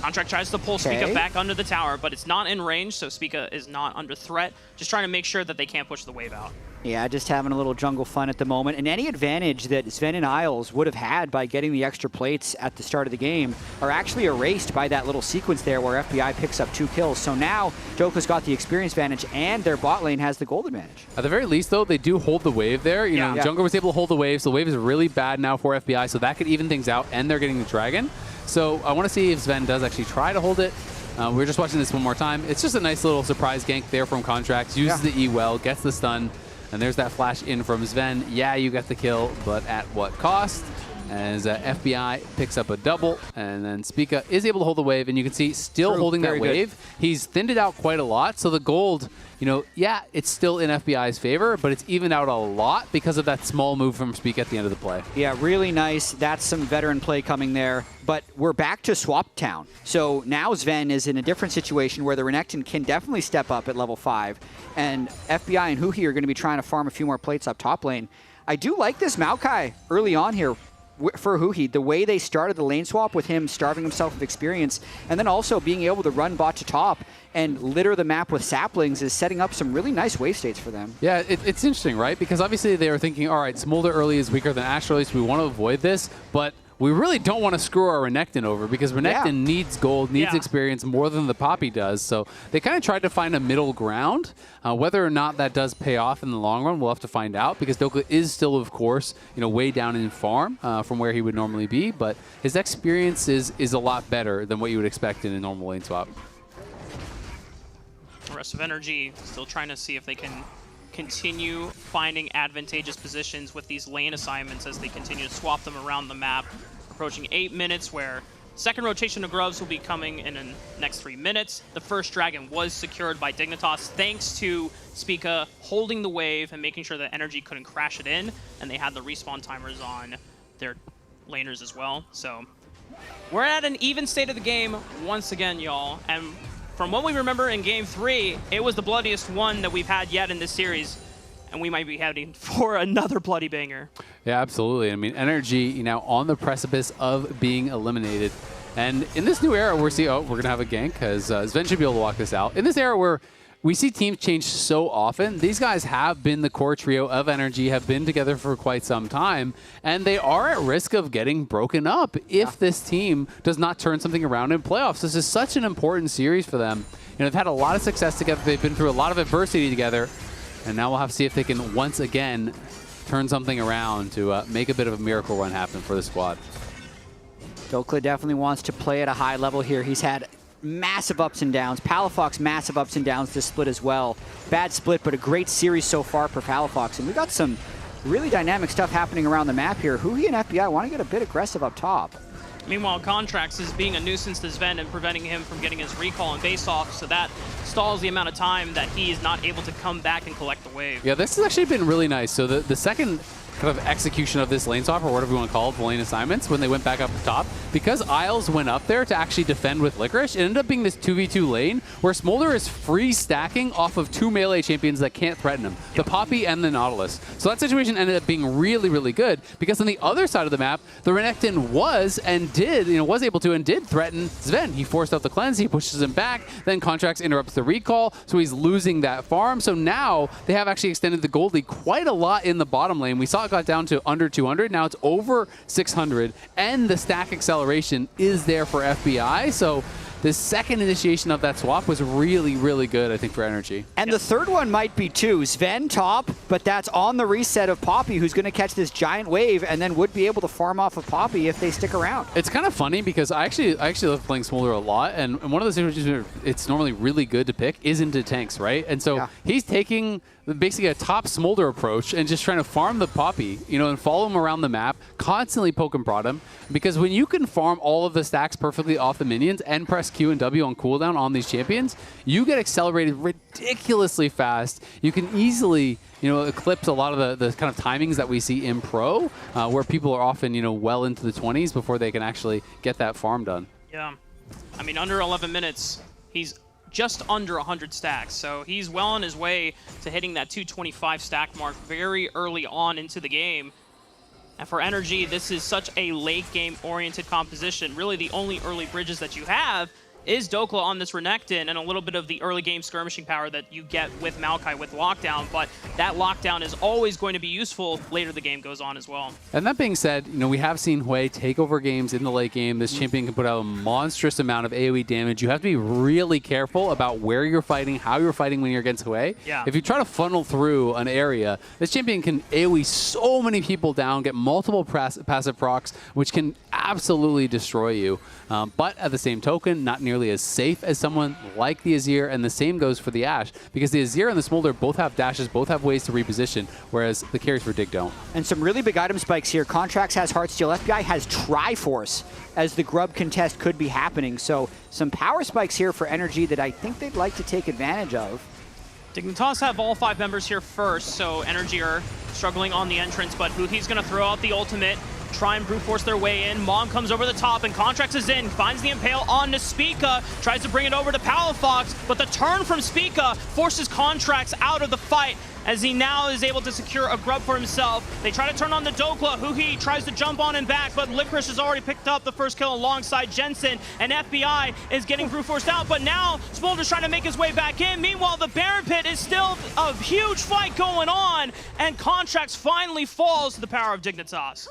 Contract tries to pull Spica back under the tower, but it's not in range, so Spica is not under threat. Just trying to make sure that they can't push the wave out. Yeah, just having a little jungle fun at the moment. And any advantage that Sven and Isles would have had by getting the extra plates at the start of the game are actually erased by that little sequence there where FBI picks up 2 kills. So now Dokla's got the experience advantage and their bot lane has the gold advantage. At the very least, though, they do hold the wave there. You know, Jungler was able to hold the wave, so the wave is really bad now for FBI, so that could even things out, and they're getting the dragon. So I want to see if Sven does actually try to hold it. We're just watching this one more time. It's just a nice little surprise gank there from Contracts. Uses the E well, gets the stun, and there's that flash in from Sven. Yeah, you got the kill, but at what cost? As FBI picks up a double, and then Spica is able to hold the wave, and you can see still holding that wave. He's thinned it out quite a lot, so the gold, you know, yeah, it's still in FBI's favor, but it's evened out a lot because of that small move from Spica at the end of the play. Yeah, really nice. That's some veteran play coming there. But we're back to Swap Town. So now Sven is in a different situation where the Renekton can definitely step up at level 5, and FBI and Hui are going to be trying to farm a few more plates up top lane. I do like this Maokai early on here for Hui, the way they started the lane swap with him starving himself of experience, and then also being able to run bot to top and litter the map with saplings is setting up some really nice wave states for them. Yeah, it's interesting, right? Because obviously they were thinking, all right, Smolder early is weaker than Ashe early, so we want to avoid this, but we really don't want to screw our Renekton over because Renekton needs gold, needs experience more than the Poppy does. So they kind of tried to find a middle ground. Whether or not that does pay off in the long run, we'll have to find out because Dokla is still, of course, way down in farm from where he would normally be, but his experience is a lot better than what you would expect in a normal lane swap. The rest of NRG still trying to see if they can continue finding advantageous positions with these lane assignments as they continue to swap them around the map. Approaching 8 minutes where second rotation of Groves will be coming in the next 3 minutes. The first dragon was secured by Dignitas thanks to Spica holding the wave and making sure that NRG couldn't crash it in, and they had the respawn timers on their laners as well. So we're at an even state of the game once again, y'all. And from what we remember in Game 3, it was the bloodiest one that we've had yet in this series, and we might be heading for another bloody banger. Yeah, absolutely. I mean, NRG, on the precipice of being eliminated. And in this new era, we're going to have a gank, because Sven should be able to walk this out. In this era where we see teams change so often, these guys have been the core trio of NRG, have been together for quite some time, and they are at risk of getting broken up if this team does not turn something around in playoffs. This is such an important series for them. They've had a lot of success together. They've been through a lot of adversity together, and now we'll have to see if they can once again turn something around to make a bit of a miracle run happen for the squad. Dokla definitely wants to play at a high level here. He's had massive ups and downs. Palafox, massive ups and downs this split as well. Bad split, but a great series so far for Palafox. And we got some really dynamic stuff happening around the map here. Huhi and FBI want to get a bit aggressive up top. Meanwhile, Contracts is being a nuisance to Sven and preventing him from getting his recall and base off, so that stalls the amount of time that he is not able to come back and collect the wave. Yeah, this has actually been really nice. So the second kind of execution of this lane swap, or whatever you want to call it, the lane assignments, when they went back up top, because Isles went up there to actually defend with Licorice, it ended up being this 2v2 lane where Smolder is free stacking off of 2 melee champions that can't threaten him, the Poppy and the Nautilus. So that situation ended up being really, really good, because on the other side of the map, the Renekton was able to and did threaten Sven. He forced out the cleanse, he pushes him back, then Contracts interrupts the recall, so he's losing that farm. So now they have actually extended the gold lead quite a lot in the bottom lane. We saw it got down to under 200, now it's over 600, and the stack acceleration is there for FBI. So the second initiation of that swap was really, really good, I think, for NRG. And the third one might be too. Sven top, but that's on the reset of Poppy, who's going to catch this giant wave and then would be able to farm off of Poppy if they stick around. It's kind of funny because I actually love playing Smolder a lot, and one of the situations where it's normally really good to pick is into tanks, right? And so he's taking basically a top Smolder approach and just trying to farm the Poppy, and follow him around the map, constantly poke and prod him, because when you can farm all of the stacks perfectly off the minions and press Q and W on cooldown on these champions, you get accelerated ridiculously fast. You can easily, eclipse a lot of the kind of timings that we see in pro, where people are often, well into the 20s before they can actually get that farm done. Yeah. I mean, under 11 minutes, he's just under 100 stacks, so he's well on his way to hitting that 225 stack mark very early on into the game. And for NRG, this is such a late game oriented composition. Really the only early bridges that you have is Dokla on this Renekton and a little bit of the early game skirmishing power that you get with Maokai with Lockdown, but that Lockdown is always going to be useful later the game goes on as well. And that being said, we have seen Hui take over games in the late game. This champion can put out a monstrous amount of AoE damage. You have to be really careful about where you're fighting, how you're fighting when you're against Hui. Yeah. If you try to funnel through an area, this champion can AoE so many people down, get multiple passive procs, which can absolutely destroy you. But at the same token, not nearly as safe as someone like the Azir, and the same goes for the Ashe, because the Azir and the Smolder both have dashes, both have ways to reposition, whereas the carries for Dig don't. And some really big item spikes here. Contracts has Heartsteel, FBI has Triforce, as the Grub contest could be happening. So some power spikes here for NRG that I think they'd like to take advantage of. Dignitas have all 5 members here first, so NRG are struggling on the entrance, but Huhi's going to throw out the ultimate, try and brute force their way in. Mom comes over the top and Contracts is in, finds the Impale on to Spica, tries to bring it over to Palafox, but the turn from Spica forces Contracts out of the fight. as he now is able to secure a grub for himself. They try to turn on the Dokla, who he tries to jump on and back, but Licorice has already picked up the first kill alongside Jensen, and FBI is getting brute forced out, but now Smolder's trying to make his way back in. Meanwhile, the Baron Pit is still a huge fight going on, and Contracts finally falls to the power of Dignitas.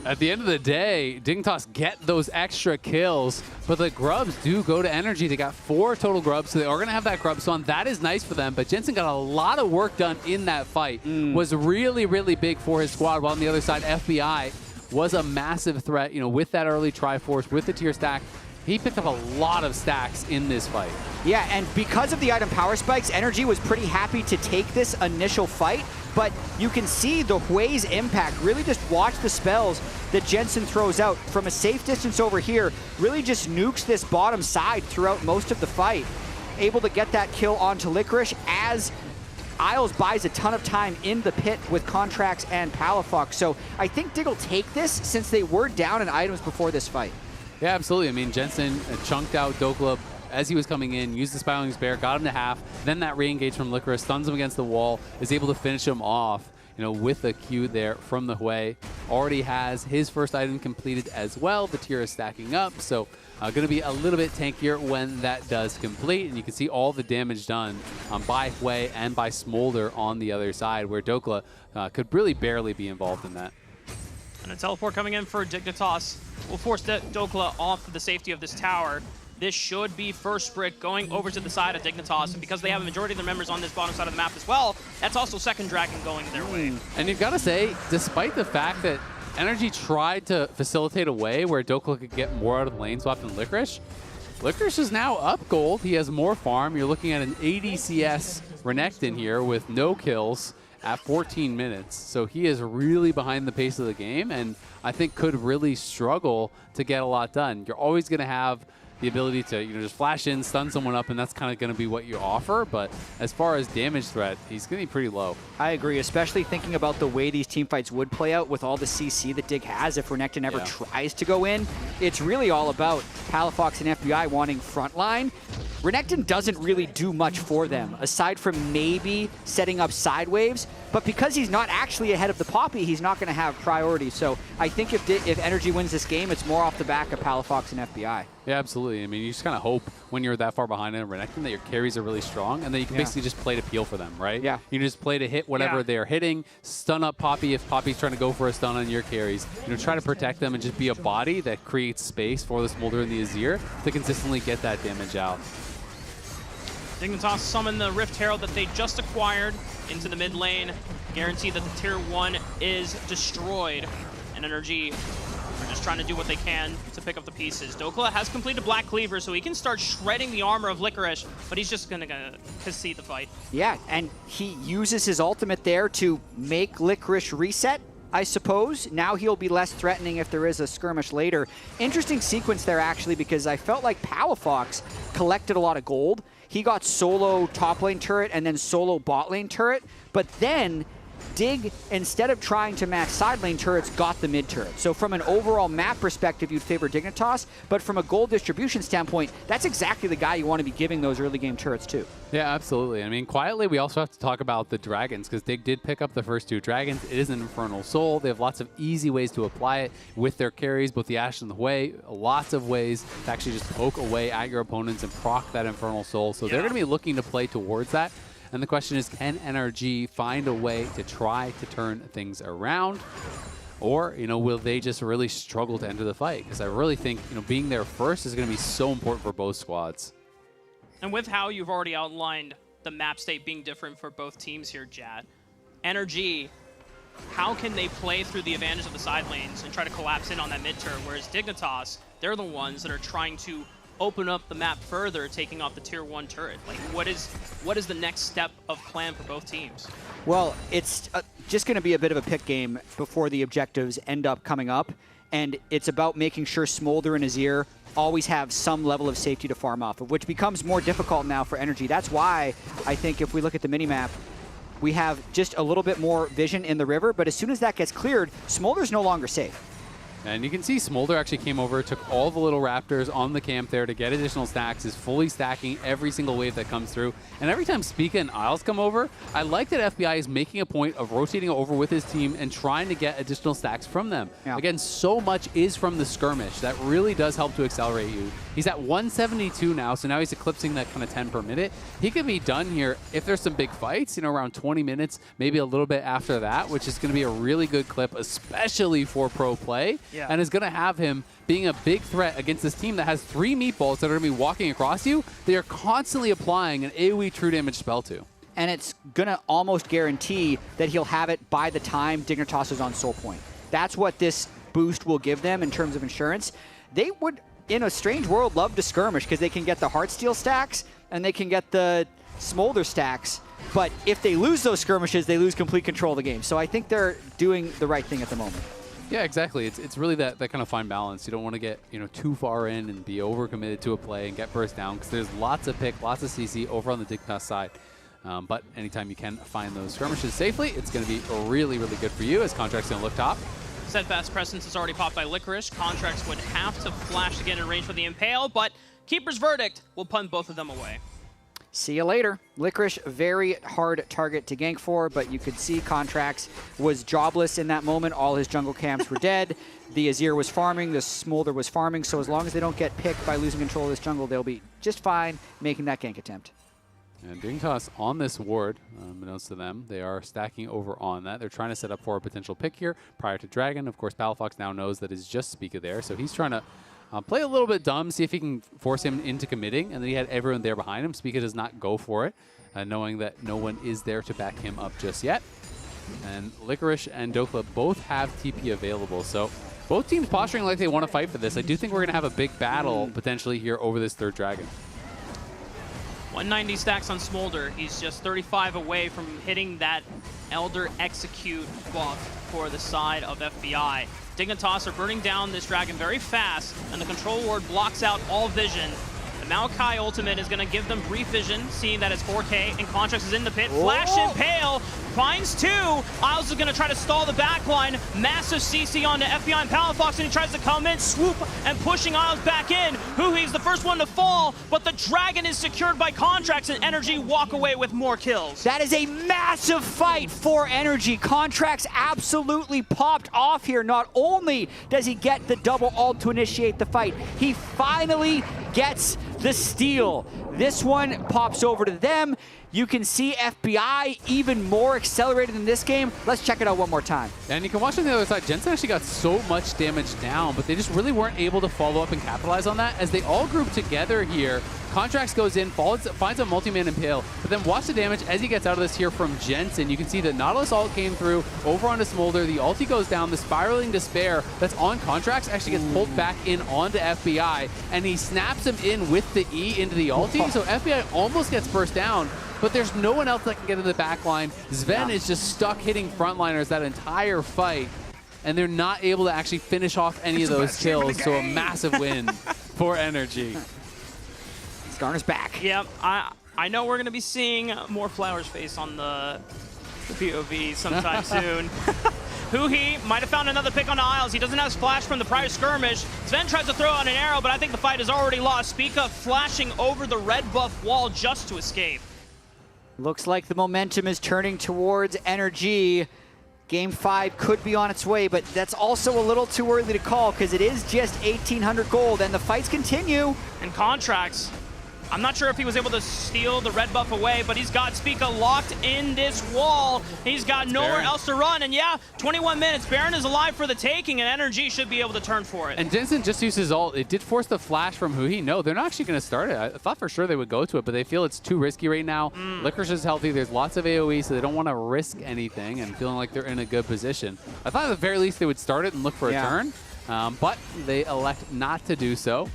At the end of the day, Dignitas get those extra kills, but the grubs do go to NRG. They got 4 total grubs, so they are going to have that grub spawn. That is nice for them, but Jensen got a lot of work done in that fight. Was really, really big for his squad, while on the other side, FBI was a massive threat, you know, with that early Triforce, with the tier stack. He picked up a lot of stacks in this fight. Yeah, and because of the item power spikes, NRG was pretty happy to take this initial fight, but you can see the Hui's impact. Really just watch the spells that Jensen throws out from a safe distance over here, really just nukes this bottom side throughout most of the fight. Able to get that kill onto Licorice as Isles buys a ton of time in the pit with Contracts and Palafox. So I think Dig will take this since they were down in items before this fight. Yeah, absolutely. I mean, Jensen chunked out Dokla as he was coming in, used the Spiraling Spear, got him to half, then that re-engage from Licorice, stuns him against the wall, is able to finish him off, you know, with a Q there from the Hui. Already has his first item completed as well. The tier is stacking up, so going to be a little bit tankier when that does complete, and you can see all the damage done by Hui and by Smolder on the other side, where Dokla could really barely be involved in that. And a teleport coming in for Dignitas will force Dokla off to the safety of this tower. This should be first brick going over to the side of Dignitas, and because they have a majority of their members on this bottom side of the map as well, that's also second dragon going their way. And you've got to say, despite the fact that NRG tried to facilitate a way where Dokla could get more out of the lane swap than Licorice, Licorice is now up gold. He has more farm. You're looking at an 80 CS Renekton here with no kills at 14 minutes. So he is really behind the pace of the game, and I think could really struggle to get a lot done. You're always going to have the ability to, you know, just flash in, stun someone up, and that's kind of going to be what you offer. But as far as damage threat, he's going to be pretty low. I agree, especially thinking about the way these teamfights would play out with all the CC that Dig has if Renekton ever tries to go in. It's really all about Palafox and FBI wanting frontline. Renekton doesn't really do much for them, aside from maybe setting up side waves. But because he's not actually ahead of the Poppy, he's not going to have priority. So I think if NRG wins this game, it's more off the back of Palafox and FBI. Yeah, absolutely. I mean, you just kind of hope when you're that far behind in a Renekton that your carries are really strong, and then you can basically just play to peel for them, right? Yeah. You can just play to hit whatever they're hitting, stun up Poppy if Poppy's trying to go for a stun on your carries. You know, try to protect them and just be a body that creates space for the Smolder and the Azir to consistently get that damage out. Dignitas summon the Rift Herald that they just acquired into the mid lane, guarantee that the tier 1 is destroyed, and NRG are just trying to do what they can to pick up the pieces. Dokla has completed Black Cleaver, so he can start shredding the armor of Licorice, but he's just gonna concede the fight. Yeah, and he uses his ultimate there to make Licorice reset, I suppose. Now he'll be less threatening if there is a skirmish later. Interesting sequence there, actually, because I felt like Palafox collected a lot of gold. He got solo top lane turret and then solo bot lane turret, but then Dig, instead of trying to match side lane turrets, got the mid turret. So from an overall map perspective, you'd favor Dignitas, but from a gold distribution standpoint, that's exactly the guy you want to be giving those early game turrets to. Yeah, absolutely. I mean, quietly, we also have to talk about the dragons, because Dig did pick up the first 2 dragons. It is an Infernal Soul. They have lots of easy ways to apply it with their carries, both the Ashe and the Hui. Lots of ways to actually just poke away at your opponents and proc that Infernal Soul. So they're going to be looking to play towards that. And the question is, can NRG find a way to try to turn things around? Or, you know, will they just really struggle to enter the fight? Because I really think, you know, being there first is going to be so important for both squads. And with how you've already outlined the map state being different for both teams here, Jad, NRG, how can they play through the advantage of the side lanes and try to collapse in on that mid turn? Whereas Dignitas, they're the ones that are trying to open up the map further, taking off the tier 1 turret. Like, what is the next step of plan for both teams? Well, it's just going to be a bit of a pick game before the objectives end up coming up, and it's about making sure Smolder and Azir always have some level of safety to farm off of, which becomes more difficult now for NRG. That's why I think if we look at the minimap, we have just a little bit more vision in the river, but as soon as that gets cleared, Smolder's no longer safe. And you can see Smolder actually came over, took all the little Raptors on the camp there to get additional stacks, is fully stacking every single wave that comes through. And every time Spica and Isles come over, I like that FBI is making a point of rotating over with his team and trying to get additional stacks from them. Yeah. Again, so much is from the skirmish. That really does help to accelerate you. He's at 172 now, so now he's eclipsing that kind of 10 per minute. He could be done here if there's some big fights, around 20 minutes, maybe a little bit after that, which is going to be a really good clip, especially for pro play. Yeah. And is going to have him being a big threat against this team that has 3 meatballs that are going to be walking across you. They are constantly applying an AoE true damage spell to. And it's going to almost guarantee that he'll have it by the time Dignitas is on soul point. That's what this boost will give them in terms of insurance. They would, in a strange world, love to skirmish because they can get the Heartsteel stacks and they can get the Smolder stacks. But if they lose those skirmishes, they lose complete control of the game. So I think they're doing the right thing at the moment. Yeah, exactly. It's really that kind of fine balance. You don't want to get too far in and be overcommitted to a play and get burst down because there's lots of pick, lots of CC over on the Dignitas side. But anytime you can find those skirmishes safely, it's going to be really, really good for you as Contract's going to look top. Steadfast Presence is already popped by Licorice. Contracts would have to flash to get in range for the Impale, but Keeper's Verdict will punt both of them away. See you later. Licorice, very hard target to gank for, but you could see Contracts was jobless in that moment. All his jungle camps were dead. The Azir was farming, the Smolder was farming, so as long as they don't get picked by losing control of this jungle, they'll be just fine making that gank attempt. And Dignitas on this ward, unbeknownst to them, they are stacking over on that. They're trying to set up for a potential pick here prior to Dragon. Of course, Palafox now knows that it's just Spica there, so he's trying to play a little bit dumb, see if he can force him into committing, and then he had everyone there behind him. Spica does not go for it, knowing that no one is there to back him up just yet. And Licorice and Dokla both have TP available, so both teams posturing like they want to fight for this. I do think we're going to have a big battle potentially here over this third Dragon. 190 stacks on Smolder. He's just 35 away from hitting that Elder Execute buff for the side of FBI. Dignitas are burning down this Dragon very fast, and the control ward blocks out all vision. The Maokai ultimate is going to give them brief vision, seeing that it's 4K, and Contracts is in the pit. Flash Impale finds 2. Isles is going to try to stall the backline. Massive CC onto FBI and Palafox, and he tries to come in, swoop, and pushing Isles back in. Huhi's the first one to fall, but the Dragon is secured by Contracts, and NRG walk away with more kills. That is a massive fight for NRG. Contracts absolutely popped off here. Not only does he get the double ult to initiate the fight, he finally gets the steal. This one pops over to them. You can see FBI even more accelerated in this game. Let's check it out one more time. And you can watch on the other side, Jensen actually got so much damage down, but they just really weren't able to follow up and capitalize on that as they all group together here. Contracts goes in, finds a multi-man Impale, but then watch the damage as he gets out of this here from Jensen. You can see the Nautilus ult came through, over onto Smolder, the ulti goes down, the Spiraling Despair that's on Contracts actually gets pulled back in onto FBI, and he snaps him in with the E into the ulti, so FBI almost gets burst down, but there's no one else that can get in the back line. Sven is just stuck hitting frontliners that entire fight, and they're not able to actually finish off any of those kills, so a massive win for NRG. Skarner's back. Yep, I know we're going to be seeing more Flowers face on the POV sometime soon. Huhi might have found another pick on Isles. He doesn't have splash from the prior skirmish. Sven tries to throw out an arrow, but I think the fight is already lost. Spica flashing over the red buff wall just to escape. Looks like the momentum is turning towards NRG. Game 5 could be on its way, but that's also a little too early to call because it is just 1,800 gold, and the fights continue. And Contracts, I'm not sure if he was able to steal the red buff away, but he's got Spica locked in this wall. He's got nowhere else to run, and yeah, 21 minutes. Baron is alive for the taking, and NRG should be able to turn for it. And Jensen just used his ult. It did force the flash from Huhi. No, they're not actually going to start it. I thought for sure they would go to it, but they feel it's too risky right now. Licorice is healthy. There's lots of AoE, so they don't want to risk anything and feeling like they're in a good position. I thought at the very least they would start it and look for a turn, but they elect not to do so.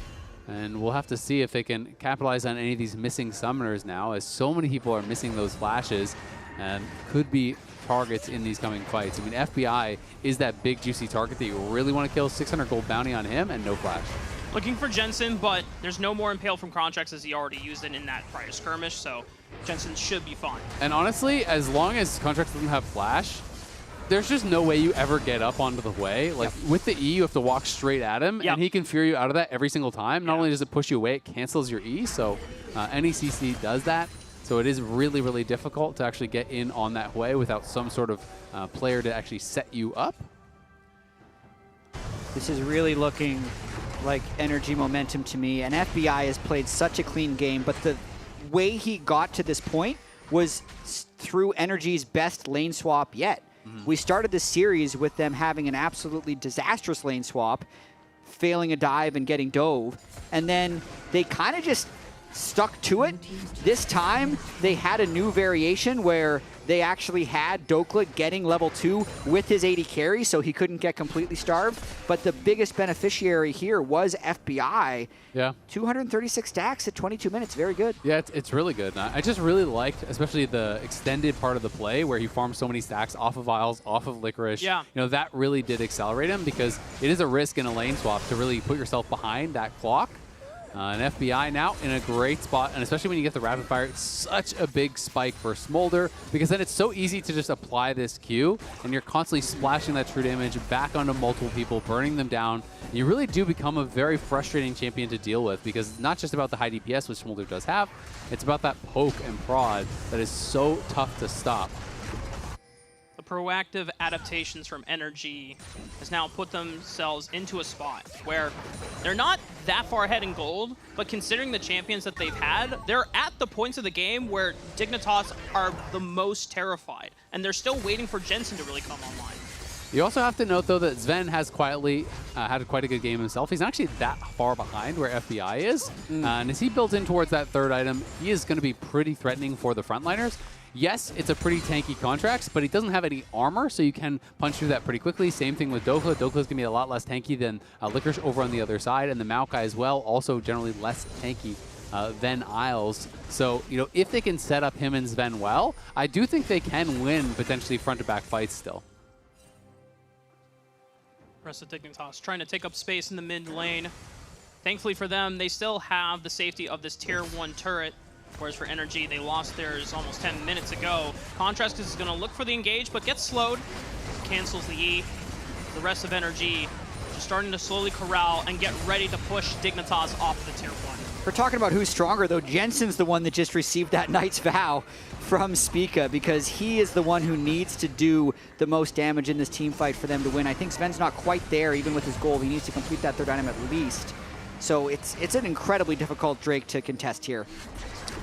And we'll have to see if they can capitalize on any of these missing summoners now, as so many people are missing those flashes and could be targets in these coming fights. I mean, FBI is that big, juicy target that you really want to kill. 600 gold bounty on him and no flash. Looking for Jensen, but there's no more Impale from Contracts as he already used it in that prior skirmish, so Jensen should be fine. And honestly, as long as Contracts doesn't have flash, there's just no way you ever get up onto the way. Like with the E, you have to walk straight at him, and he can fear you out of that every single time. Not only does it push you away, it cancels your E. So NECC does that. So it is really, really difficult to actually get in on that way without some sort of player to actually set you up. This is really looking like NRG momentum to me, and FBI has played such a clean game, but the way he got to this point was through NRG's best lane swap yet. We started the series with them having an absolutely disastrous lane swap, failing a dive and getting dove, and then they kind of just stuck to it. This time, they had a new variation where they actually had Dokla getting level 2 with his 80 carry, so he couldn't get completely starved. But the biggest beneficiary here was FBI. Yeah. 236 stacks at 22 minutes. Very good. Yeah, it's really good. I just really liked, especially the extended part of the play where he farmed so many stacks off of Isles, off of Licorice. Yeah. You know, that really did accelerate him because it is a risk in a lane swap to really put yourself behind that clock. And FBI now in a great spot, and especially when you get the rapid fire, it's such a big spike for Smolder because then it's so easy to just apply this Q, and you're constantly splashing that true damage back onto multiple people, burning them down. You really do become a very frustrating champion to deal with because it's not just about the high DPS, which Smolder does have, it's about that poke and prod that is so tough to stop. Proactive adaptations from NRG has now put themselves into a spot where they're not that far ahead in gold, but considering the champions that they've had, they're at the points of the game where Dignitas are the most terrified, and they're still waiting for Jensen to really come online. You also have to note, though, that Sven has quietly had quite a good game himself. He's not actually that far behind where FBI is, and as he builds in towards that third item, he is going to be pretty threatening for the frontliners. Yes, it's a pretty tanky contract, but he doesn't have any armor, so you can punch through that pretty quickly. Same thing with Dokla. Dokla's going to be a lot less tanky than Licorice over on the other side, and the Maokai as well, also generally less tanky than Isles. So, you know, if they can set up him and Sven well, I do think they can win potentially front-to-back fights still. Rest of Dignitas trying to take up space in the mid lane. Thankfully for them, they still have the safety of this tier 1 turret. Whereas for NRG, they lost theirs almost 10 minutes ago. Contrast is going to look for the engage, but gets slowed. Cancels the E. The rest of NRG just starting to slowly corral and get ready to push Dignitas off of the tier 1. We're talking about who's stronger, though. Jensen's the one that just received that Knight's Vow from Spica because he is the one who needs to do the most damage in this team fight for them to win. I think Sven's not quite there, even with his gold. He needs to complete that third item at least. So it's an incredibly difficult Drake to contest here.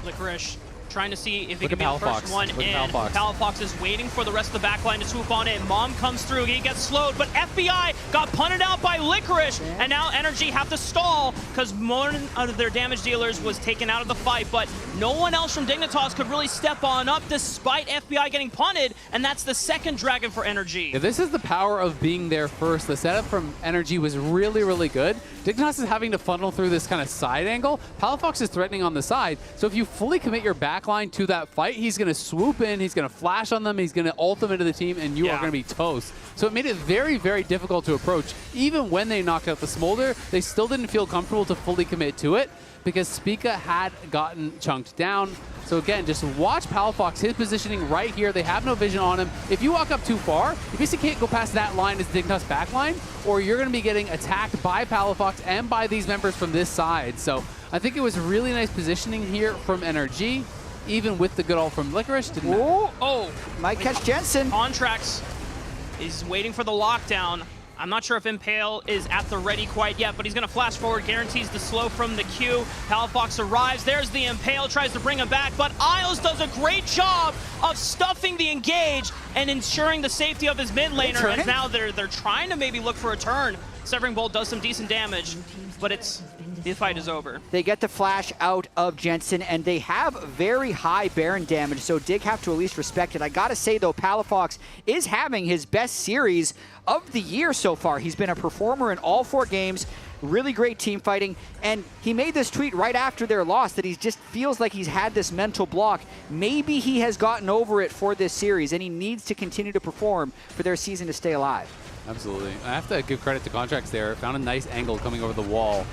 Licorice trying to see if he Look can be at the first Palafox. one Look in. at Palafox. Palafox is waiting for the rest of the backline to swoop on in. Mom comes through, he gets slowed, but FBI got punted out by Licorice, and now NRG have to stall because more of their damage dealers was taken out of the fight, but no one else from Dignitas could really step on up despite FBI getting punted, and that's the second dragon for NRG. Yeah, this is the power of being there first. The setup from NRG was really, really good. Dignitas is having to funnel through this kind of side angle. Palafox is threatening on the side, so if you fully commit your backline to that fight, he's going to swoop in, he's going to flash on them, he's going to ult them into the team, and you are going to be toast. So it made it very, very difficult to approach. Even when they knocked out the Smolder, they still didn't feel comfortable to fully commit to it because Spica had gotten chunked down. So again, just watch Palafox, his positioning right here. They have no vision on him. If you walk up too far, you basically can't go past that line as Dignitas backline, or you're going to be getting attacked by Palafox and by these members from this side. So I think it was really nice positioning here from NRG. Even with the good ult from Licorice, didn't matter. Oh, might catch Jensen. Contracts is waiting for the lockdown. I'm not sure if Impale is at the ready quite yet, but he's going to flash forward, guarantees the slow from the Q. Palafox arrives. There's the Impale, tries to bring him back, but Isles does a great job of stuffing the engage and ensuring the safety of his mid laner. And now they're trying to maybe look for a turn. Severing Bolt does some decent damage, but the fight is over. They get the flash out of Jensen, and they have very high Baron damage, so Dig have to at least respect it. I gotta say, though, Palafox is having his best series of the year so far. He's been a performer in all 4 games, really great team fighting, and he made this tweet right after their loss that he just feels like he's had this mental block. Maybe he has gotten over it for this series, and he needs to continue to perform for their season to stay alive. Absolutely. I have to give credit to Contracts there. Found a nice angle coming over the wall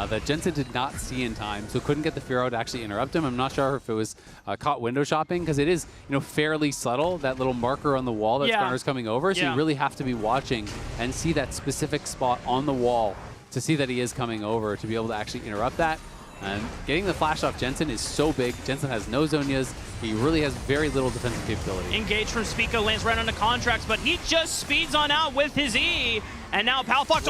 that Jensen did not see in time, so couldn't get the Fear out to actually interrupt him. I'm not sure if it was caught window shopping, because it is fairly subtle, that little marker on the wall that Skarner's coming over, so you really have to be watching and see that specific spot on the wall to see that he is coming over to be able to actually interrupt that. And getting the flash off Jensen is so big. Jensen has no Zonias. He really has very little defensive capability. Engage from Spica, lands right onto Contracts, but he just speeds on out with his E. And now Palafox.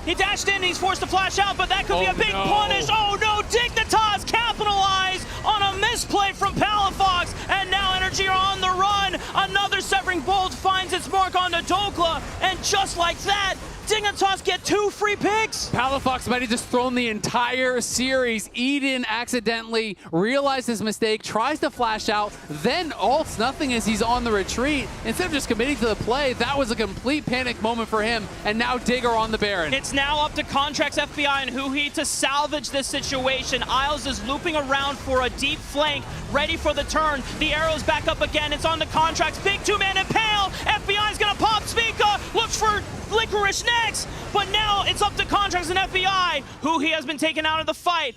He dashed in, he's forced to flash out, but that could be a big punish. Oh no, Dignitas capitalize on a misplay from Palafox, and now NRG are on the run. Another Severing Bolt finds its mark onto Dokla, and just like that, Dignitas get 2 free picks. Palafox might have just thrown the entire series. Eden accidentally realized his mistake, tries to flash out, then ults nothing as he's on the retreat. Instead of just committing to the play, that was a complete panic moment for him, and now Dig are on the Baron. It's now up to Contracts, FBI, and Huhi to salvage this situation. Isles is looping around for a deep flank, ready for the turn. The arrow's back up again. It's on the Contracts. Big two-man impale. FBI's gonna pop Spica. Looks for Licorice next, but now it's up to Contracts and FBI, who he has been taken out of the fight.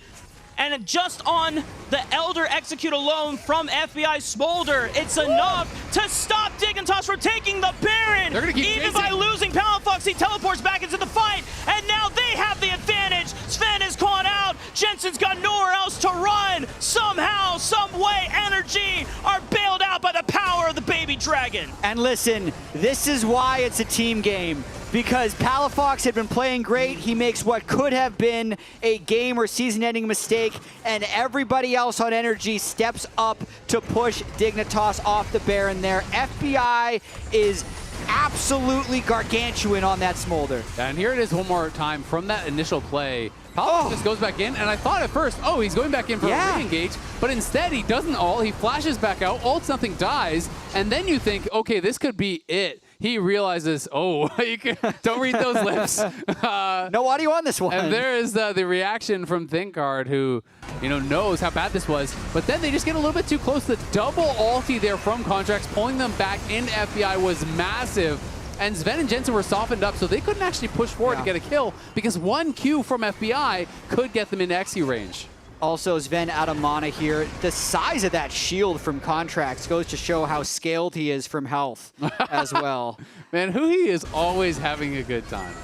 And just on the Elder Execute alone from FBI Smolder, it's enough to stop Dignitas from taking the Baron. They're gonna keep Even chasing. by losing Palafox, he teleports back into the fight, and now they have the advantage. Sven is caught out. Jensen's got nowhere else to run. Somehow, some way, NRG are bailed out by the power of the baby dragon. And listen, this is why it's a team game. Because Palafox had been playing great, he makes what could have been a game or season-ending mistake, and everybody else on NRG steps up to push Dignitas off the Baron there. FBI is absolutely gargantuan on that Smolder. And here it is one more time from that initial play. Palafox just goes back in, and I thought at first, he's going back in for a re-engage, but instead he doesn't ult, he flashes back out, ults nothing, dies, and then you think, okay, this could be it. He realizes, don't read those lips. No audio on this one. And there is the reaction from ThinkGuard, who knows how bad this was. But then they just get a little bit too close. The double ulti there from Contracts, pulling them back into FBI was massive. And Sven and Jensen were softened up, so they couldn't actually push forward to get a kill, because one Q from FBI could get them into XE range. Also, Sven out of mana here. The size of that shield from Contracts goes to show how scaled he is from health as well. Man, Huhi is always having a good time.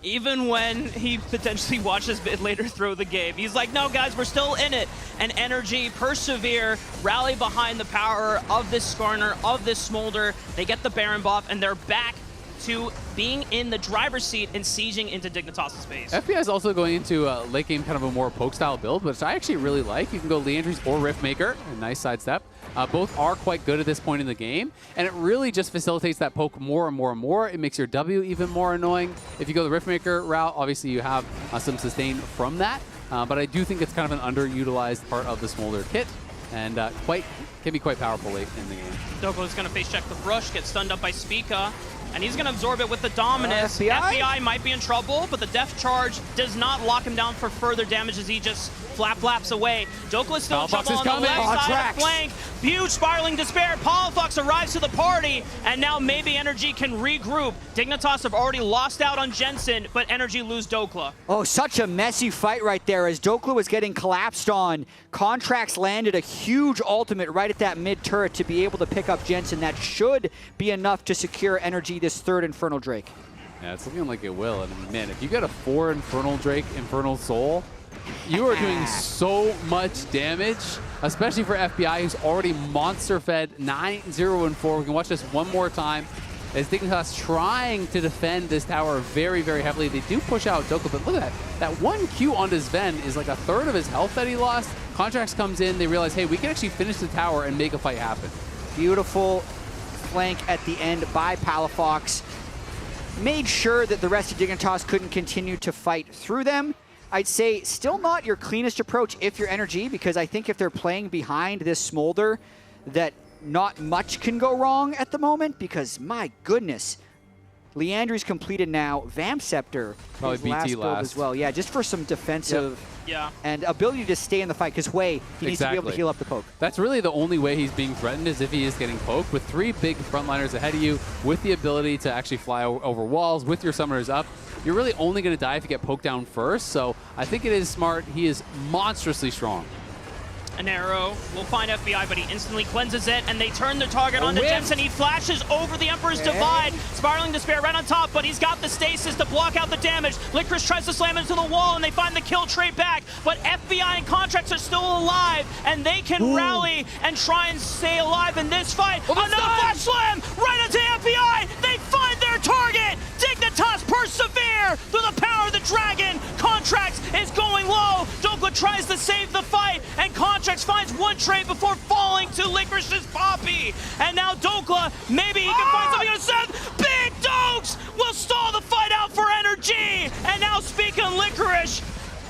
Even when he potentially watches mid later throw the game, he's like, no, guys, we're still in it. And NRG persevere, rally behind the power of this Skarner, of this Smolder. They get the Baron buff, and they're back to being in the driver's seat and sieging into Dignitas' space. FBI is also going into late game kind of a more poke style build, which I actually really like. You can go Leandries or Riftmaker, a nice sidestep. Both are quite good at this point in the game, and it really just facilitates that poke more and more and more. It makes your W even more annoying. If you go the Riftmaker route, obviously you have some sustain from that, but I do think it's kind of an underutilized part of the Smolder kit, and can be quite powerful late in the game. Doko's going to face check the Brush, get stunned up by Spica, and he's going to absorb it with the Dominus. FBI might be in trouble, but the Death Charge does not lock him down for further damage as he just flaps away. Dokla still in trouble on the left side of the flank. Huge spiraling despair. Palafox arrives to the party, and now maybe NRG can regroup. Dignitas have already lost out on Jensen, but NRG lose Dokla. Oh, such a messy fight right there as Dokla was getting collapsed on. Contracts landed a huge ultimate right at that mid turret to be able to pick up Jensen. That should be enough to secure NRG this third Infernal Drake. Yeah, it's looking like it will. And man, if you get a 4 Infernal Drake, Infernal Soul, you are doing so much damage, especially for FBI, who's already monster-fed 9-0-4. We can watch this one more time as Dignitas trying to defend this tower very, very heavily. They do push out Dokla, but look at that. That one Q onto Sven is like a third of his health that he lost. Contracts comes in, they realize, hey, we can actually finish the tower and make a fight happen. Beautiful flank at the end by Palafox. Made sure that the rest of Dignitas couldn't continue to fight through them. I'd say still not your cleanest approach if you're NRG, because I think if they're playing behind this Smolder, that not much can go wrong at the moment, because my goodness, Leandry's completed now. Vamp Scepter probably BT last build as well. Yeah, just for some defensive and ability to stay in the fight, because Wei, he needs to be able to heal up the poke. That's really the only way he's being threatened, is if he is getting poked. With 3 big frontliners ahead of you, with the ability to actually fly over walls, with your summoners up, you're really only going to die if you get poked down first. So I think it is smart. He is monstrously strong. An arrow will find FBI, but he instantly cleanses it, and they turn their target onto Jensen. He flashes over the Emperor's Divide, Spiraling Despair right on top, but he's got the stasis to block out the damage. Licorice tries to slam into the wall, and they find the kill trait back, but FBI and Contracts are still alive, and they can rally and try and stay alive in this fight. Another flash slam right into FBI. They find their target. Dignitas persevere through the power of the dragon. Contracts is going low. Dokla tries to save the fight, and Contracts finds one trade before falling to Licorice's Poppy. And now Dokla, maybe he can find something to Seth. Big Dokes will stall the fight out for NRG. And now speaking of Licorice,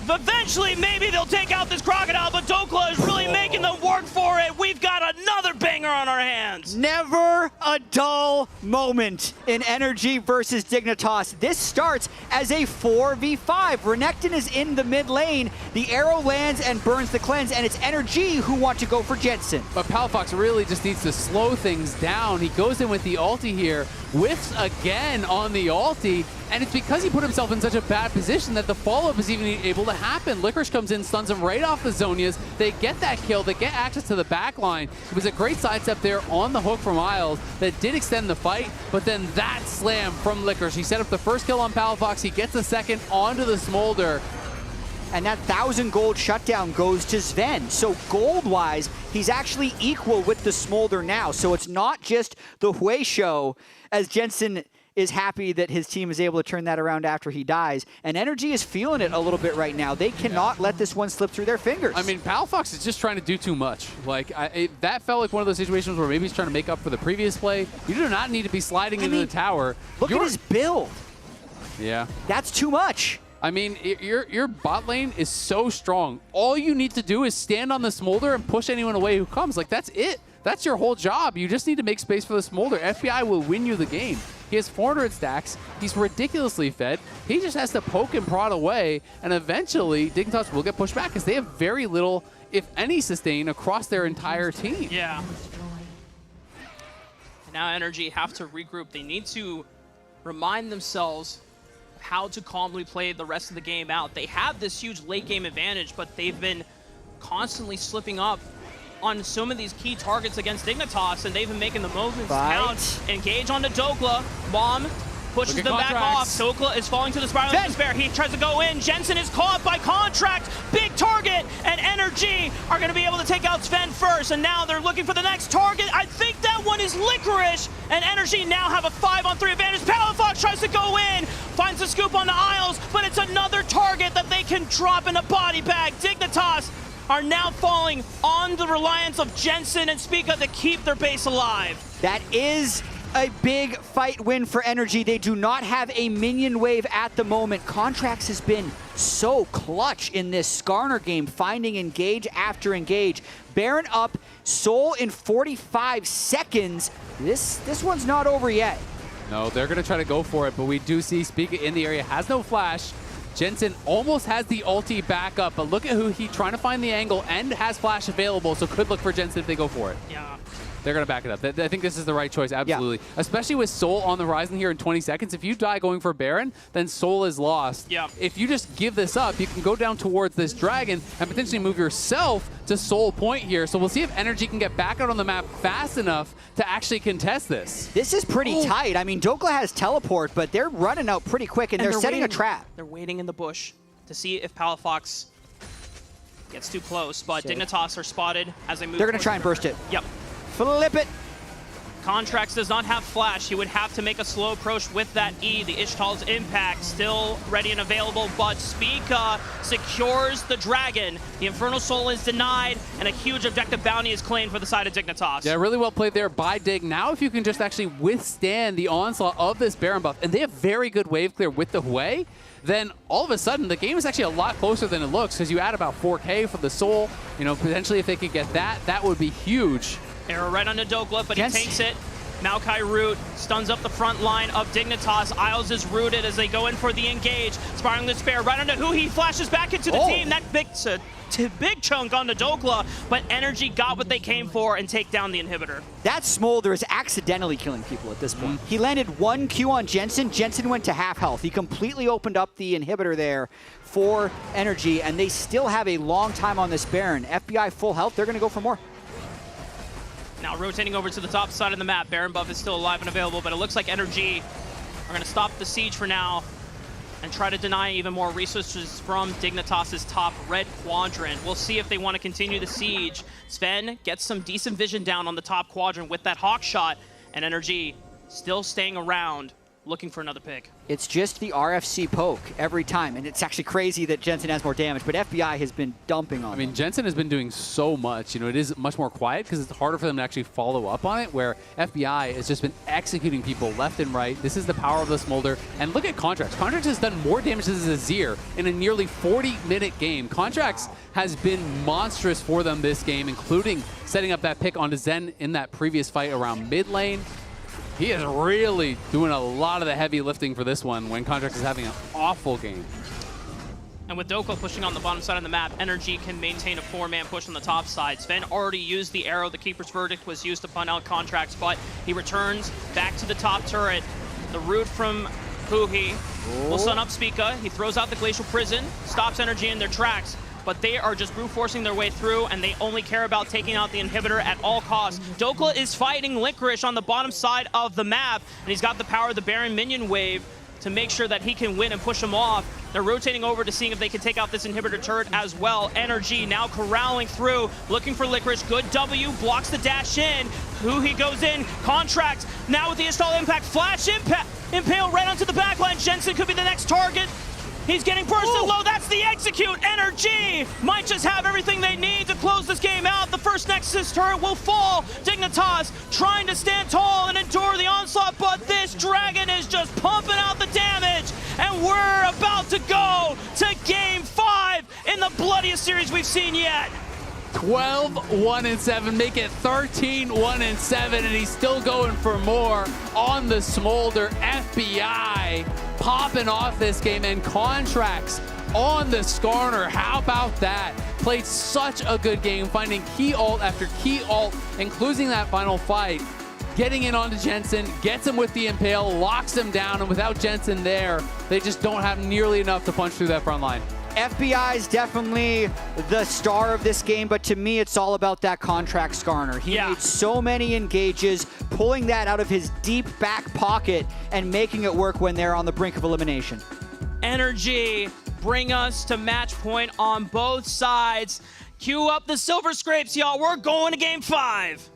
eventually maybe they'll take out this Crocodile, but Dokla is really making them work for it. We've got another banger on our hands. Never a dull moment in NRG versus Dignitas. This starts as a 4v5. Renekton is in the mid lane. The arrow lands and burns the cleanse, and it's NRG who want to go for Jensen. But Palafox really just needs to slow things down. He goes in with the ulti here, whiffs again on the ulti, and it's because he put himself in such a bad position that the follow-up is even able to happen. Licorice comes in, stuns him right off the Zonias. They get that kill. They get access to the back line. It was a great sidestep there on the hook from Isles that did extend the fight, but then that slam from Licorice. He set up the first kill on Palafox. He gets the second onto the Smolder. And that 1,000 gold shutdown goes to Sven. So gold-wise, he's actually equal with the Smolder now. So it's not just the Hui show, as Jensen is happy that his team is able to turn that around after he dies. And NRG is feeling it a little bit right now. They cannot let this one slip through their fingers. I mean, Palafox is just trying to do too much. Like, that felt like one of those situations where maybe he's trying to make up for the previous play. You do not need to be sliding into the tower. Look at his build. Yeah. That's too much. I mean, your bot lane is so strong. All you need to do is stand on the Smolder and push anyone away who comes. Like, that's it. That's your whole job. You just need to make space for the Smolder. FBI will win you the game. He has 400 stacks. He's ridiculously fed. He just has to poke and prod away, and eventually Dignitas will get pushed back because they have very little, if any, sustain across their entire team. Yeah. And now NRG have to regroup. They need to remind themselves how to calmly play the rest of the game out. They have this huge late game advantage, but they've been constantly slipping up on some of these key targets against Dignitas, and they've been making the moments count. Engage onto Dokla. Bomb pushes them back off. Dokla is falling to the Spiraling Despair. He tries to go in. Jensen is caught by Contract. Big target, and NRG are going to be able to take out Sven first, and now they're looking for the next target. I think that one is Licorice, and NRG now have a 5-on-3 advantage. Palafox tries to go in, finds the scoop on the Isles, but it's another target that they can drop in a body bag. Dignitas are now falling on the reliance of Jensen and Spica to keep their base alive. That is a big fight win for NRG. They do not have a minion wave at the moment. Contracts has been so clutch in this Skarner game, finding engage after engage. Baron up, Soul in 45 seconds. This one's not over yet. No, they're going to try to go for it, but we do see Spica in the area, has no flash. Jensen almost has the ulti back up, but look at who he trying to find the angle and has flash available, so could look for Jensen if they go for it. Yeah. They're going to back it up. I think this is the right choice, absolutely. Yeah. Especially with Soul on the horizon here in 20 seconds. If you die going for Baron, then Soul is lost. Yeah. If you just give this up, you can go down towards this dragon and potentially move yourself to Soul Point here. So we'll see if NRG can get back out on the map fast enough to actually contest this. This is pretty tight. I mean, Dokla has teleport, but they're running out pretty quick, and they're setting a trap. They're waiting in the bush to see if Palafox gets too close, but Dignitas are spotted as they move. They're going to try and burst it. Yep. Flip it. Contracts does not have flash. He would have to make a slow approach with that E. The Ishtal's impact still ready and available, but Spica secures the dragon. The Infernal Soul is denied, and a huge objective bounty is claimed for the side of Dignitas. Yeah, really well played there by Dig. Now if you can just actually withstand the onslaught of this Baron buff, and they have very good wave clear with the Hui, then all of a sudden the game is actually a lot closer than it looks, because you add about 4K for the Soul. You know, potentially if they could get that, that would be huge. Arrow right onto Dokla, but he takes it. Maokai root stuns up the front line of Dignitas. Isles is rooted as they go in for the engage. Spiraling the spare right onto who he flashes back into the team. That big chunk onto Dokla, but NRG got what they came for and take down the inhibitor. That Smolder is accidentally killing people at this point. He landed 1 Q on Jensen. Jensen went to half health. He completely opened up the inhibitor there for NRG, and they still have a long time on this Baron. FBI full health, they're gonna go for more. Now rotating over to the top side of the map. Baron buff is still alive and available, but it looks like NRG are gonna stop the siege for now and try to deny even more resources from Dignitas' top red quadrant. We'll see if they want to continue the siege. Sven gets some decent vision down on the top quadrant with that hawk shot, and NRG still staying around, looking for another pick. It's just the RFC poke every time, and it's actually crazy that Jensen has more damage, but FBI has been dumping on them. Jensen has been doing so much. You know, it is much more quiet because it's harder for them to actually follow up on it, where FBI has just been executing people left and right. This is the power of the Smolder. And look at Contracts. Contracts has done more damage as Azir in a nearly 40-minute game. Contracts has been monstrous for them this game, including setting up that pick onto Zen in that previous fight around mid lane. He is really doing a lot of the heavy lifting for this one when Contracts is having an awful game. And with Dokla pushing on the bottom side of the map, NRG can maintain a 4-man push on the top side. Sven already used the arrow. The Keeper's Verdict was used to punt out Contracts, but he returns back to the top turret. The root from Huhi will stun up Spica. He throws out the Glacial Prison, stops NRG in their tracks. But they are just brute forcing their way through, and they only care about taking out the inhibitor at all costs. Dokla is fighting Licorice on the bottom side of the map, and he's got the power of the Baron minion wave to make sure that he can win and push him off. They're rotating over to seeing if they can take out this inhibitor turret as well. NRG now corralling through, looking for Licorice. Good W, blocks the dash in. Who he goes in, Contracts. Now with the install impact, flash impact, impale right onto the backline. Jensen could be the next target. He's getting bursted low. That's the execute. NRG might just have everything they need to close this game out. The first Nexus turret will fall. Dignitas trying to stand tall and endure the onslaught, but this dragon is just pumping out the damage. And we're about to go to Game 5 in the bloodiest series we've seen yet. 12-1-7, make it 13-1-7, and he's still going for more on the Smolder. FBI popping off this game, and Contracts on the Skarner. How about that? Played such a good game, finding key ult after key ult, including that final fight. Getting in onto Jensen, gets him with the Impale, locks him down, and without Jensen there, they just don't have nearly enough to punch through that front line. FBI is definitely the star of this game, but to me, it's all about that Contract Skarner. He made so many engages, pulling that out of his deep back pocket and making it work when they're on the brink of elimination. NRG bring us to match point on both sides. Cue up the Silver Scrapes, y'all. We're going to Game 5.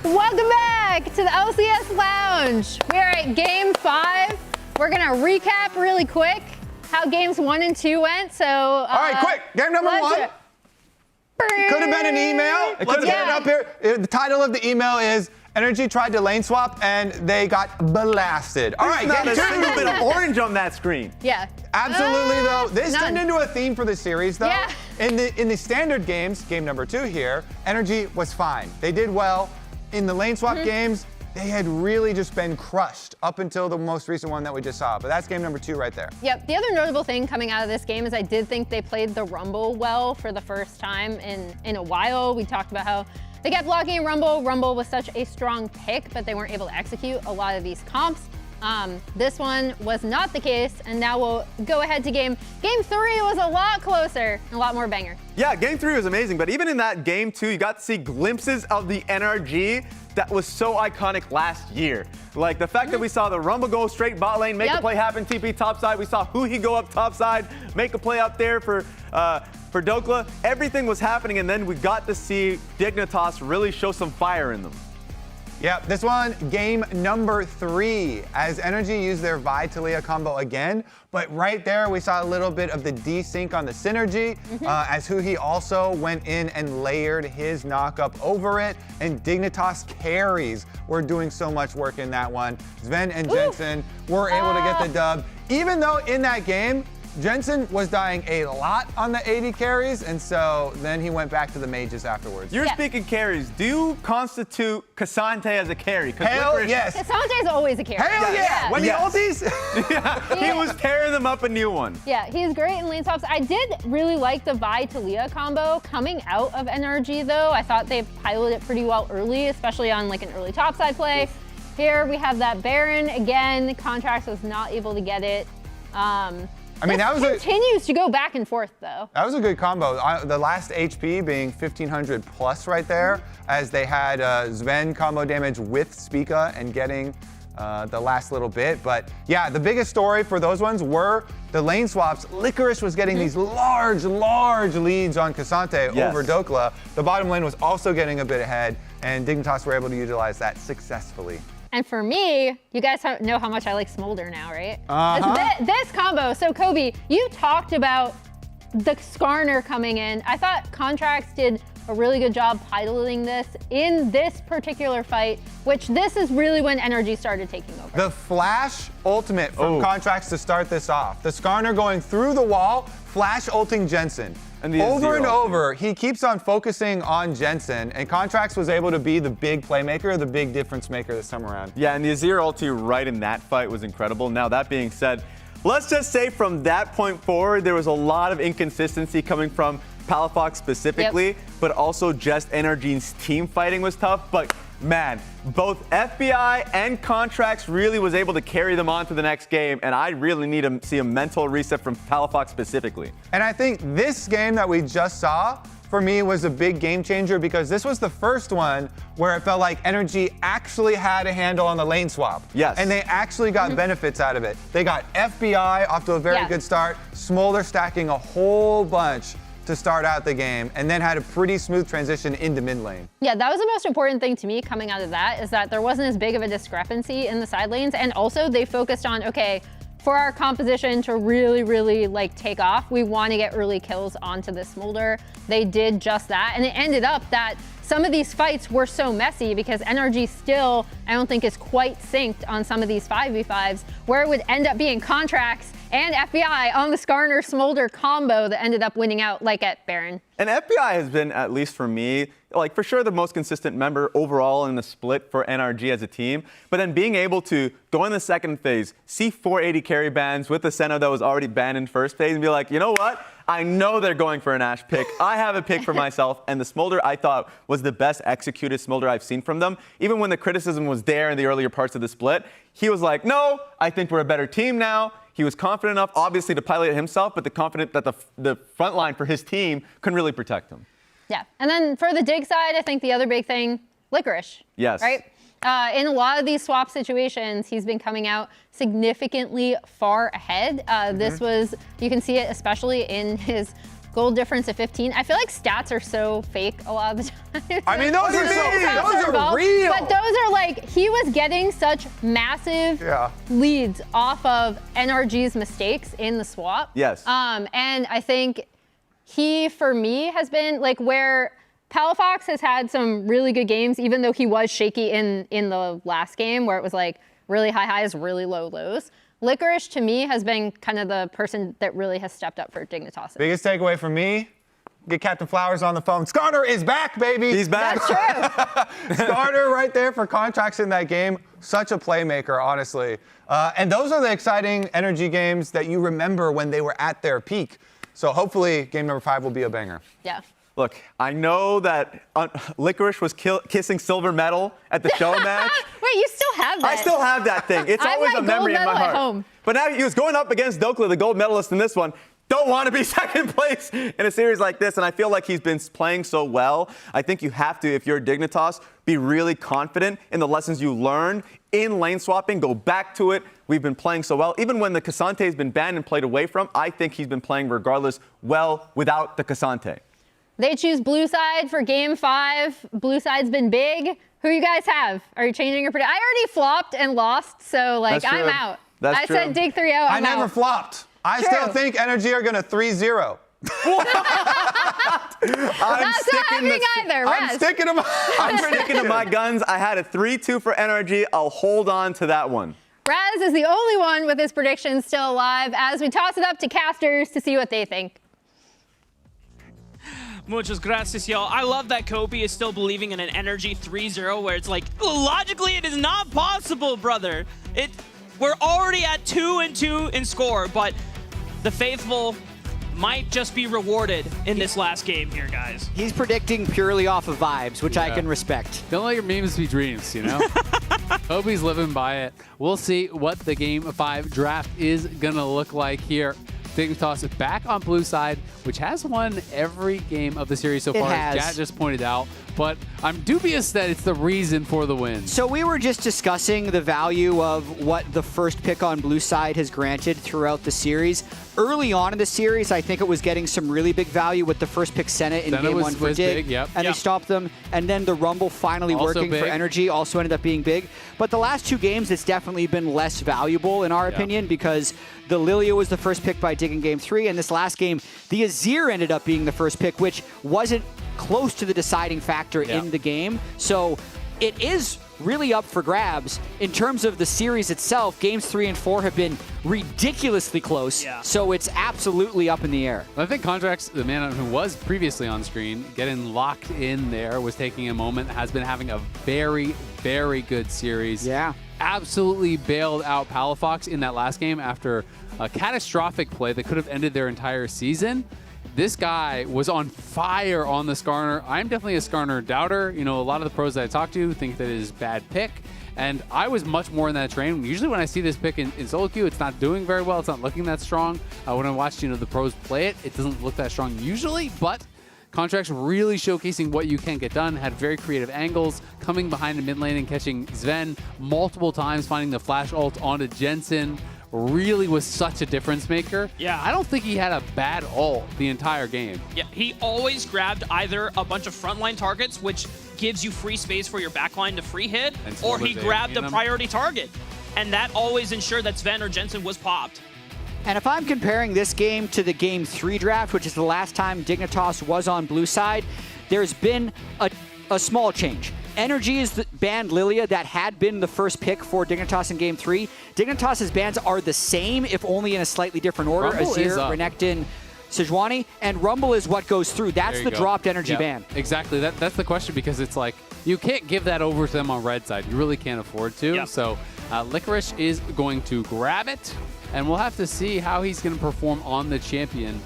Welcome back to the LCS Lounge. We are at Game 5. We're going to recap really quick how Games 1 and 2 went. So, all right, quick. Game number 1. Could have been an email. Let's get it up here. The title of the email is NRG tried to lane swap and they got blasted. All right, not game a 2. single bit of orange on that screen. Yeah. Absolutely, though. This None. turned into a theme for the series, though. Yeah. In the standard games, game number 2 here, NRG was fine. They did well. In the lane swap games, they had really just been crushed up until the most recent one that we just saw. But that's game number 2 right there. Yep. The other notable thing coming out of this game is I did think they played the Rumble well for the first time in a while. We talked about how they kept blocking Rumble. Rumble was such a strong pick, but they weren't able to execute a lot of these comps. This one was not the case, and now we'll go ahead to Game 3 was a lot closer and a lot more banger. Yeah, game 3 was amazing, but even in that game 2, you got to see glimpses of the NRG that was so iconic last year. Like the fact that we saw the Rumble go straight bot lane, make a play happen, TP topside. We saw Huhi go up topside, make a play out there for Dokla. Everything was happening, and then we got to see Dignitas really show some fire in them. Yep, this one, game number 3, as NRG used their Vi Talia combo again, but right there we saw a little bit of the desync on the synergy, as Huhi also went in and layered his knockup over it, and Dignitas carries were doing so much work in that one. Sven and Jensen were able to get the dub, even though in that game, Jensen was dying a lot on the 80 carries, and so then he went back to the mages afterwards. You're speaking carries. Do you constitute Cassante as a carry? Hell yes. Cassante is always a carry. Hell yeah. When he ulties, he was tearing them up a new one. Yeah, he's great in lane swaps. I did really like the Vi Talia combo coming out of NRG though. I thought they piloted it pretty well early, especially on like an early topside play. Here we have that Baron again. Contracts was not able to get it. I mean, that was continues to go back and forth though. That was a good combo. The last HP being 1500 plus right there, as they had Sven combo damage with Spica and getting the last little bit. But yeah, the biggest story for those ones were the lane swaps. Licorice was getting these large leads on Cassante over Dokla. The bottom lane was also getting a bit ahead, and Dignitas were able to utilize that successfully. And for me, you guys know how much I like Smolder now, right? This combo, so Kobe, you talked about the Skarner coming in. I thought Contracts did a really good job piloting this in this particular fight, which this is really when NRG started taking over. The flash ultimate from Contracts to start this off. The Skarner going through the wall, flash ulting Jensen. And over and over, he keeps on focusing on Jensen, and Contracts was able to be the big playmaker, the big difference maker this time around. Yeah, and the Azir ulti right in that fight was incredible. Now, that being said, let's just say from that point forward, there was a lot of inconsistency coming from Palafox specifically, but also just NRG's team fighting was tough. But man, both FBI and Contracts really was able to carry them on to the next game, and I really need to see a mental reset from Palafox specifically. And I think this game that we just saw, for me, was a big game changer because this was the first one where it felt like NRG actually had a handle on the lane swap. Yes. And they actually got benefits out of it. They got FBI off to a very good start, Smolder stacking a whole bunch to start out the game, and then had a pretty smooth transition into mid lane. Yeah, that was the most important thing to me coming out of that, is that there wasn't as big of a discrepancy in the side lanes, and also they focused on, okay, for our composition to really like take off, we want to get early kills onto this Smolder. They did just that, and it ended up that some of these fights were so messy because NRG still, I don't think, is quite synced on some of these 5v5s, where it would end up being Contracts and FBI on the Skarner Smolder combo that ended up winning out, like at Baron. And FBI has been, at least for me, like for sure the most consistent member overall in the split for NRG as a team. But then being able to go in the second phase, see 480 carry bans with the Senna that was already banned in first phase, and be like, you know what? I know they're going for an Ashe pick. I have a pick for myself. And the Smolder, I thought, was the best executed Smolder I've seen from them. Even when the criticism was there in the earlier parts of the split, he was like, no, I think we're a better team now. He was confident enough, obviously, to pilot it himself, but confident that the front line for his team couldn't really protect him. Yeah. And then for the Dig side, I think the other big thing, Licorice. Yes. Right? In a lot of these swap situations, he's been coming out significantly far ahead. This was, you can see it especially in his gold difference of 15. I feel like stats are so fake a lot of the time. I mean, those are real. But those are like, he was getting such massive leads off of NRG's mistakes in the swap. Yes. And I think he, for me, has been like where Palafox has had some really good games, even though he was shaky in the last game where it was like really high highs, really low lows. Licorice, to me, has been kind of the person that really has stepped up for Dignitas. Biggest takeaway from me, get Captain Flowers on the phone. Skarner is back, baby. He's back. That's true. Skarner right there for Contracts in that game. Such a playmaker, honestly. And those are the exciting NRG games that you remember when they were at their peak. So hopefully game number 5 will be a banger. Yeah. Look, I know that Licorice was kissing silver medal at the show match. Wait, you still have that? I still have that thing. It's always a memory in my heart. Home. But now he was going up against Dokla, the gold medalist in this one. Don't want to be second place in a series like this, and I feel like he's been playing so well. I think you have to, if you're Dignitas, be really confident in the lessons you learned in lane swapping. Go back to it. We've been playing so well. Even when the Cassante has been banned and played away from, I think he's been playing regardless well without the Cassante. They choose blue side for game 5. Blue side's been big. Who you guys have? Are you changing your prediction? I already flopped and lost, so like I'm out. I said Dig 3-0. I never flopped. I still think NRG are going to 3-0. I'm sticking to my guns. I had a 3-2 for NRG. I'll hold on to that one. Raz is the only one with his predictions still alive as we toss it up to casters to see what they think. Muchas gracias, y'all. I love that Kobe is still believing in an NRG 3-0 where it's like, logically, it is not possible, brother. We're already at 2-2 in score, but the faithful might just be rewarded in this last game here, guys. He's predicting purely off of vibes, which I can respect. Don't let your memes be dreams, you know? Kobe's living by it. We'll see what the Game 5 draft is going to look like here. Dignitas back on blue side, which has won every game of the series so far, as Jat just pointed out. But I'm dubious that it's the reason for the win. So we were just discussing the value of what the first pick on blue side has granted throughout the series. Early on in the series, I think it was getting some really big value with the first pick Senna in game 1 for Dig. And they stopped them. And then the Rumble finally Also working big. for NRG also ended up being big. But the last 2 games, it's definitely been less valuable in our opinion because the Lilia was the first pick by Dig in game 3. And this last game, the Azir ended up being the first pick, which wasn't close to the deciding factor in the game. So it is really up for grabs. In terms of the series itself, games 3 and 4 have been ridiculously close. So it's absolutely up in the air. I think Contracts, the man who was previously on screen, getting locked in there, was taking a moment, has been having a very, very good series. Yeah. Absolutely bailed out Palafox in that last game after a catastrophic play that could have ended their entire season. This guy was on fire on the Skarner. I'm definitely a Skarner doubter. You know, a lot of the pros that I talk to think that it is a bad pick. And I was much more in that train. Usually when I see this pick in solo queue, it's not doing very well. It's not looking that strong. When I watched, the pros play it, it doesn't look that strong usually. But Contracts really showcasing what you can get done. Had very creative angles, coming behind the mid lane and catching Sven multiple times, finding the flash ult onto Jensen. Really was such a difference maker. Yeah. I don't think he had a bad ult the entire game. Yeah, he always grabbed either a bunch of frontline targets, which gives you free space for your backline to free hit, or he grabbed a priority target. And that always ensured that Sven or Jensen was popped. And if I'm comparing this game to the Game 3 draft, which is the last time Dignitas was on blue side, there's been a a small change. NRG is banned Lilia that had been the first pick for Dignitas in Game 3. Dignitas' bans are the same, if only in a slightly different order. Rumble Azir, is up. Renekton, Sejuani, and Rumble is what goes through. That's the dropped energy ban. Exactly. That's the question, because it's like, you can't give that over to them on red side. You really can't afford to. Yep. So Licorice is going to grab it, and we'll have to see how he's going to perform on the champion.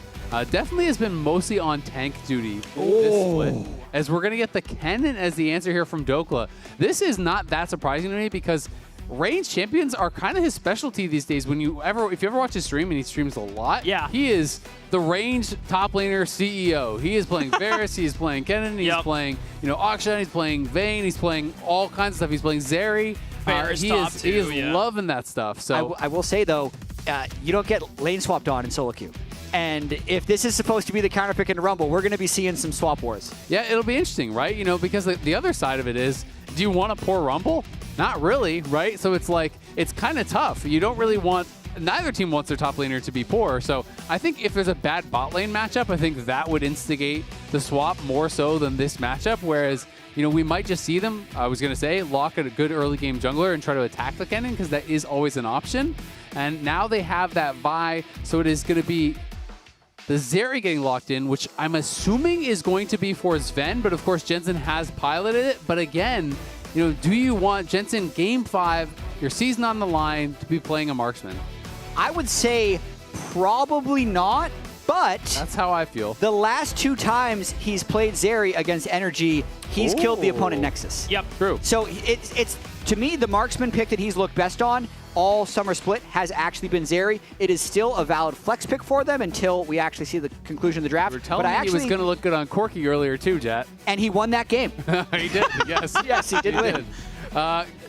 Definitely has been mostly on tank duty this split, as we're going to get the Kennen as the answer here from Dokla. This is not that surprising to me, because range champions are kind of his specialty these days. If you ever watch his stream, and he streams a lot, he is the range top laner CEO. He is playing Varus, he's playing Kennen, he's playing Akshan, he's playing Vayne, he's playing all kinds of stuff. He's playing Zeri. He is loving that stuff. So I will say though, you don't get lane swapped on in solo queue. And if this is supposed to be the counter pick in Rumble, we're going to be seeing some swap wars. Yeah, it'll be interesting, right? Because the other side of it is, do you want to pour Rumble? Not really, right? So it's like, it's kind of tough. You don't really want, neither team wants their top laner to be poor. So I think if there's a bad bot lane matchup, I think that would instigate the swap more so than this matchup. Whereas, we might just see them, I was going to say, lock at a good early game jungler and try to attack the Kennen, because that is always an option. And now they have that Vi, so it is going to be the Zeri getting locked in, which I'm assuming is going to be for Sven, but of course Jensen has piloted it. But again, do you want Jensen Game 5, your season on the line, to be playing a marksman? I would say probably not, but that's how I feel. The last 2 times he's played Zeri against NRG, he's killed the opponent Nexus. Yep. True. So it's to me, the marksman pick that he's looked best on all summer split has actually been Zeri. It is still a valid flex pick for them until we actually see the conclusion of the draft. You were telling me he was going to look good on Corki earlier too, Jet. And he won that game. He did, yes. Yes, he did win.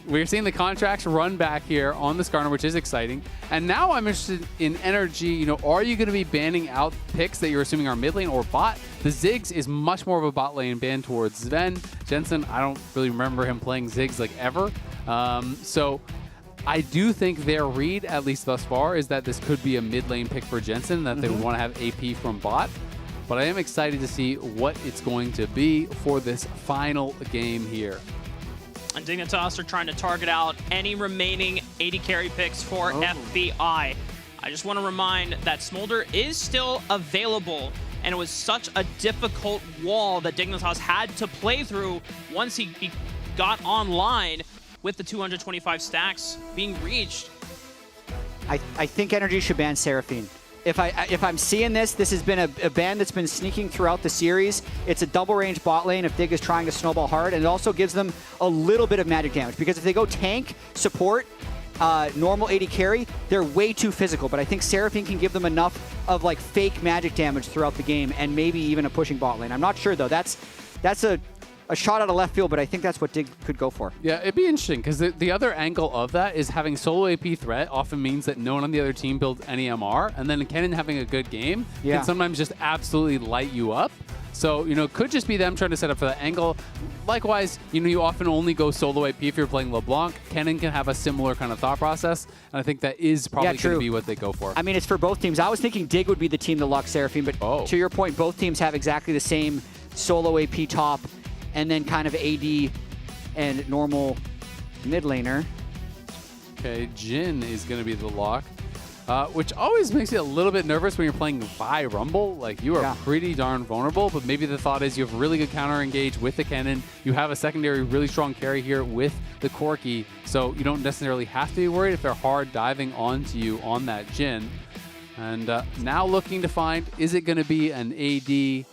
We're seeing the contracts run back here on the Skarner, which is exciting. And now I'm interested in NRG. Are you going to be banning out picks that you're assuming are mid lane or bot? The Ziggs is much more of a bot lane ban towards Sven. Jensen, I don't really remember him playing Ziggs like ever. So I do think their read, at least thus far, is that this could be a mid lane pick for Jensen, that they would want to have AP from bot. But I am excited to see what it's going to be for this final game here. And Dignitas are trying to target out any remaining 80 carry picks for FBI. I just want to remind that Smolder is still available, and it was such a difficult wall that Dignitas had to play through once he got online, with the 225 stacks being reached. I think NRG should ban Seraphine. If I'm seeing this has been a ban that's been sneaking throughout the series. It's a double range bot lane if Dig is trying to snowball hard, and it also gives them a little bit of magic damage, because if they go tank, support, normal 80 carry, they're way too physical. But I think Seraphine can give them enough of like fake magic damage throughout the game, and maybe even a pushing bot lane. I'm not sure though. That's a shot out of left field, but I think that's what Dig could go for. Yeah, it'd be interesting, because the other angle of that is having solo AP threat often means that no one on the other team builds any MR, and then Kennen having a good game can sometimes just absolutely light you up. So, could just be them trying to set up for that angle. Likewise, you often only go solo AP if you're playing LeBlanc. Kennen can have a similar kind of thought process, and I think that is probably going to be what they go for. I mean, it's for both teams. I was thinking Dig would be the team that locks Seraphine, but to your point, both teams have exactly the same solo AP top, and then kind of AD and normal mid laner. Okay, Jhin is going to be the lock, which always makes you a little bit nervous when you're playing Vi Rumble. Like, you are pretty darn vulnerable, but maybe the thought is you have really good counter engage with the Kennen. You have a secondary really strong carry here with the Corki, so you don't necessarily have to be worried if they're hard diving onto you on that Jhin. And now looking to find, is it going to be an AD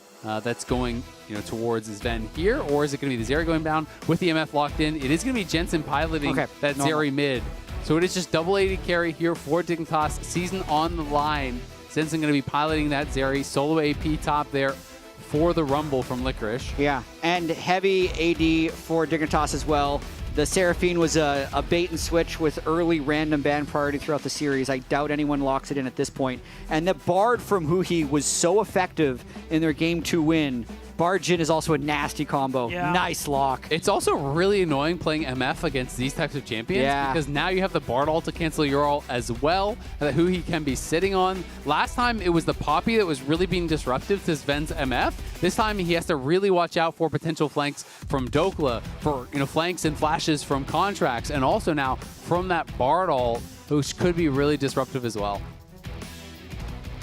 that's going towards Sven here, or is it going to be the Zeri going down with the MF locked in? It is going to be Jensen piloting that Zeri mid. So it is just double 80 carry here for Dignitas. Season on the line. Jensen going to be piloting that Zeri. Solo AP top there for the Rumble from Licorice. Yeah, and heavy AD for Dignitas as well. The Seraphine was a bait and switch with early random ban priority throughout the series. I doubt anyone locks it in at this point. And the Bard from Huhi was so effective in their Game 2 win. Bard Jhin is also a nasty combo. Yeah. Nice lock. It's also really annoying playing MF against these types of champions because now you have the Bard ult to cancel your ult as well, who he can be sitting on. Last time it was the Poppy that was really being disruptive to Sven's MF. This time he has to really watch out for potential flanks from Dokla, for flanks and flashes from Contracts, and also now from that Bard ult, which could be really disruptive as well.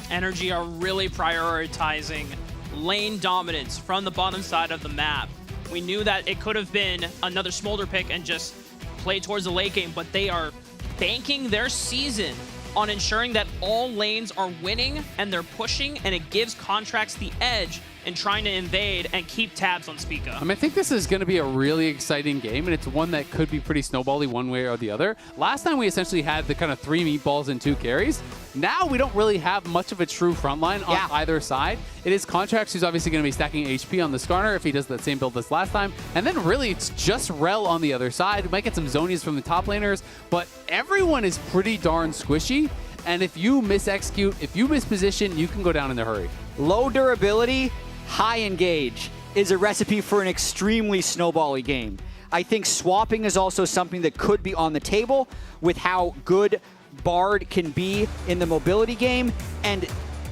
NRG are really prioritizing lane dominance from the bottom side of the map. We knew that it could have been another Smolder pick and just play towards the late game, but they are banking their season on ensuring that all lanes are winning and they're pushing, and it gives Contracts the edge in trying to invade and keep tabs on Spica. I think this is going to be a really exciting game, and it's one that could be pretty snowbally one way or the other. Last time we essentially had the kind of 3 meatballs and 2 carries. Now we don't really have much of a true frontline on either side. It is Contracts who's obviously going to be stacking HP on the Skarner if he does that same build as last time. And then really it's just Rel on the other side. We might get some Zonias from the top laners, but everyone is pretty darn squishy. And if you misexecute, if you misposition, you can go down in a hurry. Low durability, high engage is a recipe for an extremely snowbally game. I think swapping is also something that could be on the table with how good Bard can be in the mobility game, and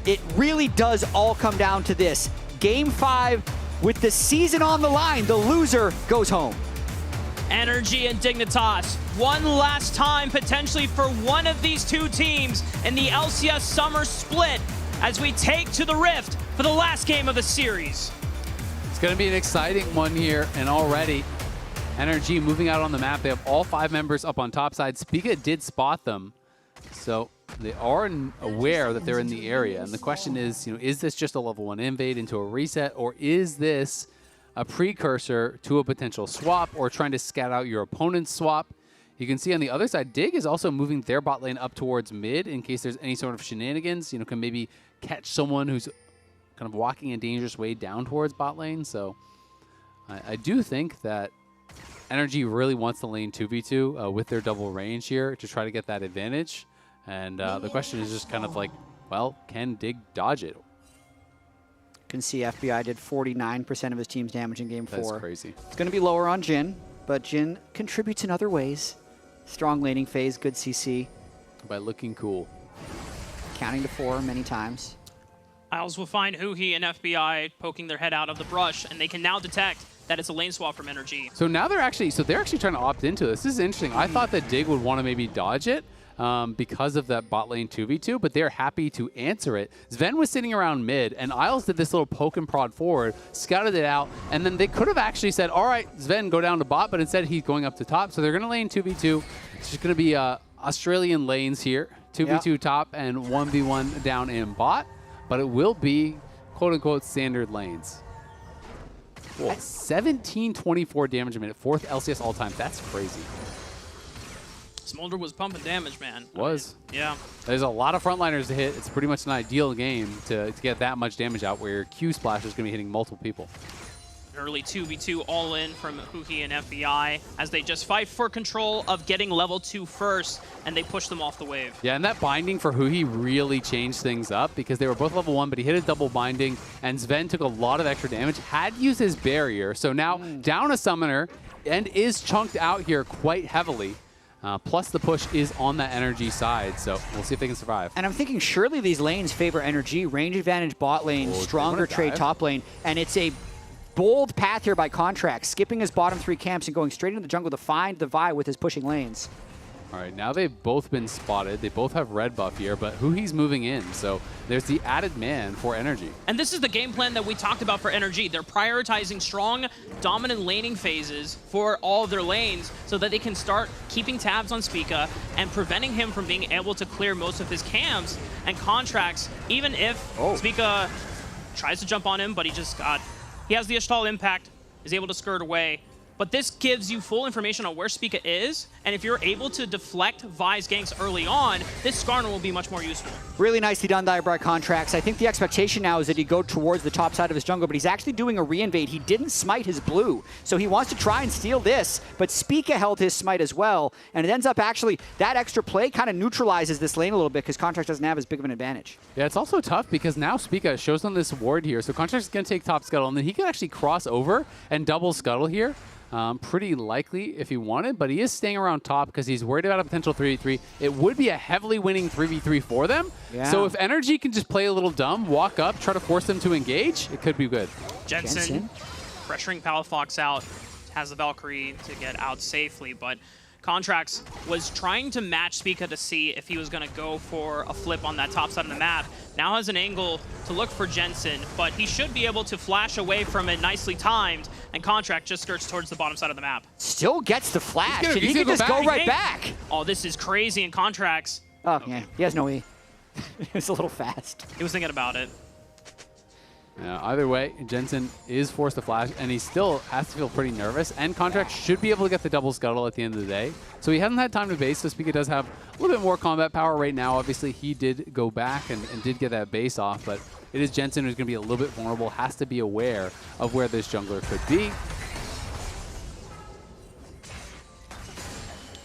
it really does all come down to this. Game 5, with the season on the line, the loser goes home. NRG and Dignitas, one last time potentially for one of these two teams in the LCS Summer split as we take to the Rift for the last game of the series. It's going to be an exciting one here, and already NRG moving out on the map. They have all 5 members up on top side. Spica did spot them, so they are aware that they're in the area. And the question is this just a level 1 invade into a reset, or is this a precursor to a potential swap or trying to scout out your opponent's swap? You can see on the other side, Dig is also moving their bot lane up towards mid in case there's any sort of shenanigans. Can maybe catch someone who's kind of walking a dangerous way down towards bot lane. So I do think that NRG really wants the lane 2v2 with their double range here to try to get that advantage. And the question is just kind of like, well, can Dig dodge it? You can see FBI did 49% of his team's damage in game 4. That's crazy. It's going to be lower on Jhin, but Jhin contributes in other ways. Strong laning phase, good CC. By looking cool. Counting to 4 many times. Isles will find Huhi and FBI poking their head out of the brush, and they can now detect that it's a lane swap from NRG. So now they're actually trying to opt into this. This is interesting. I thought that Dig would want to maybe dodge it because of that bot lane 2v2, but they're happy to answer it. Sven was sitting around mid, and Isles did this little poke and prod forward, scouted it out, and then they could have actually said, all right, Sven, go down to bot, but instead he's going up to top. So they're going to lane 2v2. It's just going to be Australian lanes here, 2v2 top and 1v1 down in bot, but it will be quote-unquote standard lanes. Whoa, 1724 damage a minute, 4th LCS all-time. That's crazy. Smolder was pumping damage, man. Yeah. There's a lot of frontliners to hit. It's pretty much an ideal game to get that much damage out where your Q splash is going to be hitting multiple people. Early 2v2 all in from Huhi and FBI as they just fight for control of getting level 2 first, and they push them off the wave. Yeah, and that binding for Huhi really changed things up because they were both level 1, but he hit a double binding, and Sven took a lot of extra damage, had used his barrier, so now down a summoner, and is chunked out here quite heavily. Plus the push is on that NRG side, so we'll see if they can survive. And I'm thinking surely these lanes favor NRG. Range advantage bot lane, stronger trade top lane, and it's a bold path here by Contracts, skipping his bottom 3 camps and going straight into the jungle to find the Vi with his pushing lanes. All right, now they've both been spotted. They both have red buff here, but Huhi's moving in, so there's the added man for NRG. And this is the game plan that we talked about for NRG. They're prioritizing strong, dominant laning phases for all of their lanes so that they can start keeping tabs on Spica and preventing him from being able to clear most of his camps and Contracts, even if Spica tries to jump on him, but he has the Ishtal impact, is able to skirt away. But this gives you full information on where Spica is And if you're able to deflect Vi's ganks early on, this Skarner will be much more useful. Really nicely done by Contracts. I think the expectation now is that he go towards the top side of his jungle, but he's actually doing a reinvade. He didn't smite his blue, so he wants to try and steal this, but Spica held his smite as well, and it ends up actually, that extra play kind of neutralizes this lane a little bit because Contracts doesn't have as big of an advantage. Yeah, it's also tough because now Spica shows on this ward here, so Contracts is going to take top scuttle, and then he can actually cross over and double scuttle here. Pretty likely if he wanted, but he is staying around top because he's worried about a potential 3v3. It would be a heavily winning 3v3 for them. Yeah. So if NRG can just play a little dumb, walk up, try to force them to engage, it could be good. Jensen pressuring Palafox out, has the Valkyrie to get out safely, but Contracts was trying to match Spica to see if he was going to go for a flip on that top side of the map. Now has an angle to look for Jensen, but he should be able to flash away from it nicely timed, and Contract just skirts towards the bottom side of the map. Still gets the flash, and he can just go right back. Oh, this is crazy in Contracts. Oh, yeah, he has no E. It was a little fast. He was thinking about it. Either way, Jensen is forced to flash, and he still has to feel pretty nervous, and Contract should be able to get the double scuttle at the end of the day. So he hasn't had time to base, so Spica does have a little bit more combat power right now. Obviously, he did go back and did get that base off, but it is Jensen who's going to be a little bit vulnerable, has to be aware of where this jungler could be.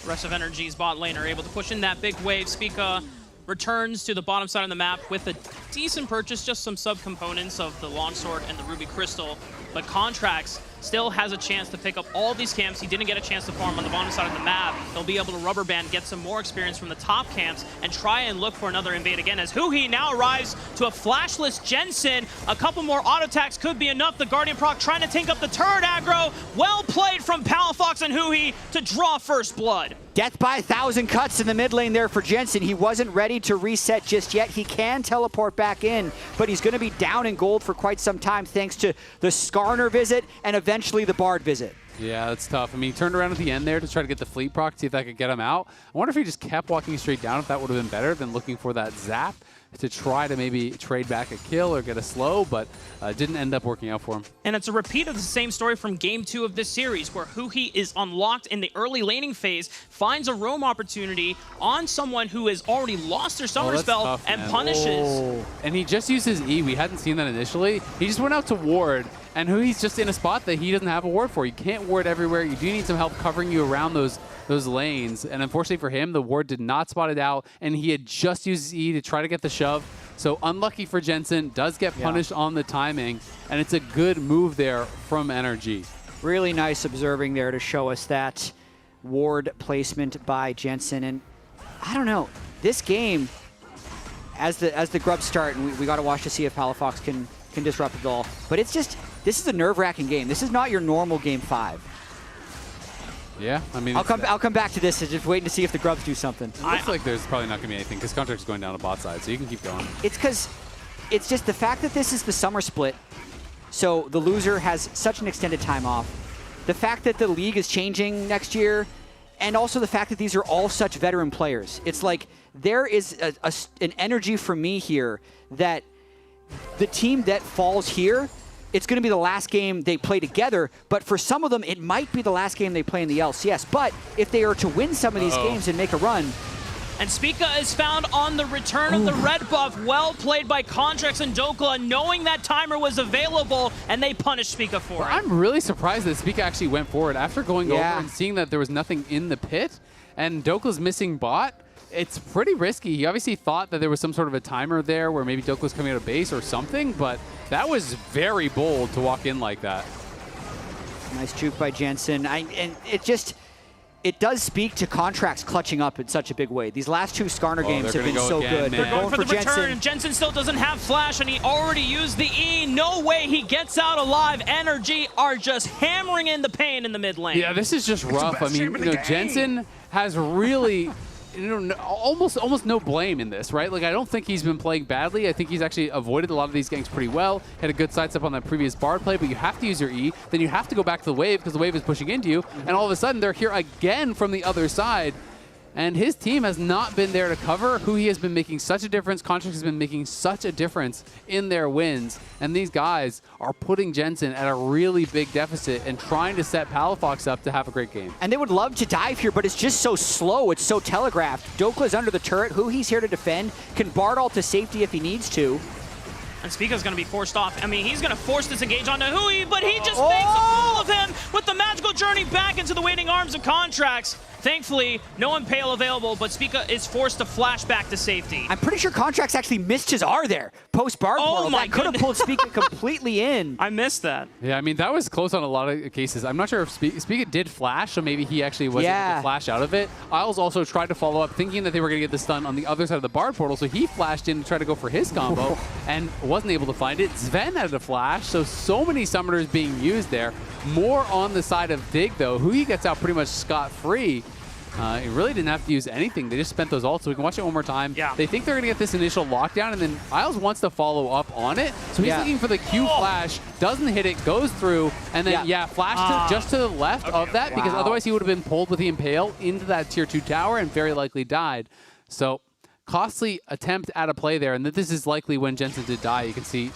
The rest of NRG's bot lane are able to push in that big wave. Spica returns to the bottom side of the map with a decent purchase, just some sub-components of the Longsword and the Ruby Crystal, but Contracts still has a chance to pick up all these camps. He didn't get a chance to farm on the bottom side of the map. They'll be able to rubber band, get some more experience from the top camps, and try and look for another invade again as Huhi now arrives to a flashless Jensen. A couple more auto attacks could be enough. The Guardian proc trying to tank up the turret aggro. Well played from Palafox and Huhi to draw first blood. Death by 1,000 cuts in the mid lane there for Jensen. He wasn't ready to reset just yet. He can teleport back in, but he's going to be down in gold for quite some time thanks to the Skarner visit and eventually the Bard visit. Yeah, that's tough. I mean, he turned around at the end there to try to get the fleet proc, see if that could get him out. I wonder if he just kept walking straight down, if that would have been better than looking for that zap to try to maybe trade back a kill or get a slow, but didn't end up working out for him. And it's a repeat of the same story from Game 2 of this series, where Huhi is unlocked in the early laning phase, finds a roam opportunity on someone who has already lost their summer spell, tough, and man. punishes. And he just used his E. We hadn't seen that initially. He just went out to ward, and Hui's just in a spot that he doesn't have a ward for. You can't ward everywhere. You do need some help covering you around those lanes. And unfortunately for him, the ward did not spot it out, and he had just used his E to try to get the shove. So unlucky for Jensen, does get punished on the timing, and it's a good move there from NRG. Really nice observing there to show us that ward placement by Jensen. And I don't know, this game, as the grubs start, and we got to watch to see if Palafox can disrupt it all. But it's just, this is a nerve-wracking game. This is not your normal Game 5. Yeah, I mean, I'll come back to this and just waiting to see if the grubs do something. It looks like there's probably not going to be anything because Contract's going down the bot side, so you can keep going. It's because it's just the fact that this is the summer split, so the loser has such an extended time off. The fact that the league is changing next year, and also the fact that these are all such veteran players. It's like there is an energy from me here that the team that falls here, it's going to be the last game they play together, but for some of them, it might be the last game they play in the LCS. But if they are to win some of these games and make a run. And Spica is found on the return of the red buff. Well played by Contracts and Dokla, knowing that timer was available, and they punished Spica for it. I'm really surprised that Spica actually went forward after going over and seeing that there was nothing in the pit, and Dokla's missing bot. It's pretty risky. He obviously thought that there was some sort of a timer there where maybe Dokla's coming out of base or something, but that was very bold to walk in like that. Nice juke by Jensen. And it does speak to Contracts clutching up in such a big way. These last two Skarner games have been so good. They're going for the return. Jensen still doesn't have flash, and he already used the E. No way he gets out alive. NRG are just hammering in the pain in the mid lane. Yeah, this is just rough. I mean, Jensen has really almost no blame in this, right? Like, I don't think he's been playing badly. I think he's actually avoided a lot of these ganks pretty well. Had a good sidestep on that previous Bard play, but you have to use your E. Then you have to go back to the wave because the wave is pushing into you. And all of a sudden, they're here again from the other side. And his team has not been there to cover. Hui has been making such a difference. Contracts has been making such a difference in their wins. And these guys are putting Jensen at a really big deficit and trying to set Palafox up to have a great game. And they would love to dive here, but it's just so slow. It's so telegraphed. Dokla's under the turret. Hui's here to defend. Can Bard ult to safety if he needs to. And Spica's going to be forced off. I mean, he's going to force this engage onto Hui, but he just makes a fool of him with the magical journey back into the waiting arms of Contracts. Thankfully, no Impale available, but Spica is forced to flash back to safety. I'm pretty sure Contracts actually missed his R there. Post-Bard portal. my That could have pulled Spica completely in. I missed that. Yeah, I mean, that was close on a lot of cases. I'm not sure if Spica did flash, so maybe he actually was able to flash out of it. Isles also tried to follow up, thinking that they were going to get the stun on the other side of the Bard portal, so he flashed in to try to go for his combo and wasn't able to find it. Sven had a flash, so many summoners being used there. More on the side of Dig, though. Hui gets out pretty much scot-free. He really didn't have to use anything. They just spent those ults, so we can watch it one more time. Yeah. They think they're going to get this initial lockdown, and then Isles wants to follow up on it. So he's looking for the Q flash, doesn't hit it, goes through, and then, flash just to the left of that, because otherwise he would have been pulled with the Impale into that tier 2 tower and very likely died. So costly attempt at a play there, and this is likely when Jensen did die. You can see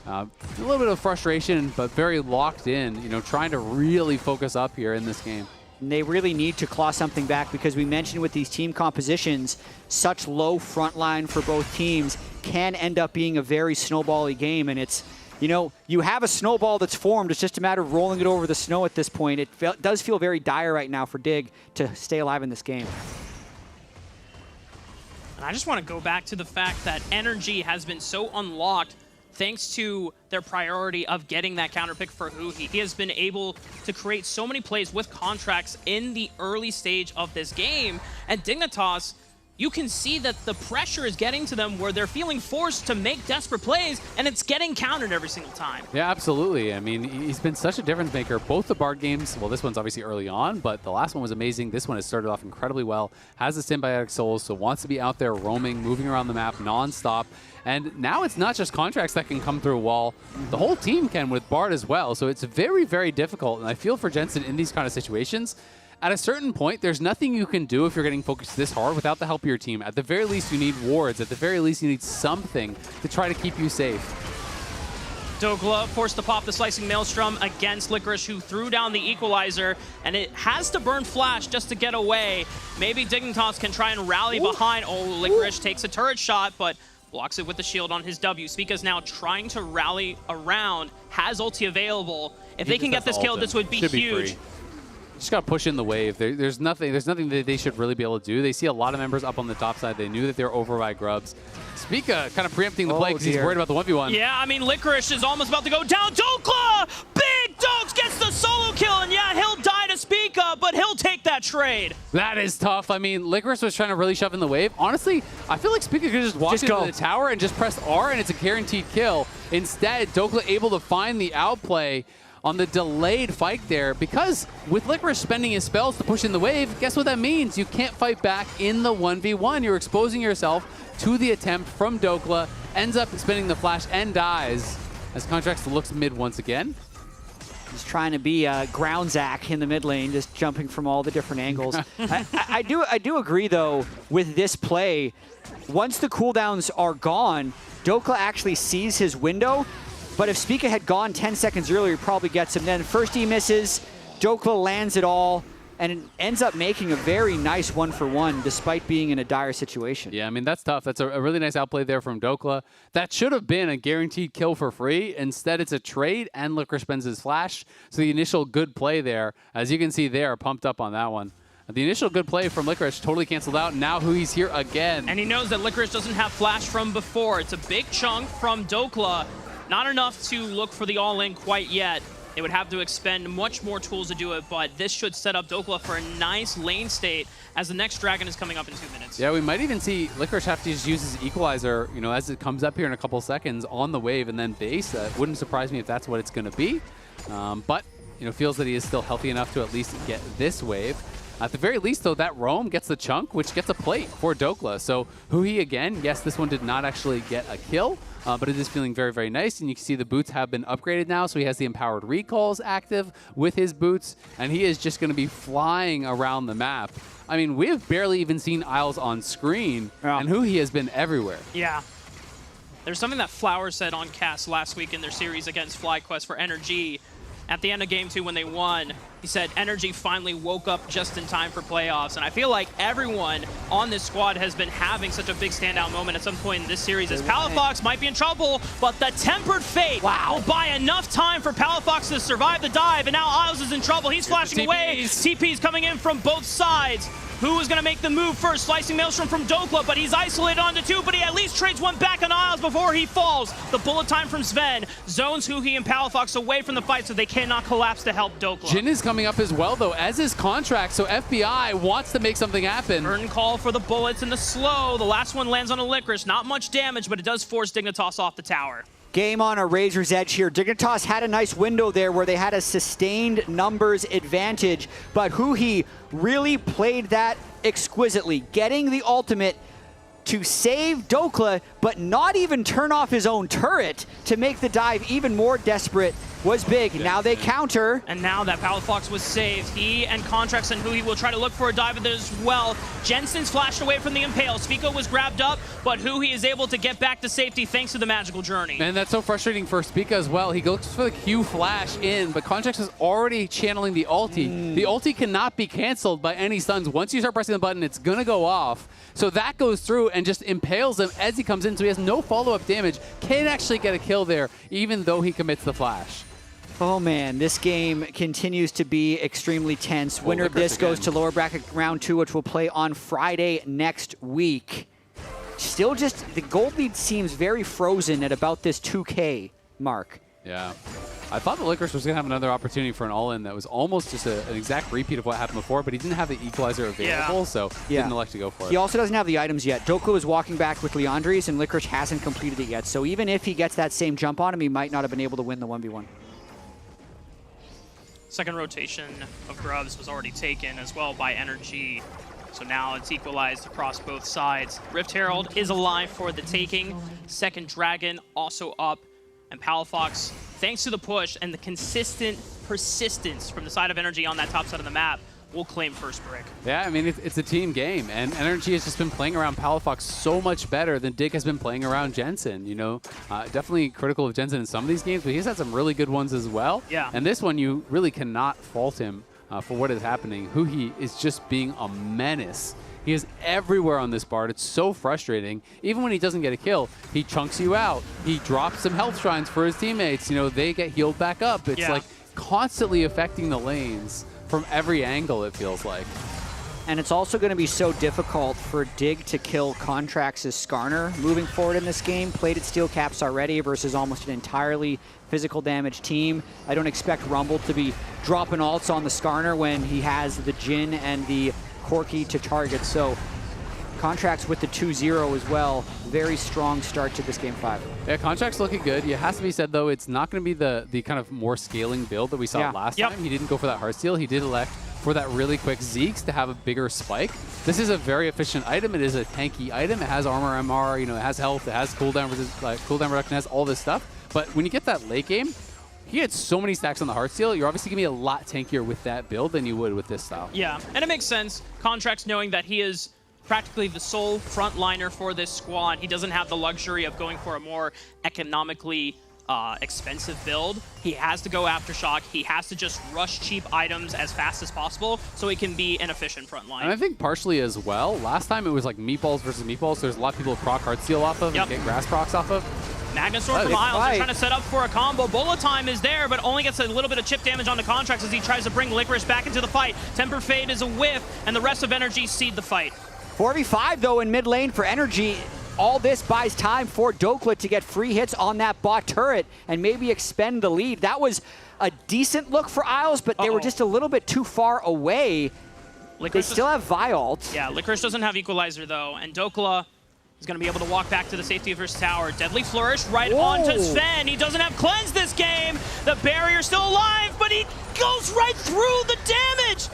a little bit of frustration, but very locked in, trying to really focus up here in this game. And they really need to claw something back because we mentioned with these team compositions, such low front line for both teams can end up being a very snowball-y game. And it's, you have a snowball that's formed. It's just a matter of rolling it over the snow at this point. It does feel very dire right now for Dig to stay alive in this game. And I just want to go back to the fact that NRG has been so unlocked thanks to their priority of getting that counter pick for Hui. He has been able to create so many plays with Contracts in the early stage of this game. And Dignitas, you can see that the pressure is getting to them where they're feeling forced to make desperate plays, and it's getting countered every single time. Yeah, absolutely. I mean, he's been such a difference maker. Both the Bard games, well, this one's obviously early on, but the last one was amazing. This one has started off incredibly well, has the Symbiotic Souls, so wants to be out there roaming, moving around the map nonstop. And now it's not just Contracts that can come through a wall. The whole team can with Bard as well, so it's very, very difficult. And I feel for Jensen in these kind of situations, at a certain point, there's nothing you can do if you're getting focused this hard without the help of your team. At the very least, you need wards. At the very least, you need something to try to keep you safe. Dokla forced to pop the Slicing Maelstrom against Licorice, who threw down the Equalizer, and it has to burn Flash just to get away. Maybe Dignitas can try and rally behind. Oh, Licorice takes a turret shot, but blocks it with the shield on his W. Spica's now trying to rally around, has ulti available. If they can get this kill, this would be huge. Just got to push in the wave. There's nothing that they should really be able to do. They see a lot of members up on the top side. They knew that they were over by Grubs. Spica kind of preempting the play because he's worried about the 1v1. Yeah, I mean, Licorice is almost about to go down. Dokla! Big Dokes gets the solo kill, and yeah, he'll die to Spica, but he'll take that trade. That is tough. I mean, Licorice was trying to really shove in the wave. Honestly, I feel like Spica could just walk into the tower and just press R, and it's a guaranteed kill. Instead, Dokla able to find the outplay on the delayed fight there, because with Licorice spending his spells to push in the wave, guess what that means? You can't fight back in the 1v1. You're exposing yourself to the attempt from Dokla, ends up spinning the flash and dies as Contracts looks mid once again. He's trying to be ground Zac in the mid lane, just jumping from all the different angles. I do agree, though, with this play. Once the cooldowns are gone, Dokla actually sees his window. But if Spica had gone 10 seconds earlier, he probably gets him. Then first he misses, Dokla lands it all, and it ends up making a very nice 1-for-1 despite being in a dire situation. Yeah, I mean, that's tough. That's a really nice outplay there from Dokla. That should have been a guaranteed kill for free. Instead, it's a trade, and Licorice spends his flash. So the initial good play there, as you can see there, pumped up on that one. The initial good play from Licorice totally canceled out. Now Hui's here again. And he knows that Licorice doesn't have flash from before. It's a big chunk from Dokla. Not enough to look for the all-in quite yet. They would have to expend much more tools to do it, but this should set up Dokla for a nice lane state as the next dragon is coming up in 2 minutes. Yeah, we might even see Licorice have to just use his Equalizer, as it comes up here in a couple seconds on the wave and then base. Wouldn't surprise me if that's what it's going to be. But, feels that he is still healthy enough to at least get this wave. At the very least, though, that roam gets the chunk, which gets a plate for Dokla. So Huhi again, yes, this one did not actually get a kill, but it is feeling very, very nice. And you can see the boots have been upgraded now, so he has the empowered recalls active with his boots, and he is just going to be flying around the map. I mean, we have barely even seen Isles on screen, and Huhi has been everywhere. Yeah. There's something that Flower said on cast last week in their series against FlyQuest for NRG. At the end of Game 2 when they won, he said NRG finally woke up just in time for playoffs. And I feel like everyone on this squad has been having such a big standout moment at some point in this series as Palafox might be in trouble, but the Tempered Fate will buy enough time for Palafox to survive the dive, and now Isles is in trouble. He's flashing away. TP's coming in from both sides. Who is going to make the move first? Slicing Maelstrom from Dokla, but he's isolated onto 2, but he at least trades one back on Isles before he falls. The bullet time from Sven zones Huhi and Palafox away from the fight so they cannot collapse to help Dokla. Jin is coming up as well, though, as is Contract, so FBI wants to make something happen. Curtain call for the bullets and the slow. The last one lands on a Licorice. Not much damage, but it does force Dignitas off the tower. Game on a razor's edge here. Dignitas had a nice window there where they had a sustained numbers advantage, but Huhi really played that exquisitely, getting the ultimate to save Dokla, but not even turn off his own turret to make the dive even more desperate was big. Now they counter. And now that Palafox was saved, he and Contracts and Huhi will try to look for a dive as well. Jensen's flashed away from the Impale. Svico was grabbed up, but Huhi is able to get back to safety thanks to the magical journey. And that's so frustrating for Spica as well. He looks for the Q flash in, but Contracts is already channeling the ulti. The ulti cannot be canceled by any stuns. Once you start pressing the button, it's going to go off. So that goes through and just impales him as he comes in, so he has no follow-up damage. Can actually get a kill there, even though he commits the flash. Oh man, this game continues to be extremely tense. Winner of this goes to lower bracket round 2, which will play on Friday next week. Still just, the gold lead seems very frozen at about this 2K mark. Yeah. I thought the Licorice was going to have another opportunity for an all-in that was almost just an exact repeat of what happened before, but he didn't have the equalizer available, so didn't elect to go for it. He also doesn't have the items yet. Dokla is walking back with Leandres, and Licorice hasn't completed it yet. So even if he gets that same jump on him, he might not have been able to win the 1v1. Second rotation of Grubs was already taken as well by NRG. So now it's equalized across both sides. Rift Herald is alive for the taking. Second Dragon also up. And Palafox, thanks to the push and the consistent persistence from the side of NRG on that top side of the map, will claim first brick. Yeah, I mean, it's a team game, and NRG has just been playing around Palafox so much better than Dig has been playing around Jensen, you know? Definitely critical of Jensen in some of these games, but he's had some really good ones as well. Yeah. And this one, you really cannot fault him for what is happening. Huhi is just being a menace. He is everywhere on this board. It's so frustrating. Even when he doesn't get a kill, he chunks you out. He drops some health shrines for his teammates. You know, they get healed back up. It's like constantly affecting the lanes from every angle, it feels like. And it's also going to be so difficult for Dig to kill Contracts' Skarner moving forward in this game. Played at Steel Caps already versus almost an entirely physical damage team. I don't expect Rumble to be dropping ults on the Skarner when he has the Jin and the Corki to target. So Contracts with the 2-0 as well. Very strong start to this game 5. Yeah, Contracts looking good. It has to be said, though, it's not going to be the kind of more scaling build that we saw last time. He didn't go for that Heartsteel. He did elect for that really quick Zeeks to have a bigger spike. This is a very efficient item. It is a tanky item. It has armor, MR, you know, it has health, it has cooldown, cooldown reduction, it has all this stuff. But when you get that late game, he had so many stacks on the Heartsteel. You're obviously going to be a lot tankier with that build than you would with this style. Yeah, and it makes sense. Contracts knowing that he is practically the sole frontliner for this squad. He doesn't have the luxury of going for a more economically expensive build. He has to go Aftershock. He has to just rush cheap items as fast as possible so he can be an efficient frontline. And I think partially as well, last time it was like Meatballs versus Meatballs. So there's a lot of people who proc Heartsteel off of and get Grass procs off of. Magnustorm from Isles, they're trying to set up for a combo. Bullet time is there, but only gets a little bit of chip damage on the Contracts as he tries to bring Licorice back into the fight. Temper Fade is a whiff, and the rest of NRG cede the fight. 4v5 though in mid lane for NRG. All this buys time for Dokla to get free hits on that bot turret and maybe expend the lead. That was a decent look for Isles, but they were just a little bit too far away. Licorice they still have Vialt. Yeah, Licorice doesn't have Equalizer though, and Dokla is going to be able to walk back to the safety of his tower. Deadly Flourish right onto Sven. He doesn't have Cleanse this game. The barrier's still alive, but he goes right through the damage.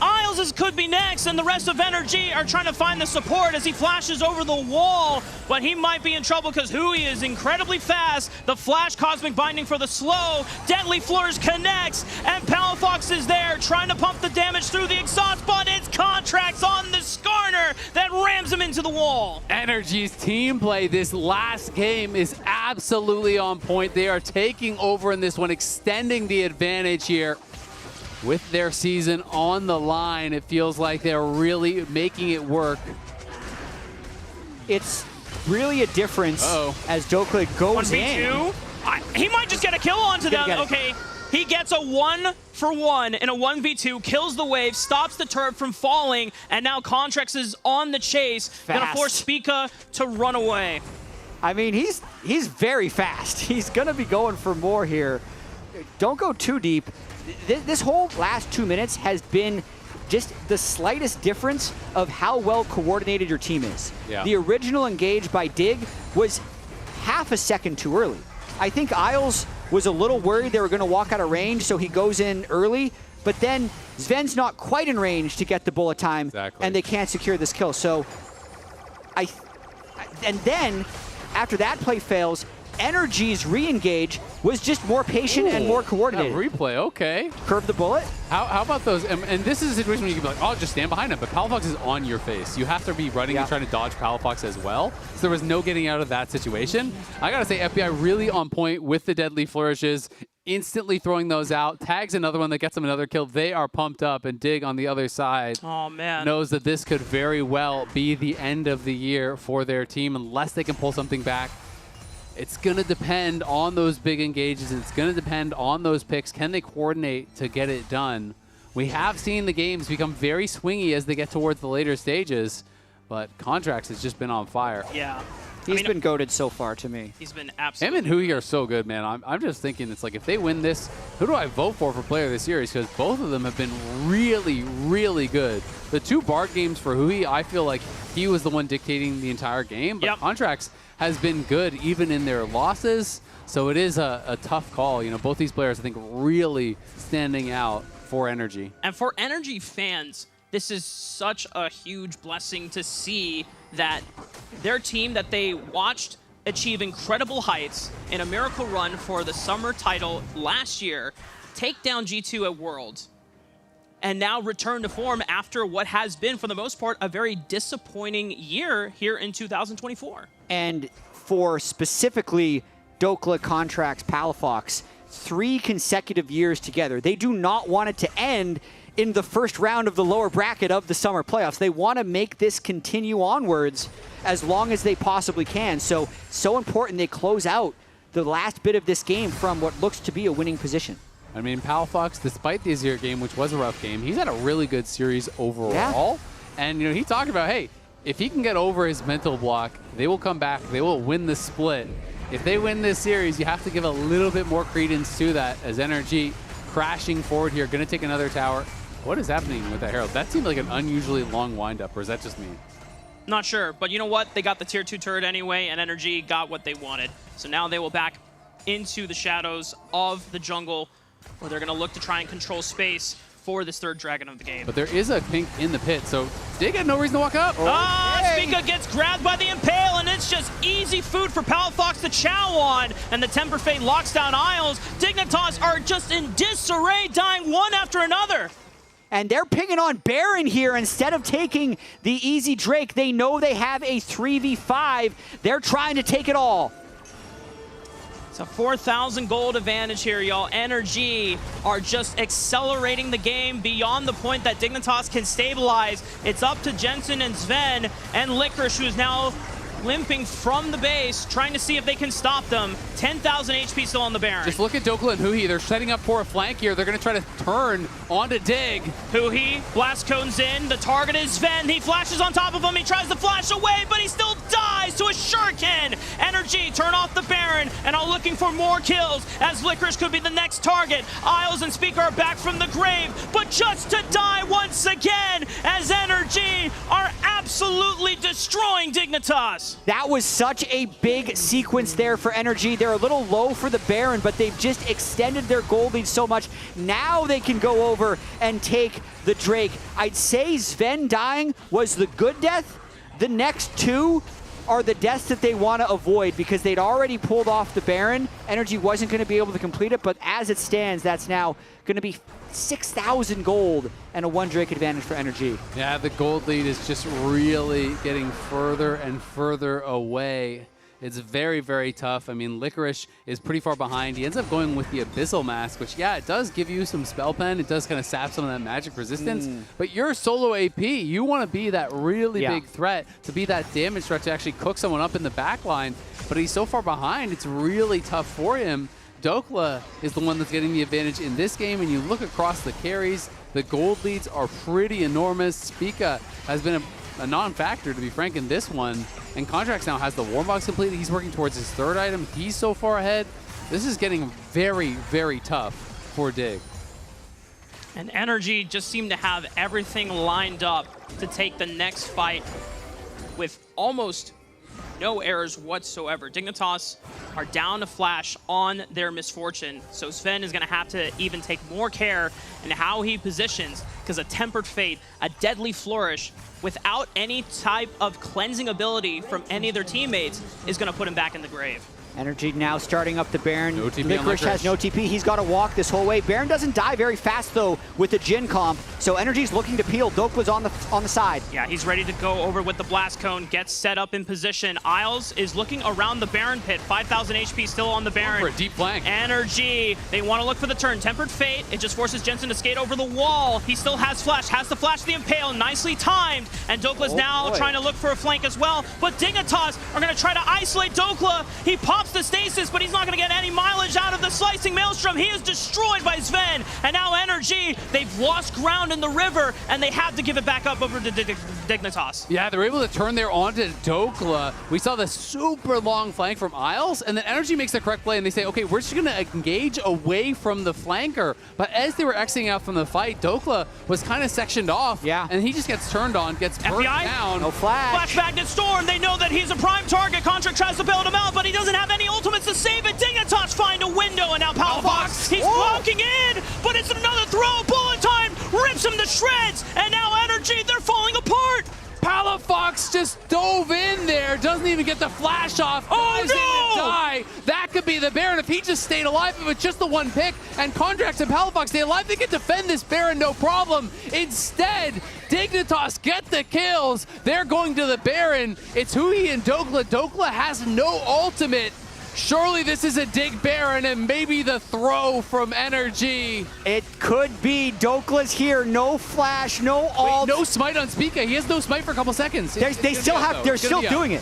Isles Miles could be next, and the rest of NRG are trying to find the support as he flashes over the wall, but he might be in trouble because Hui is incredibly fast. The flash cosmic binding for the slow. Deadly Flourish connects, and Palafox is there trying to pump the damage through the exhaust, but it's Contracts on the Skarner that rams him into the wall. NRG's team play this last game is absolutely on point. They are taking over in this one, extending the advantage here. With their season on the line, it feels like they're really making it work. It's really a difference as Dokla goes in. 1v2. He might just get a kill onto them. Okay, he gets a 1-for-1 in a 1v2, kills the wave, stops the turret from falling, and now Contracts is on the chase. Gonna force Spica to run away. I mean, he's very fast. He's gonna be going for more here. Don't go too deep. This whole last 2 minutes has been just the slightest difference of how well coordinated your team is. Yeah. The original engage by Dig was half a second too early. I think Isles was a little worried they were going to walk out of range, so he goes in early, but then Sven's not quite in range to get the bullet time, and they can't secure this kill. So, and then, after that play fails, NRG's re-engage was just more patient and more coordinated. Replay, okay. Curve the bullet. How about those? And this is a situation where you can be like, oh, just stand behind him. But Palafox is on your face. You have to be running and trying to dodge Palafox as well. So there was no getting out of that situation. I got to say, FBI really on point with the deadly flourishes, instantly throwing those out. Tags another one that gets them another kill. They are pumped up, and Dig on the other side knows that this could very well be the end of the year for their team unless they can pull something back. It's going to depend on those big engages. It's going to depend on those picks. Can they coordinate to get it done? We have seen the games become very swingy as they get towards the later stages, but Contracts has just been on fire. Yeah. He's been goated so far to me. He's been absolutely. Him and Hui are so good, man. I'm just thinking, it's like, if they win this, who do I vote for player of the series? Because both of them have been really, really good. The 2 Bard games for Hui, I feel like he was the one dictating the entire game, but Contracts has been good even in their losses. So it is a tough call. You know, both these players, I think, really standing out for NRG. And for NRG fans, this is such a huge blessing to see that their team that they watched achieve incredible heights in a miracle run for the summer title last year, take down G2 at Worlds, and now return to form after what has been, for the most part, a very disappointing year here in 2024. And for specifically Dokla, Contracts, Palafox, 3 consecutive years together. They do not want it to end in the first round of the lower bracket of the summer playoffs. They want to make this continue onwards as long as they possibly can. So important they close out the last bit of this game from what looks to be a winning position. I mean, Palafox, despite the Azir game, which was a rough game, he's had a really good series overall. Yeah. And, you know, he talked about, hey, if he can get over his mental block, they will come back, they will win the split. If they win this series, you have to give a little bit more credence to that, as NRG crashing forward here, going to take another tower. What is happening with that Herald? That seemed like an unusually long windup, or is that just me? Not sure, but you know what? They got the tier 2 turret anyway, and NRG got what they wanted. So now they will back into the shadows of the jungle, where they're going to look to try and control space for this 3rd dragon of the game. But there is a pink in the pit, so Dig had no reason to walk up. Spica gets grabbed by the Impale, and it's just easy food for Palafox to chow on. And the Temper Fate locks down Isles. Dignitas are just in disarray, dying one after another. And they're pinging on Baron here instead of taking the easy Drake. They know they have a 3v5. They're trying to take it all. It's a 4,000 gold advantage here, y'all. NRG are just accelerating the game beyond the point that Dignitas can stabilize. It's up to Jensen and Sven and Licorice, who is now limping from the base, trying to see if they can stop them. 10,000 HP still on the Baron. Just look at Dokla and Hui. They're setting up for a flank here. They're going to try to turn onto Dig. Hui, blast cones in. The target is Sven. He flashes on top of him. He tries to flash away, but he still dies. Rise to a shuriken. NRG turn off the Baron and are looking for more kills as Licorice could be the next target. Isles and Speaker are back from the grave, but just to die once again as NRG are absolutely destroying Dignitas. That was such a big sequence there for NRG. They're a little low for the Baron, but they've just extended their gold lead so much. Now they can go over and take the Drake. I'd say Sven dying was the good death. The next two are the deaths that they want to avoid because they'd already pulled off the Baron. NRG wasn't going to be able to complete it, but as it stands, that's now going to be 6,000 gold and a 1 Drake advantage for NRG. Yeah, the gold lead is just really getting further and further away. It's very, very tough. I mean, Licorice is pretty far behind. He ends up going with the Abyssal Mask, which, yeah, it does give you some spell pen. It does kind of sap some of that magic resistance. But you're solo AP. You want to be that really big threat, to be that damage threat, to actually cook someone up in the back line. But he's so far behind, it's really tough for him. Dokla is the one that's getting the advantage in this game, and you look across the carries, the gold leads are pretty enormous. Spica has been a non-factor, to be frank, in this one. And Contracts now has the warm box completed. He's working towards his 3rd item. He's so far ahead. This is getting very, very tough for Dig. And NRG just seem to have everything lined up to take the next fight with almost no errors whatsoever. Dignitas are down to Flash on their misfortune, so Sven is going to have to even take more care in how he positions, because a Tempered Fate, a Deadly Flourish, without any type of cleansing ability from any of their teammates, is going to put him back in the grave. NRG now starting up the Baron. No TP Licorice has no TP. He's got to walk this whole way. Baron doesn't die very fast, though, with the Jhin comp, so NRG's looking to peel. Dokla's on the side. Yeah, he's ready to go over with the Blast Cone, gets set up in position. Isles is looking around the Baron pit. 5,000 HP still on the Baron. For a deep flank. NRG, they want to look for the turn. Tempered Fate, it just forces Jensen to skate over the wall. He still has Flash, has the Flash the Impale, nicely timed. And Dokla's now trying to look for a flank as well. But Dignitas are going to try to isolate Dokla. He pops the stasis, but he's not going to get any mileage out of the Slicing Maelstrom. He is destroyed by Sven. And now NRG, they've lost ground in the river, and they have to give it back up over to Dignitas. Yeah, they're able to turn there onto Dokla. We saw the super long flank from Isles, and then NRG makes the correct play, and they say, okay, we're just going to engage away from the flanker. But as they were exiting out from the fight, Dokla was kind of sectioned off, and he just gets turned on, gets burnt down. No flash. Flash Magnet Storm, they know that he's a prime target. Contract tries to bail him out, but he doesn't have any ultimates to save it. Dignitas find a window, and now Palafox, he's walking in, but it's another throw. Bullet time rips him to shreds, and now NRG, they're falling apart. Palafox just dove in there, doesn't even get the flash off. Oh no! Die. That could be the Baron if he just stayed alive, if it's just the one pick. And Contracts and Palafox stay alive, they can defend this Baron no problem. Instead, Dignitas get the kills. They're going to the Baron. It's Hui and Dokla. Dokla has no ultimate. Surely this is a Dig Baron and maybe the throw from NRG. It could be. Dokla's here. No flash, no ult. Wait, no smite on Spica. He has no smite for a couple seconds. They're still doing it.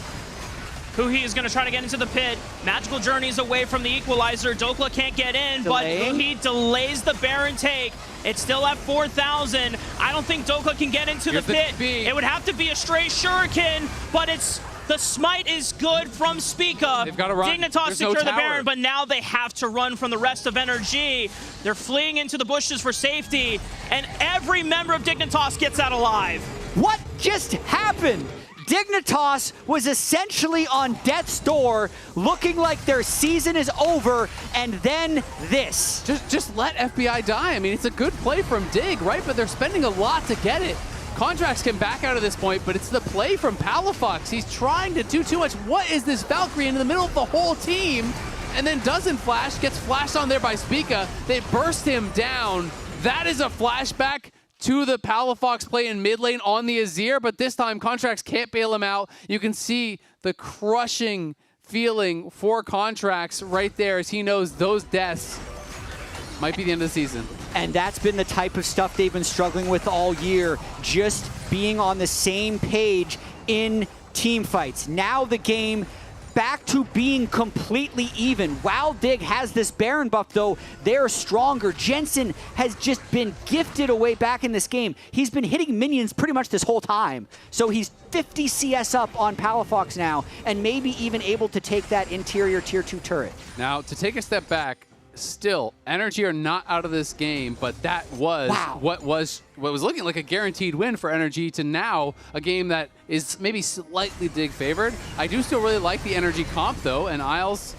Huhi is going to try to get into the pit. Magical Journey's away from the equalizer. Dokla can't get in, Delaying. but Huhi delays the Baron take. It's still at 4,000. I don't think Dokla can get into the pit. It would have to be a stray shuriken, but it's... The smite is good from Spica. They've got to run. Dignitas secure no the tower. Baron, but now they have to run from the rest of NRG. They're fleeing into the bushes for safety, and every member of Dignitas gets out alive. What just happened? Dignitas was essentially on death's door, looking like their season is over, and then this. Just let FBI die. I mean, it's a good play from Dig, right? But they're spending a lot to get it. Contracts can back out of this point, but it's the play from Palafox. He's trying to do too much. What is this Valkyrie in the middle of the whole team? And then doesn't flash, gets flashed on there by Spica. They burst him down. That is a flashback to the Palafox play in mid lane on the Azir, but this time Contracts can't bail him out. You can see the crushing feeling for Contracts right there as he knows those deaths might be the end of the season. And that's been the type of stuff they've been struggling with all year, just being on the same page in team fights. Now the game back to being completely even. While Dig has this Baron buff, though, they're stronger. Jensen has just been gifted away back in this game. He's been hitting minions pretty much this whole time. So he's 50 CS up on Palafox now, and maybe even able to take that interior tier 2 turret. Now, to take a step back, still, NRG are not out of this game, but that was what was looking like a guaranteed win for NRG to now a game that is maybe slightly Dig favored. I do still really like the NRG comp, though, and Isles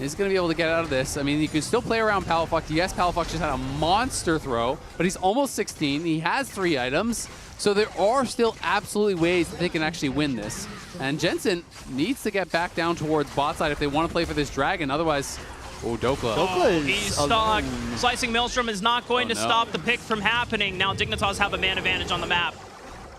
is going to be able to get out of this. I mean, you can still play around Palafox. Yes, Palafox just had a monster throw, but he's almost 16. He has 3 items. So there are still absolutely ways that they can actually win this. And Jensen needs to get back down towards bot side if they want to play for this dragon. Otherwise, oh, Dokla. He's stuck. Slicing Maelstrom is not going to stop the pick from happening. Now Dignitas have a man advantage on the map.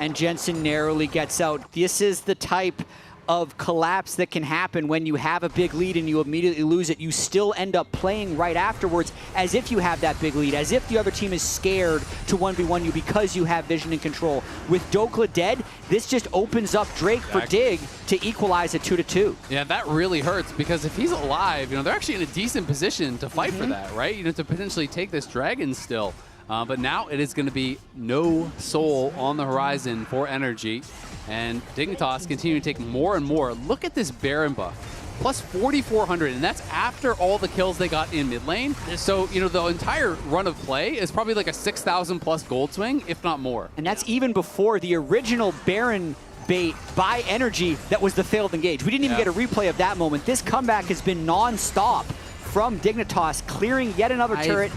And Jensen narrowly gets out. This is the type of collapse that can happen when you have a big lead and you immediately lose it. You still end up playing right afterwards as if you have that big lead, as if the other team is scared to 1v1 you because you have vision and control. With Dokla dead, this just opens up Drake for Dig to equalize it 2-2. Yeah, that really hurts because if he's alive, you know, they're actually in a decent position to fight for that, right? You know, to potentially take this dragon still. But now it is going to be no soul on the horizon for NRG. And Dignitas continue to take more and more. Look at this Baron buff. Plus 4,400, and that's after all the kills they got in mid lane. So, you know, the entire run of play is probably like a 6,000 plus gold swing, if not more. And that's even before the original Baron bait by NRG that was the failed engage. We didn't even get a replay of that moment. This comeback has been non-stop from Dignitas, clearing yet another turret.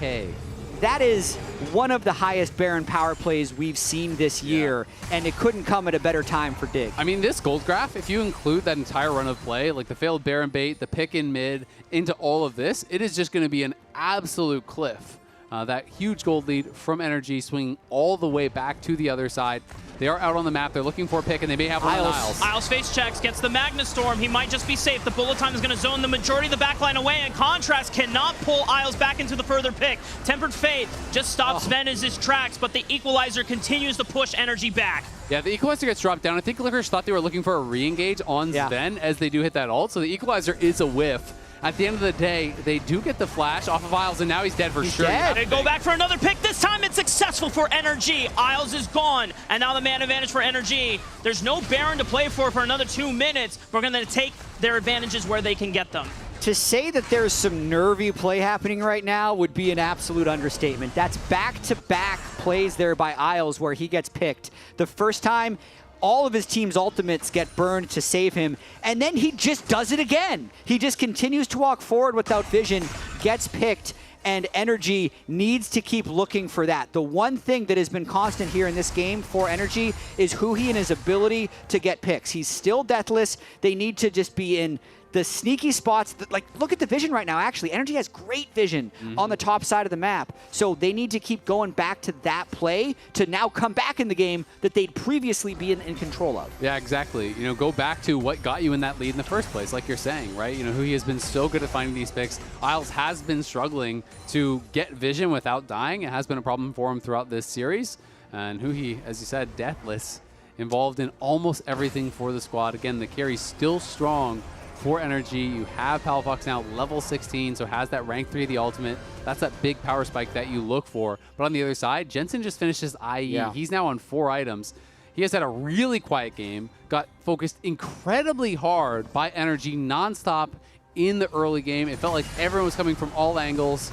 That is one of the highest Baron power plays we've seen this year, and it couldn't come at a better time for Dig. I mean, this gold graph, if you include that entire run of play, like the failed Baron bait, the pick in mid, into all of this, it is just going to be an absolute cliff. That huge gold lead from NRG swinging all the way back to the other side. They are out on the map. They're looking for a pick, and they may have one on Isles. Isles face checks, gets the Magna Storm. He might just be safe. The bullet time is going to zone the majority of the backline away, and Contrast cannot pull Isles back into the further pick. Tempered Fate just stops Sven in his tracks, but the Equalizer continues to push NRG back. Yeah, the Equalizer gets dropped down. I think Licorice thought they were looking for a re-engage on Sven as they do hit that ult, so the Equalizer is a whiff. At the end of the day, they do get the flash off of Isles, and now he's dead for sure. They go back for another pick. This time it's successful for NRG. Isles is gone, and now the man advantage for NRG. There's no Baron to play for another 2 minutes. We're going to take their advantages where they can get them. To say that there's some nervy play happening right now would be an absolute understatement. That's back-to-back plays there by Isles where he gets picked. The first time, all of his team's ultimates get burned to save him, and then he just does it again. He just continues to walk forward without vision, gets picked, and NRG needs to keep looking for that. The one thing that has been constant here in this game for NRG is Huhi and his ability to get picks. He's still deathless. They need to just be in the sneaky spots. That, like, look at the vision right now, actually. NRG has great vision on the top side of the map. So they need to keep going back to that play to now come back in the game that they'd previously be in control of. Yeah, exactly. You know, go back to what got you in that lead in the first place, like you're saying, right? You know, Huhi has been so good at finding these picks. Isles has been struggling to get vision without dying. It has been a problem for him throughout this series. And Huhi, as you said, deathless, involved in almost everything for the squad. Again, the carry's still strong for NRG. You have Palafox now level 16, so has that rank 3 of the ultimate. That's that big power spike that you look for. But on the other side, Jensen just finished his IE. He's now on 4 items. He has had a really quiet game, got focused incredibly hard by NRG nonstop in the early game. It felt like everyone was coming from all angles.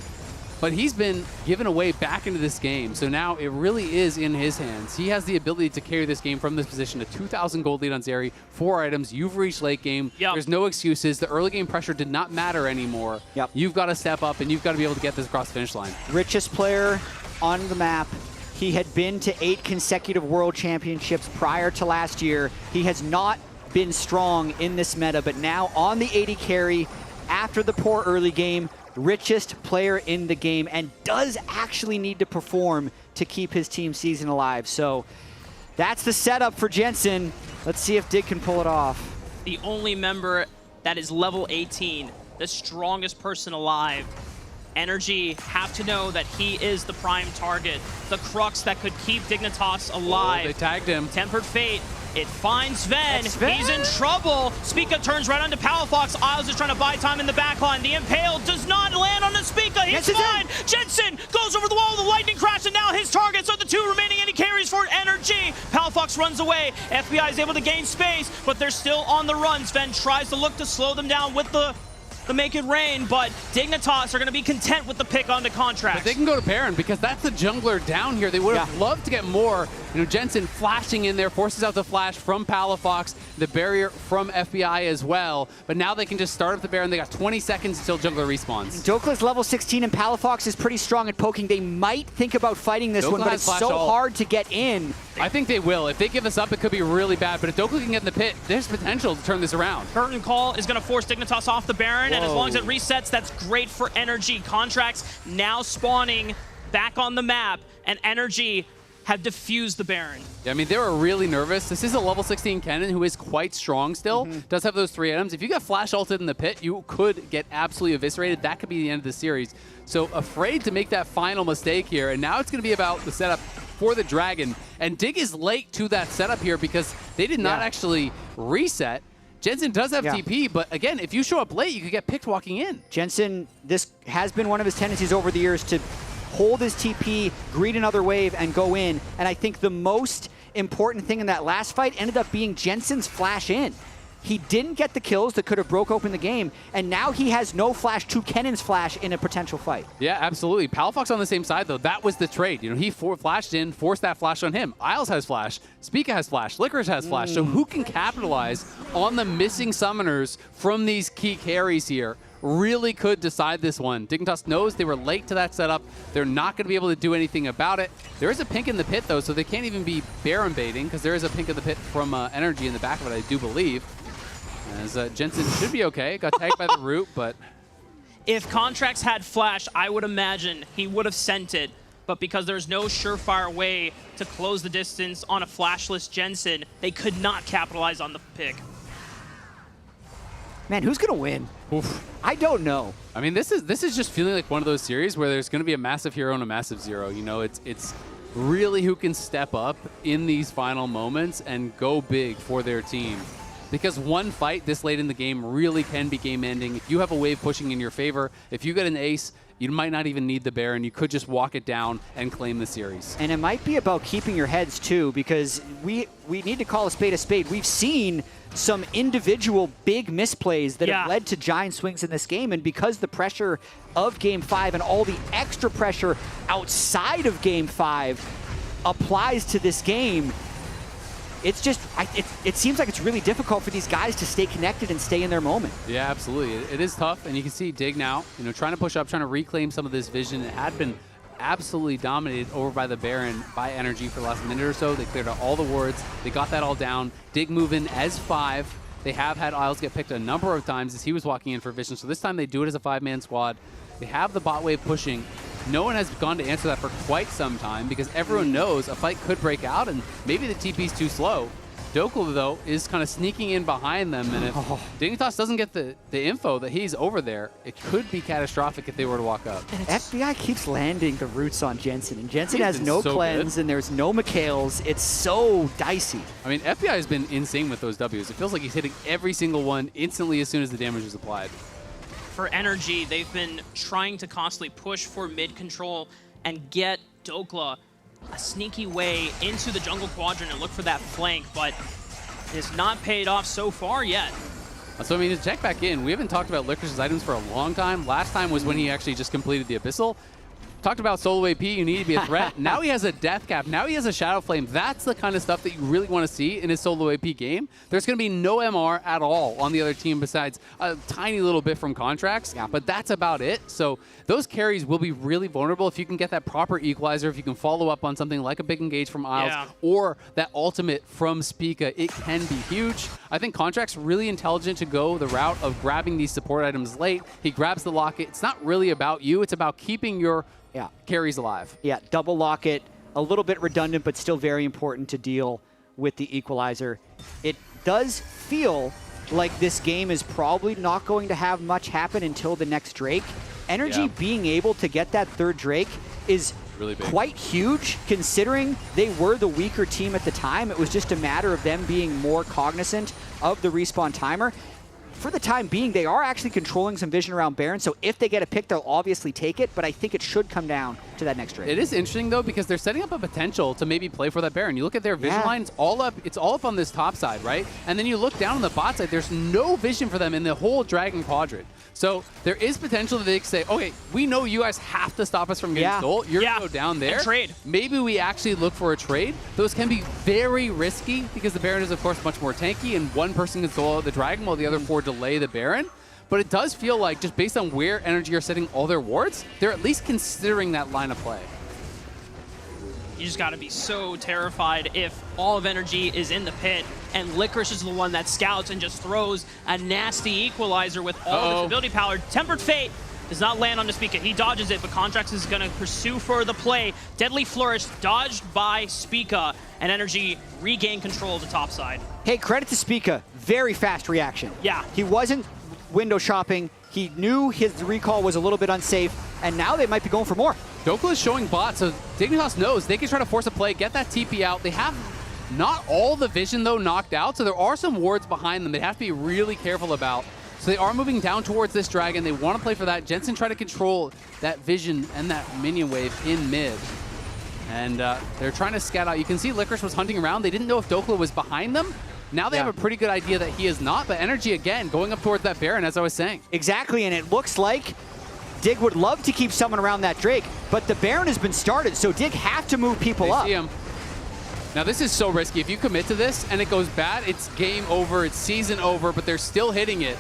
But he's been given away back into this game, so now it really is in his hands. He has the ability to carry this game from this position. A 2,000 gold lead on Zeri, 4 items. You've reached late game. There's no excuses. The early game pressure did not matter anymore. You've got to step up, and you've got to be able to get this across the finish line. Richest player on the map. He had been to 8 consecutive world championships prior to last year. He has not been strong in this meta, but now on the 80 carry, after the poor early game, richest player in the game, and does actually need to perform to keep his team season alive. So that's the setup for Jensen. Let's see if Dig can pull it off. The only member that is level 18, the strongest person alive. NRG have to know that he is the prime target, the crux that could keep Dignitas alive. Oh, they tagged him. Tempered Fate It finds Sven. He's in trouble. Spica turns right onto Palafox. Isles is trying to buy time in the backline. The Impale does not land on the Spica. He's fine. Jensen goes over the wall. The lightning crash, and now his targets are the 2 remaining, and he carries for NRG. Palafox runs away. FBI is able to gain space, but they're still on the run. Sven tries to look to slow them down with the Make It Rain, but Dignitas are going to be content with the pick onto Contracts. But they can go to Baron because that's the jungler down here. They would have loved to get more. Jensen flashing in there, forces out the flash from Palafox, the barrier from FBI as well. But now they can just start up the Baron. They got 20 seconds until jungler respawns. Dokla's level 16 and Palafox is pretty strong at poking. They might think about fighting this one, but it's so hard to get in. I think they will. If they give this up, it could be really bad. But if Dokla can get in the pit, there's potential to turn this around. Curtain Call is going to force Dignitas off the Baron, and as long as it resets, that's great for NRG. Contracts now spawning back on the map, and NRG have defused the Baron. Yeah, I mean, they were really nervous. This is a level 16 Kennen who is quite strong still. Does have those 3 items. If you got flash ulted in the pit, you could get absolutely eviscerated. That could be the end of the series. So afraid to make that final mistake here, and now it's going to be about the setup for the Dragon. And Dig is late to that setup here because they did not actually reset. Jensen does have TP, but again, if you show up late, you could get picked walking in. Jensen, this has been one of his tendencies over the years to hold his TP, greet another wave, and go in. And I think the most important thing in that last fight ended up being Jensen's flash in. He didn't get the kills that could have broke open the game, and now he has no flash to Kennen's flash in a potential fight. Yeah, absolutely. Palafox on the same side, though. That was the trade. He flashed in, forced that flash on him. Isles has flash. Spica has flash. Licorice has flash. So who can capitalize on the missing summoners from these key carries here? Really could decide this one. Dignitas knows they were late to that setup. They're not going to be able to do anything about it. There is a pink in the pit, though, so they can't even be Baron baiting because there is a pink in the pit from NRG in the back of it, I do believe. As Jensen should be okay. Got tagged by the root, but... If Contracts had flash, I would imagine he would have sent it. But because there's no surefire way to close the distance on a flashless Jensen, they could not capitalize on the pick. Man, who's going to win? Oof. I don't know. I mean, this is just feeling like one of those series where there's going to be a massive hero and a massive zero. It's really who can step up in these final moments and go big for their team. Because one fight this late in the game really can be game-ending. If you have a wave pushing in your favor, if you get an ace, you might not even need the Baron. You could just walk it down and claim the series. And it might be about keeping your heads, too, because we need to call a spade a spade. We've seen some individual big misplays that have led to giant swings in this game, and because the pressure of Game 5 and all the extra pressure outside of Game 5 applies to this game, it's just, it seems like it's really difficult for these guys to stay connected and stay in their moment. Yeah, absolutely. It is tough, and you can see Dig now, trying to push up, trying to reclaim some of this vision. It had been absolutely dominated over by the Baron by NRG for the last minute or so. They cleared out all the wards. They got that all down. Dig moving as 5. They have had Isles get picked a number of times as he was walking in for vision, so this time they do it as a 5-man squad. They have the bot wave pushing. No one has gone to answer that for quite some time because everyone knows a fight could break out and maybe the TP's too slow. Dokla, though, is kind of sneaking in behind them, and if Dignitas doesn't get the info that he's over there, it could be catastrophic if they were to walk up. FBI keeps landing the roots on Jensen, and Jensen has no cleanse, and there's no Mikhails. It's so dicey. I mean, FBI has been insane with those Ws. It feels like he's hitting every single one instantly as soon as the damage is applied. For NRG, they've been trying to constantly push for mid control and get Dokla a sneaky way into the jungle quadrant and look for that flank, but it's not paid off so far yet. So, I mean, to check back in, we haven't talked about Licorice's items for a long time. Last time was when he actually just completed the Abyssal. Talked about solo AP, you need to be a threat. Now he has a Death Cap. Now he has a Shadow Flame. That's the kind of stuff that you really want to see in his solo AP game. There's going to be no MR at all on the other team besides a tiny little bit from Contracts, but that's about it. So those carries will be really vulnerable if you can get that proper equalizer, if you can follow up on something like a big engage from Isles or that ultimate from Spica. It can be huge. I think Contracts really intelligent to go the route of grabbing these support items late. He grabs the locket. It's not really about you. It's about keeping your carries alive. Yeah, double locket, a little bit redundant, but still very important to deal with the equalizer. It does feel like this game is probably not going to have much happen until the next Drake. NRG being able to get that third Drake is Really big. quite huge considering they were the weaker team at the time. It was just a matter of them being more cognizant of the respawn timer. For the time being, they are actually controlling some vision around Baron, so if they get a pick, they'll obviously take it, but I think it should come down to that next trade. It is interesting, though, because they're setting up a potential to maybe play for that Baron. You look at their vision line, it's all up on this top side, right? And then you look down on the bot side, there's no vision for them in the whole Dragon Quadrant. So there is potential that they could say, okay, we know you guys have to stop us from getting stole. You're going to go down there. And trade. Maybe we actually look for a trade. Those can be very risky because the Baron is, of course, much more tanky, and one person can stole out the Dragon while the other 4 delay the Baron. But it does feel like, just based on where NRG are setting all their wards, they're at least considering that line of play. You just got to be so terrified if all of NRG is in the pit and Licorice is the one that scouts and just throws a nasty equalizer with all of his ability power. Tempered Fate does not land on the Spica. He dodges it, but Contrax is going to pursue for the play. Deadly Flourish dodged by Spica, and NRG regain control of the top side. Hey, credit to Spica. Very fast reaction. Yeah. He wasn't window shopping. He knew his recall was a little bit unsafe, and now they might be going for more. Dokla is showing bot, so Dignitas knows they can try to force a play, get that TP out. They have not all the vision, though, knocked out, so there are some wards behind them they have to be really careful about. So they are moving down towards this Dragon. They want to play for that. Jensen try to control that vision and that minion wave in mid. And they're trying to scout out. You can see Licorice was hunting around. They didn't know if Dokla was behind them. Now they have a pretty good idea that he is not, but NRG, again, going up towards that Baron, as I was saying. Exactly, and it looks like Dig would love to keep someone around that Drake, but the Baron has been started, so Dig have to move people up. See him. Now this is so risky. If you commit to this and it goes bad, it's game over, it's season over, but they're still hitting it.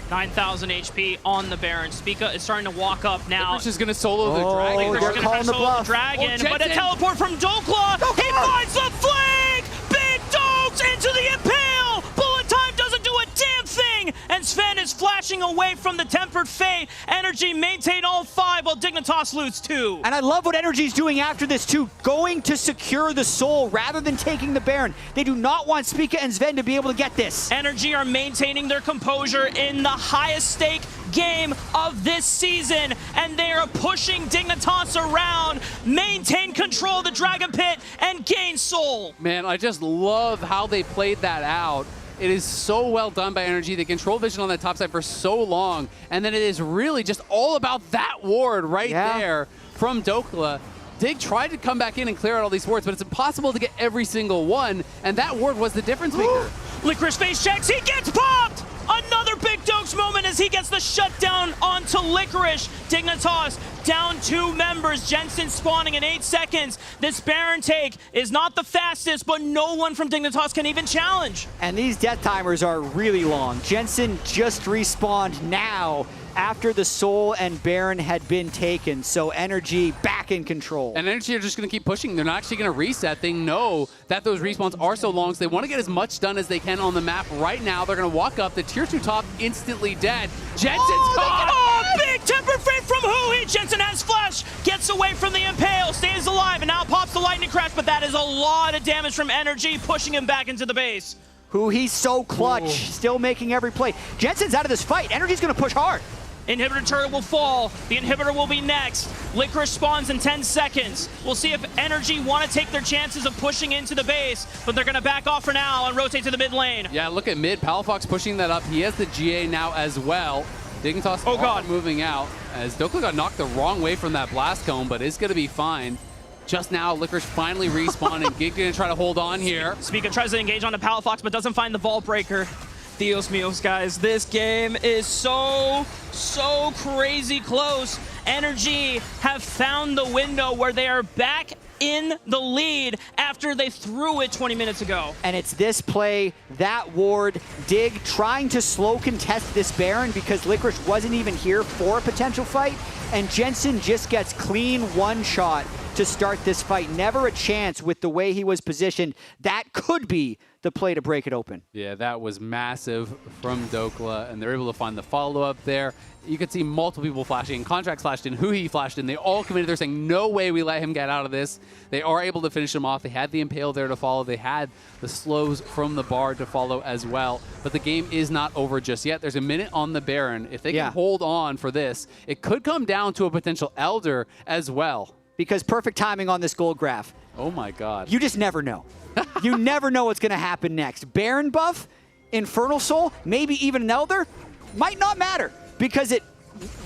9,000 HP on the Baron. Spica is starting to walk up now. Licorice is going to solo the Dragon. Licorice is going to solo the Dragon, but a teleport from Dokla. He finds the flank! Big Dokes into the Impale! Bullet time doesn't do a damn thing! And Sven is flashing away from the Tempered Fate. NRG maintain all 5 while Dignitas loots 2. And I love what NRG's doing after this too, going to secure the soul rather than taking the Baron. They do not want Spica and Sven to be able to get this. NRG are maintaining their composure in the highest stake game of this season, and they are pushing Dignitas around, maintain control of the Dragon Pit, and gain soul. Man, I just love how they played that out. It is so well done by NRG. They control vision on that top side for so long, and then it is really just all about that ward right there from Dokla. Dig tried to come back in and clear out all these wards, but it's impossible to get every single one, and that ward was the difference maker. Licorice face checks, he gets popped! Another big Dokes moment as he gets the shutdown onto Licorice. Dignitas down 2 members. Jensen spawning in 8 seconds. This Baron take is not the fastest, but no one from Dignitas can even challenge. And these death timers are really long. Jensen just respawned now after the Soul and Baron had been taken, so NRG back in control. And NRG are just going to keep pushing. They're not actually going to reset. They know that those respawns are so long, so they want to get as much done as they can on the map right now. They're going to walk up. The tier 2 top instantly dead. Jensen's gone! Oh, big Tempered Fate from Hui! Jensen has flash, gets away from the Impale, stays alive, and now pops the Lightning Crash, but that is a lot of damage from NRG, pushing him back into the base. He's so clutch, still making every play. Jensen's out of this fight. NRG's going to push hard. Inhibitor turret will fall. The inhibitor will be next. Licorice spawns in 10 seconds. We'll see if NRG want to take their chances of pushing into the base, but they're going to back off for now and rotate to the mid lane. Yeah, look at mid. Palafox pushing that up. He has the GA now as well. Dignitas moving out as Dokla got knocked the wrong way from that blast cone, but is going to be fine. Just now, Licorice finally respawned, and Gig going to try to hold on here. Spica tries to engage on the Palafox, but doesn't find the Vault Breaker. Dios míos, guys, this game is so crazy close. NRG have found the window where they are back in the lead after they threw it 20 minutes ago. And it's this play, that ward, Dig trying to slow contest this Baron because Licorice wasn't even here for a potential fight, and Jensen just gets clean one shot to start this fight. Never a chance with the way he was positioned. That could be the play to break it open. Yeah, that was massive from Dokla, and they're able to find the follow-up there. You could see multiple people flashing. Contracts flashed in, Hui flashed in. They all committed. They're saying, no way we let him get out of this. They are able to finish him off. They had the Impale there to follow. They had the slows from the Bard to follow as well. But the game is not over just yet. There's a minute on the Baron. If they can hold on for this, it could come down to a potential Elder as well. because perfect timing on this gold graph. Oh my God. You just never know. You never know what's going to happen next. Baron buff, Infernal Soul, maybe even an Elder, might not matter because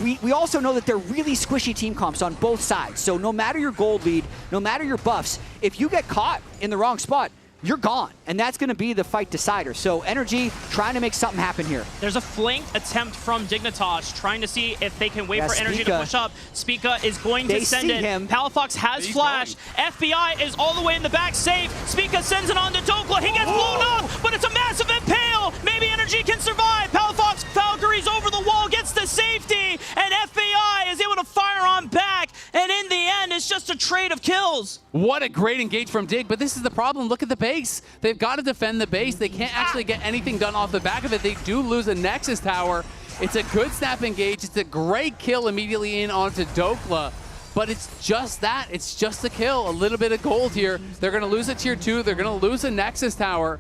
we also know that they're really squishy team comps on both sides. So no matter your gold lead, no matter your buffs, if you get caught in the wrong spot, you're gone. And that's going to be the fight decider. So NRG trying to make something happen here. There's a flanked attempt from Dignitas trying to see if they can wait for NRG to push up. Spica is going to send it. Palafox has flash. FBI is all the way in the back safe. Spica sends it on to Dokla. He gets blown up, but it's a massive impale. Maybe NRG can survive. Palafox Valkyrie's over the wall, gets to safety, and FBI is able to fire on back. And in the end, it's just a trade of kills. What a great engage from Dig, but this is the problem. Look at the base. They've got to defend the base. They can't actually get anything done off the back of it. They do lose a Nexus tower. It's a good snap engage. It's a great kill immediately in onto Dokla, but it's just that. It's just a kill. A little bit of gold here. They're going to lose a tier 2. They're going to lose a Nexus tower.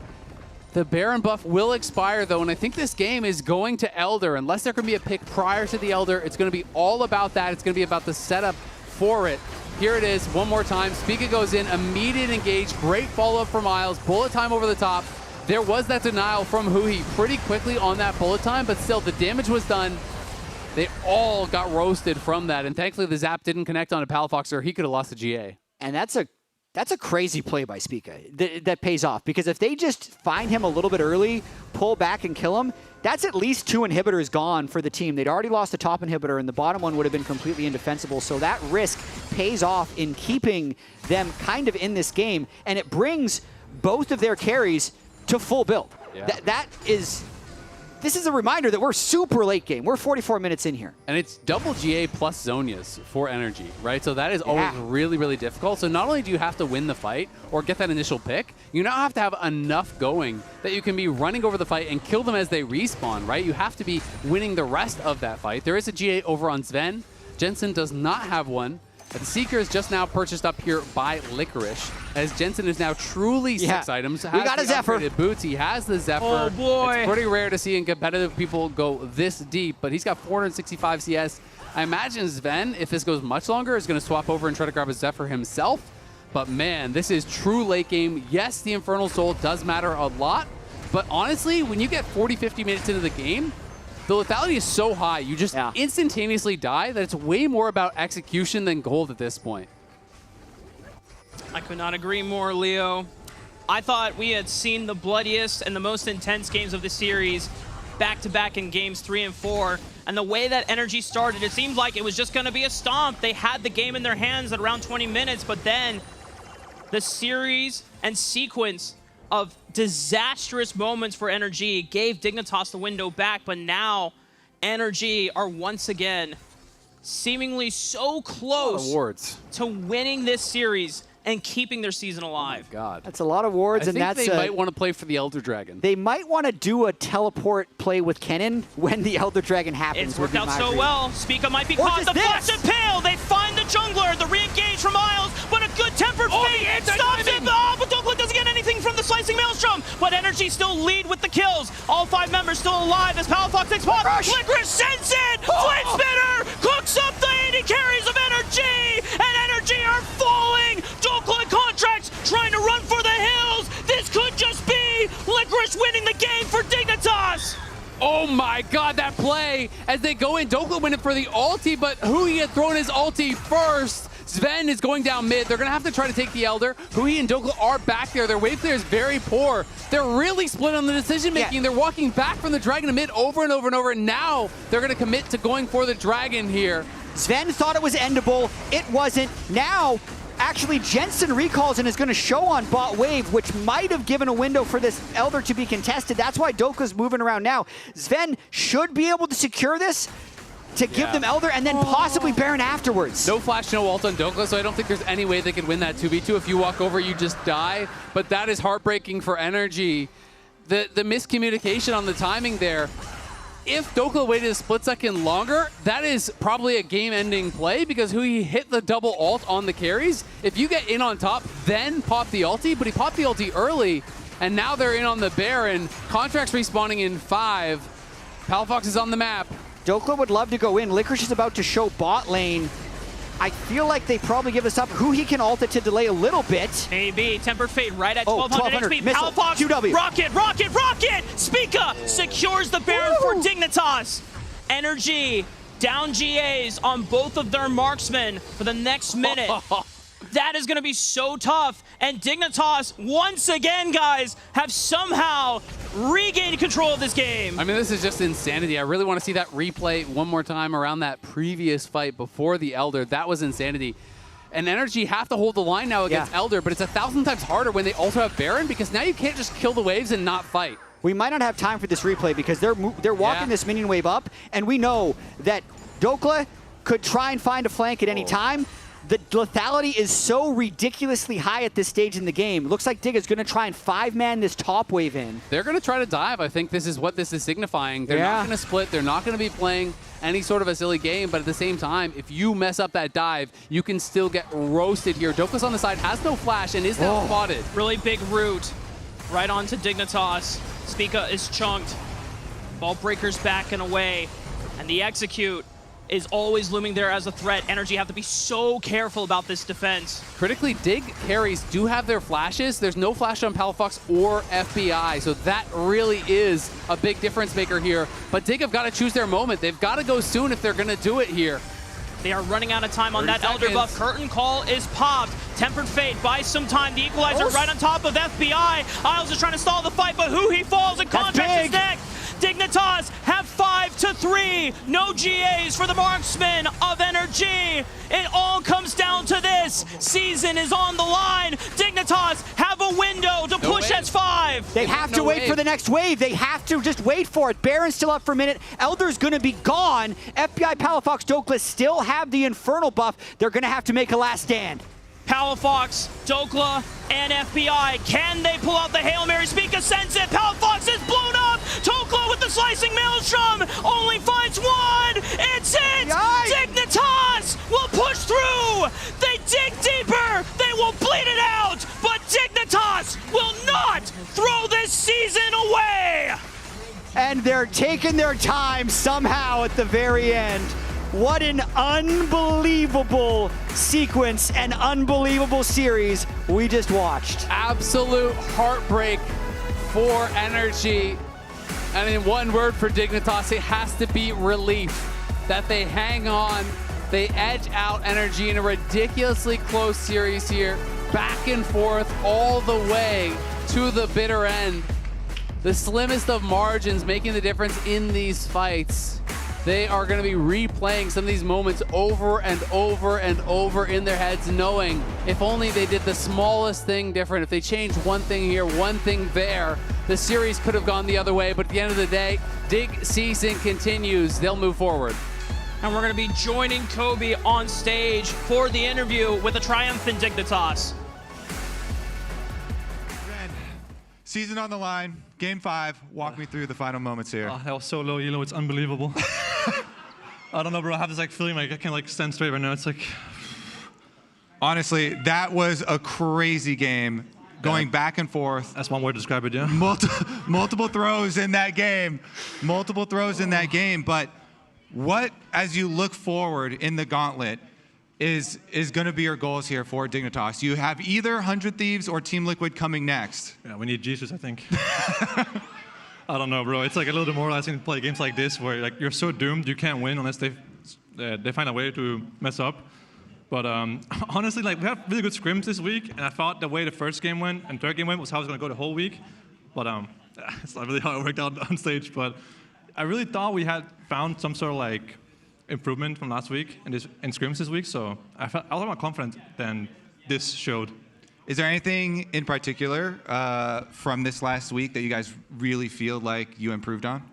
The Baron buff will expire, though, and I think this game is going to Elder. Unless there can be a pick prior to the Elder, it's going to be all about that. It's going to be about the setup for it. Here it is, one more time. Spica goes in, immediate engage, great follow-up from Miles, bullet time over the top. There was that denial from Huhi pretty quickly on that bullet time, but still, the damage was done. They all got roasted from that, and thankfully the zap didn't connect on a Palafox, or he could have lost the GA. And that's a crazy play by Spica that pays off, because if they just find him a little bit early, pull back and kill him, that's at least 2 inhibitors gone for the team. They'd already lost the top inhibitor, and the bottom one would have been completely indefensible. So that risk pays off in keeping them kind of in this game, and it brings both of their carries to full build. Yeah. This is a reminder that we're super late game. We're 44 minutes in here. And it's double GA plus Zonias for NRG, right? So that is always really, really difficult. So not only do you have to win the fight or get that initial pick, you now have to have enough going that you can be running over the fight and kill them as they respawn, right? You have to be winning the rest of that fight. There is a GA over on Sven. Jensen does not have one. The Seeker is just now purchased up here by Licorice, as Jensen is now truly 6 items. We got a Zephyr. Boots. He has the Zephyr. Oh boy. It's pretty rare to see in competitive people go this deep, but he's got 465 CS. I imagine Sven, if this goes much longer, is going to swap over and try to grab a Zephyr himself. But man, this is true late game. Yes, the Infernal Soul does matter a lot, but honestly, when you get 40, 50 minutes into the game, the lethality is so high, you just instantaneously die, that it's way more about execution than gold at this point. I could not agree more, Leo. I thought we had seen the bloodiest and the most intense games of the series back-to-back in games 3 and 4. And the way that NRG started, it seemed like it was just going to be a stomp. They had the game in their hands at around 20 minutes, but then the series and sequence of disastrous moments for NRG gave Dignitas the window back, but now NRG are once again seemingly so close to winning this series and keeping their season alive. Oh my God. That's a lot of wards, I think they might want to play for the Elder Dragon. They might want to do a teleport play with Kennen when the Elder Dragon happens. It's worked out so well. Spica might be caught. The flash impale. They find the jungler. The re-engage from Miles, but a good tempered fate stops it. But Dokla doesn't get anything from the slicing maelstrom. But NRG still lead with the kills. All 5 members still alive as Palafox takes pot. Licorice sends it. Flame Spitter cooks up the 80 carries of NRG, and NRG are falling. Dokla contracts trying to run for the hills. This could just be Licorice winning the game for Dignitas. Oh my God, that play as they go in. Dokla went in for the ulti, but Huhi had thrown his ulti first. Sven is going down mid. They're going to have to try to take the Elder. Huhi and Dokla are back there. Their wave clear is very poor. They're really split on the decision-making. They're walking back from the Dragon to mid over and over and over. And now they're going to commit to going for the Dragon here. Sven thought it was endable. It wasn't. Now, actually, Jensen recalls and is going to show on bot wave, which might have given a window for this Elder to be contested. That's why Dokla's moving around now. Sven should be able to secure this to give them Elder and then possibly Baron afterwards. No flash, no ult on Dokla, so I don't think there's any way they could win that 2v2. If you walk over, you just die. But that is heartbreaking for NRG. The miscommunication on the timing there. If Dokla waited a split second longer, that is probably a game-ending play because he hit the double ult on the carries. If you get in on top, then pop the ulti, but he popped the ulti early, and now they're in on the Baron. Contracts respawning in 5. Palafox is on the map. Dokla would love to go in. Licorice is about to show bot lane. I feel like they probably give this up. Who he can ult it to delay a little bit. Maybe. Tempered Fate right at 1200 HP. missile. Palafox, QW. rocket! Spica secures the Baron for Dignitas. NRG down GAs on both of their marksmen for the next minute. That is going to be so tough. And Dignitas, once again, guys, have somehow regained control of this game. I mean, this is just insanity. I really want to see that replay one more time around that previous fight before the Elder. That was insanity. And NRG have to hold the line now against Elder, but it's 1,000 times harder when they also have Baron, because now you can't just kill the waves and not fight. We might not have time for this replay because they're walking this minion wave up, and we know that Dokla could try and find a flank at any time. The lethality is so ridiculously high at this stage in the game. Looks like Dig is going to try and 5-man this top wave in. They're going to try to dive. I think this is what this is signifying. They're not going to split. They're not going to be playing any sort of a silly game, but at the same time, if you mess up that dive, you can still get roasted here. Dokla's on the side, has no flash, and is now spotted. Really big root right onto Dignitas. Spica is chunked. Ball breakers back and away, and the execute is always looming there as a threat. NRG have to be so careful about this defense. Critically, Dig carries do have their flashes. There's no flash on Palafox or FBI, so that really is a big difference maker here. But Dig have got to choose their moment. They've got to go soon if they're going to do it here. They are running out of time on that Elder buff. Curtain Call is popped. Tempered Fate buys some time. The Equalizer right on top of FBI. Isles is trying to stall the fight, but who he falls and contracts his neck. Dignitas have 5-3. No GAs for the marksman of NRG. It all comes down to this. Season is on the line. Dignitas have a window to push S5. They have to wait for the next wave. They have to just wait for it. Baron's still up for a minute. Elder's going to be gone. FBI, Palafox, Dokla still have the Infernal buff. They're going to have to make a last stand. Palafox, Dokla, and FBI. Can they pull out the Hail Mary? Spica sends it. Palafox is blown up. Dokla with the slicing maelstrom only finds one. It's it. Dignitas will push through. They dig deeper. They will bleed it out. But Dignitas will not throw this season away. And they're taking their time somehow at the very end. What an unbelievable sequence and unbelievable series we just watched. Absolute heartbreak for NRG. And in one word for Dignitas, it has to be relief that they hang on. They edge out NRG in a ridiculously close series here. Back and forth all the way to the bitter end. The slimmest of margins making the difference in these fights. They are going to be replaying some of these moments over and over and over in their heads, knowing if only they did the smallest thing different, if they changed one thing here, one thing there, the series could have gone the other way. But at the end of the day, Dig season continues. They'll move forward. And we're going to be joining Kobe on stage for the interview with a triumphant Dignitas. Season on the line, game 5. Walk me through the final moments here. That was so low, it's unbelievable. I don't know, bro. I have this feeling like I can't stand straight right now. It's like, honestly, that was a crazy game, going back and forth. That's one way to describe it, yeah. Multiple throws in that game, But what, as you look forward in the gauntlet, is going to be your goals here for Dignitas? You have either 100 Thieves or Team Liquid coming next. Yeah, we need Jesus, I think. I don't know, bro. It's like a little demoralizing to play games like this where like you're so doomed you can't win unless they find a way to mess up. But honestly, like we had really good scrims this week, and I thought the way the first game went and third game went was how I was going to go the whole week. But it's not really how it worked out on stage. But I really thought we had found some sort of like improvement from last week in scrims this week. So I was a lot more confident than this showed. Is there anything in particular from this last week that you guys really feel like you improved on?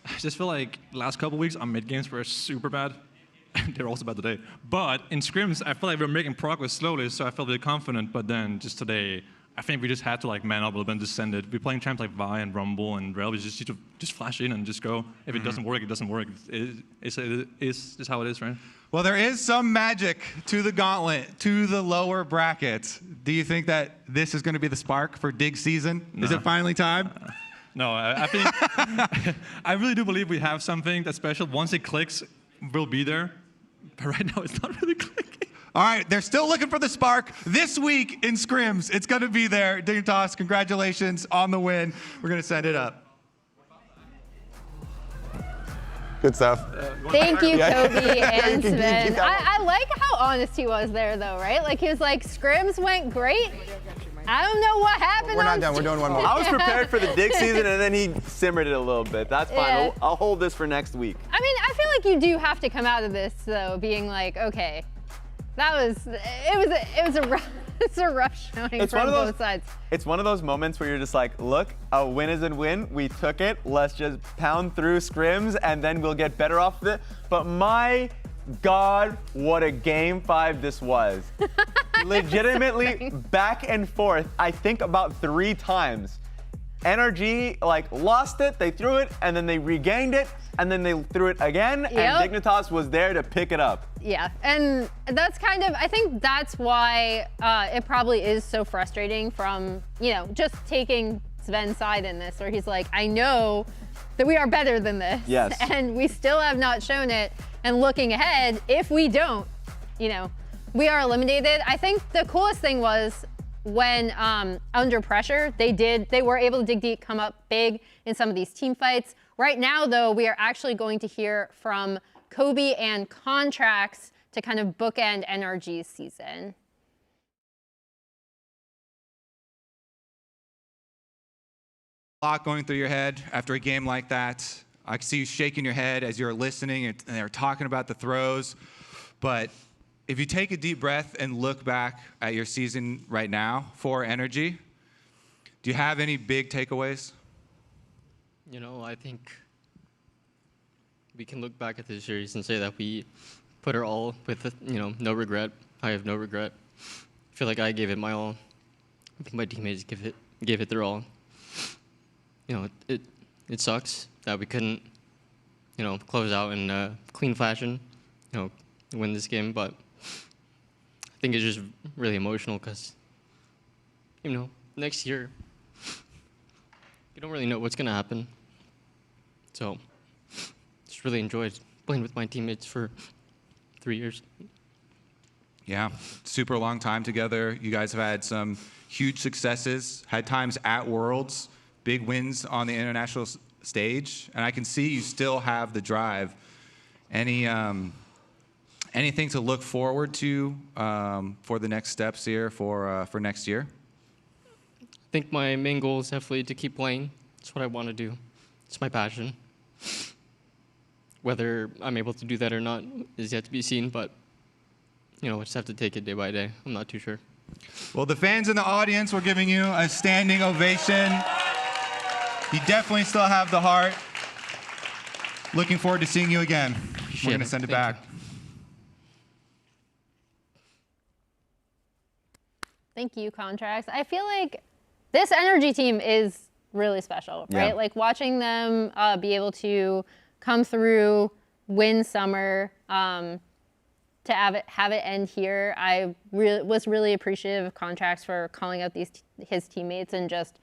I just feel like the last couple weeks our mid games were super bad. They're also bad today. But in scrims, I feel like we're making progress slowly, so I felt really confident. But then just today, I think we just had to like man up a little bit and just send it. We're playing champs like Vi and Rumble and Rel. We just need to just flash in and just go. If it doesn't work, it doesn't work. It's just how it is, right? Well, there is some magic to the gauntlet, to the lower brackets. Do you think that this is going to be the spark for Dig season? No. Is it finally time? No, I think I really do believe we have something that's special. Once it clicks, we'll be there. But right now, it's not really clicking. All right, they're still looking for the spark. This week in scrims, it's going to be there. Dignitas, congratulations on the win. We're going to send it up. Good stuff. Thank you, Kobe and Sven. I like how honest he was there, though, right? Like, he was like, scrims went great. I don't know what happened. We're not done. We're doing one more. I was prepared for the dig season, and then he simmered it a little bit. That's fine. Yeah. I'll hold this for next week. I mean, I feel like you do have to come out of this, though, being like, okay, it was a rough showing from both sides. It's one of those moments where you're just like, look, a win is a win. We took it. Let's just pound through scrims, and then we'll get better off of it. But my God, what a Game 5 this was. Legitimately back and forth, I think about 3 times. NRG lost it, they threw it, and then they regained it, and then they threw it again, and Dignitas was there to pick it up. Yeah, and that's kind of, I think that's why it probably is so frustrating from, just taking Sven's side in this, where he's like, I know that we are better than this. Yes. And we still have not shown it. And looking ahead, if we don't, we are eliminated. I think the coolest thing was when under pressure, they were able to dig deep, come up big in some of these team fights. Right now, though, we are actually going to hear from Kobe and Contracts to kind of bookend NRG's season. A lot going through your head after a game like that. I can see you shaking your head as you're listening and they're talking about the throws. But if you take a deep breath and look back at your season right now for NRG, do you have any big takeaways? I think we can look back at this series and say that we put our all with, no regret. I have no regret. I feel like I gave it my all. I think my teammates gave it their all. It sucks that we couldn't, close out in a clean fashion, win this game. But I think it's just really emotional because, next year, you don't really know what's going to happen. So just really enjoyed playing with my teammates for 3 years. Yeah, super long time together. You guys have had some huge successes, had times at Worlds, big wins on the international stage, and I can see you still have the drive. Anything to look forward to for the next steps here for next year? I think my main goal is definitely to keep playing. It's what I want to do. It's my passion. Whether I'm able to do that or not is yet to be seen, but I just have to take it day by day. I'm not too sure. Well, the fans in the audience were giving you a standing ovation. You definitely still have the heart. Looking forward to seeing you again. We're going to send it back. Thank you, Contracts. I feel like this NRG team is really special, right? Yeah. Like watching them be able to come through, win Summer, to have it end here. I was really appreciative of Contracts for calling out his teammates and just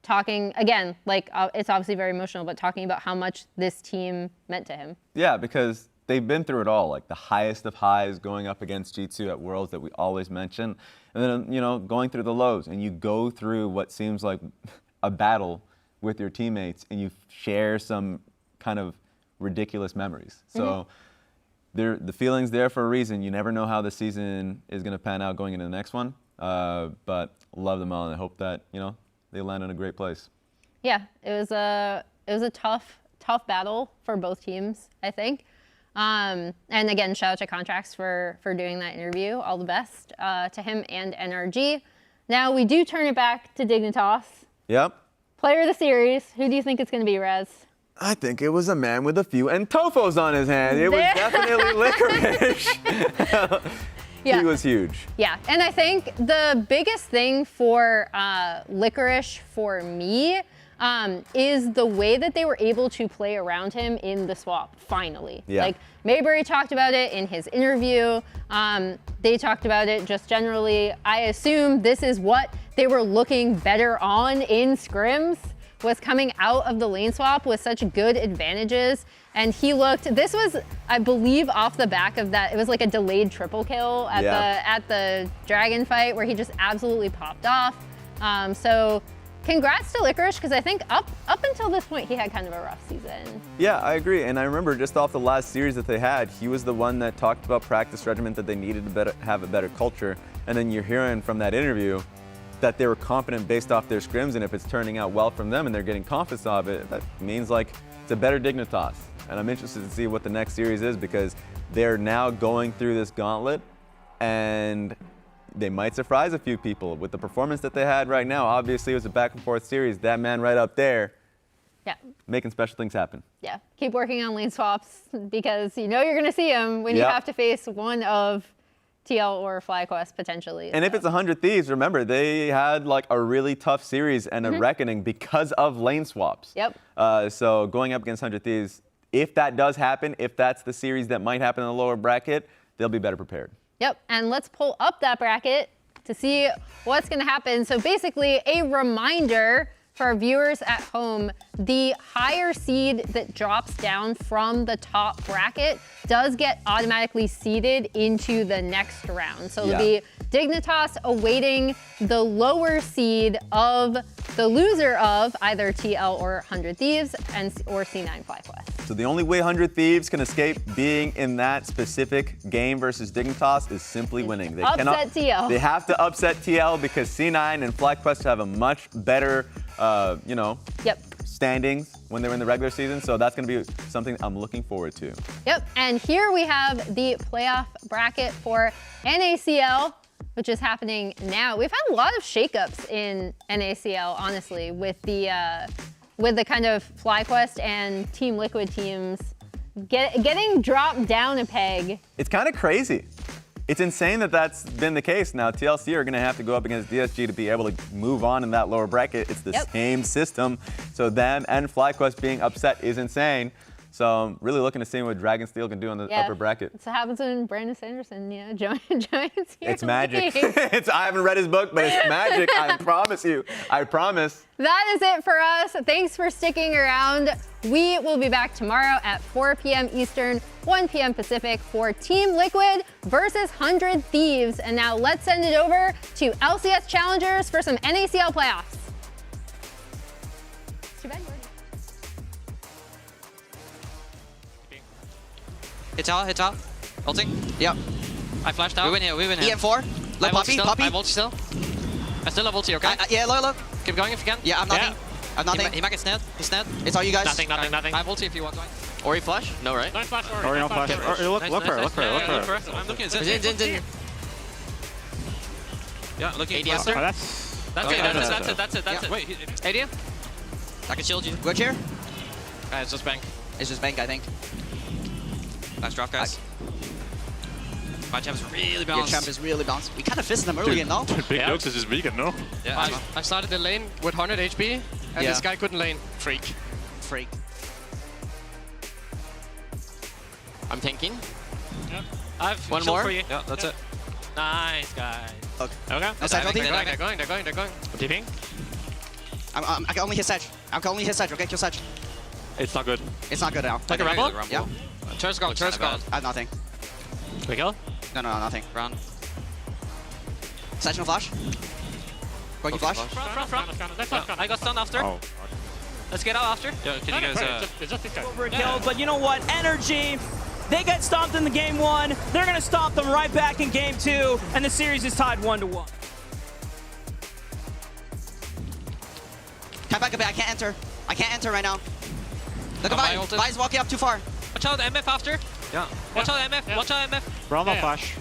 talking, again, it's obviously very emotional, but talking about how much this team meant to him. Yeah, because they've been through it all, the highest of highs going up against G2 at Worlds that we always mention, and then, going through the lows, and you go through what seems like a battle with your teammates, and you share some kind of ridiculous memories. So the feeling's there for a reason. You never know how the season is going to pan out going into the next one, but love them all, and I hope that, they land in a great place. Yeah, it was a tough battle for both teams, I think. And again, shout out to Contracts for doing that interview. All the best to him and NRG. Now we do turn it back to Dignitas. Yep. Player of the series. Who do you think it's going to be, Rez? I think it was a man with a few Entofos on his hand. It was definitely Licorice. Yeah. He was huge. Yeah, and I think the biggest thing for Licorice for me is the way that they were able to play around him in the swap, finally. Yeah. Mayberry talked about it in his interview. They talked about it just generally. I assume this is what they were looking better on in scrims was coming out of the lane swap with such good advantages. And he looked, this was, I believe, off the back of that, it was like a delayed triple kill at the Dragon fight where he just absolutely popped off. So congrats to Licorice, because I think up until this point, he had kind of a rough season. Yeah, I agree. And I remember just off the last series that they had, he was the one that talked about practice regimen, that they needed to have a better culture. And then you're hearing from that interview that they were confident based off their scrims, and if it's turning out well from them and they're getting confidence of it, that means like it's a better Dignitas. And I'm interested to see what the next series is, because they're now going through this gauntlet and they might surprise a few people with the performance that they had right now. Obviously, it was a back and forth series. That man right up there, making special things happen. Yeah, keep working on lane swaps, because you know you're going to see him when you have to face one of TL or FlyQuest potentially. And if it's 100 Thieves, remember, they had like a really tough series and a reckoning because of lane swaps. Yep. So going up against 100 Thieves, if that does happen, if that's the series that might happen in the lower bracket, they'll be better prepared. Yep, and let's pull up that bracket to see what's going to happen. So basically, a reminder for our viewers at home, the higher seed that drops down from the top bracket does get automatically seeded into the next round. So it'll be Dignitas awaiting the lower seed of the loser of either TL or 100 Thieves or C9 FlyQuest. So the only way 100 Thieves can escape being in that specific game versus Dignitas is simply winning. They upset TL. They have to upset TL, because C9 and FlyQuest have a much better, standings when they're in the regular season. So that's going to be something I'm looking forward to. Yep, and here we have the playoff bracket for NACL, which is happening now. We've had a lot of shakeups in NACL, honestly, with the kind of FlyQuest and Team Liquid teams getting dropped down a peg. It's kind of crazy. It's insane that that's been the case. Now, TLC are going to have to go up against DSG to be able to move on in that lower bracket. It's the same system. So them and FlyQuest being upset is insane. So I'm really looking to see what Dragonsteel can do on the upper bracket. That's what happens when Brandon Sanderson, joins here. It's magic. I haven't read his book, but it's magic. I promise you. I promise. That is it for us. Thanks for sticking around. We will be back tomorrow at 4 p.m. Eastern, 1 p.m. Pacific for Team Liquid versus 100 Thieves. And now let's send it over to LCS Challengers for some NACL playoffs. Too bad. Hits out. Ulting. Yep. I flashed out. We win here. EM4. Low Poppy. I have ulti still. I still have ulti, okay? Yeah, low. Keep going if you can. Yeah, I'm nothing. I'm nothing. He might get snared. He's snared. It's all you guys. Nothing. I have ulti if you want. Ori flash? No, right? Nice flash, Ori. No flash. Look for it. I'm looking at Zin. Yeah, looking at ADM. That's it. Wait, ADM? I can shield you. Good chair? It's just Bank. It's just Bank, I think. Nice drop, guys. My champ is really balanced. Your champ is really balanced. We kind of fisted them early, no? Big Jokes is just vegan, no? Yeah, I started the lane with 100 HP, and this guy couldn't lane. Freak. I'm tanking. Yeah. I have one more. For you. Yeah, that's it. Nice, guys. Okay. They're going. What do you think? I can only hit Sedge. Okay, kill Sedge. It's not good. It's not good now. Take a rumble? Yeah. Turret's gone. I have nothing. We kill? No, nothing. Run. Sedge no flash. Going to flash. Front. I got stunned after. Oh. Let's get out after. Yeah, can you guys... It's just this guy. Overkill, but you know what? NRG, they get stomped in the game 1. They're going to stomp them right back in game 2, and the series is tied 1-1. Come back a bit. I can't enter right now. Look at Vi. Vi's walking up too far. Watch out, MF after. Yeah. Watch out, MF. Watch out, MF. Rumble flash.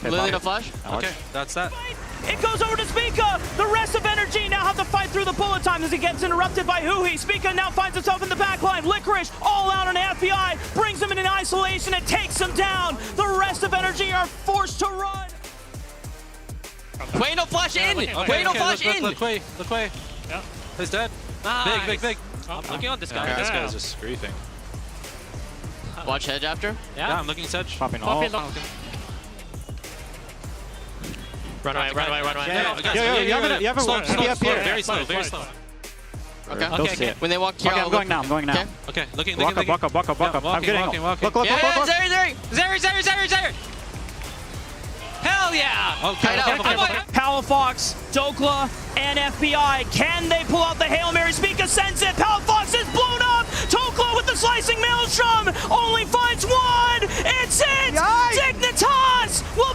Lily no flash. Okay, that's that. It goes over to Spica. The rest of NRG now have to fight through the bullet time as he gets interrupted by Huhi. Spica now finds himself in the backline. Licorice all out on AFPI, brings him in isolation and takes him down. The rest of NRG are forced to run. Quay no flash in. Okay, no flash in. Look Quay. Yeah. He's dead. Nice. Big. I'm looking on this guy. Okay, this guy's just griefing. Watch Hedge after. Yeah, I'm looking at Sedge. Popping all. Run away. You have a slow, very slow. Okay. They'll see it. When they walk here, Okay, I'm going now. I'm going now. Okay, looking. Walk up, walk up, walk up, walk up. I'm getting walking. Look, look, look, Yeah, look, look. Zeri. Hell yeah! Okay. Palafox, Dokla, and FBI. Can they pull out the Hail Mary? Spica sends it. Palafox is blown up. Dokla with the slicing maelstrom only finds one. It's it. Dignitas will